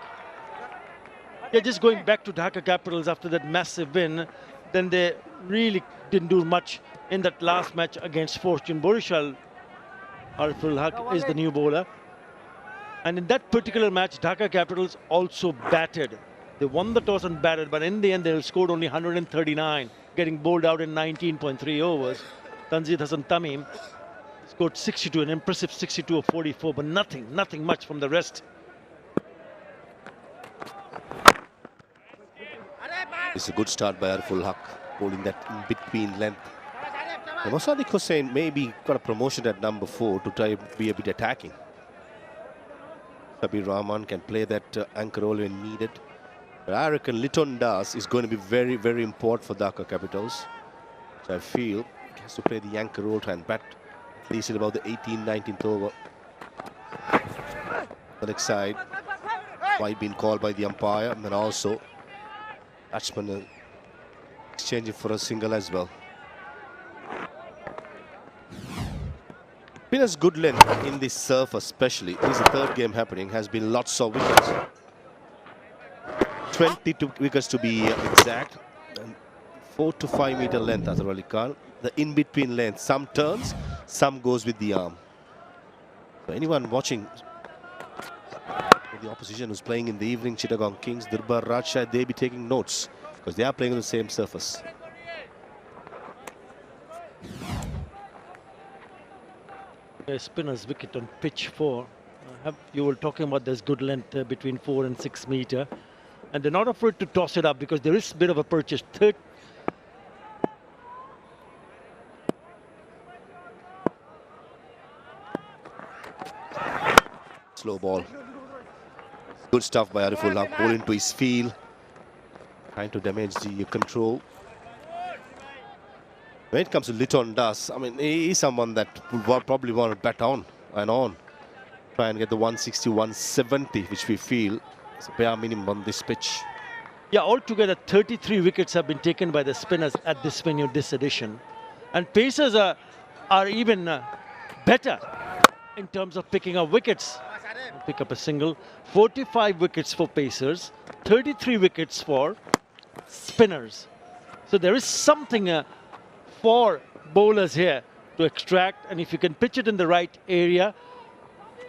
They're just going back to Dhaka Capitals after that massive win. Then they really didn't do much in that last match against Fortune Borishal. Ariful Haq is the new bowler. And in that particular match, Dhaka Capitals also batted. They won the toss and batted, but in the end, they scored only 139, getting bowled out in 19.3 overs. Tanzit Hassan Tamim scored 62, an impressive 62 of 44, but nothing much from the rest. It's a good start by Ariful Haq, holding that in between length. And Mosaddeq Hussain maybe got a promotion at number 4 to try be a bit attacking. Sabir Rahman can play that anchor role when needed. But I reckon Liton Das is going to be very, very important for Dhaka Capitals. So I feel he has to play the anchor role, try and bat at least at about the 18th, 19th over. The next side, wide being called by the umpire, and then also batsman exchanging for a single as well. Spinners' good length in this surf especially, this is the third game happening, has been lots of wickets. 22 wickets to be exact, and 4 to 5 meter length, Azhar Ali Khan. The in-between length, some turns, some goes with the arm. So anyone watching the opposition who's playing in the evening, Chittagong Kings, Durbar Rajshah, they be taking notes because they are playing on the same surface. A spinner's wicket on pitch 4. You were talking about this good length between 4 and 6 meter, and they're not afraid to toss it up because there is a bit of a purchase. Slow ball. Good stuff by Ariful Haq. Ball into his field, trying to damage the control. When it comes to Liton Das, I mean, he is someone that would probably want to bat on and on. Try and get the 160, 170, which we feel is a bare minimum on this pitch. Yeah, altogether 33 wickets have been taken by the spinners at this venue this edition. And pacers are even better in terms of picking up wickets. Pick up a single. 45 wickets for pacers, 33 wickets for spinners. So there is something for bowlers here to extract, and if you can pitch it in the right area,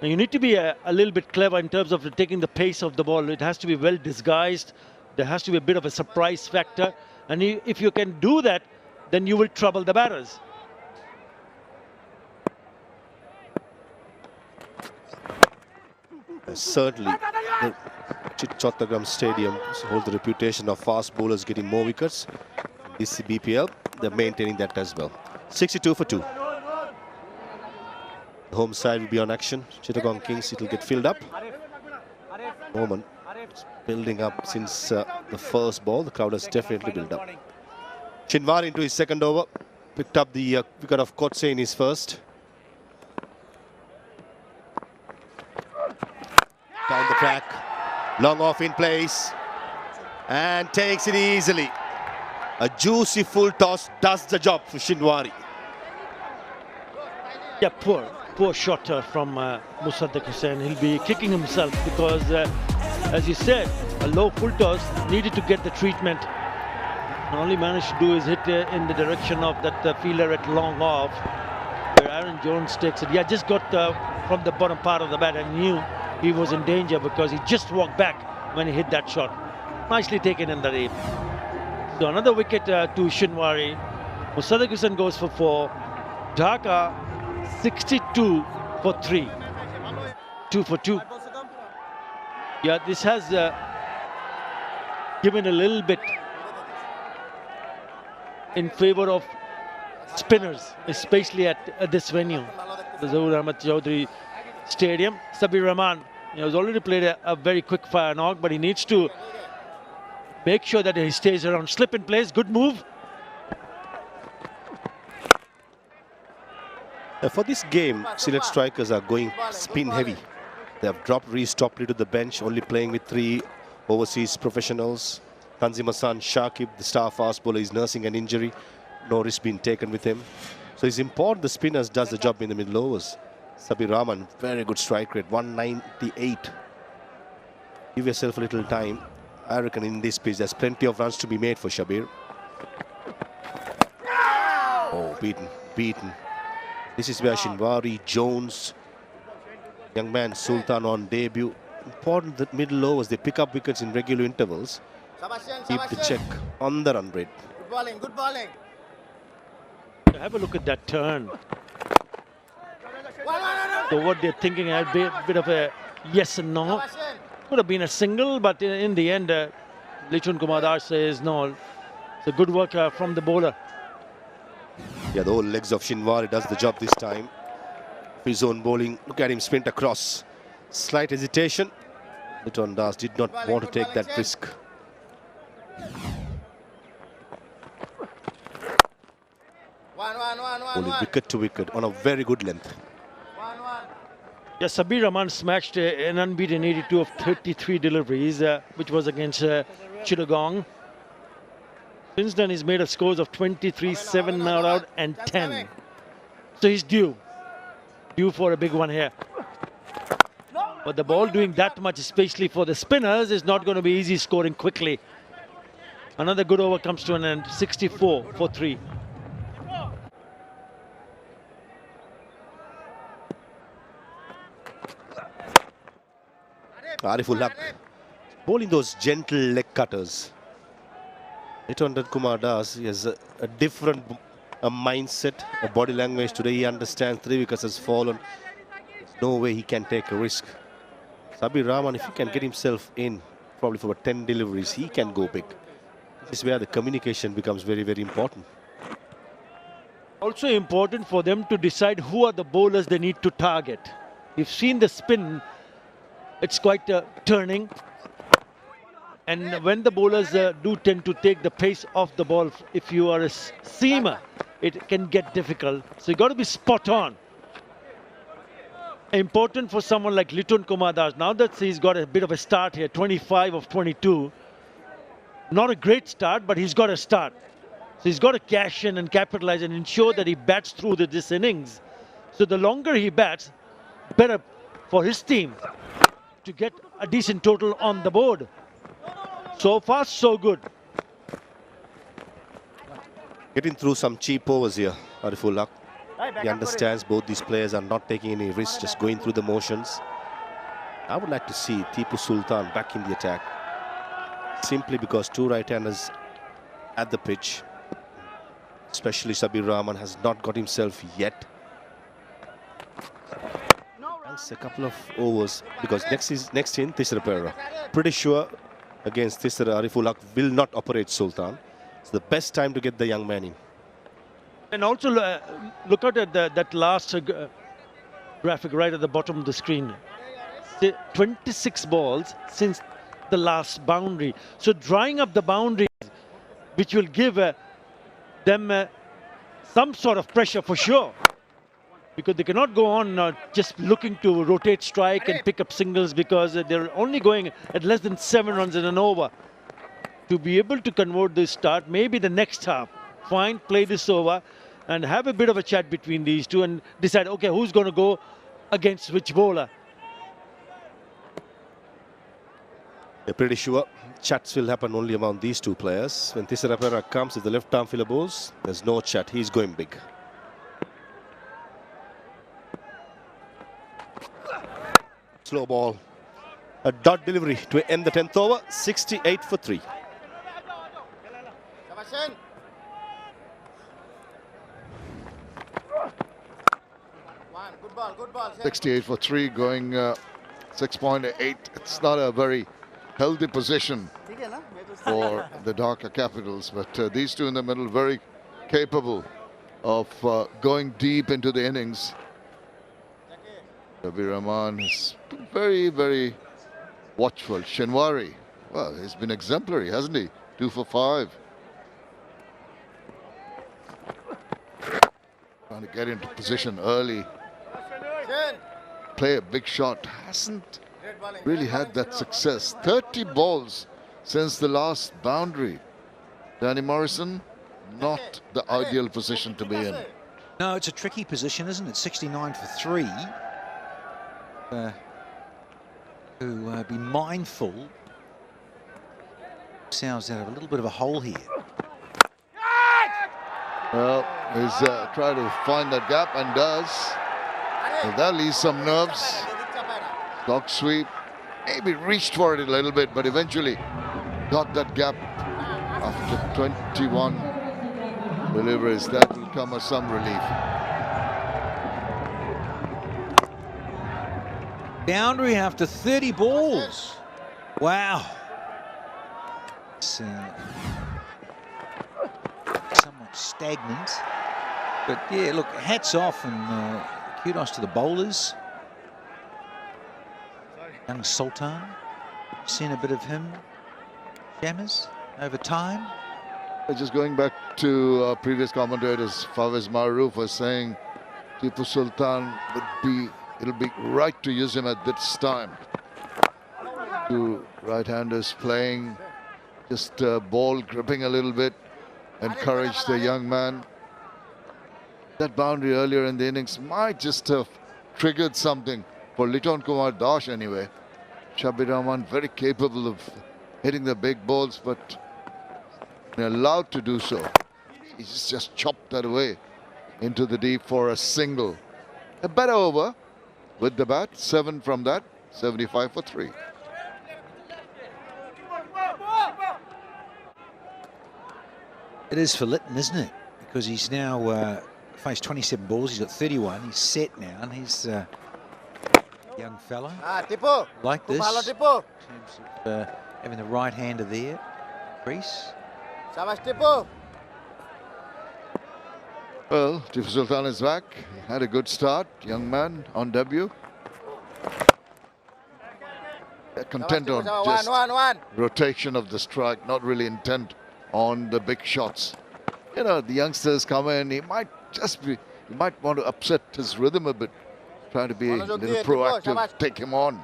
you need to be a little bit clever in terms of taking the pace of the ball. It has to be well disguised. There has to be a bit of a surprise factor, and if you can do that, then you will trouble the batters. Certainly, the Chattogram Stadium holds the reputation of fast bowlers getting more wickets. This BPL, they're maintaining that as well. 62 for 2. The home side will be on action. Chittagong Kings, it will get filled up. Moment, it's building up since the first ball. The crowd has definitely built up. Shinwari into his second over. Picked up the wicket of Kotse in his first. Down the track, long off in place, and takes it easily. A juicy full toss does the job for Shinwari. Yeah, poor shot from Mosaddeq Hussain. He'll be kicking himself because, as you said, a low full toss needed to get the treatment. All he managed to do is hit in the direction of that fielder at long off, where Aaron Jones takes it. Yeah, just got from the bottom part of the bat and knew he was in danger because he just walked back when he hit that shot. Nicely taken in the aim. So another wicket to Shinwari. Mosaddeq Hussain goes for 4. Dhaka 62 for 3. 2 for 2. Yeah, this has given a little bit in favor of spinners, especially at this venue, the Zahoor Ahmed Chaudhary Stadium. Sabir Rahman has already played a very quick fire knock, but he needs to make sure that he stays around. Slip in place, good move. For this game, Sylhet strikers are going spin heavy. They have dropped Reece Topley to the bench, only playing with 3 overseas professionals. Tanzim Hassan Shakib, the star fast bowler, is nursing an injury. No risk being taken with him. So it's important the spinners does the job in the middle overs. Sabir Rahman, very good strike rate, 198. Give yourself a little time. I reckon in this pitch, there's plenty of runs to be made for Shabir. Oh, beaten. This is where Shinwari, Jones, young man Sultan on debut. Important that middle overs, they pick up wickets in regular intervals. Keep the check on the run rate. Good bowling. Have a look at that turn. So what they're thinking, a bit of a yes and no. Could have been a single, but in the end, Lichun Kumar says no. It's a good work from the bowler. Yeah, the whole legs of Shinwari does the job this time. His own bowling, look at him sprint across. Slight hesitation. Liton Das did not want to take that risk. Bowling wicket to wicket on a very good length. Yeah, Sabir Rahman smashed an unbeaten 82 of 33 deliveries, which was against Chittagong. Since then, he's made a scores of 23, 7 not out, and 10. So he's due for a big one here. But the ball doing that much, especially for the spinners, is not going to be easy scoring quickly. Another good over comes to an end, 64 for 3. Ariful Haq bowling those gentle leg cutters. Liton Kumar Das, he has a different mindset, a body language. Today he understands 3 wickets has fallen. There's no way he can take a risk. Sabir Rahman, if he can get himself in, probably for 10 deliveries, he can go big. This is where the communication becomes very, very important. Also important for them to decide who are the bowlers they need to target. You've seen the spin, it's quite turning. And when the bowlers do tend to take the pace off the ball, if you are a seamer, it can get difficult. So you got to be spot on. Important for someone like Liton Kumar Das. Now that he's got a bit of a start here, 25 of 22. Not a great start, but he's got a start. So he's got to cash in and capitalize and ensure that he bats through this innings. So the longer he bats, better for his team to get a decent total on the board. So far, so good. Getting through some cheap overs here, Ariful Haq. He understands both these players are not taking any risks, just going through the motions. I would like to see Tipu Sultan back in the attack, simply because 2 right-handers at the pitch, especially Sabir Rahman, has not got himself yet. Once a couple of overs, because next in Thisara Perera. Pretty sure against Thisara, Ariful Haq will not operate Sultan. It's the best time to get the young man in. And also look out at that last graphic right at the bottom of the screen. 26 balls since the last boundary. So drying up the boundaries, which will give them some sort of pressure for sure. Because they cannot go on just looking to rotate strike and pick up singles, because they're only going at less than 7 runs in an over. To be able to convert this start, maybe the next half, fine, play this over and have a bit of a chat between these two and decide, okay, who's going to go against which bowler. They're pretty sure chats will happen only among these 2 players. When Thisara Perera comes, if the left arm filler bowls, there's no chat. He's going big. Slow ball. A dot delivery to end the 10th over. 68 for 3. Good ball. 68 for 3, going 6.8. It's not a very healthy position for the Dhaka Capitals, but these 2 in the middle very capable of going deep into the innings. Sabir Rahman is very, very watchful. Shinwari, well, he's been exemplary, hasn't he? 2 for 5. Trying to get into position early. Play a big shot. Hasn't really had that success. 30 balls since the last boundary. Danny Morrison, not the ideal position to be in. No, it's a tricky position, isn't it? 69 for 3. To be mindful. Sounds out of a little bit of a hole here. Well, he's trying to find that gap and does. So that leaves some nerves. Dog sweep. Maybe reached for it a little bit, but eventually got that gap after 21 deliveries. That will come as some relief. Boundary after 30 balls. Wow. It's somewhat stagnant. But yeah, look, hats off and kudos to the bowlers. Young Sultan. Seen a bit of him, Shammers, over time. Just going back to previous commentators, Fawaz Maroof was saying Tipu Sultan it'll be right to use him at this time. Two right-handers playing, just ball gripping a little bit, encourage the young man. That boundary earlier in the innings might just have triggered something for Liton Kumar Dash anyway. Shabir Rahman very capable of hitting the big balls, but allowed to do so. He's just chopped that away into the deep for a single. A better over with the bat, 7 from that, 75 for 3. It is for Litton, isn't it? Because he's now faced 27 balls. He's got 31. He's set now, and he's a young fella. Like this. In terms of having the right hander there. Crease. Well, Tipu Sultan is back. He had a good start. Young man on debut. Content on just rotation of the strike, not really intent on the big shots. You know, the youngsters come in, he might want to upset his rhythm a bit, trying to be a little proactive, take him on.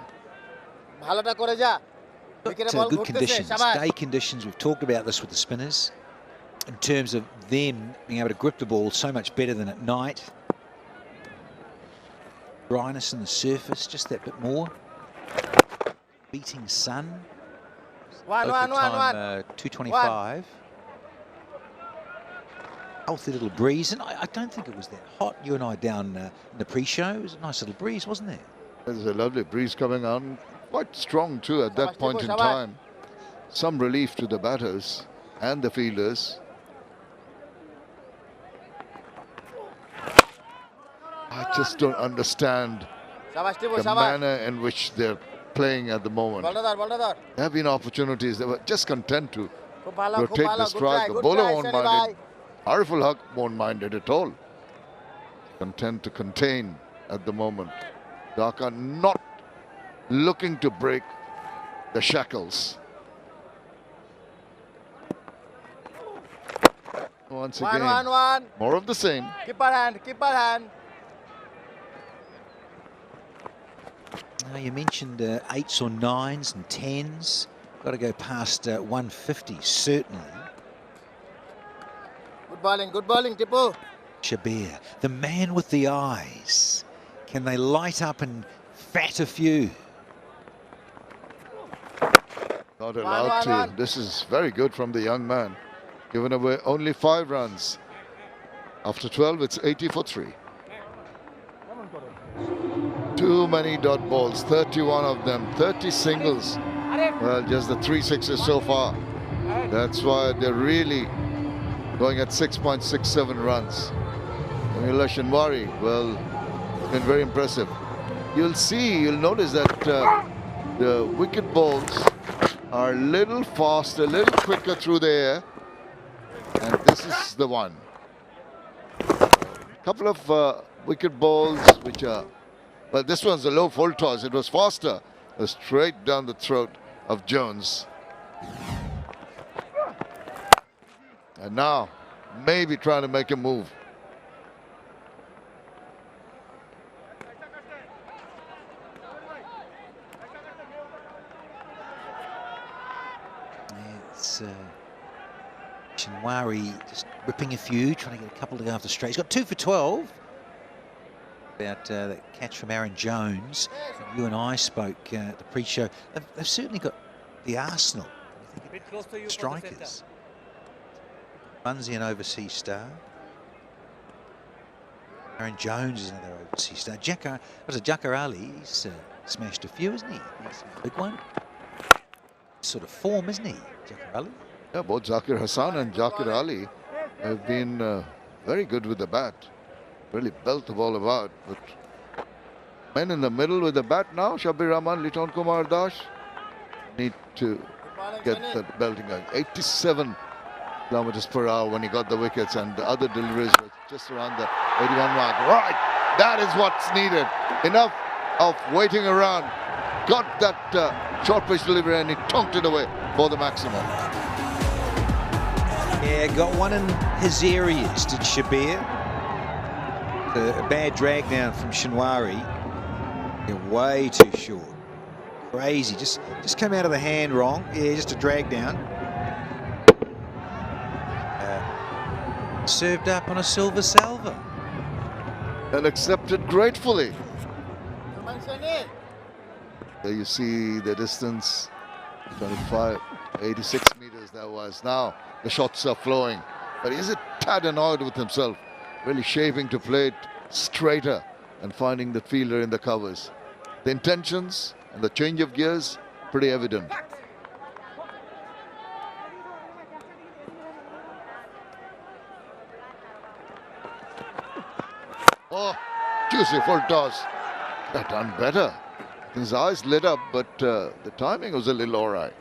Good conditions, day conditions. We've talked about this with the spinners in terms of them being able to grip the ball so much better than at night. Dryness in the surface, just that bit more. Beating sun. Local time 2:25. Healthy little breeze, and I don't think it was that hot. You and I down in the pre-show. It was a nice little breeze, wasn't there? There's a lovely breeze coming on, quite strong too at that point in time. Some relief to the batters and the fielders. I just don't understand the manner in which they're playing at the moment. There have been opportunities. They were just content to rotate the strike. The bowler won't mind it. Ariful Haq won't mind it at all. Content to contain at the moment. Dhaka not looking to break the shackles. Once again, more of the same. Keep our hand, keep our hand. Now you mentioned 8s or 9s and 10s. Got to go past 150, certainly. Good bowling, Tipu. Shabir, the man with the eyes. Can they light up and fat a few? Not allowed to. This is very good from the young man. Given away only 5 runs. After 12, it's 80 for 3. Too many dot balls, 31 of them, 30 singles. Well, just the 3 sixes so far. That's why they're really going at 6.67 runs. Mila Shinwari, well, been very impressive. You'll notice that the wicket balls are a little faster, a little quicker through the air. And this is the one. A couple of wicket balls which are, well, this one's a low full toss. It was faster, straight down the throat of Jones. And now, maybe trying to make a move. It's Shinwari just ripping a few, trying to get a couple to go after straight. He's got 2 for 12. About that catch from Aaron Jones. You and I spoke at the pre-show. They've certainly got the arsenal. Strikers. Munzie, an overseas star. Aaron Jones is another overseas star. Jakar Ali, he's smashed a few, isn't he? He's a big one. Sort of form, isn't he, Jakar Ali? Yeah, both Zakir Hassan and Jakar Ali have been very good with the bat. Really belt the ball about. But men in the middle with the bat now, Shabir Rahman, Liton Kumar Dash, need to get that belting going. 87 kilometers per hour when he got the wickets, and the other deliveries were just around the 81 mark. Right, that is what's needed. Enough of waiting around. Got that short pitch delivery and he tonked it away for the maximum. Yeah, got one in his areas, did Shabir. A bad drag down from Shinwari. Yeah, way too short. Crazy, just came out of the hand wrong. Yeah, just a drag down. Served up on a silver salver. And accepted gratefully. There you see the distance, 25, 86 meters that was. Now the shots are flowing, but he's a tad annoyed with himself, really shaping to play it straighter and finding the fielder in the covers. The intentions and the change of gears, pretty evident. Oh, juicy full toss. That done better. His eyes lit up, but the timing was a little all right.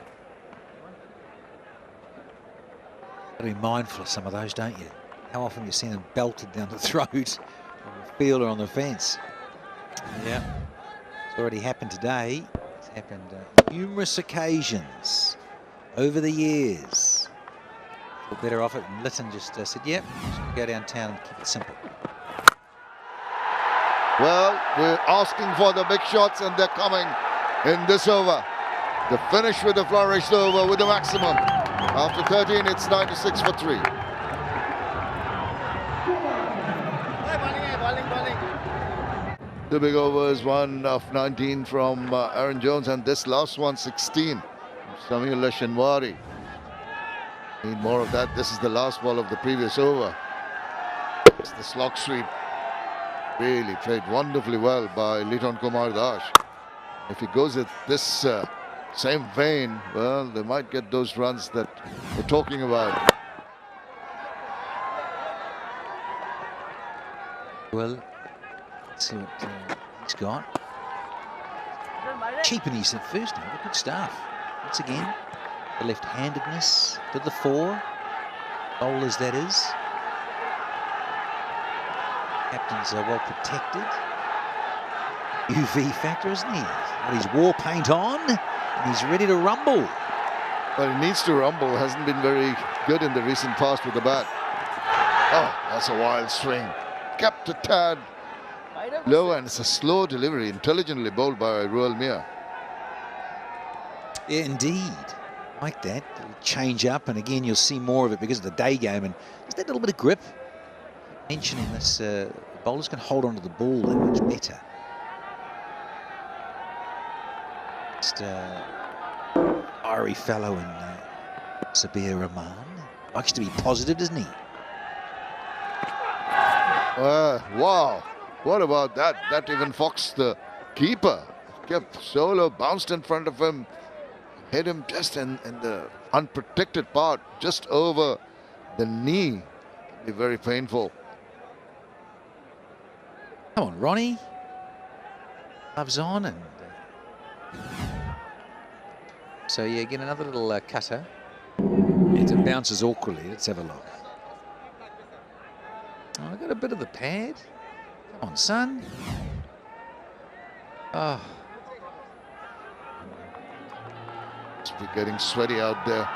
Got to be mindful of some of those, don't you? How often you see them belted down the throat of a fielder on the fence. Yeah, it's already happened today. It's happened numerous occasions over the years. Feel better off it, and Litton just said, yep, just go downtown and keep it simple. Well, we're asking for the big shots and they're coming in this over. The finish with the flourished over with the maximum. After 13, it's 96 for 3. The big overs, 1 of 19 from Aaron Jones, and this last one 16 from Sameer Shinwari. Need more of that. This is the last ball of the previous over. It's the slog sweep. Really played wonderfully well by Liton Kumar Das. If he goes at this same vein, well, they might get those runs that we're talking about. Well, let's see what he's got. Cheapenies at first, now, good stuff. Once again, the left-handedness to the fore. Bowlers, that is. Captain's well protected. UV factor, isn't he? Got his war paint on, and he's ready to rumble. Well, he needs to rumble. Hasn't been very good in the recent past with the bat. Oh, that's a wild swing. Kept a tad low, and it's a slow delivery, intelligently bowled by Ruel Mia. Yeah, indeed. Like that. It'll change up, and again, you'll see more of it because of the day game, and just that little bit of grip. Mentioning this, bowlers can hold on to the ball that much better. Just fiery fellow in Sabir Rahman. Likes to be positive, doesn't he? Wow, what about that? That even foxed the keeper. Kept solo, bounced in front of him, hit him just in the unprotected part, just over the knee. Be very painful. Come on, Ronnie. Gloves on, and so yeah, get another little cutter. It bounces awkwardly. Let's have a look. Oh, I got a bit of the pad. Come on, son. Oh. Must be getting sweaty out there.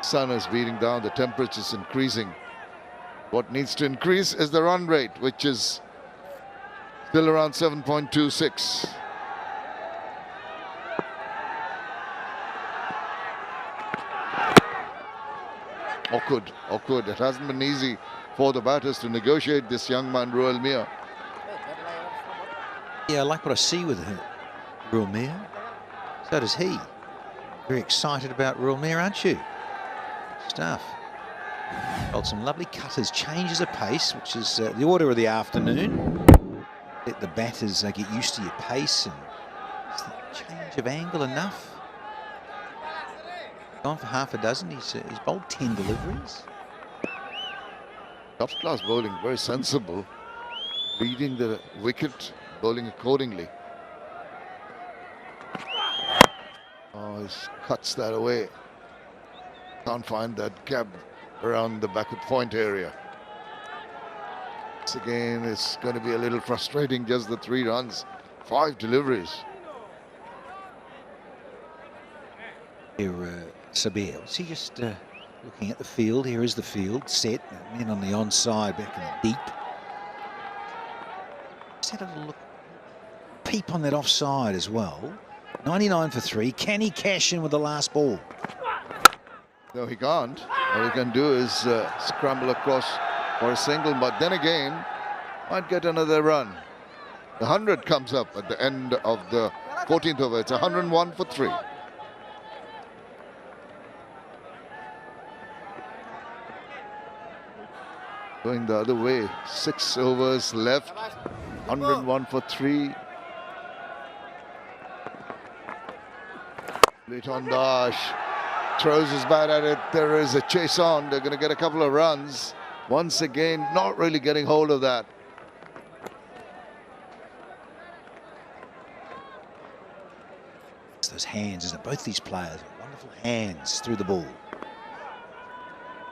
Sun is beating down. The temperature's increasing. What needs to increase is the run rate, which is still around 7.26. Awkward. It hasn't been easy for the batters to negotiate this young man, Ruel Mia. Yeah, I like what I see with Ruel Mia. So does he. Very excited about Ruel Mia, aren't you? Stuff. Got some lovely cutters, changes of pace, which is the order of the afternoon. Let the batters get used to your pace, and just the change of angle enough. Gone for half a dozen. He's bowled 10 deliveries. Top class bowling, very sensible. Reading the wicket, bowling accordingly. Oh, he cuts that away. Can't find that gap around the backward point area. This again is going to be a little frustrating, just the 3 runs, 5 deliveries. Here, Sabir, was he just looking at the field? Here is the field, set, men on the onside, back in the deep. Just had a little look, peep on that offside as well. 99 for 3. Can he cash in with the last ball? No, he can't. All he can do is scramble across for a single, but then again, might get another run. The 100 comes up at the end of the 14th over. It's 101 for 3. Going the other way, 6 overs left, 101 for 3. Liton Dash throws his bat at it. There is a chase on. They're going to get a couple of runs. Once again, not really getting hold of that. It's those hands, isn't it? Both these players, wonderful hands through the ball.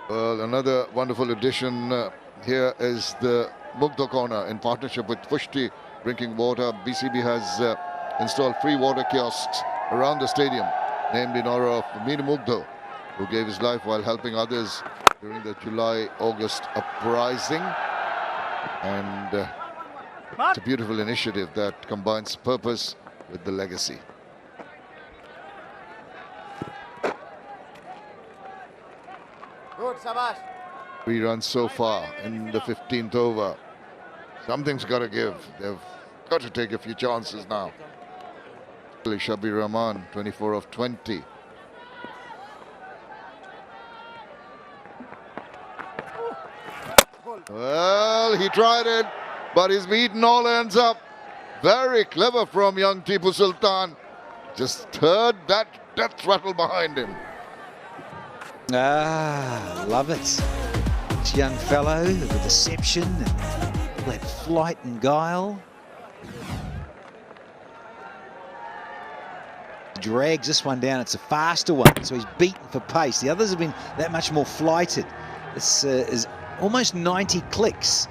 Well, another wonderful addition here is the Mugdha corner in partnership with Pushti Drinking Water. BCB has installed free water kiosks around the stadium, named in honor of Mir Mugdha, who gave his life while helping others during the July-August uprising. And it's a beautiful initiative that combines purpose with the legacy. Good, Sabash. 3 runs so far in the 15th over. Something's got to give. They've got to take a few chances now. Shabir Rahman, 24 of 20. Well, he tried it, but he's beaten all ends up. Very clever from young Tipu Sultan. Just heard that death rattle behind him. Ah, love it. This young fellow, the deception, and that flight and guile. Drags this one down. It's a faster one, so he's beaten for pace. The others have been that much more flighted. This is almost 90 clicks.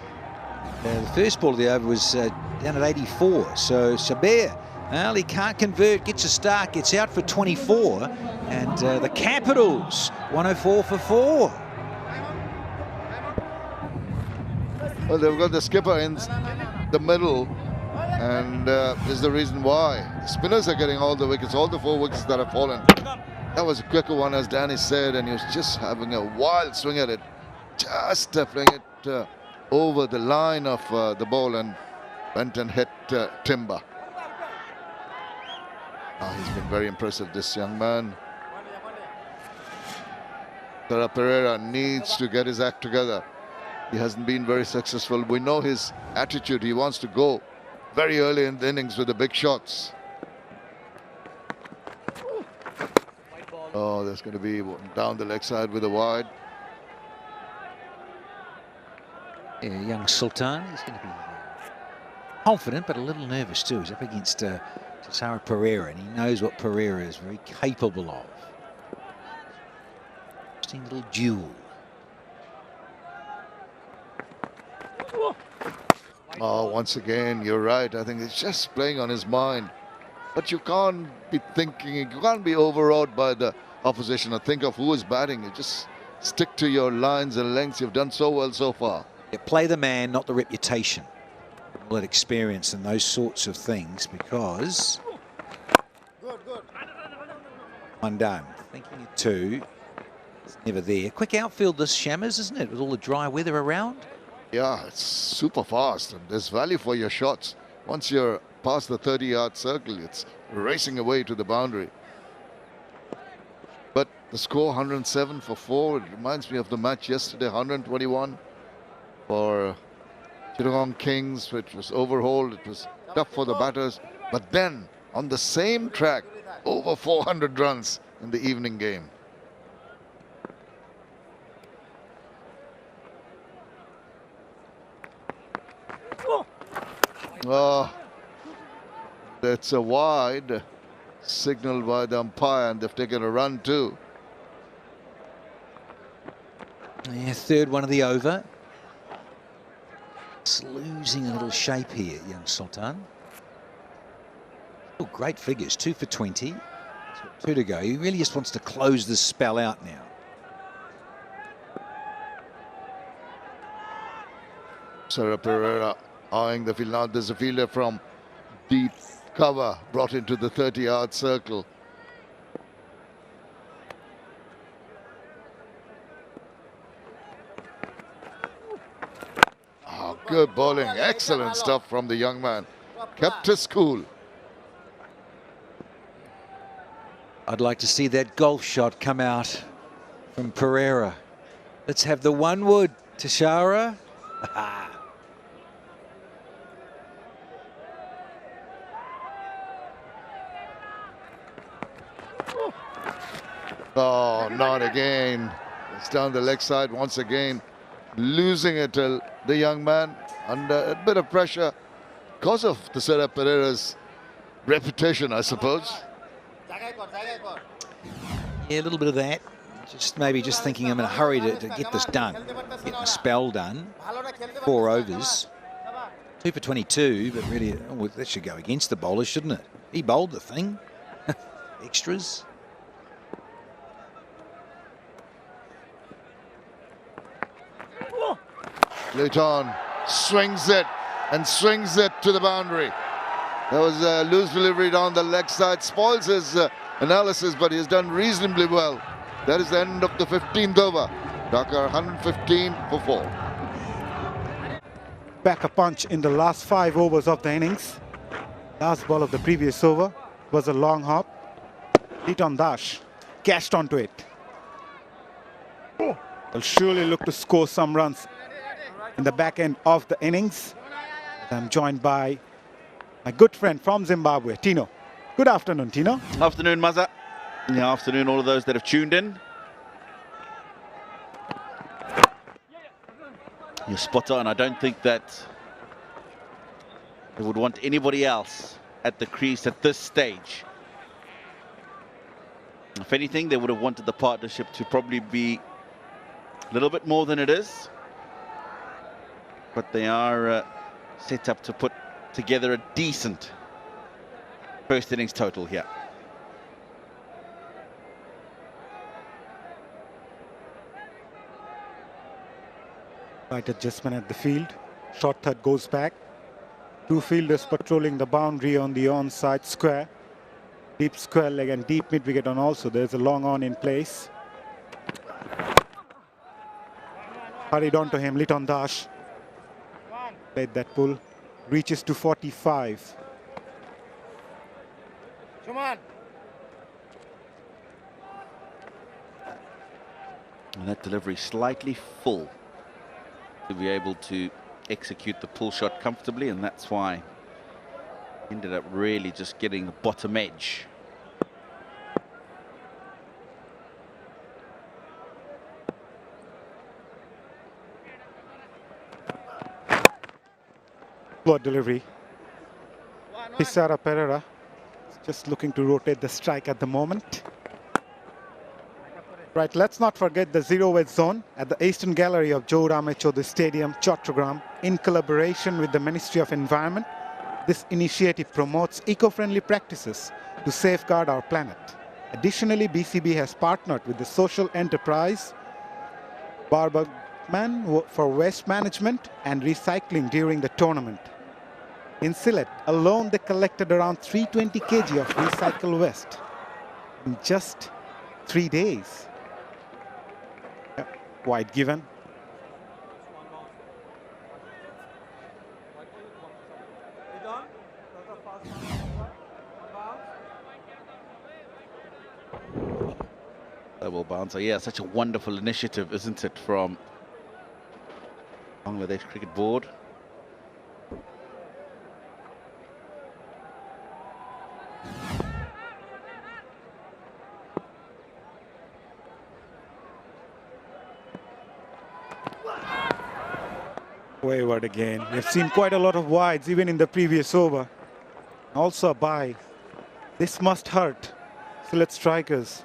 The first ball of the over was down at 84. So Sabir, well, he can't convert, gets a start, gets out for 24. And the Capitals, 104 for 4. Well, they've got the skipper in the middle, and is the reason why. The spinners are getting all the wickets, all the 4 wickets that have fallen. That was a quicker one, as Danny said, and he was just having a wild swing at it, just playing it over the line of the ball, and went and hit timber. He's been very impressive, this young man. Pereira needs to get his act together. He hasn't been very successful. We know his attitude. He wants to go very early in the innings with the big shots. Oh, there's going to be down the leg side with a wide. Yeah, young Sultan, he's going to be confident but a little nervous too. He's up against Chattogram Pereira, and he knows what Pereira is very capable of. Interesting little duel. Oh, once again, you're right. I think it's just playing on his mind. But you can't be thinking, you can't be overawed by the opposition or think of who is batting. You just stick to your lines and lengths. You've done so well so far. Yeah, play the man, not the reputation. All that experience and those sorts of things, because one down, thinking of 2, it's never there. Quick outfield this, Shammers, isn't it, with all the dry weather around? Yeah, it's super fast, and there's value for your shots. Once you're past the 30-yard circle, it's racing away to the boundary. But the score 107 for 4, it reminds me of the match yesterday, 121 for Chittagong Kings, which was overhauled. It was tough for the batters. But then, on the same track, over 400 runs in the evening game. Oh, that's a wide. signaled by the umpire, and they've taken a run too. Yeah, third one of the over. It's losing a little shape here, young Sultan. Oh, great figures, 2 for 20. 2 to go. He really just wants to close this spell out now. Sarah Pereira eyeing the field. Now there's a fielder from deep cover brought into the 30-yard circle. Oh, good bowling. Excellent stuff from the young man. Kept his cool. I'd like to see that golf shot come out from Pereira. Let's have the 1 wood, Tashara. Oh, not again. It's down the leg side once again. Losing it, the young man, under a bit of pressure because of the Sarah Pereira's reputation, I suppose. Yeah, a little bit of that. Maybe just thinking I'm in a hurry to get this done, get my spell done. 4 overs. 2 for 22, but really, oh, that should go against the bowler, shouldn't it? He bowled the thing. Extras. Luton swings it and swings it to the boundary. There was a loose delivery down the leg side. Spoils his analysis, but he has done reasonably well. That is the end of the 15th over. Dhaka 115 for 4. Back a punch in the last 5 overs of the innings. Last ball of the previous over was a long hop. Liton Dash cashed onto it. Will surely look to score some runs in the back end of the innings. I'm joined by my good friend from Zimbabwe, Tino. Good afternoon, Tino. Afternoon, Mazza. Yeah, afternoon, all of those that have tuned in. You're spot on. I don't think that they would want anybody else at the crease at this stage. If anything, they would have wanted the partnership to probably be a little bit more than it is. But they are set up to put together a decent first innings total here. Right adjustment at the field. Short third goes back. 2 fielders patrolling the boundary on the onside square. Deep square leg and deep mid wicket on also. There's a long on in place. Hurried on to him, Liton Dash. Played that pull. Reaches to 45. Come on. And that delivery slightly full to be able to execute the pull shot comfortably, and that's why ended up really just getting the bottom edge. Poor delivery. Sarah Pereira just looking to rotate the strike at the moment. Right, let's not forget the zero-wedge zone at the Eastern Gallery of Joe Ramechowdhury Stadium, Chattogram, in collaboration with the Ministry of Environment. This initiative promotes eco-friendly practices to safeguard our planet. Additionally, BCB has partnered with the social enterprise Barberman for waste management and recycling during the tournament. In Sylhet alone, they collected around 320 kg of recycled waste in just 3 days. Wide given. Double bouncer. Yeah, such a wonderful initiative, isn't it, from Bangladesh Cricket Board. Wayward again. We've seen quite a lot of wides even in the previous over. Also a bye This must hurt Sylhet strikers.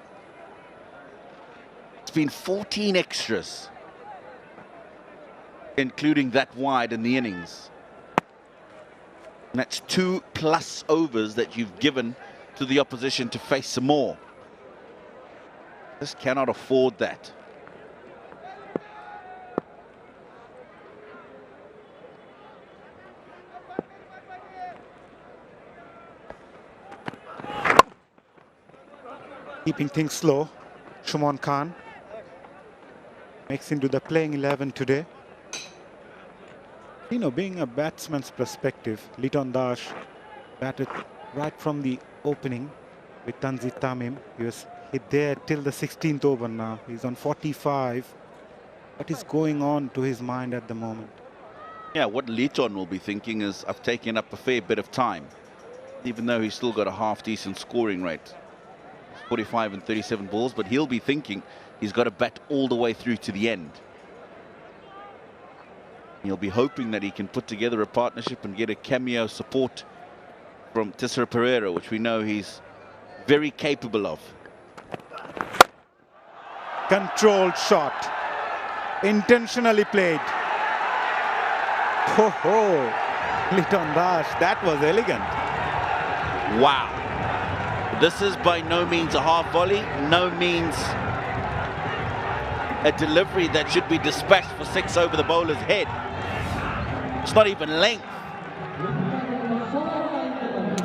It's been 14 extras, including that wide in the innings. And that's 2+ overs that you've given to the opposition to face some more. Just cannot afford that. Keeping things slow, Shuman Khan makes into the playing 11 today. You know, being a batsman's perspective, Liton Das batted right from the opening with Tanzit Tamim. He was hit there till the 16th over now. He's on 45. What is going on to his mind at the moment? Yeah, what Liton will be thinking is, I've taken up a fair bit of time, even though he's still got a half-decent scoring rate. 45 and 37 balls, but he'll be thinking he's got to bat all the way through to the end. He'll be hoping that he can put together a partnership and get a cameo support from Tissera Pereira, which we know he's very capable of. Controlled shot, intentionally played. Ho ho, Liton Das, that was elegant. Wow. This is by no means a half volley, no means a delivery that should be dispatched for 6 over the bowler's head. It's not even length.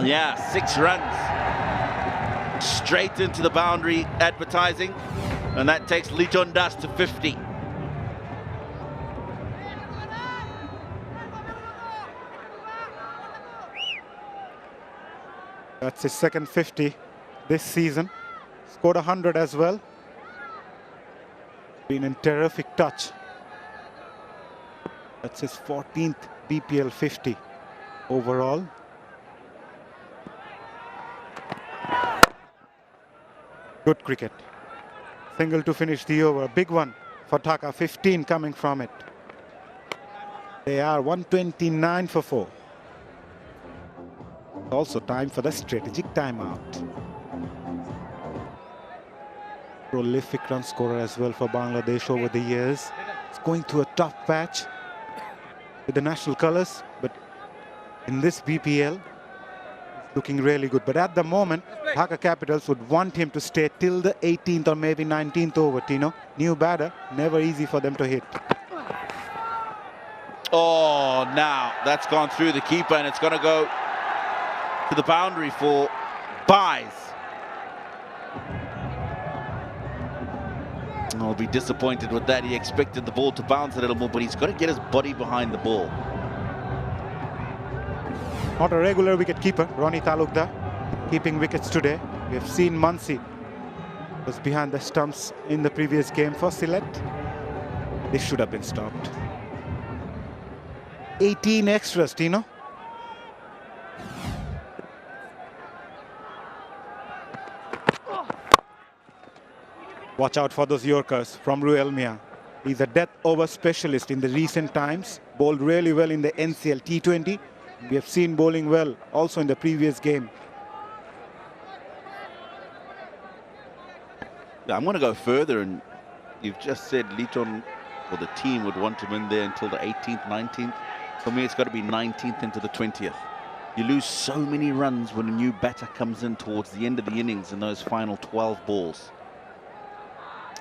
Yeah, 6 runs. Straight into the boundary advertising, and that takes Liton Das to 50. That's his second 50 this season. Scored 100 as well. Been in terrific touch. That's his 14th BPL 50 overall. Good cricket. Single to finish the over. Big one for Dhaka. 15 coming from it. They are 129 for 4. Also time for the strategic timeout. Prolific run scorer as well for Bangladesh over the years. It's going through a tough patch with the national colours, but in this BPL, it's looking really good. But at the moment, Dhaka Capitals would want him to stay till the 18th or maybe 19th over, Tino. New batter, never easy for them to hit. Oh, now that's gone through the keeper, and it's going to go to the boundary for buys. I'll be disappointed with that. He expected the ball to bounce a little more, but he's got to get his body behind the ball. Not a regular wicket keeper, Ronnie Talukdar, keeping wickets today. We have seen Mansi was behind the stumps in the previous game for Sylhet. This should have been stopped. 18 extras, Tino. Watch out for those Yorkers from Ruelmia. He's a death over specialist in the recent times. Bowled really well in the NCL T20. We have seen bowling well also in the previous game. I'm going to go further, and you've just said Liton or the team would want him in there until the 18th, 19th. For me, it's got to be 19th into the 20th. You lose so many runs when a new batter comes in towards the end of the innings in those final 12 balls.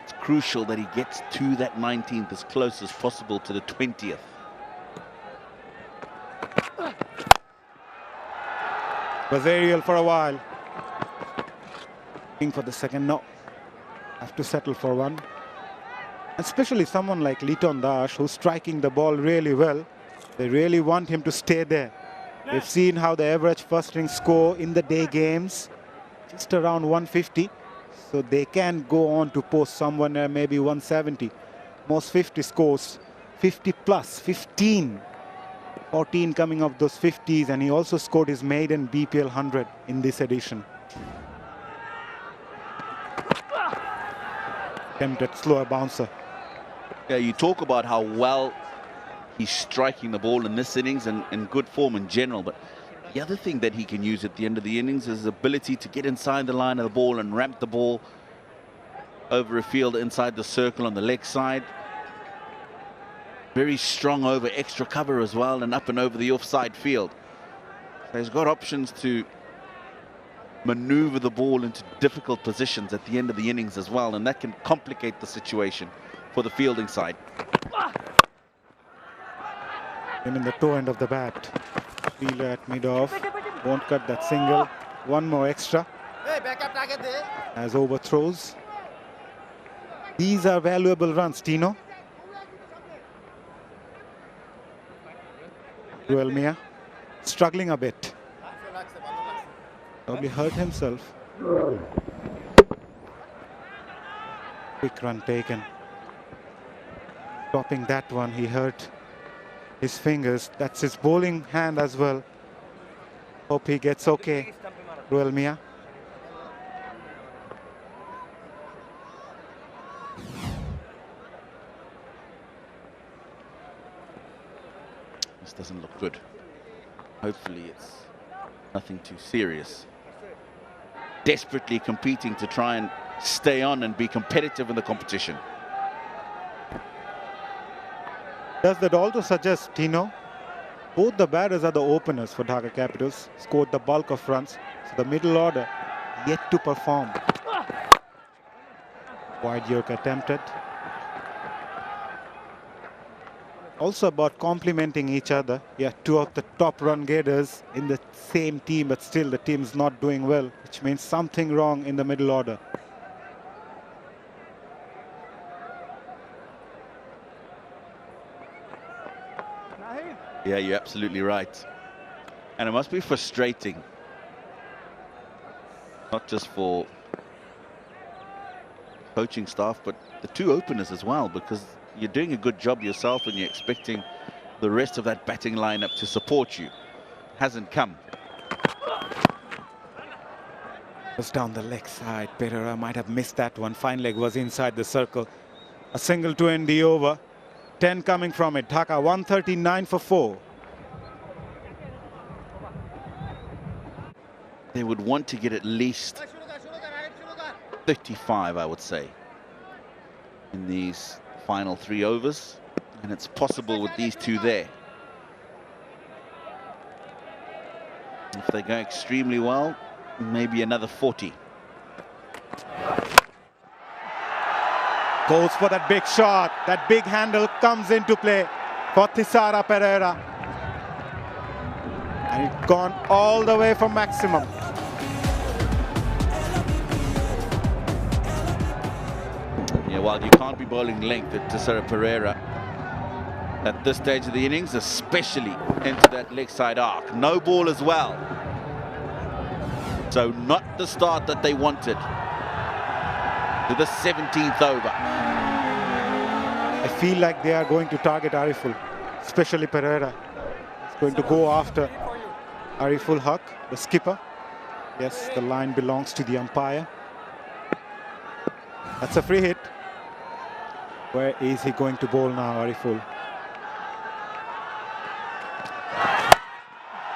It's crucial that he gets to that 19th as close as possible to the 20th. Was aerial for a while. Looking for the second, no. Have to settle for one. Especially someone like Liton Das, who's striking the ball really well. They really want him to stay there. We've seen how the average first inning score in the day games, just around 150. So they can go on to post somewhere maybe 170. Most 50 scores, 50 plus, 15. 14 coming off those 50s, and he also scored his maiden BPL 100 in this edition. Attempted slower bouncer. Yeah, you talk about how well he's striking the ball in this innings and in good form in general, but The other thing that he can use at the end of the innings is his ability to get inside the line of the ball and ramp the ball over a field inside the circle on the leg side. Very strong over extra cover as well, and up and over the offside field. So he's got options to maneuver the ball into difficult positions at the end of the innings as well, and that can complicate the situation for the fielding side. And in the toe end of the bat, fielder at mid-off, won't cut that single. One more extra as overthrows. These are valuable runs, Tino. Ruelmia struggling a bit. Probably hurt himself. Quick run taken. Topping that one, he hurt his fingers. That's his bowling hand as well. Hope he gets okay. Ruelmia. This doesn't look good. Hopefully it's nothing too serious. Desperately competing to try and stay on and be competitive in the competition. Does that also suggest, Tino, both the batters are the openers for Dhaka Capitals, scored the bulk of runs, so the middle order yet to perform. Wide Yorker attempted. Also about complementing each other. Yeah, two of the top run getters in the same team, but still the team's not doing well, which means something wrong in the middle order. Yeah, you're absolutely right. And it must be frustrating, not just for coaching staff, but the two openers as well, because you're doing a good job yourself and you're expecting the rest of that batting lineup to support you. Hasn't come. Just down the leg side. Pereira might have missed that one. Fine leg was inside the circle. A single to end the over. 10 coming from it. Dhaka 139 for 4. They would want to get at least 35, I would say, in these final 3 overs, and it's possible with these two there. If they go extremely well, maybe another 40. Goes for that big shot. That big handle comes into play for Thisara Pereira. And it's gone all the way for maximum. Yeah, well, you can't be bowling length at Thisara Pereira at this stage of the innings, especially into that leg side arc. No ball as well. So not the start that they wanted to the 17th over. I feel like they are going to target Ariful, especially Pereira. It's going to go after Ariful Haq, the skipper. Yes, the line belongs to the umpire. That's a free hit. Where is he going to bowl now, Ariful?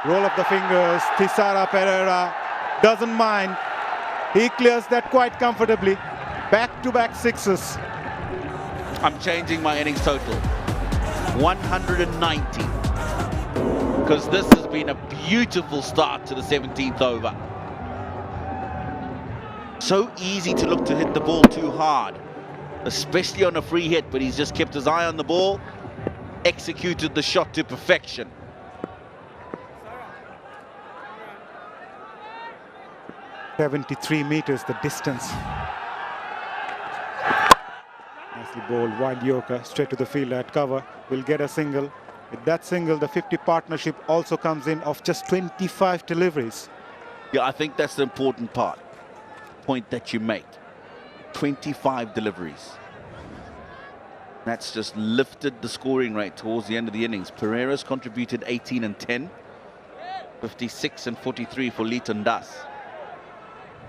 Roll up the fingers. Thisara Pereira doesn't mind. He clears that quite comfortably. Back-to-back sixes. I'm changing my innings total. 190. Because this has been a beautiful start to the 17th over. So easy to look to hit the ball too hard, especially on a free hit, but he's just kept his eye on the ball, executed the shot to perfection. .73 meters the distance. Nicely bowled, wide Yorker, straight to the fielder at cover. Will get a single. With that single, the 50 partnership also comes in of just 25 deliveries. Yeah, I think that's the important point that you make. 25 deliveries. That's just lifted the scoring rate towards the end of the innings. Pereira's contributed 18 and 10. 56 and 43 for Leighton Das.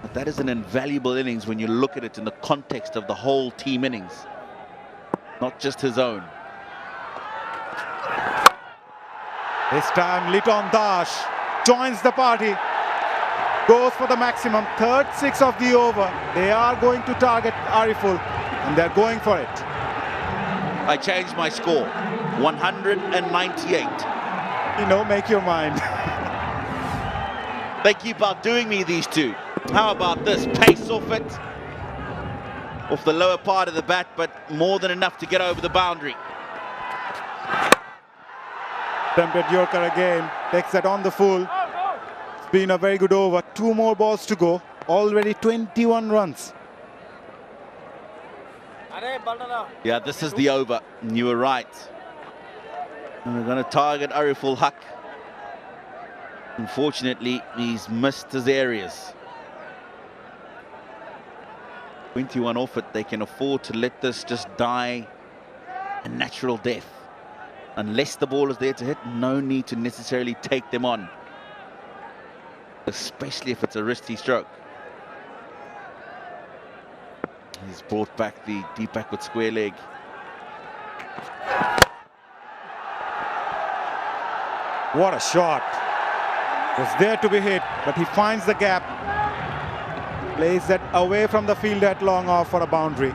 But that is an invaluable innings when you look at it in the context of the whole team innings, not just his own. This time Leighton Das joins the party, goes for the maximum, third six of the over. They are going to target Ariful, and they're going for it. I changed my score, 198. You know, make your mind. They keep outdoing me, these two. How about this? Pace off it. Off the lower part of the bat, but more than enough to get over the boundary. Attempted Yorker again, takes that on the full. It's been a very good over. 2 more balls to go. Already 21 runs. Yeah, this is the over. You were right. And we're going to target Ariful Haq. Unfortunately, he's missed his areas. 21 off it. They can afford to let this just die a natural death. Unless the ball is there to hit, no need to necessarily take them on. Especially if it's a risky stroke. He's brought back the deep backward square leg. What a shot. Was there to be hit, but he finds the gap. Plays that away from the field at long off for a boundary.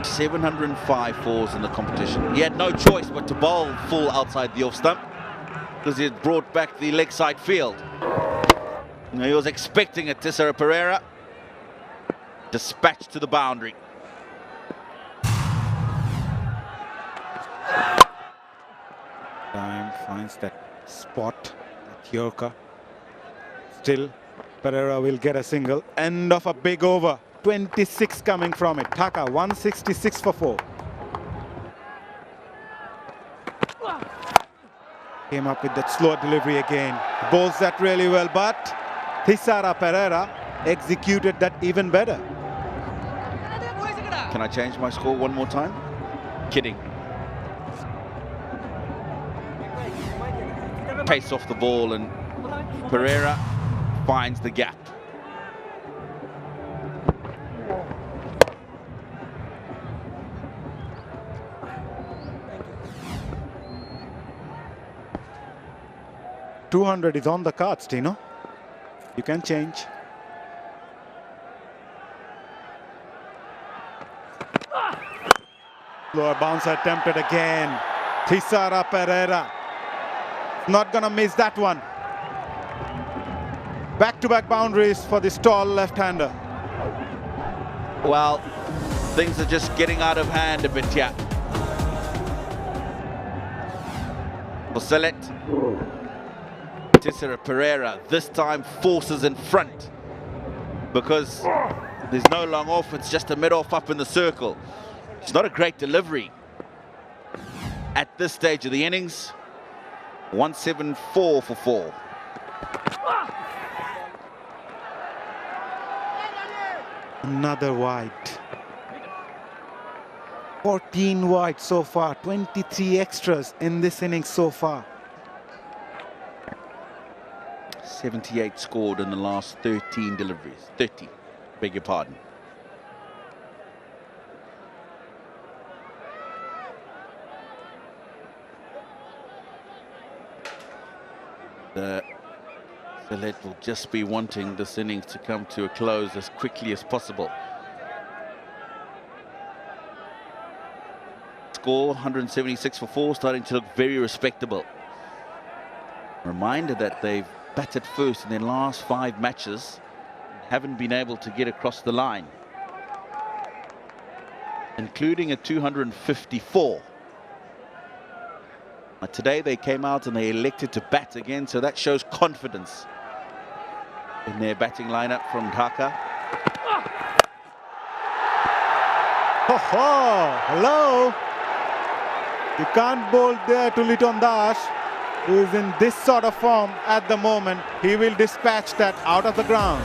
705 fours in the competition. He had no choice but to bowl full outside the off stump because he had brought back the leg side field. Now, he was expecting a Tissera Pereira. Dispatched to the boundary. Time finds that spot, that Yorker. Still, Pereira will get a single. End of a big over. 26 coming from it. Dhaka 166 for 4. Came up with that slow delivery again. Bowls that really well, but Tissera Pereira executed that even better. Can I change my score one more time? Kidding. Pace off the ball and Pereira finds the gap. $200 is on the cards, Tino. You can change. Lower bouncer attempted again. Tissera Pereira. Not gonna miss that one. Back-to-back boundaries for this tall left-hander. Well, things are just getting out of hand a bit here. For Sylhet. Tissera Pereira this time forces in front because there's no long off, it's just a mid-off up in the circle. It's not a great delivery at this stage of the innings. 174 for 4. Another wide. 14 wide so far, 23 extras in this innings so far. 78 scored in the last 13 deliveries. 30, beg your pardon. The Sylhet will just be wanting this innings to come to a close as quickly as possible. Score 176 for 4, starting to look very respectable. Reminder that they've batted first in their last 5 matches, haven't been able to get across the line, including a 254. But today they came out and they elected to bat again, so that shows confidence in their batting lineup from Dhaka. Hello. You can't bowl there to Liton Das, who is in this sort of form at the moment. He will dispatch that out of the ground.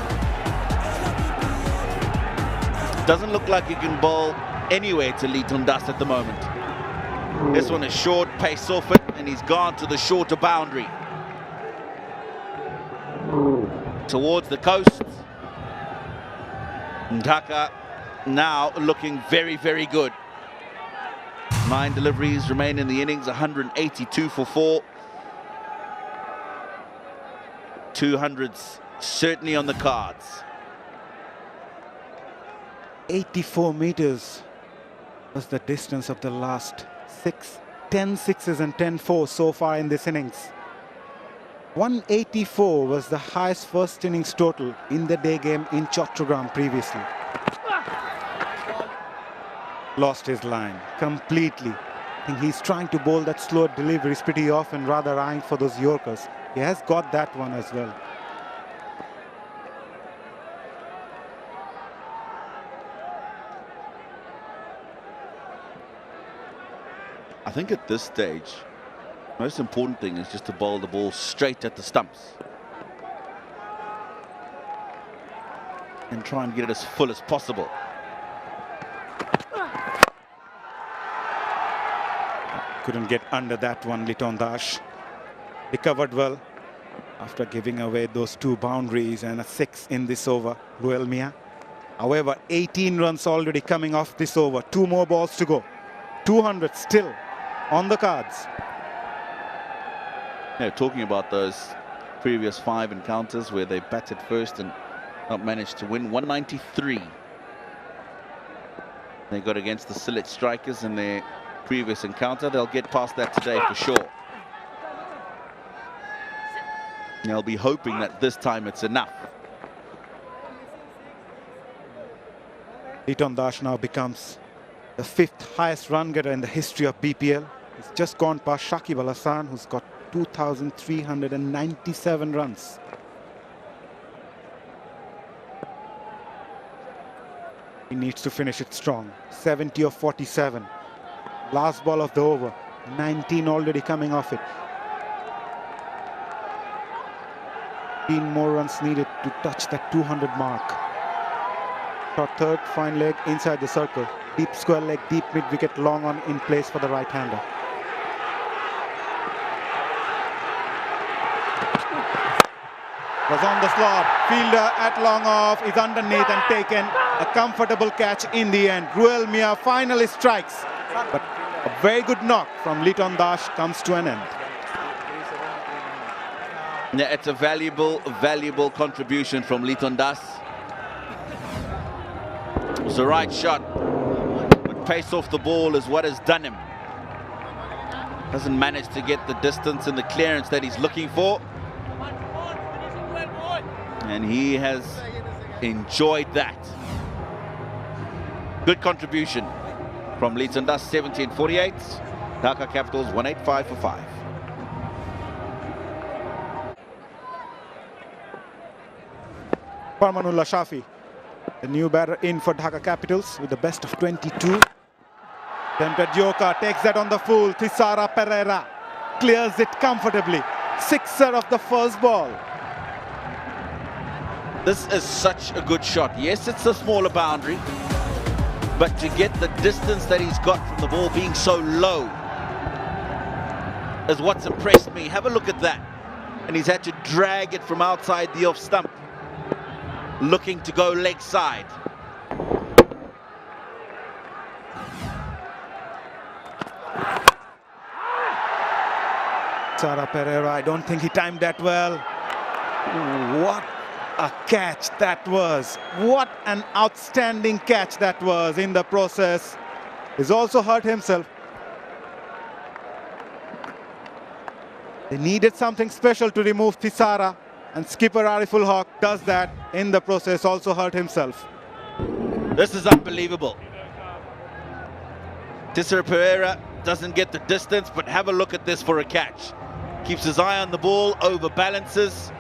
Doesn't look like he can bowl anywhere to Liton Das at the moment. This one is short, pace off it, and he's gone to the shorter boundary. Towards the coast. Dhaka now looking very, very good. 9 deliveries remain in the innings, 182 for 4. 200s certainly on the cards. 84 meters was the distance of the last 10 sixes and 10 fours so far in this innings. 184 was the highest first innings total in the day game in Chattogram previously. Lost his line completely. I think he's trying to bowl that slow deliveries pretty often, rather eyeing for those Yorkers. He has got that one as well. I think at this stage, most important thing is just to bowl the ball straight at the stumps. And try and get it as full as possible. Couldn't get under that one, Liton Das. Recovered well after giving away those 2 boundaries and a 6 in this over, Ruel Mia. However, 18 runs already coming off this over. 2 more balls to go. 200 still on the cards. Yeah, talking about those previous 5 encounters where they batted first and not managed to win. 193 they got against the Sylhet strikers in their previous encounter. They'll get past that today for sure. They'll be hoping that this time it's enough. Liton Das now becomes the 5th highest run getter in the history of BPL. He's just gone past Shakib Al Hasan, who's got 2,397 runs. He needs to finish it strong. 70 of 47. Last ball of the over. 19 already coming off it. 15 more runs needed to touch that 200 mark. Short third, fine leg inside the circle. Deep square leg, deep mid wicket, long on in place for the right-hander. Was on the slot. Fielder at long off is underneath and taken. A comfortable catch in the end. Ruel Mia finally strikes. But a very good knock from Liton Das comes to an end. Yeah, it's a valuable contribution from Liton Das. It was the right shot, but pace off the ball is what has done him. Doesn't manage to get the distance and the clearance that he's looking for. And he has enjoyed that. Good contribution from Liton Das, 17-48. Dhaka Capitals 185 for 5. Parmanullah Shafi, the new batter in for Dhaka Capitals with the best of 22. Tempted Yorker takes that on the full. Thisara Pereira clears it comfortably. Sixer of the first ball. This is such a good shot. Yes, it's a smaller boundary, but to get the distance that he's got from the ball being so low is what's impressed me. Have a look at that. And he's had to drag it from outside the off stump, looking to go leg side. Thisara Pereira, I don't think he timed that well. What a catch that was. What an outstanding catch that was in the process. He's also hurt himself. They needed something special to remove Thisara, and skipper Ariful Haq does that. In the process, also hurt himself. This is unbelievable. Thisara Pereira doesn't get the distance, but have a look at this for a catch. Keeps his eye on the ball, overbalances,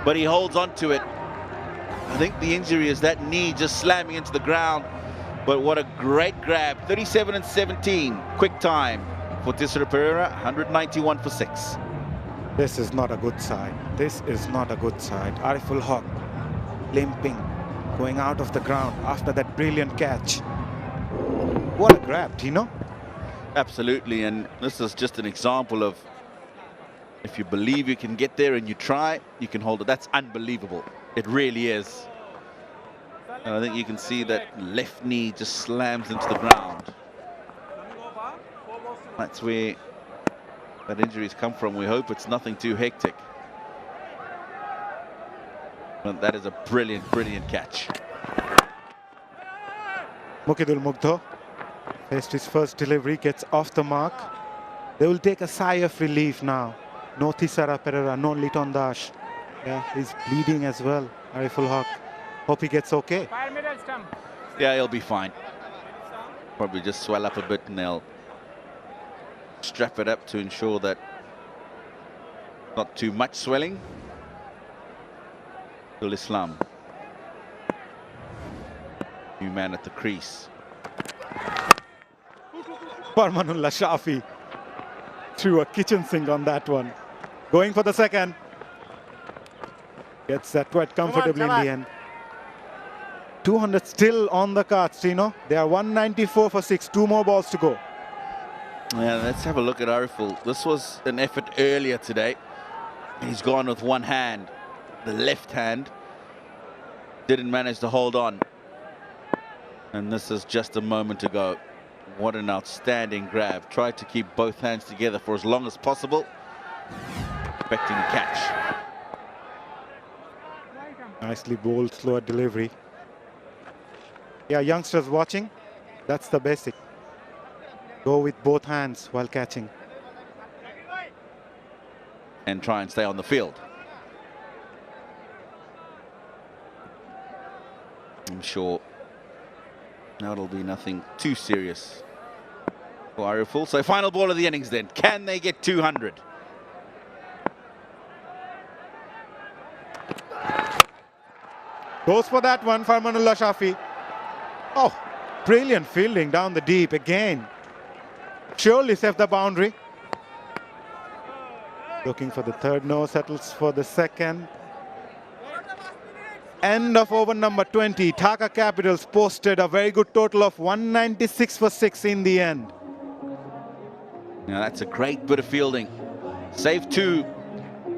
but he holds on to it. I think the injury is that knee just slamming into the ground, but what a great grab. 37 and 17, quick time for Thisara Pereira, 191 for 6. This is not a good side. This is not a good side. Ariful Haq limping, going out of the ground after that brilliant catch. What a grab, Tino. Absolutely, and this is just an example of if you believe you can get there and you try, you can hold it. That's unbelievable. It really is. And I think you can see that left knee just slams into the ground. That's where that injury's come from. We hope it's nothing too hectic. But that is a brilliant, brilliant catch. Mukidul Mugdho faced his first delivery, gets off the mark. They will take a sigh of relief now. No Thisara Pereira, no Liton Dash. Yeah, he's bleeding as well, Ariful Haq. Hope he gets okay. Yeah, he'll be fine. Probably just swell up a bit and they'll strap it up to ensure that not too much swelling. Ul Islam. New man at the crease. Farmanullah Shafi threw a kitchen sink on that one. Going for the second. Gets that quite comfortably in the end. 200 still on the cards, Tino. They are 194 for 6. 2 more balls to go. Yeah, let's have a look at Ariful. This was an effort earlier today. He's gone with one hand, the left hand. Didn't manage to hold on. And this is just a moment ago. What an outstanding grab. Tried to keep both hands together for as long as possible. Expecting a catch. Nicely bowled, slower delivery. Yeah, youngsters watching, that's the basic. Go with both hands while catching. And try and stay on the field. I'm sure that'll be nothing too serious for Ariful. So final ball of the innings then. Can they get 200? Goes for that one, Farmanullah Shafi. Oh, brilliant fielding down the deep again. Surely saved the boundary. Looking for the third, no, settles for the second. End of over number 20. Dhaka Capitals posted a very good total of 196 for 6 in the end. Now that's a great bit of fielding. Save 2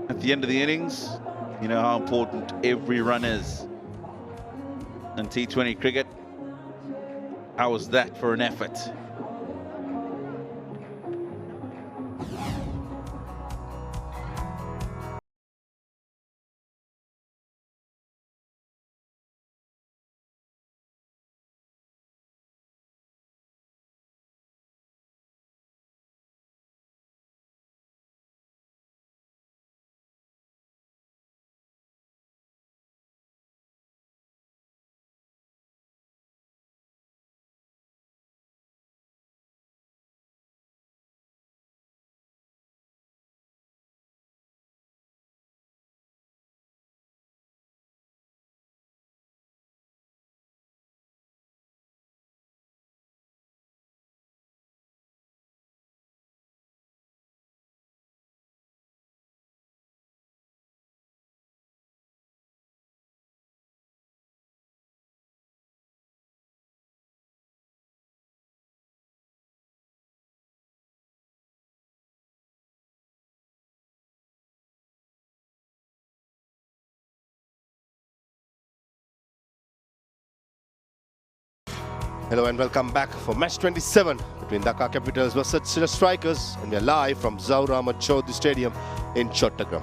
at the end of the innings. You know how important every run is in T20 cricket. How was that for an effort? Hello and welcome back for match 27 between Dhaka Capitals versus Sylhet Strikers, and we are live from Zaur Ahmad Chaudhry Stadium in Chattogram.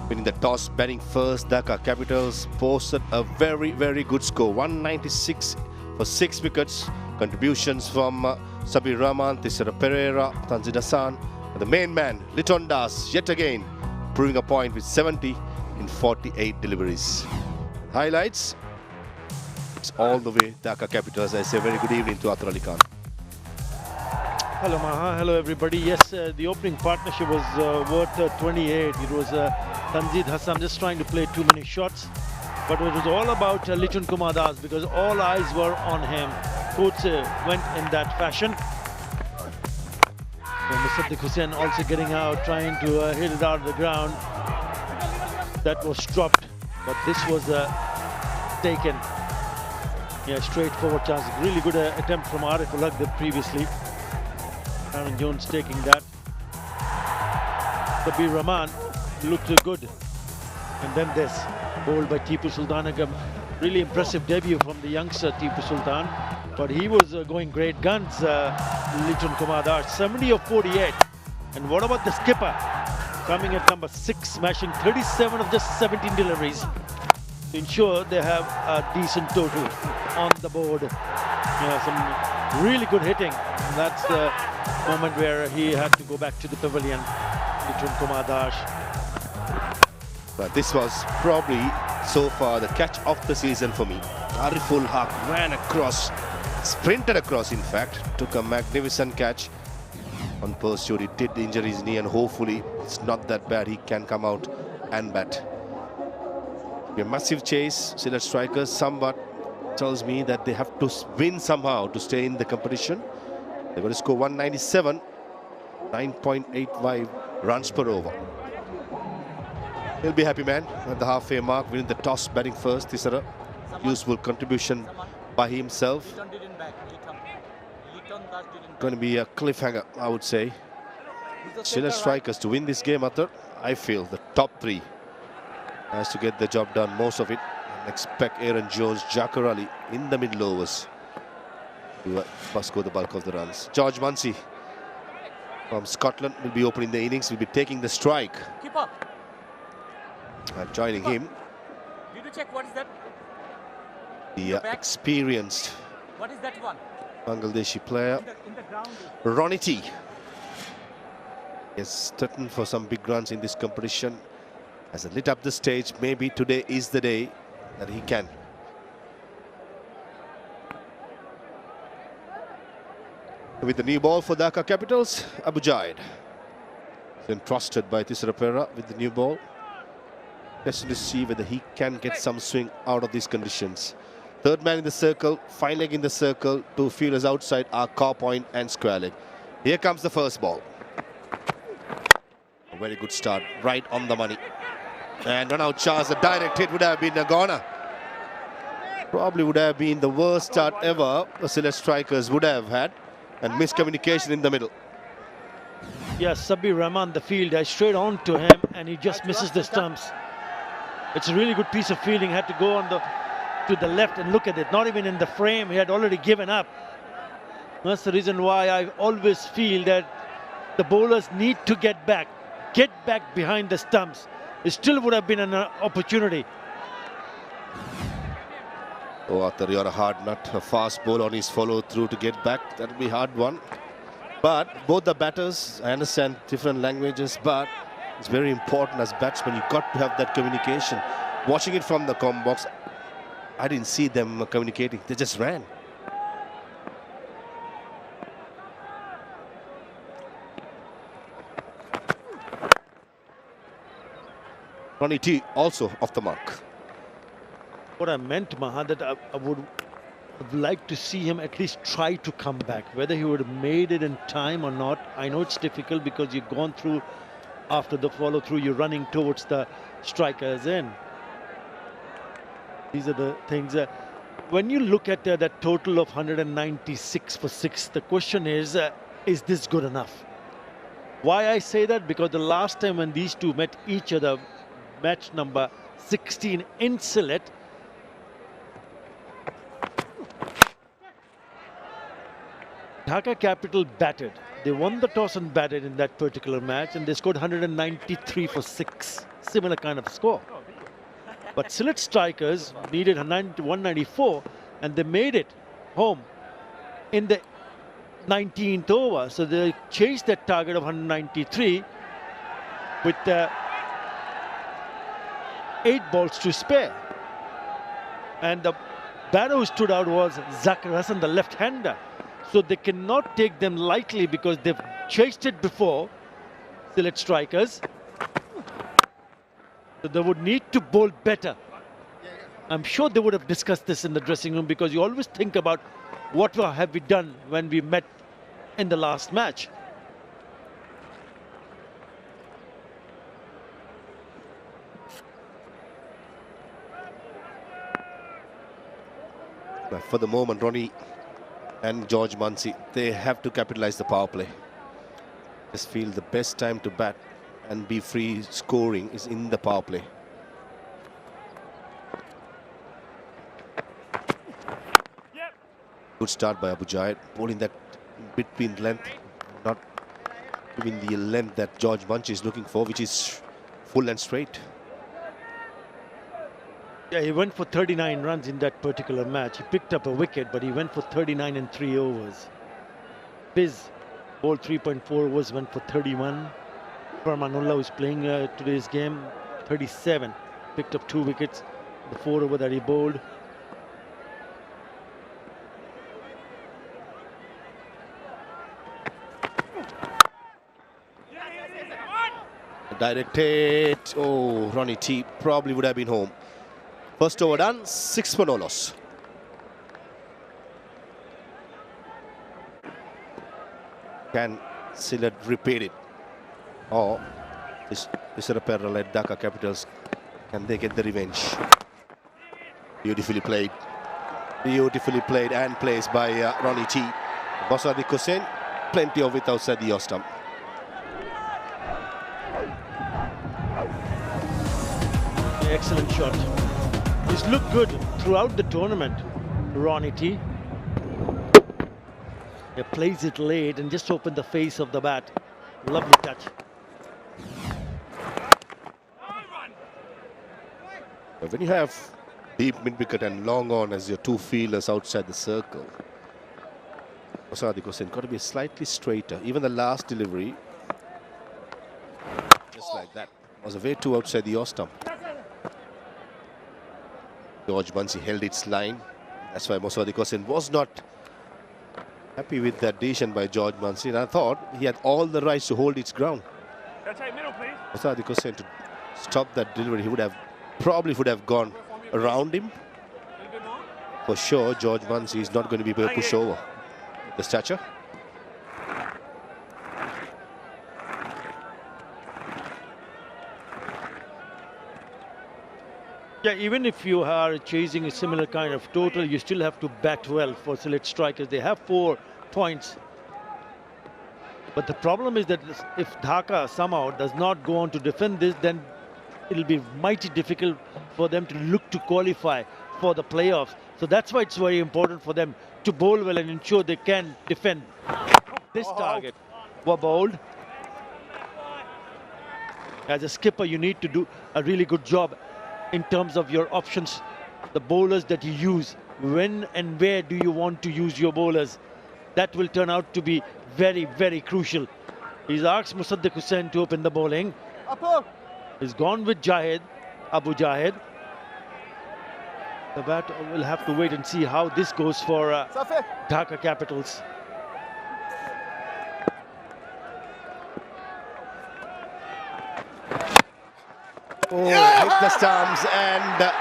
Winning the toss, batting first, Dhaka Capitals posted a very, very good score, 196 for 6 wickets. Contributions from Sabir Rahman, Thisara Pereira, Tanzid Hassan, and the main man, Liton Das, yet again proving a point with 70 in 48 deliveries. Highlights. It's all the way Dhaka Capitals. I say very good evening to Atul Ali Khan. Hello Maha, hello everybody. Yes, the opening partnership was worth 28. It was Tanzid Hassan just trying to play too many shots. But it was all about Liton Kumar Das because all eyes were on him. Coach went in that fashion. Musaddiq Hussain also getting out, trying to hit it out of the ground. That was dropped, but this was taken. Yeah, straightforward chance. Really good attempt from Ariful Haq previously. Aaron Jones taking that. Sabir Rahman looked good. And then this, bowled by Tipu Sultan. Really impressive debut from the youngster Tipu Sultan. But he was going great guns, Liton Kumar Das, 70 of 48. And what about the skipper? Coming at number 6, smashing 37 of just 17 deliveries to ensure they have a decent total on the board. Some really good hitting. And that's the moment where he had to go back to the pavilion, Liton Kumar Das. But this was probably so far the catch of the season for me. Ariful Haq ran across, sprinted across in fact, took a magnificent catch. On pursuit, he did injure his knee and hopefully it's not that bad. He can come out and bat. A massive chase. Sylhet strikers somewhat tells me that they have to win somehow to stay in the competition. They're going to score 197, 9.85 runs per over. He'll be happy, man, at the halfway mark, winning the toss, batting first. This is a useful contribution by himself. Going to be a cliffhanger, I would say. Sylhet strikers to win this game, Athar, I feel the top 3 has to get the job done, most of it. And expect Aaron Jones, Jacques Ali in the middle overs to score the bulk of the runs. George Munsey from Scotland will be opening the innings, will be taking the strike. Keeper. And joining him, Did you check what is that? the experienced What is that one? Bangladeshi player, In the ground. Ronnie T. Is threatened for some big runs in this competition. Has lit up the stage. Maybe today is the day that he can. With the new ball for Dhaka Capitals, Abu Jaid is entrusted by Tisra Pera with the new ball. Just to see whether he can get some swing out of these conditions. Third man in the circle, fine leg in the circle, 2 fielders outside are car point and square leg. Here comes the first ball. A very good start, right on the money. And run out chance, a direct hit would have been a goner. Probably would have been the worst start ever the Sylhet strikers would have had. And miscommunication in the middle. Yeah, Sabir Rahman, the fielder, straight on to him and he just misses the stumps. It's a really good piece of fielding. Had to go on to the left and look at it. Not even in the frame. He had already given up. That's the reason why I always feel that the bowlers need to get back behind the stumps. It still would have been an opportunity. Oh, Athar, you're a hard nut. A fast ball on his follow through to get back. That'll be a hard one. But both the batters, I understand different languages, but it's very important as batsmen. You've got to have that communication. Watching it from the comm box, I didn't see them communicating. They just ran. Ronnie T also off the mark. What I meant, Maha, that I would like to see him at least try to come back. Whether he would have made it in time or not, I know it's difficult because you've gone through, after the follow through, you're running towards the strikers in. These are the things. When you look at that total of 196 for 6, the question is this good enough? Why I say that? Because the last time when these two met each other, match number 16 in Sylhet, Dhaka Capital batted. They won the toss and batted in that particular match and they scored 193 for 6. Similar kind of score. But Sylhet strikers needed 194 and they made it home in the 19th over. So they chased that target of 193 with 8 balls to spare. And the batter who stood out was Zakir Hassan, the left-hander. So they cannot take them lightly because they've chased it before, Sylhet strikers. So they would need to bowl better. I'm sure they would have discussed this in the dressing room because you always think about what have we done when we met in the last match. But for the moment, Ronnie and George Munsey, they have to capitalize the power play. Just feel the best time to bat and be free scoring is in the power play. Good start by Abu Jahid, bowling that between length, not giving the length that George Bunch is looking for, which is full and straight. Yeah, he went for 39 runs in that particular match. He picked up a wicket, but he went for 39 in 3 overs. Biz bowled 3.4 overs, went for 31. Farmanullah, who's playing today's game, 37. Picked up 2 wickets, the 4 over that he bowled. Direct hit. Oh, Ronnie T probably would have been home. First over done, 6 for no loss. Can Sylhet repeat it? Or is a parallel at Dhaka Capitals? Can they get the revenge? Beautifully played. Beautifully played and placed by Ronnie T. Bashundhara Hussain, plenty of it outside the off stump. Excellent shot. He's looked good throughout the tournament, Ronnie T. He plays it late and just opened the face of the bat. Lovely touch. When you have deep mid-wicket and long on as your 2 fielders outside the circle, Bashundhara Hussain got to be slightly straighter. Even the last delivery, just like that, was a way too outside the off stump. George Buncy held its line. That's why Bashundhara Hussain was not happy with that decision by George Buncy. And I thought he had all the rights to hold its ground. Bashundhara Hussain to stop that delivery, he would have probably would have gone around him. For sure, George Buncy is not going to be able to push over the stature. Yeah, even if you are chasing a similar kind of total, you still have to bat well for Sylhet strikers. They have 4 points. But the problem is that if Dhaka somehow does not go on to defend this, then it'll be mighty difficult for them to look to qualify for the playoffs. So that's why it's very important for them to bowl well and ensure they can defend this target. Were bowled. As a skipper, you need to do a really good job in terms of your options, the bowlers that you use. When and where do you want to use your bowlers? That will turn out to be very, very crucial. He's asked Bashundhara Hussain to open the bowling. He's gone with Jahid, Abu Jahid. The bat will have to wait and see how this goes for Dhaka Capitals. Oh, hit the stumps and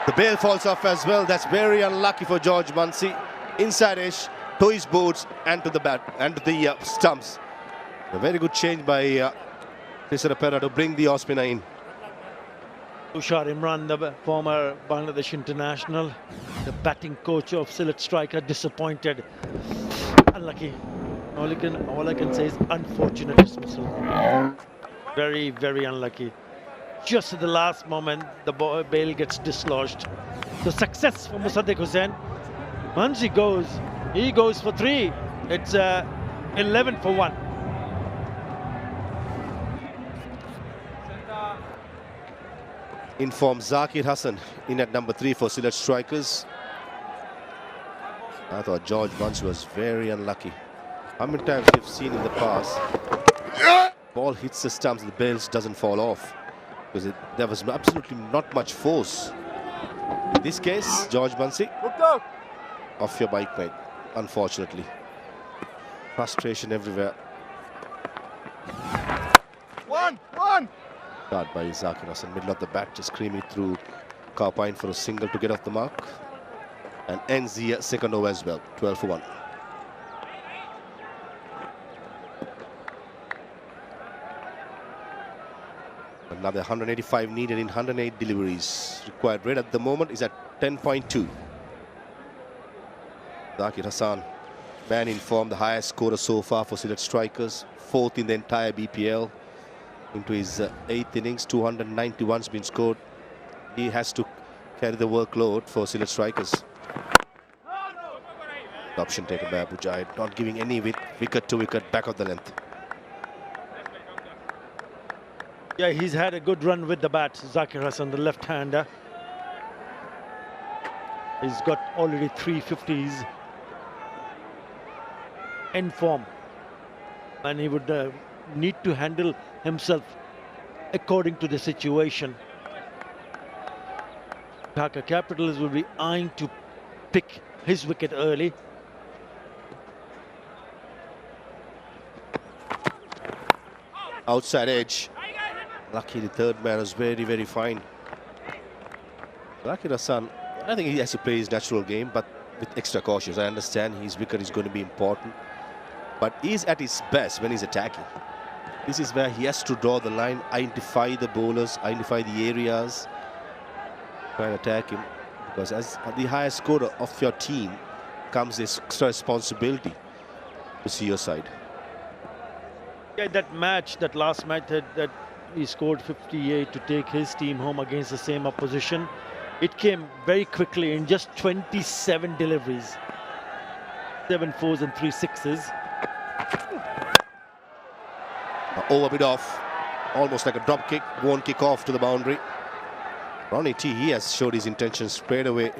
the bail falls off as well. That's very unlucky for George Buncy. Inside edge to his boots and to the bat and to the stumps. A very good change by Pera to bring the off-spinner in. Tushar Imran, the former Bangladesh international, the batting coach of Sylhet striker, disappointed. Unlucky. All I can say is unfortunate dismissal. Very, very unlucky. Just at the last moment, the bail gets dislodged. The success for Bashundhara Hussain. Once he goes for 3. It's 11 for 1. Informed Zakir Hassan in at number 3 for Sylhet strikers. I thought George Buncy was very unlucky. How many times we've seen in the past, ball hits the stumps, the bails doesn't fall off. Because there was absolutely not much force. In this case, George Buncy, off your bike, mate, unfortunately. Frustration everywhere. One. Start by Zakir Hassan, middle of the bat, just creaming through Carpine for a single to get off the mark. And ends the second over as well, 12 for 1. Another 185 needed in 108 deliveries. Required rate at the moment is at 10.2. Zakir Hassan, man in form, the highest scorer so far for Sylhet strikers. 4th in the entire BPL. Into his 8th innings, 291's been scored. He has to carry the workload for Sylhet strikers. Option taken by Abu Jaid, not giving any wicket to wicket, back of the length. Yeah, he's had a good run with the bat, Zakir Hassan, the left-hander. He's got already 350s in form. And he would need to handle himself according to the situation. Dhaka Capitals will be eyeing to pick his wicket early. Outside edge. Lucky the third man was very, very fine. Zakir Hassan, I think he has to play his natural game, but with extra cautious. I understand his wicket is going to be important, but he's at his best when he's attacking. This is where he has to draw the line, identify the bowlers, identify the areas, try and attack him. Because as the highest scorer of your team comes this extra responsibility to see your side. Yeah, that last match that he scored 58 to take his team home against the same opposition. It came very quickly in just 27 deliveries. 7 fours and 3 sixes. Over bit off, almost like a drop kick, won't kick off to the boundary. Ronnie T, he has showed his intention straight away.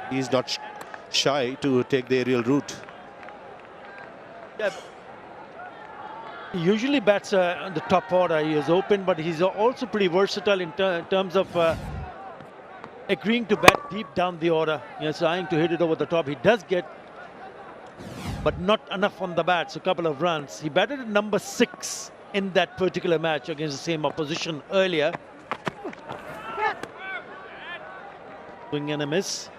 He's not shy to take the aerial route. Yeah. He usually bats on the top order. He is open, but he's also pretty versatile in terms of agreeing to bat deep down the order. He's trying to hit it over the top. He does get, but not enough on the bat. So a couple of runs. He batted at number 6 in that particular match against the same opposition earlier. Swing and a miss.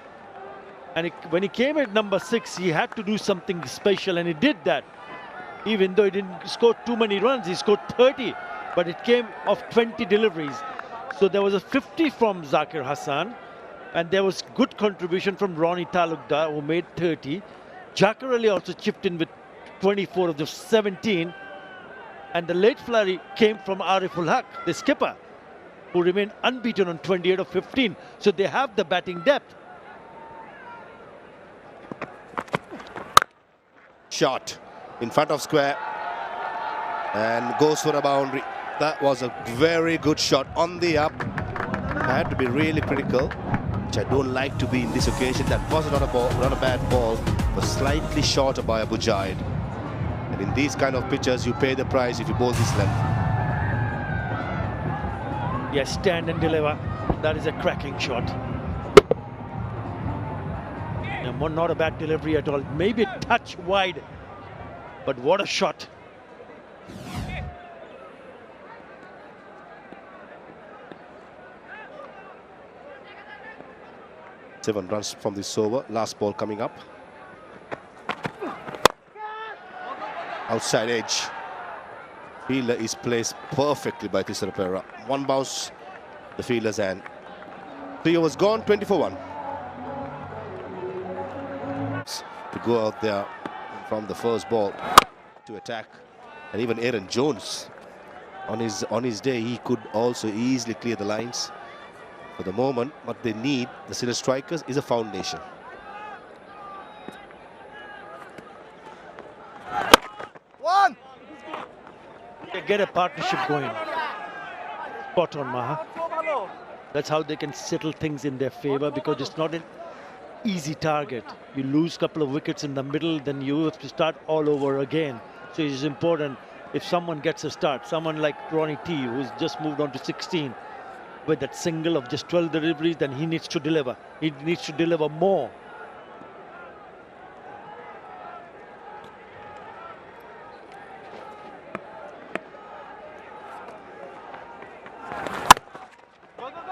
And when he came at number 6, he had to do something special, and he did that. Even though he didn't score too many runs, he scored 30, but it came off 20 deliveries. So there was a 50 from Zakir Hassan, and there was good contribution from Ronnie Talukdar, who made 30. Jakar Ali also chipped in with 24 of the 17. And the late flurry came from Ariful Haq, the skipper, who remained unbeaten on 28 of 15. So they have the batting depth. Shot in front of square and goes for a boundary. That was a very good shot on the up. I had to be really critical, which I don't like to be in this occasion. That was not a bad ball, but slightly shorter by Abu Jaid. And in these kind of pitches, you pay the price if you bowl this length. Yes, stand and deliver. That is a cracking shot. Not a bad delivery at all. Maybe a touch wide, but what a shot. Seven runs from this over. Last ball coming up. Outside edge. Fielder is placed perfectly by Tisara Perera. One bounce, the fielder's hand. 3 overs gone, 20-for-1. To go out there from the first ball to attack. And even Aaron Jones, on his day, he could also easily clear the lines. For the moment, what they need, the Sylhet strikers, is a foundation. Get a partnership going. Spot on, Maha. That's how they can settle things in their favor, because it's not an easy target. You lose a couple of wickets in the middle, then you have to start all over again. So it is important if someone gets a start, someone like Ronnie T, who's just moved on to 16, with that single of just 12 deliveries, then he needs to deliver. He needs to deliver more.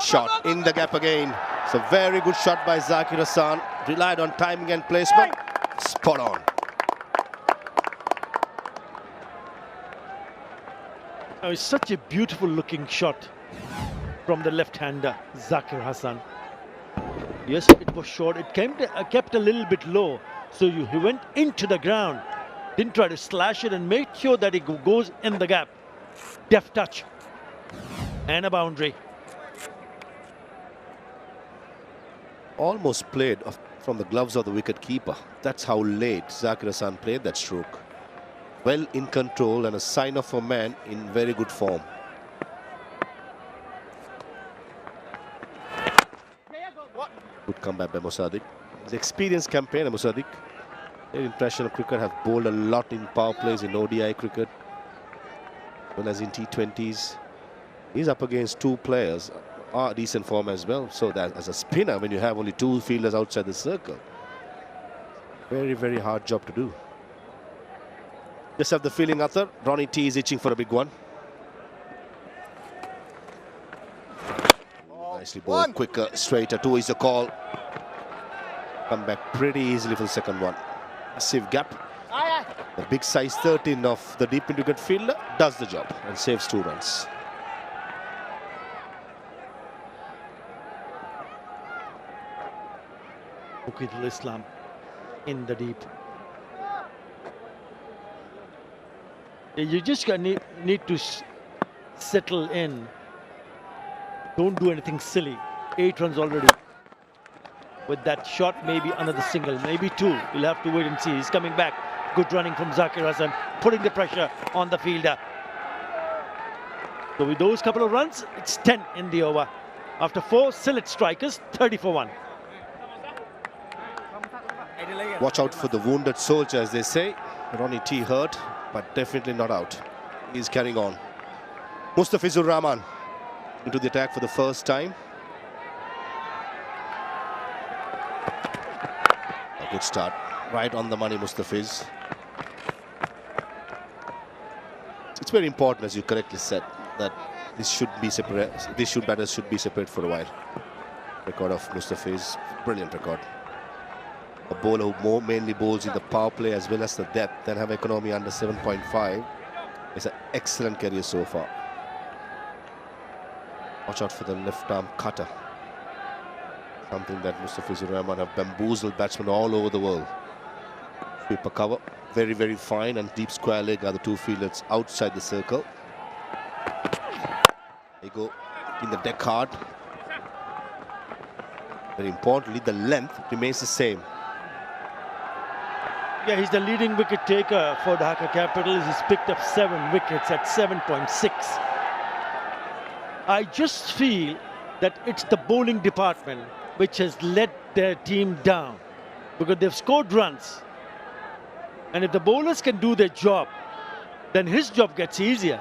Shot in the gap again. It's a very good shot by Zakir Hassan. Relied on timing and placement. Spot on. Now, it's such a beautiful looking shot from the left-hander, Zakir Hassan. Yes, it was short. It kept a little bit low. So he went into the ground. Didn't try to slash it and made sure that it goes in the gap. Deft touch. And a boundary. Almost played from the gloves of the wicket keeper. That's how late Zakir Hasan played that stroke. Well in control and a sign of a man in very good form. Good comeback by Musadik. He's an experienced campaigner, Musadik. Their international cricket have bowled a lot in power plays in ODI cricket, as well as in T20s. He's up against two players, are decent form as well. So that as a spinner, when you have only two fielders outside the circle, very, very hard job to do. Just have the feeling, Athar, Ronnie T is itching for a big one. Nicely bowled, quicker, straighter, two is the call. Come back pretty easily for the second one. Massive gap. The big size 13 of the deep into wicket fielder does the job and saves 2 runs. Muqeedul Islam in the deep. You just need to settle in. Don't do anything silly. 8 runs already. With that shot, maybe another single, maybe 2. We'll have to wait and see. He's coming back. Good running from Zakir Hasan, putting the pressure on the fielder. So with those couple of runs, it's 10 in the over. After 4 Sylhet strikers, 30 for 1. Watch out for the wounded soldier, as they say. Ronnie T hurt, but definitely not out. He's carrying on. Mustafizur Rahman into the attack for the first time. A good start. Right on the money, Mustafiz. It's very important, as you correctly said, that this should be separate. Batters should be separate for a while. Record of Mustafiz, brilliant record. A bowler who mainly bowls in the power play as well as the depth, then have economy under 7.5. It's an excellent career so far. Watch out for the left arm cutter. Something that Mustafizur Rahman have bamboozled batsmen all over the world. Sweeper cover, very, very fine, and deep square leg are the two fielders outside the circle. They go in the deck hard. Very importantly, the length remains the same. Yeah, he's the leading wicket taker for Dhaka Capitals. He's picked up 7 wickets at 7.6. I just feel that it's the bowling department which has let their team down, because they've scored runs. And if the bowlers can do their job, then his job gets easier.